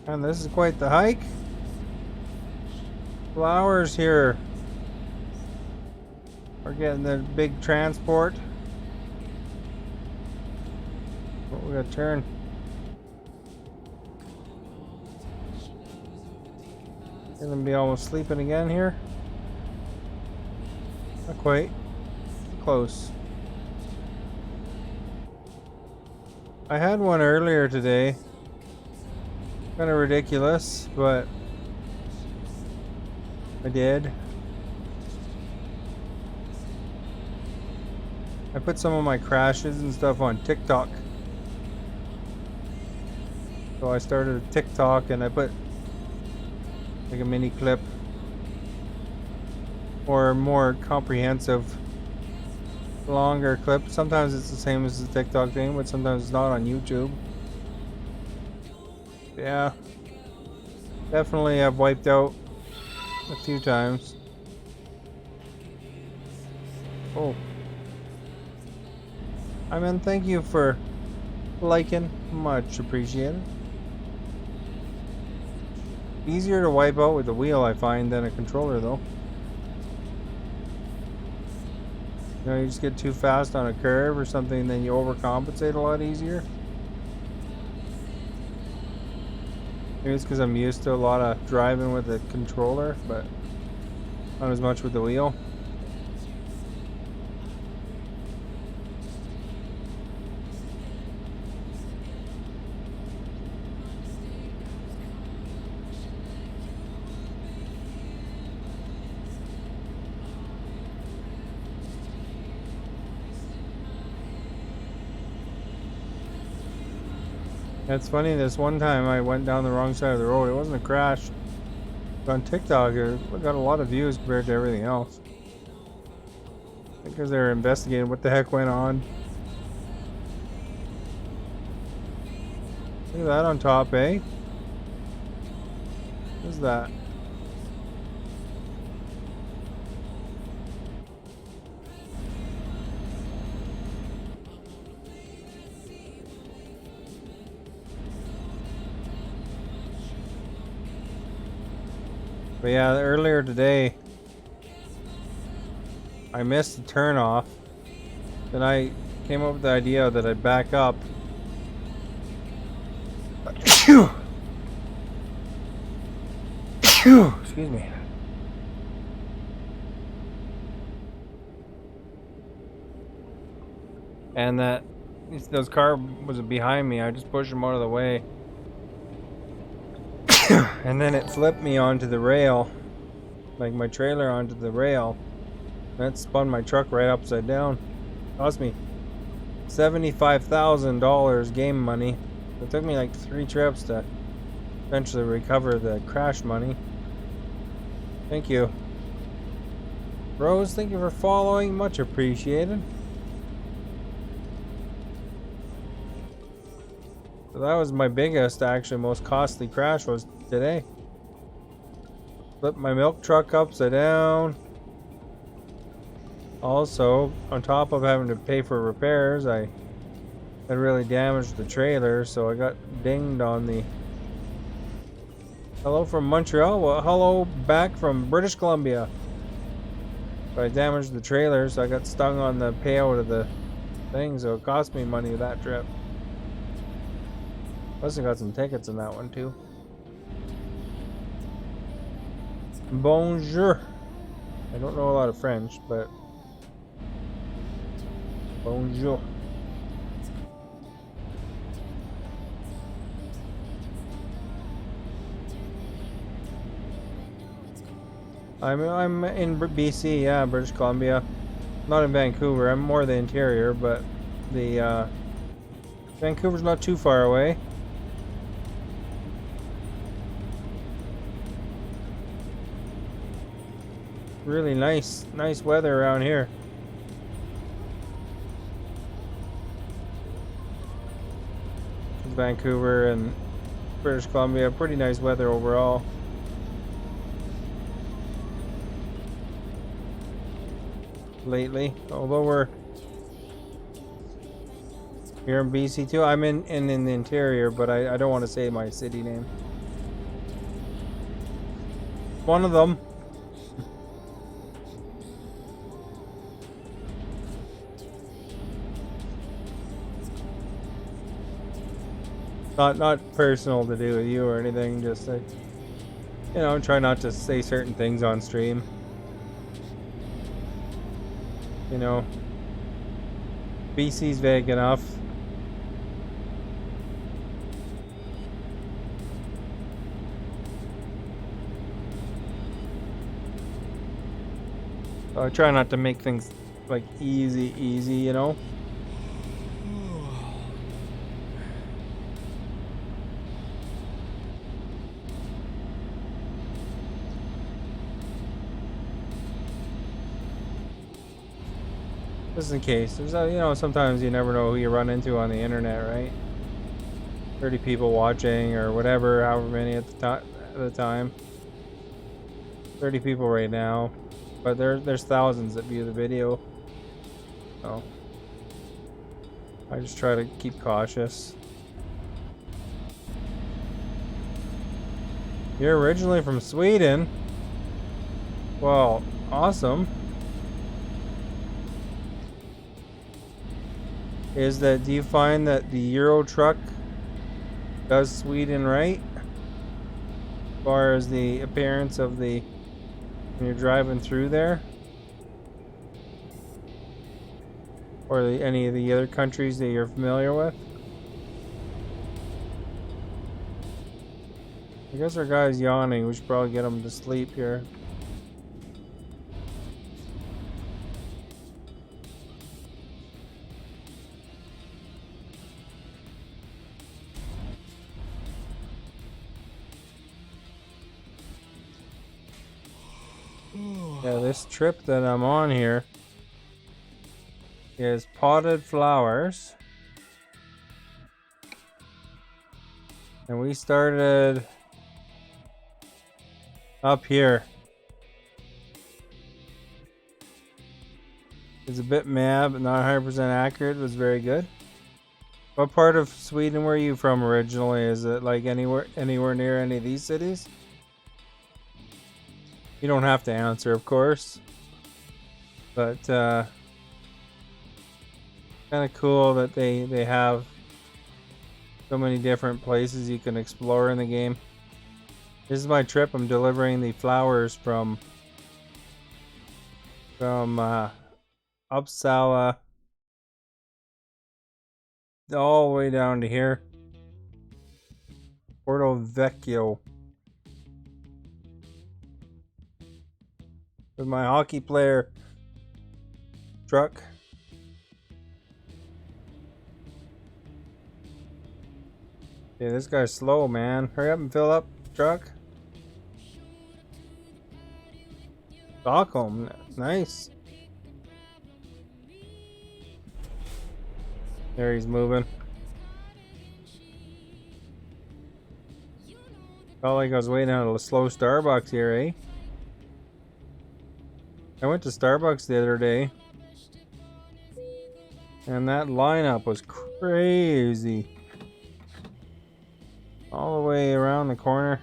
And this is quite the hike. Flowers here. We're getting the big transport. Oh, we gotta turn. Gonna be almost sleeping again here. Not quite. Close. I had one earlier today. Kind of ridiculous, but I did. I put some of my crashes and stuff on TikTok. So I started a TikTok and I put like a mini clip or more comprehensive, longer clip. Sometimes it's the same as the TikTok thing, but sometimes it's not on YouTube. Yeah. Definitely I've wiped out a few times. Oh. I mean, thank you for liking. Much appreciated. Easier to wipe out with the wheel, I find, than a controller, though. You know, you just get too fast on a curve or something, then you overcompensate a lot easier. Maybe it's because I'm used to a lot of driving with a controller, but not as much with the wheel. It's funny, this one time I went down the wrong side of the road. It wasn't a crash. But on TikTok, it got a lot of views compared to everything else. Because they were investigating what the heck went on. Look at that on top, eh? What is that? But yeah, earlier today, I missed the turn off. Then I came up with the idea that I'd back up. Excuse me. And that those car was behind me. I just pushed them out of the way. And then it flipped me onto the rail, like my trailer onto the rail. That spun my truck right upside down. Cost me $75,000 game money. It took me like 3 trips to eventually recover the crash money. Thank you. Rose, thank you for following. Much appreciated. So that was my biggest, actually most costly crash was today. Flipped my milk truck upside down. Also, on top of having to pay for repairs, I had really damaged the trailer, so I got dinged on the... Hello from Montreal. Well, hello back from British Columbia. So I damaged the trailer, so I got stung on the payout of the thing, so it cost me money that trip. Plus I got some tickets in that one too. Bonjour. I don't know a lot of French, but bonjour. I'm in BC, yeah, British Columbia. Not in Vancouver. I'm more the interior, but the Vancouver's not too far away. Really nice weather around here. Vancouver and British Columbia, pretty nice weather overall. Lately, although we're here in BC too. I'm in the interior, but I don't want to say my city name. One of them. Not personal to do with you or anything, just you know, try not to say certain things on stream. You know, BC's vague enough. So I try not to make things like easy, you know? Just in case. There's you know, sometimes you never know who you run into on the internet, right? 30 people watching or whatever, however many at the time. 30 people right now. But there's thousands that view the video. So I just try to keep cautious. You're originally from Sweden. Well, awesome. Do you find that the Euro truck does Sweden right? As far as the appearance of when you're driving through there? Or any of the other countries that you're familiar with? I guess our guy's yawning. We should probably get him to sleep here. Yeah, this trip that I'm on here is potted flowers. And we started up here. It's a bit mad, but not 100% accurate. It was very good. What part of Sweden were you from originally? Is it like anywhere near any of these cities? You don't have to answer, of course. But kind of cool that they have so many different places you can explore in the game. This is my trip. I'm delivering the flowers from Uppsala all the way down to here. Porto Vecchio. With my hockey player truck. Yeah, this guy's slow, man. Hurry up and fill up, truck. Stockholm, nice. There he's moving. Felt like I was waiting on a slow Starbucks here, eh? I went to Starbucks the other day, and that lineup was crazy. All the way around the corner.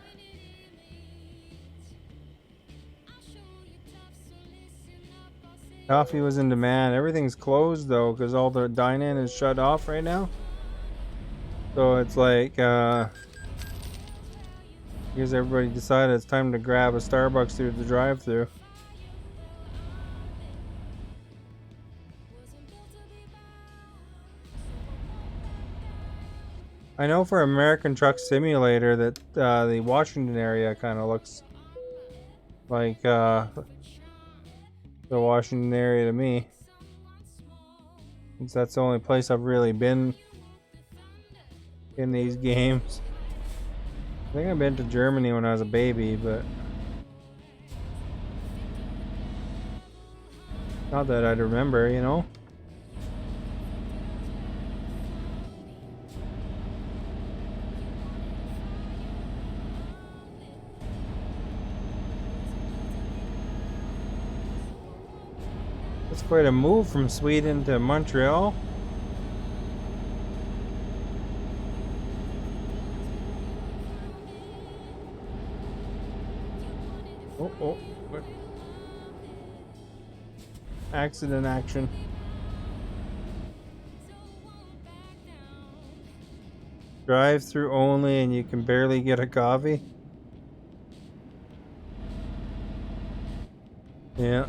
Coffee was in demand. Everything's closed though, because all the dine-in is shut off right now. So it's like, because everybody decided it's time to grab a Starbucks through the drive-thru. I know for American Truck Simulator that the Washington area kind of looks like the Washington area to me, since that's the only place I've really been in these games. I think I've been to Germany when I was a baby, but not that I'd remember, you know. It's quite a move from Sweden to Montreal. Oh, what? Accident action. Drive through only and you can barely get a coffee. Yeah.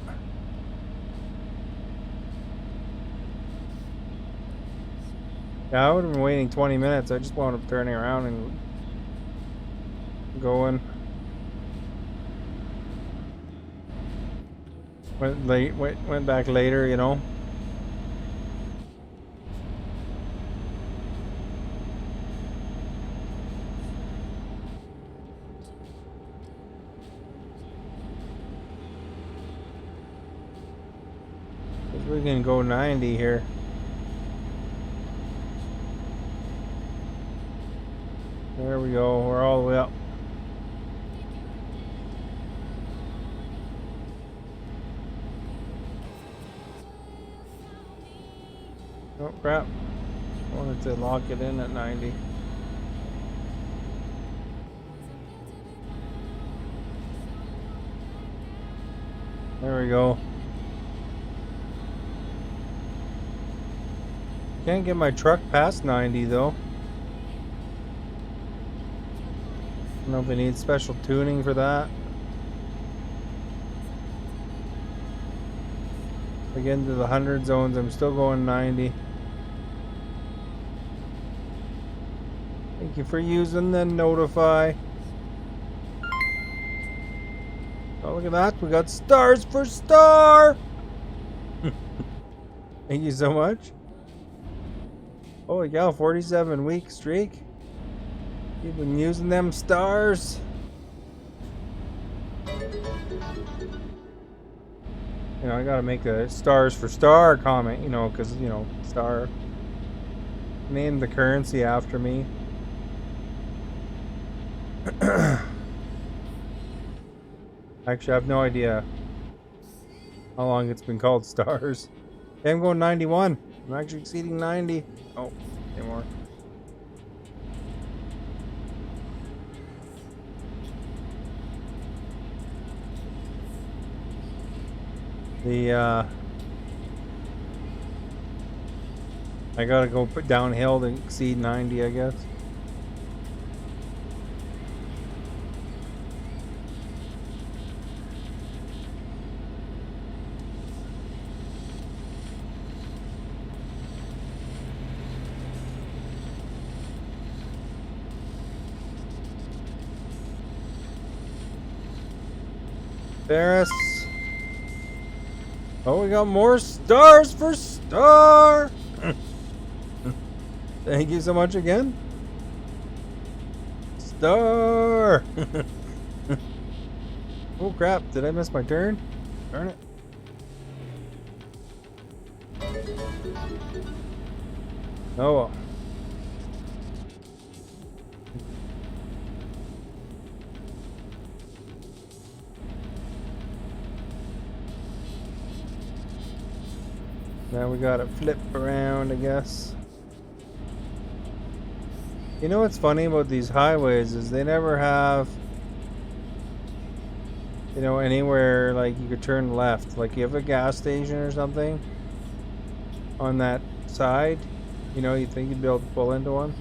Yeah, I would have been waiting 20 minutes. I just wound up turning around and going. went back later, you know. We can go 90 here. There we go. We're all the way up. Oh crap. I wanted to lock it in at 90. There we go. Can't get my truck past 90 though. I don't know if it needs special tuning for that. If I get into the 100 zones, I'm still going 90. Thank you for using the notify. Oh, look at that. We got stars for star. Thank you so much. Holy cow, 47 week streak. You've been using them stars. You know, I gotta make a stars for star comment, you know, because, you know, star. Named the currency after me. Actually, I have no idea how long it's been called stars. Okay, I'm going 91. I'm actually exceeding 90. Oh, any more. I gotta go put downhill to exceed 90, I guess. Ferris. Oh, we got more stars for star. Thank you so much again. Star. Oh crap, did I miss my turn? Darn it. Oh well. Now we gotta flip around, I guess. You know what's funny about these highways is they never have, you know, anywhere like you could turn left. Like you have a gas station or something on that side, you know, you think you'd be able to pull into one.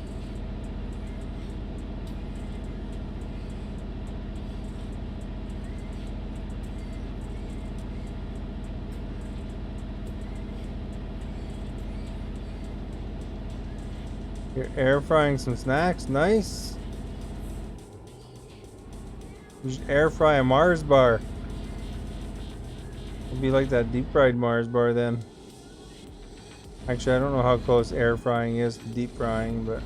You're air frying some snacks, nice. You should air fry a Mars bar. It'd be like that deep fried Mars bar then. Actually, I don't know how close air frying is to deep frying, but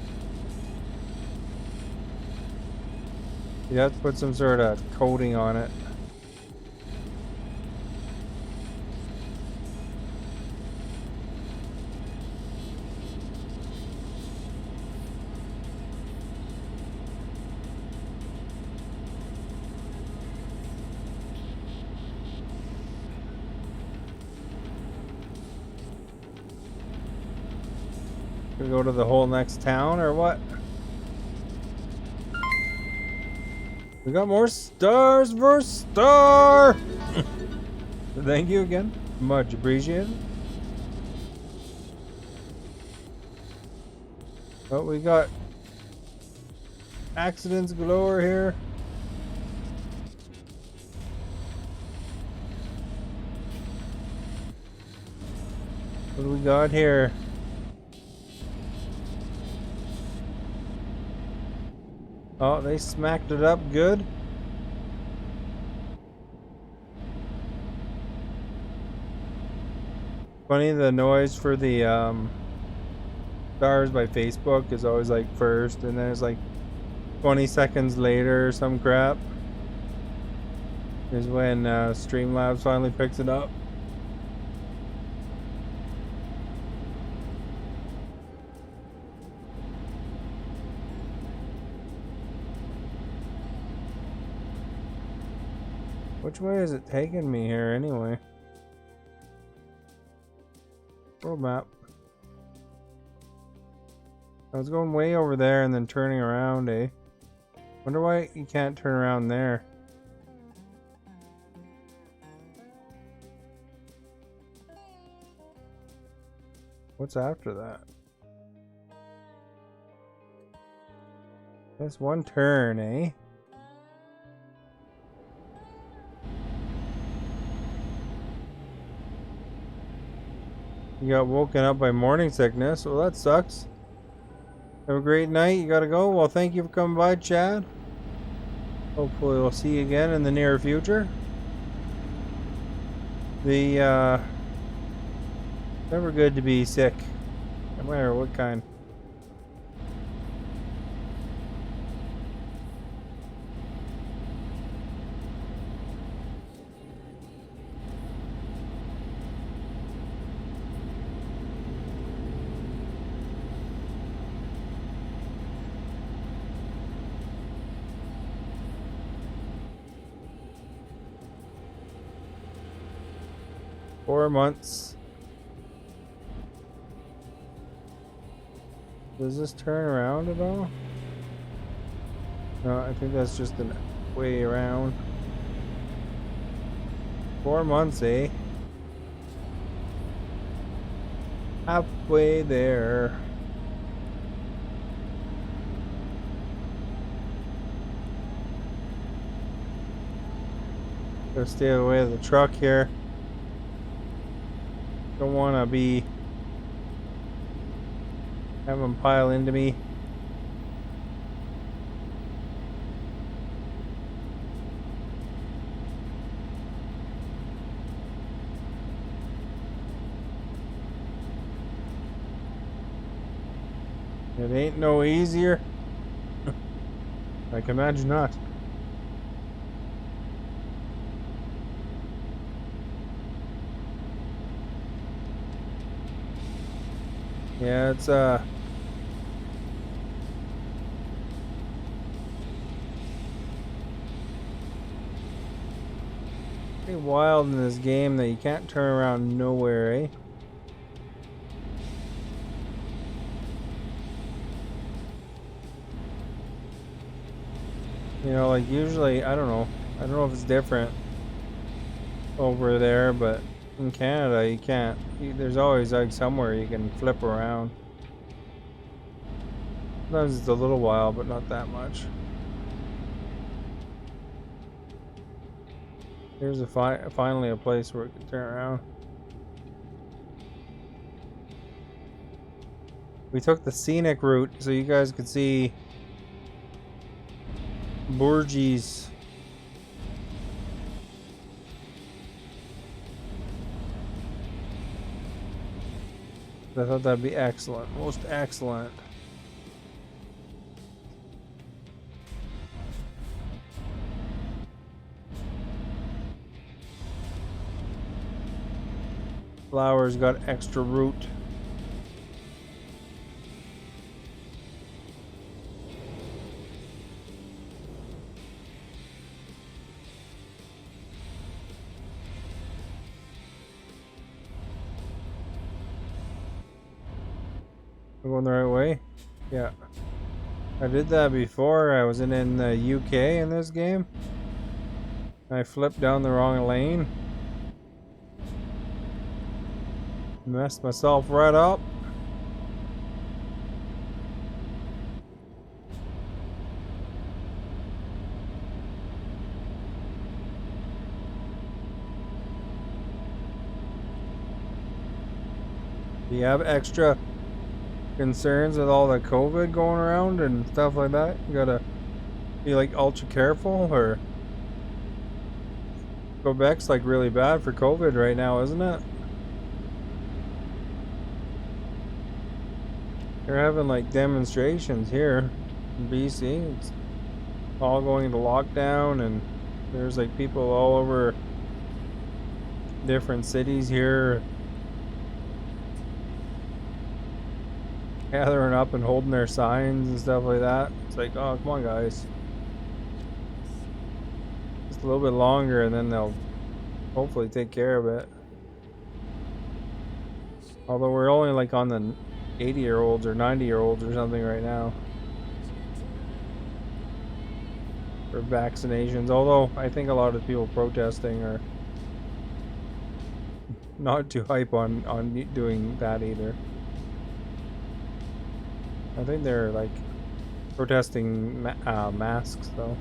you have to put some sort of coating on it. We go to the whole next town or what? We got more stars for star. Thank you again. Much appreciated. Oh, we got accidents galore here. What do we got here? Oh, they smacked it up good. Funny, the noise for the stars by Facebook is always like first, and then it's like 20 seconds later or some crap is when Streamlabs finally picks it up. Which way is it taking me here anyway? World map. I was going way over there and then turning around, eh? Wonder why you can't turn around there. What's after that? That's one turn, eh? You got woken up by morning sickness. Well, that sucks. Have a great night. You gotta go. Well, thank you for coming by, Chad. Hopefully we'll see you again in the near future. Never good to be sick, no matter what kind. Four months. Does this turn around at all? No, I think that's just the way around. 4 months, eh? Halfway there. Gotta stay away of the truck here. Don't want to be have them pile into me. It ain't no easier. I can imagine not. Yeah, it's pretty wild in this game that you can't turn around nowhere, eh? You know, like usually, I don't know if it's different over there, but in Canada you can't. There's always like somewhere you can flip around. Sometimes it's a little while, but not that much. Here's finally a place where it can turn around. We took the scenic route so you guys could see Bourgie's. I thought that'd be excellent. Most excellent. Flowers got extra root. We're going the right way? Yeah. I did that before. I was in the UK in this game. I flipped down the wrong lane. Messed myself right up. Do you have extra concerns with all the COVID going around and stuff like that? You gotta be like ultra careful, or Quebec's like really bad for COVID right now, isn't it? They're having like demonstrations here in BC. It's all going into lockdown, and there's like people all over different cities here gathering up and holding their signs and stuff like that. It's like, oh, come on, guys. Just a little bit longer, and then they'll hopefully take care of it. Although we're only like on the 80-year-olds or 90-year-olds or something right now for vaccinations. Although I think a lot of people protesting are not too hype on doing that either. I think they're like protesting masks though.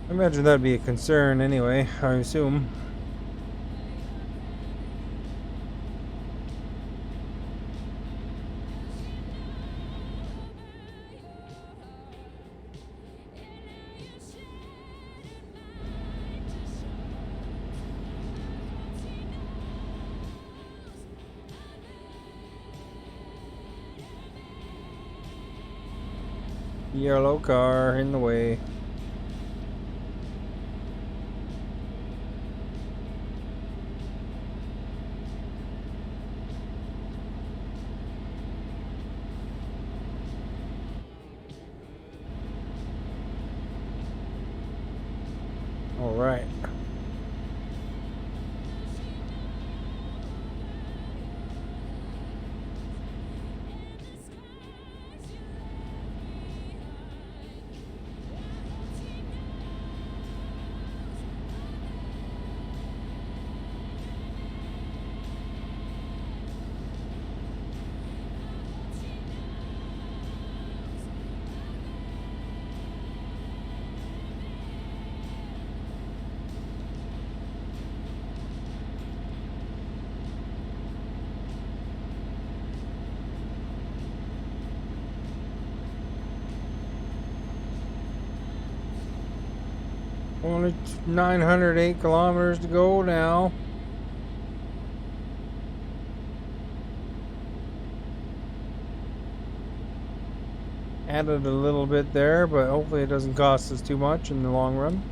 I imagine that'd be a concern anyway, I assume. Yellow car in the way. All right. Only 908 kilometers to go now. Added a little bit there, but hopefully it doesn't cost us too much in the long run.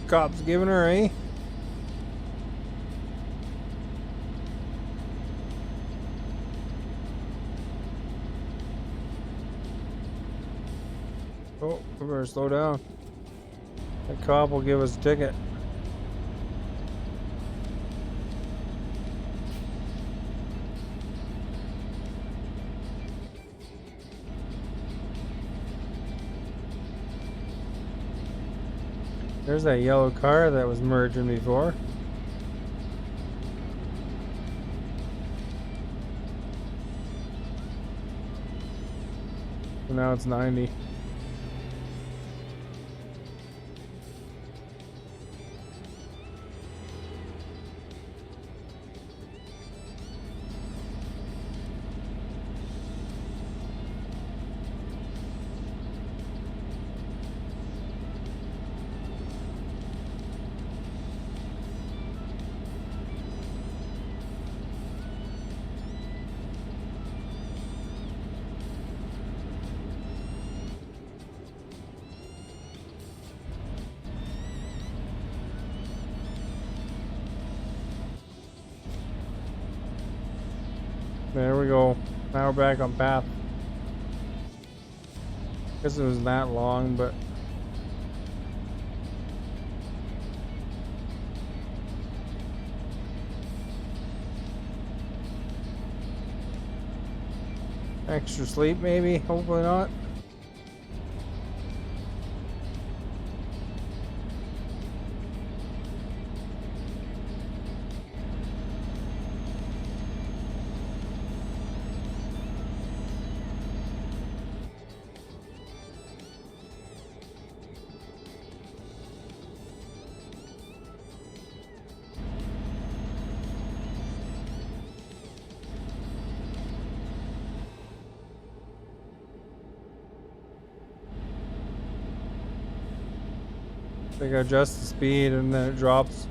Cops giving her, eh? Oh, we better slow down. That cop will give us a ticket. There's that yellow car that was merging before. So now it's 90. There we go. Now we're back on path. Guess it was that long, but extra sleep maybe, hopefully not. Like I adjust the speed and then it drops.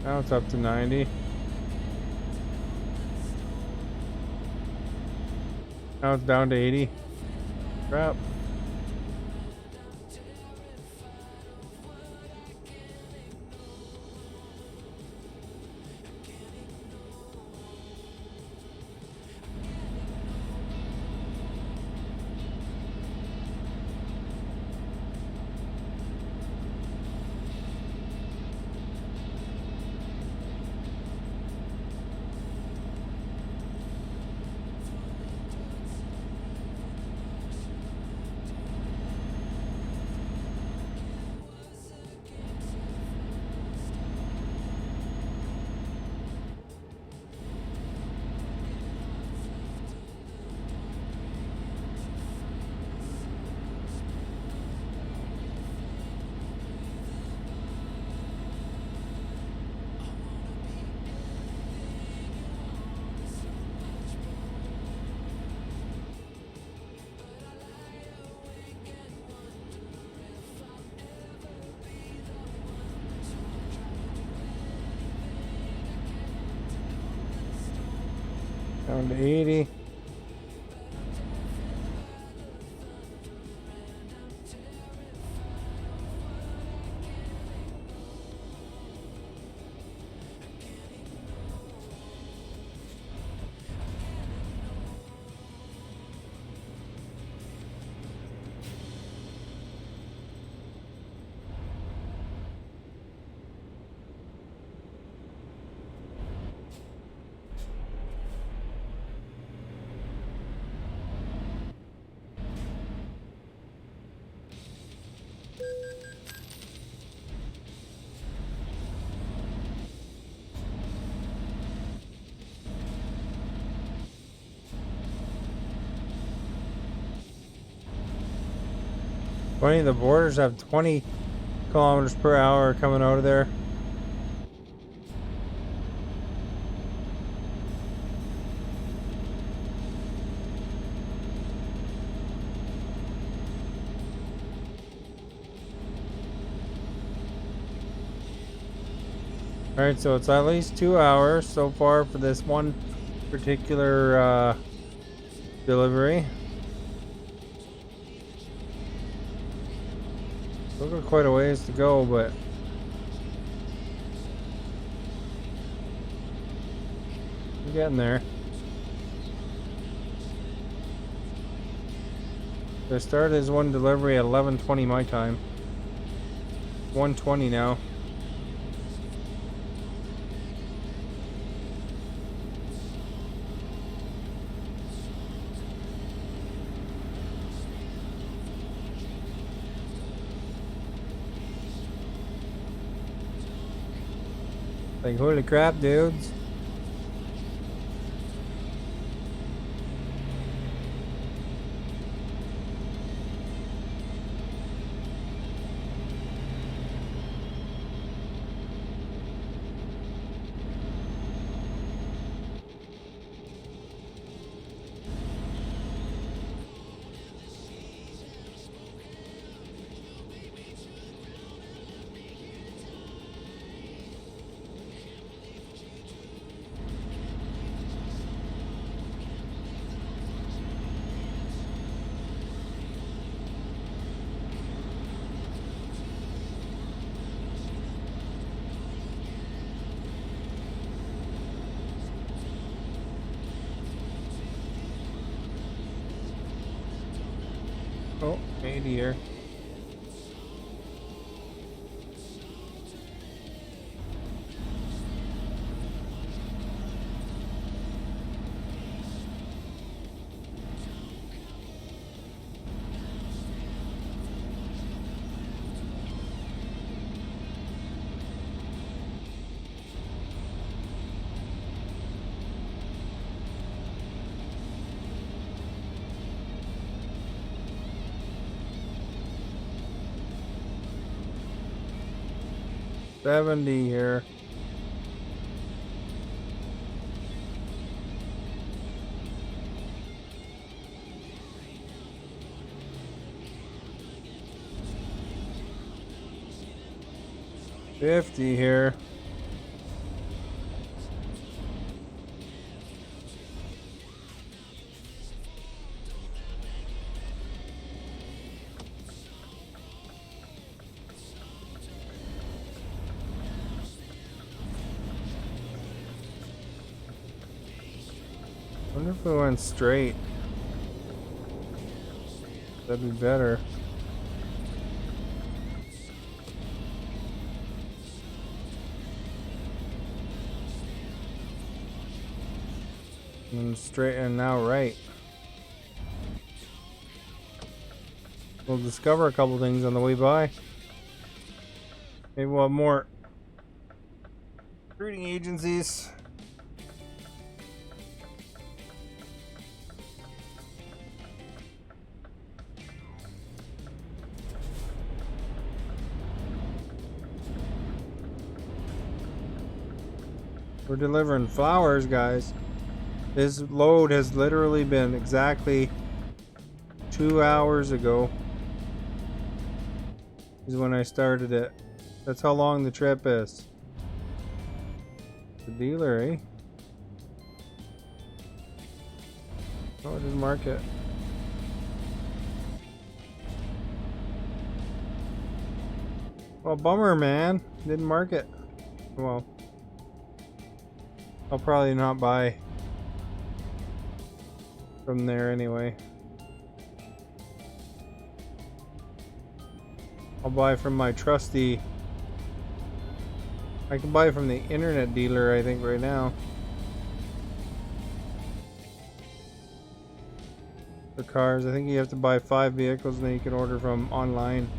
Now it's up to 90. Now it's down to 80. Crap. Down to 80. Funny, the borders have 20 kilometers per hour coming out of there. Alright, so it's at least 2 hours so far for this one particular delivery. Still got quite a ways to go, but we're getting there. I started this one delivery at 11:20 my time. 1:20 now. Like, holy crap, dudes. Oh, 80 here. 70 here. $50 here. I wonder if we went straight. That'd be better. And straight and now right. We'll discover a couple things on the way by. Maybe we'll have more recruiting agencies. We're delivering flowers, guys. This load has literally been exactly 2 hours ago is when I started it. That's how long the trip is. The dealer, eh? Oh, just mark it. Well, bummer, man. Didn't mark it. Well, I'll probably not buy from there anyway. I'll buy from my trusty. I can buy from the internet dealer, I think, right now. For cars, I think you have to buy 5 vehicles and then you can order from online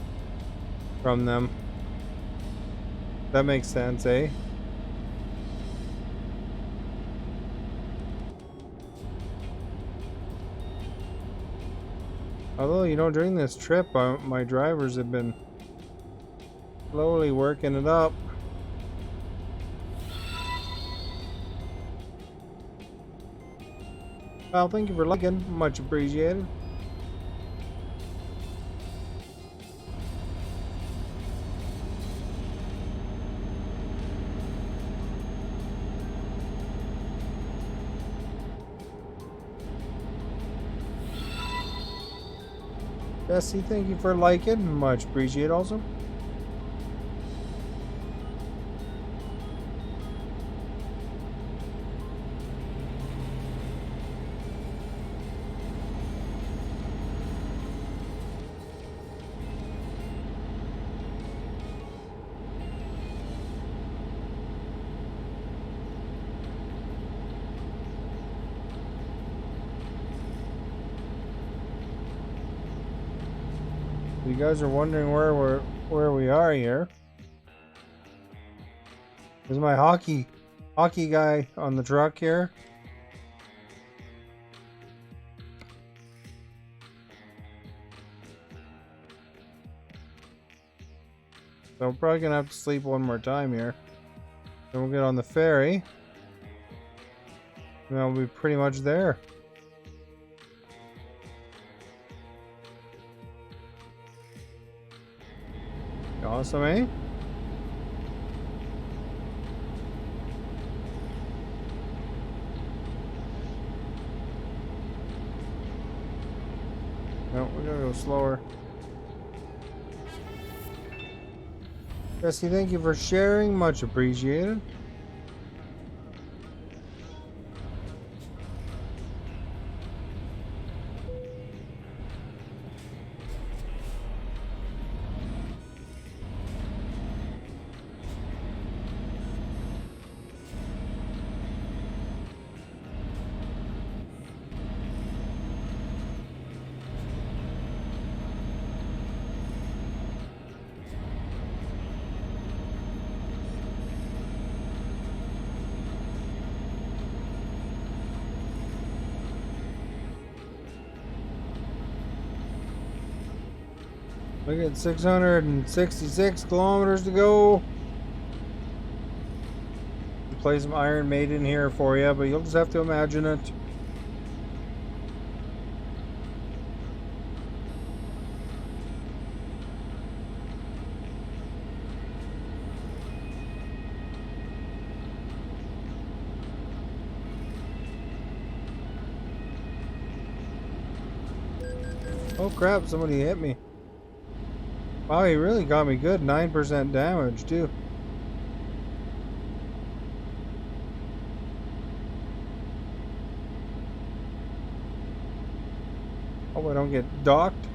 from them. That makes sense, eh? Although, you know, during this trip, my drivers have been slowly working it up. Well, thank you for liking. Much appreciated. Bessie, thank you for liking. Much appreciated also. You guys are wondering where we are here. There's my hockey guy on the truck here. So we're probably gonna have to sleep one more time here. Then we'll get on the ferry. And I'll be pretty much there. Awesome, eh? No, we gotta go slower. Jesse, thank you for sharing. Much appreciated. Look at 666 kilometers to go. play some Iron Maiden here for you, but you'll just have to imagine it. Oh crap, somebody hit me. Wow, he really got me good. 9% damage, too. Oh, I don't get docked.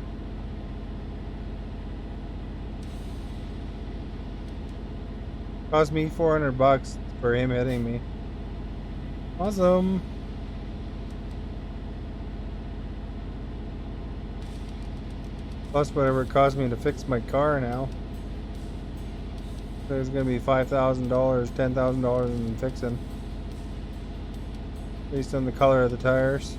Cost me $400 for him hitting me. Awesome. Plus whatever it cost me to fix my car now. There's gonna be $5,000, $10,000 in fixing. Based on the color of the tires.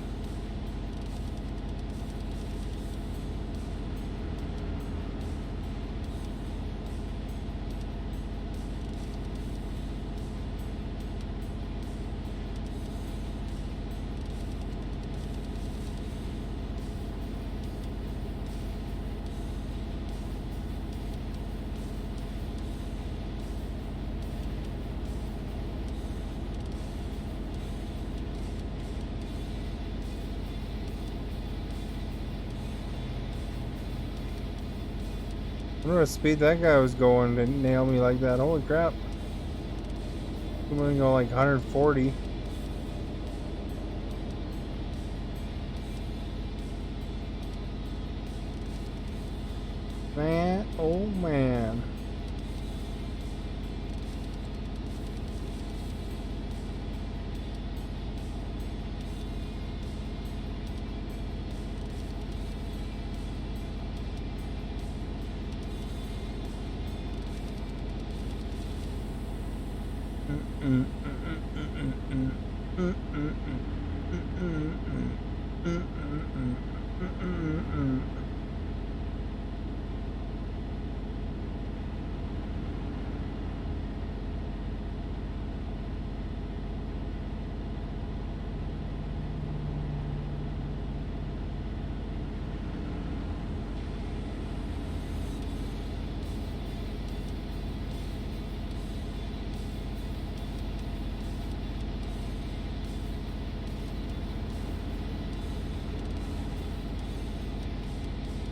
I wonder what speed that guy was going to nail me like that. Holy crap. I'm gonna go like 140. Man, oh man.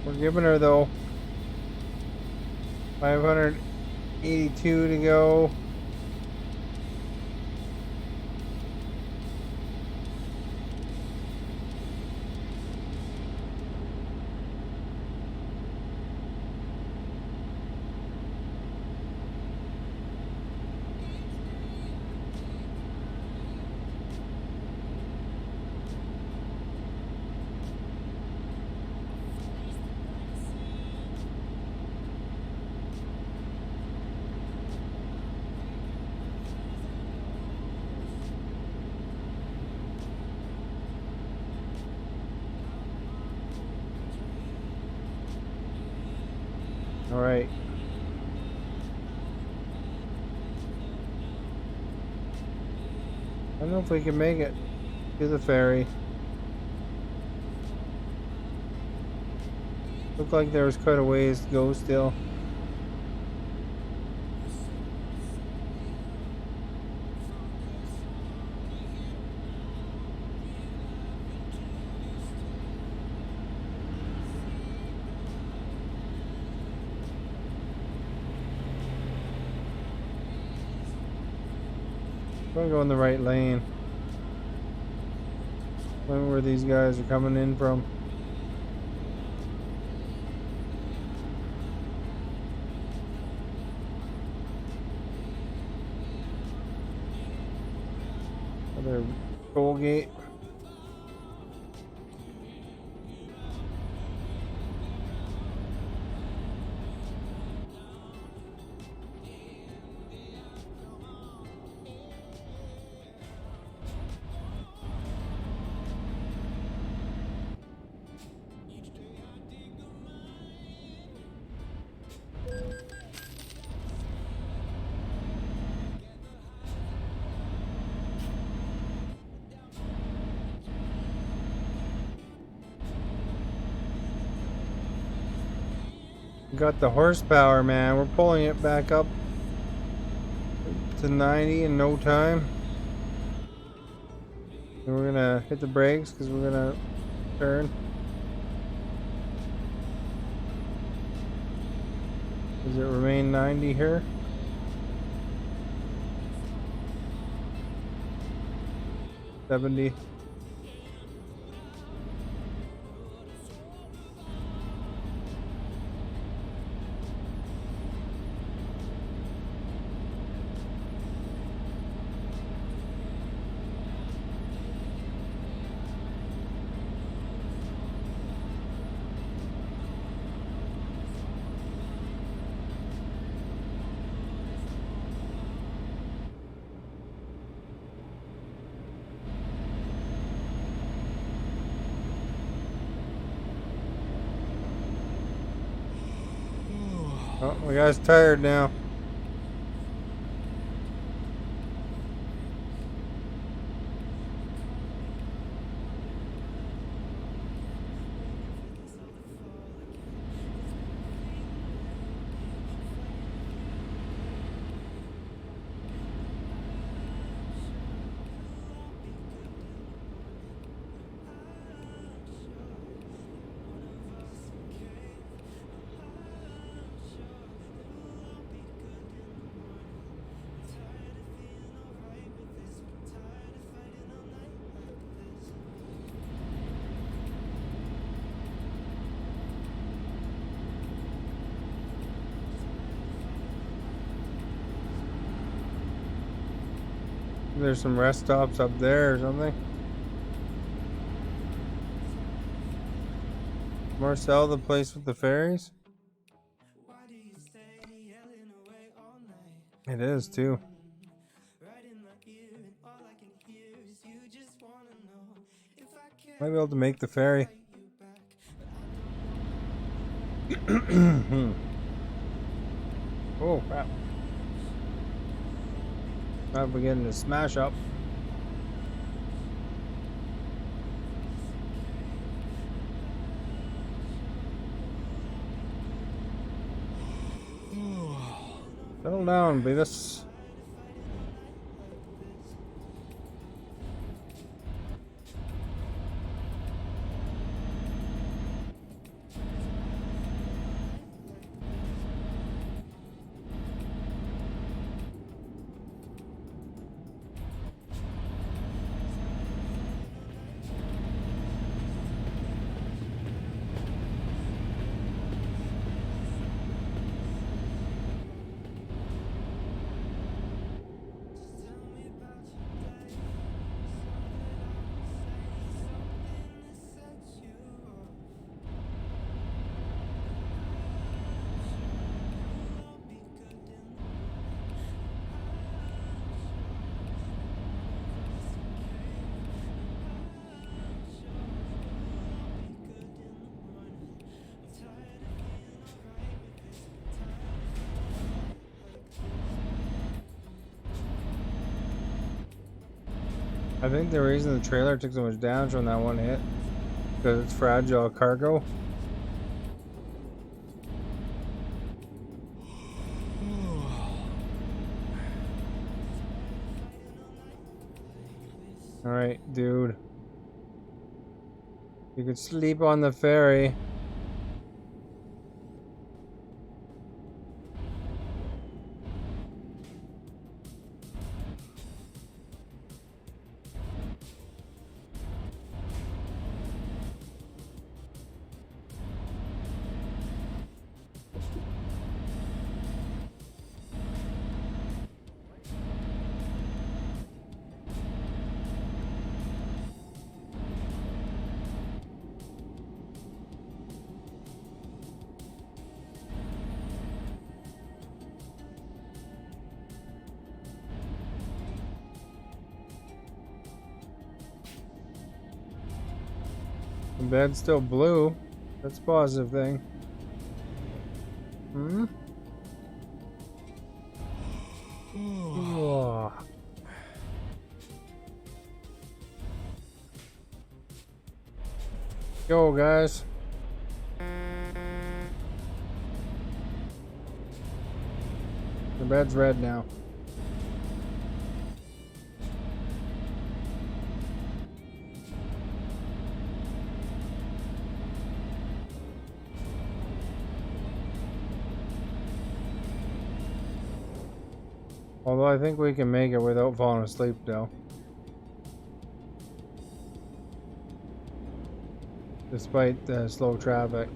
We're giving her though. 582 to go. All right. I don't know if we can make it to the ferry. Looked like there was quite a ways to go still. I'm gonna go in the right lane. I wonder where these guys are coming in from. Another toll gate. got the horsepower, man. We're pulling it back up to 90 in no time. And we're gonna hit the brakes because we're gonna turn. Does it remain 90 here? $70. Oh, my guy's tired now. There's some rest stops up there or something. Marcel, the place with the ferries? It is too. Might be able to make the ferry. Oh crap. Now we're getting a smash up. Settle down, Beavis. I think the reason the trailer took so much damage on that one hit because it's fragile cargo. Alright, dude. You could sleep on the ferry. The bed's still blue. That's a positive thing. Hmm? Oh. Go, guys. The bed's red now. Although I think we can make it without falling asleep though. Despite the slow traffic.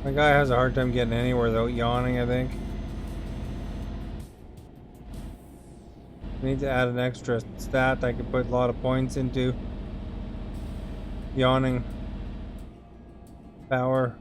My guy has a hard time getting anywhere without yawning, I think. We need to add an extra stat I could put a lot of points into. Yawning power.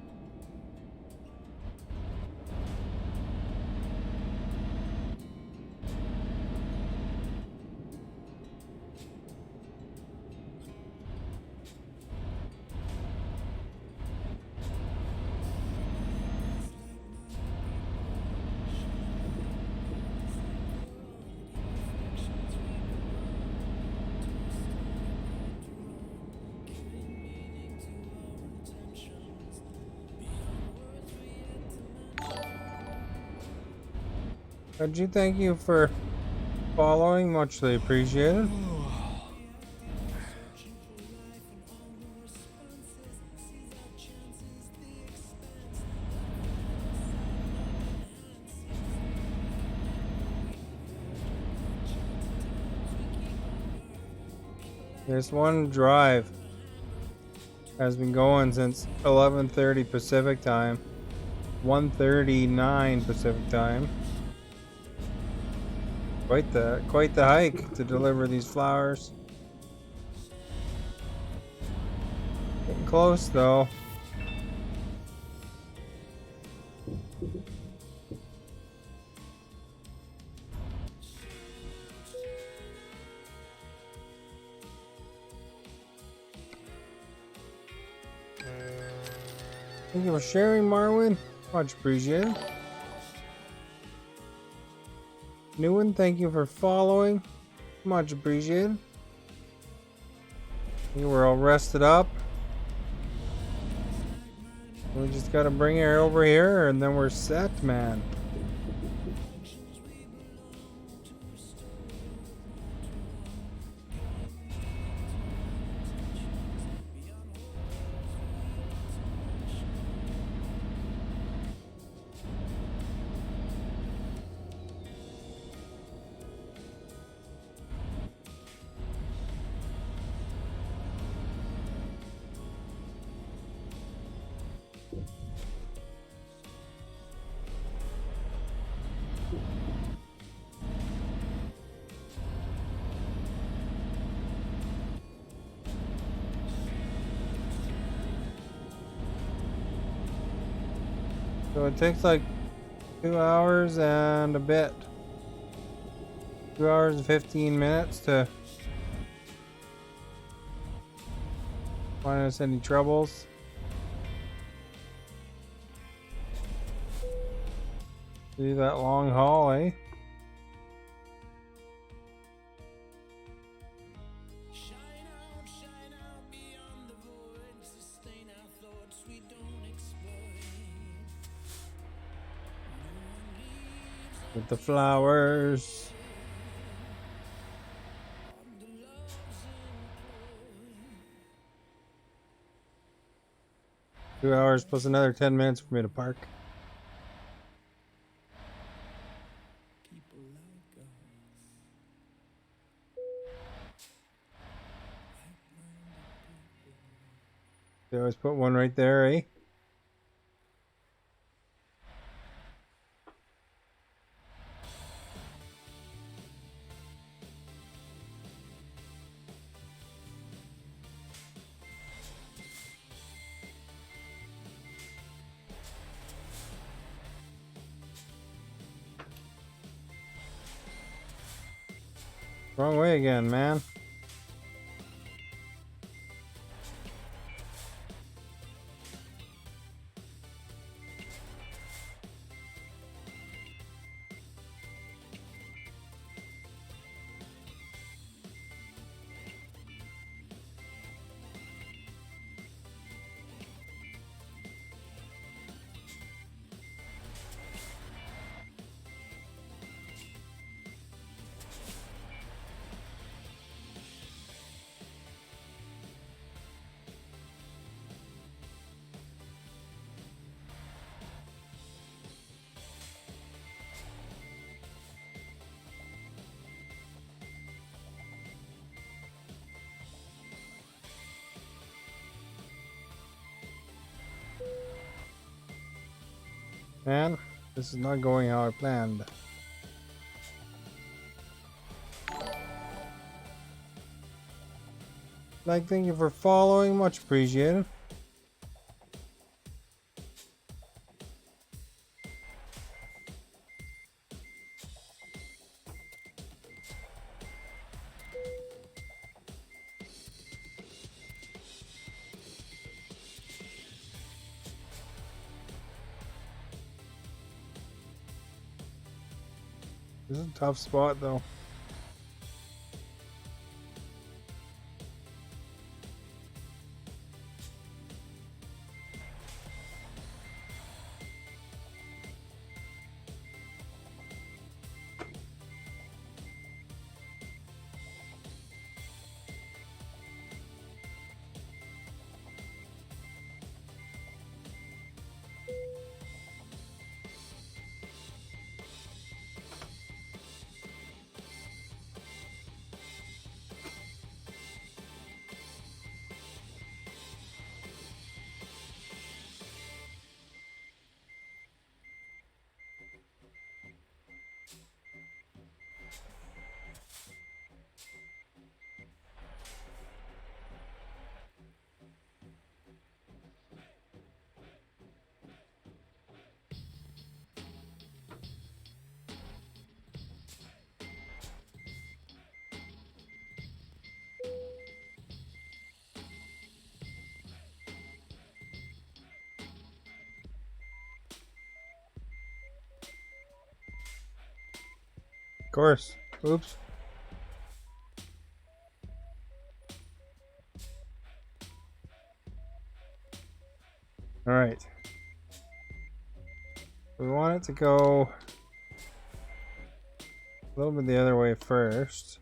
Reggie, thank you for following, muchly appreciated. This one drive has been going since 11:30 Pacific time, 1:39 Pacific time. Quite the hike to deliver these flowers. Getting close though. Thank you for sharing, Marwin. Much appreciated. New one, thank you for following. Much appreciated. We're all rested up. We just gotta bring her over here and then we're set, man. So it takes like 2 hours and a bit. 2 hours and 15 minutes to find us any troubles. Do that long haul, eh? With the flowers. Two hours plus another 10 minutes for me to park. They always put one right there, eh? Wrong way again, man. Man, this is not going how I planned. Like, thank you for following. Much appreciated. This is a tough spot, though. Of course. Oops. Alright. We want it to go a little bit the other way first.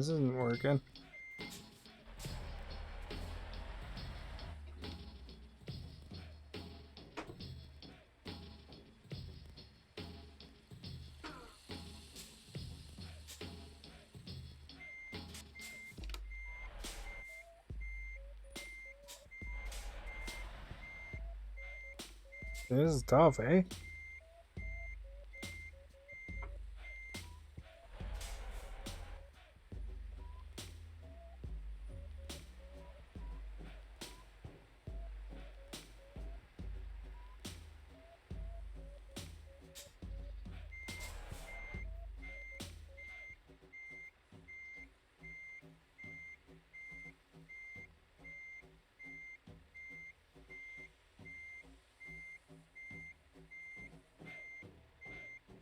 This isn't working. This is tough, eh?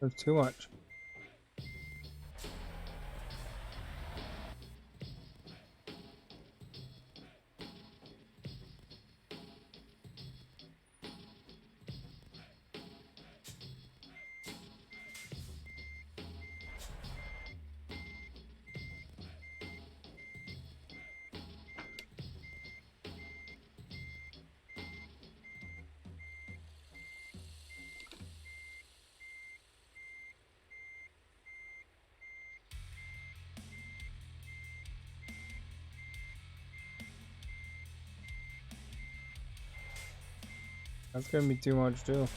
That's too much. That's gonna be too much too.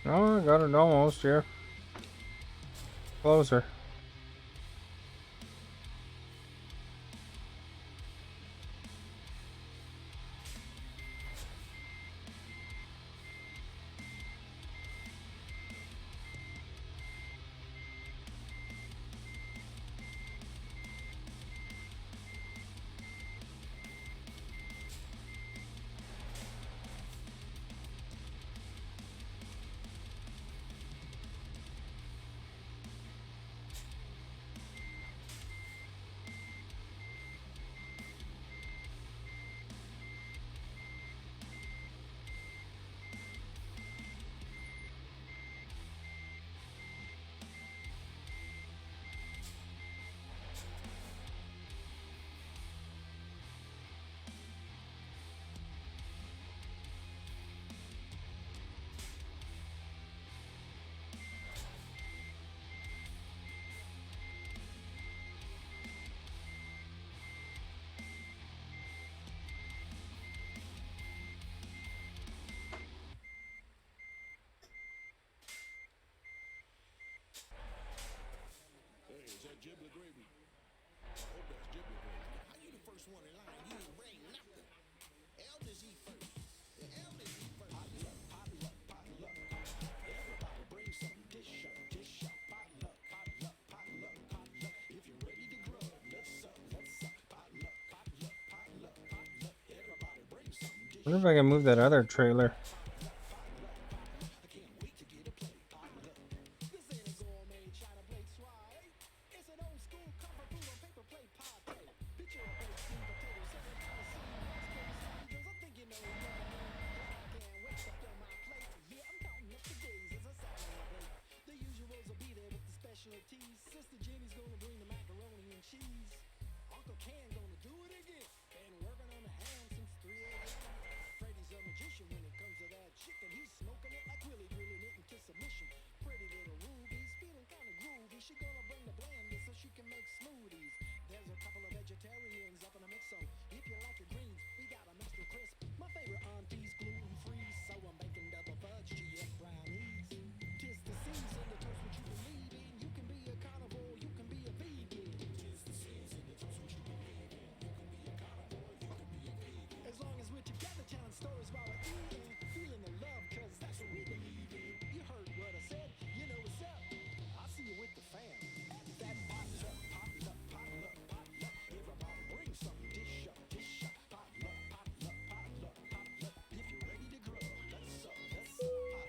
Oh, I got it almost here. Closer. Wonder if I can move that other trailer.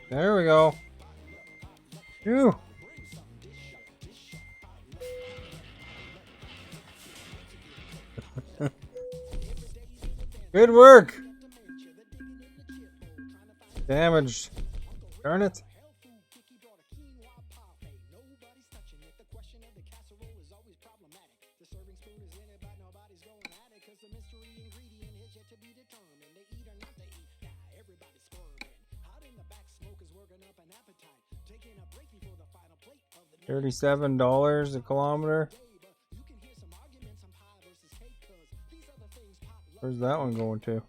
There we go. Phew. Good work. Damaged. Darn it. $37 a kilometer. Where's that one going to?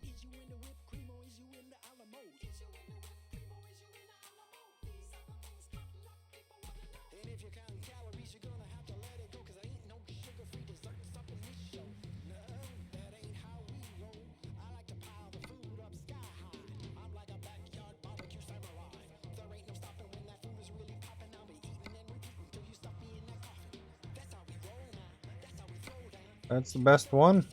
That's the best one.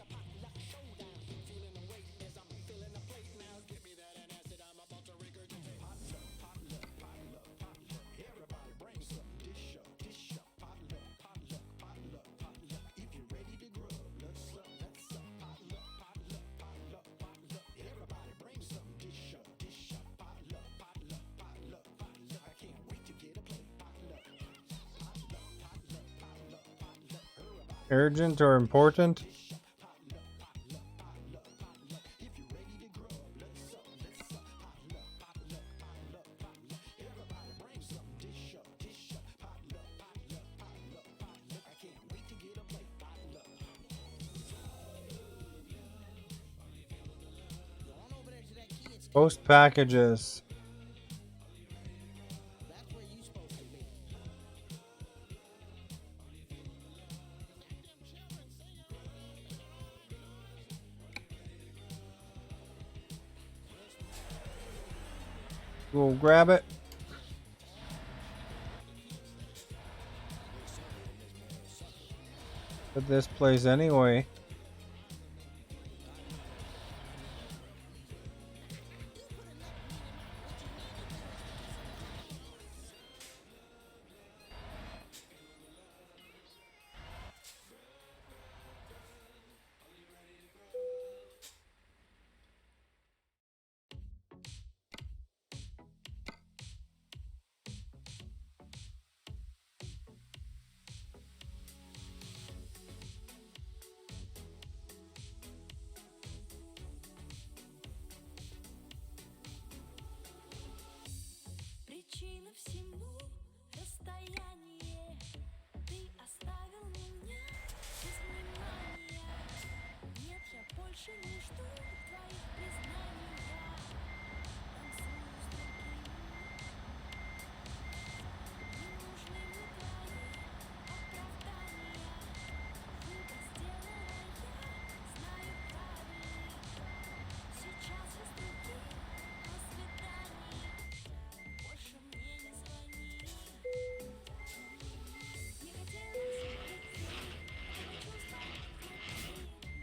Urgent or important? Post packages. We'll grab it. At this place anyway. Причина всему расстояние. Ты оставил меня без внимания. Нет, я больше не жду твоих признаний. Я танцую с другим. Не нужны мне твои оправдания. Выбор сделала я, знаю правильный. Сейчас я с другим на свидании. Больше мне не звони. Не хотелось уйти, но чувства внутри.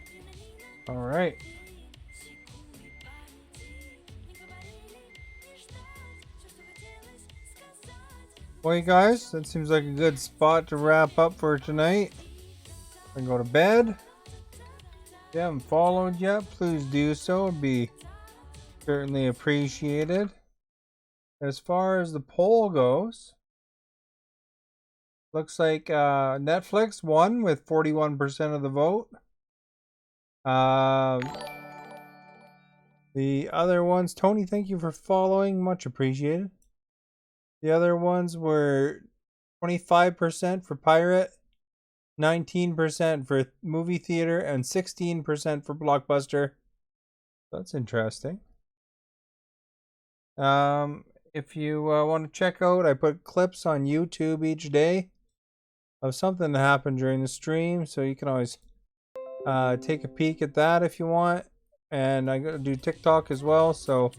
Адреналина All right. секунды памяти. Не говорили, не ждать. Все, что хотелось сказать. Well, you guys, that seems like a good spot to wrap up for tonight. And go to bed. If you haven't followed yet, please do so. It'd be certainly appreciated. As far as the poll goes, looks like Netflix won with 41% of the vote. The other ones, Tony, thank you for following. Much appreciated. The other ones were 25% for Pirate, 19% for Movie Theater, and 16% for Blockbuster. That's interesting. If you want to check out, I put clips on YouTube each day of something that happened during the stream, so you can always take a peek at that if you want. And I do TikTok as well, so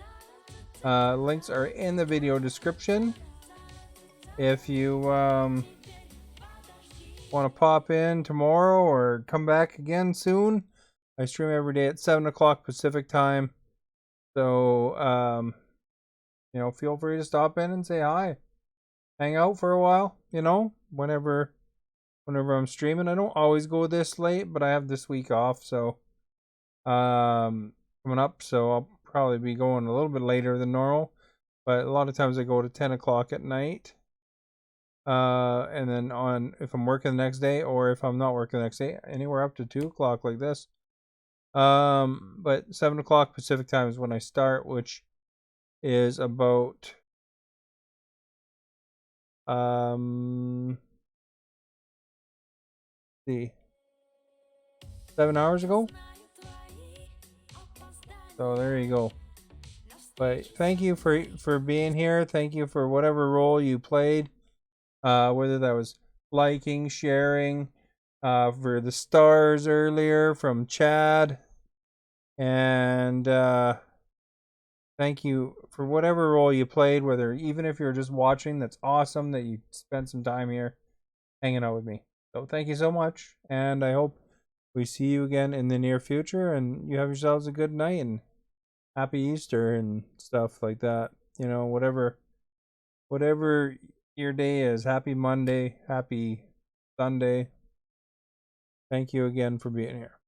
links are in the video description. If you want to pop in tomorrow or come back again soon, I stream every day at 7 o'clock Pacific time. So, feel free to stop in and say hi. Hang out for a while, whenever I'm streaming. I don't always go this late, but I have this week off, so coming up, so I'll probably be going a little bit later than normal. But a lot of times I go to 10 o'clock at night. And then if I'm working the next day, or if I'm not working the next day, anywhere up to 2 o'clock like this. But 7 o'clock Pacific time is when I start, which is about see 7 hours ago. So there you go. But thank you for being here. Thank you for whatever role you played, whether that was liking, sharing, for the stars earlier from Chad, and thank you for whatever role you played, whether even if you're just watching. That's awesome that you spent some time here hanging out with me. So thank you so much, and I hope we see you again in the near future, and you have yourselves a good night and happy Easter and stuff like that. Whatever your day is. Happy Monday, happy Sunday. Thank you again for being here.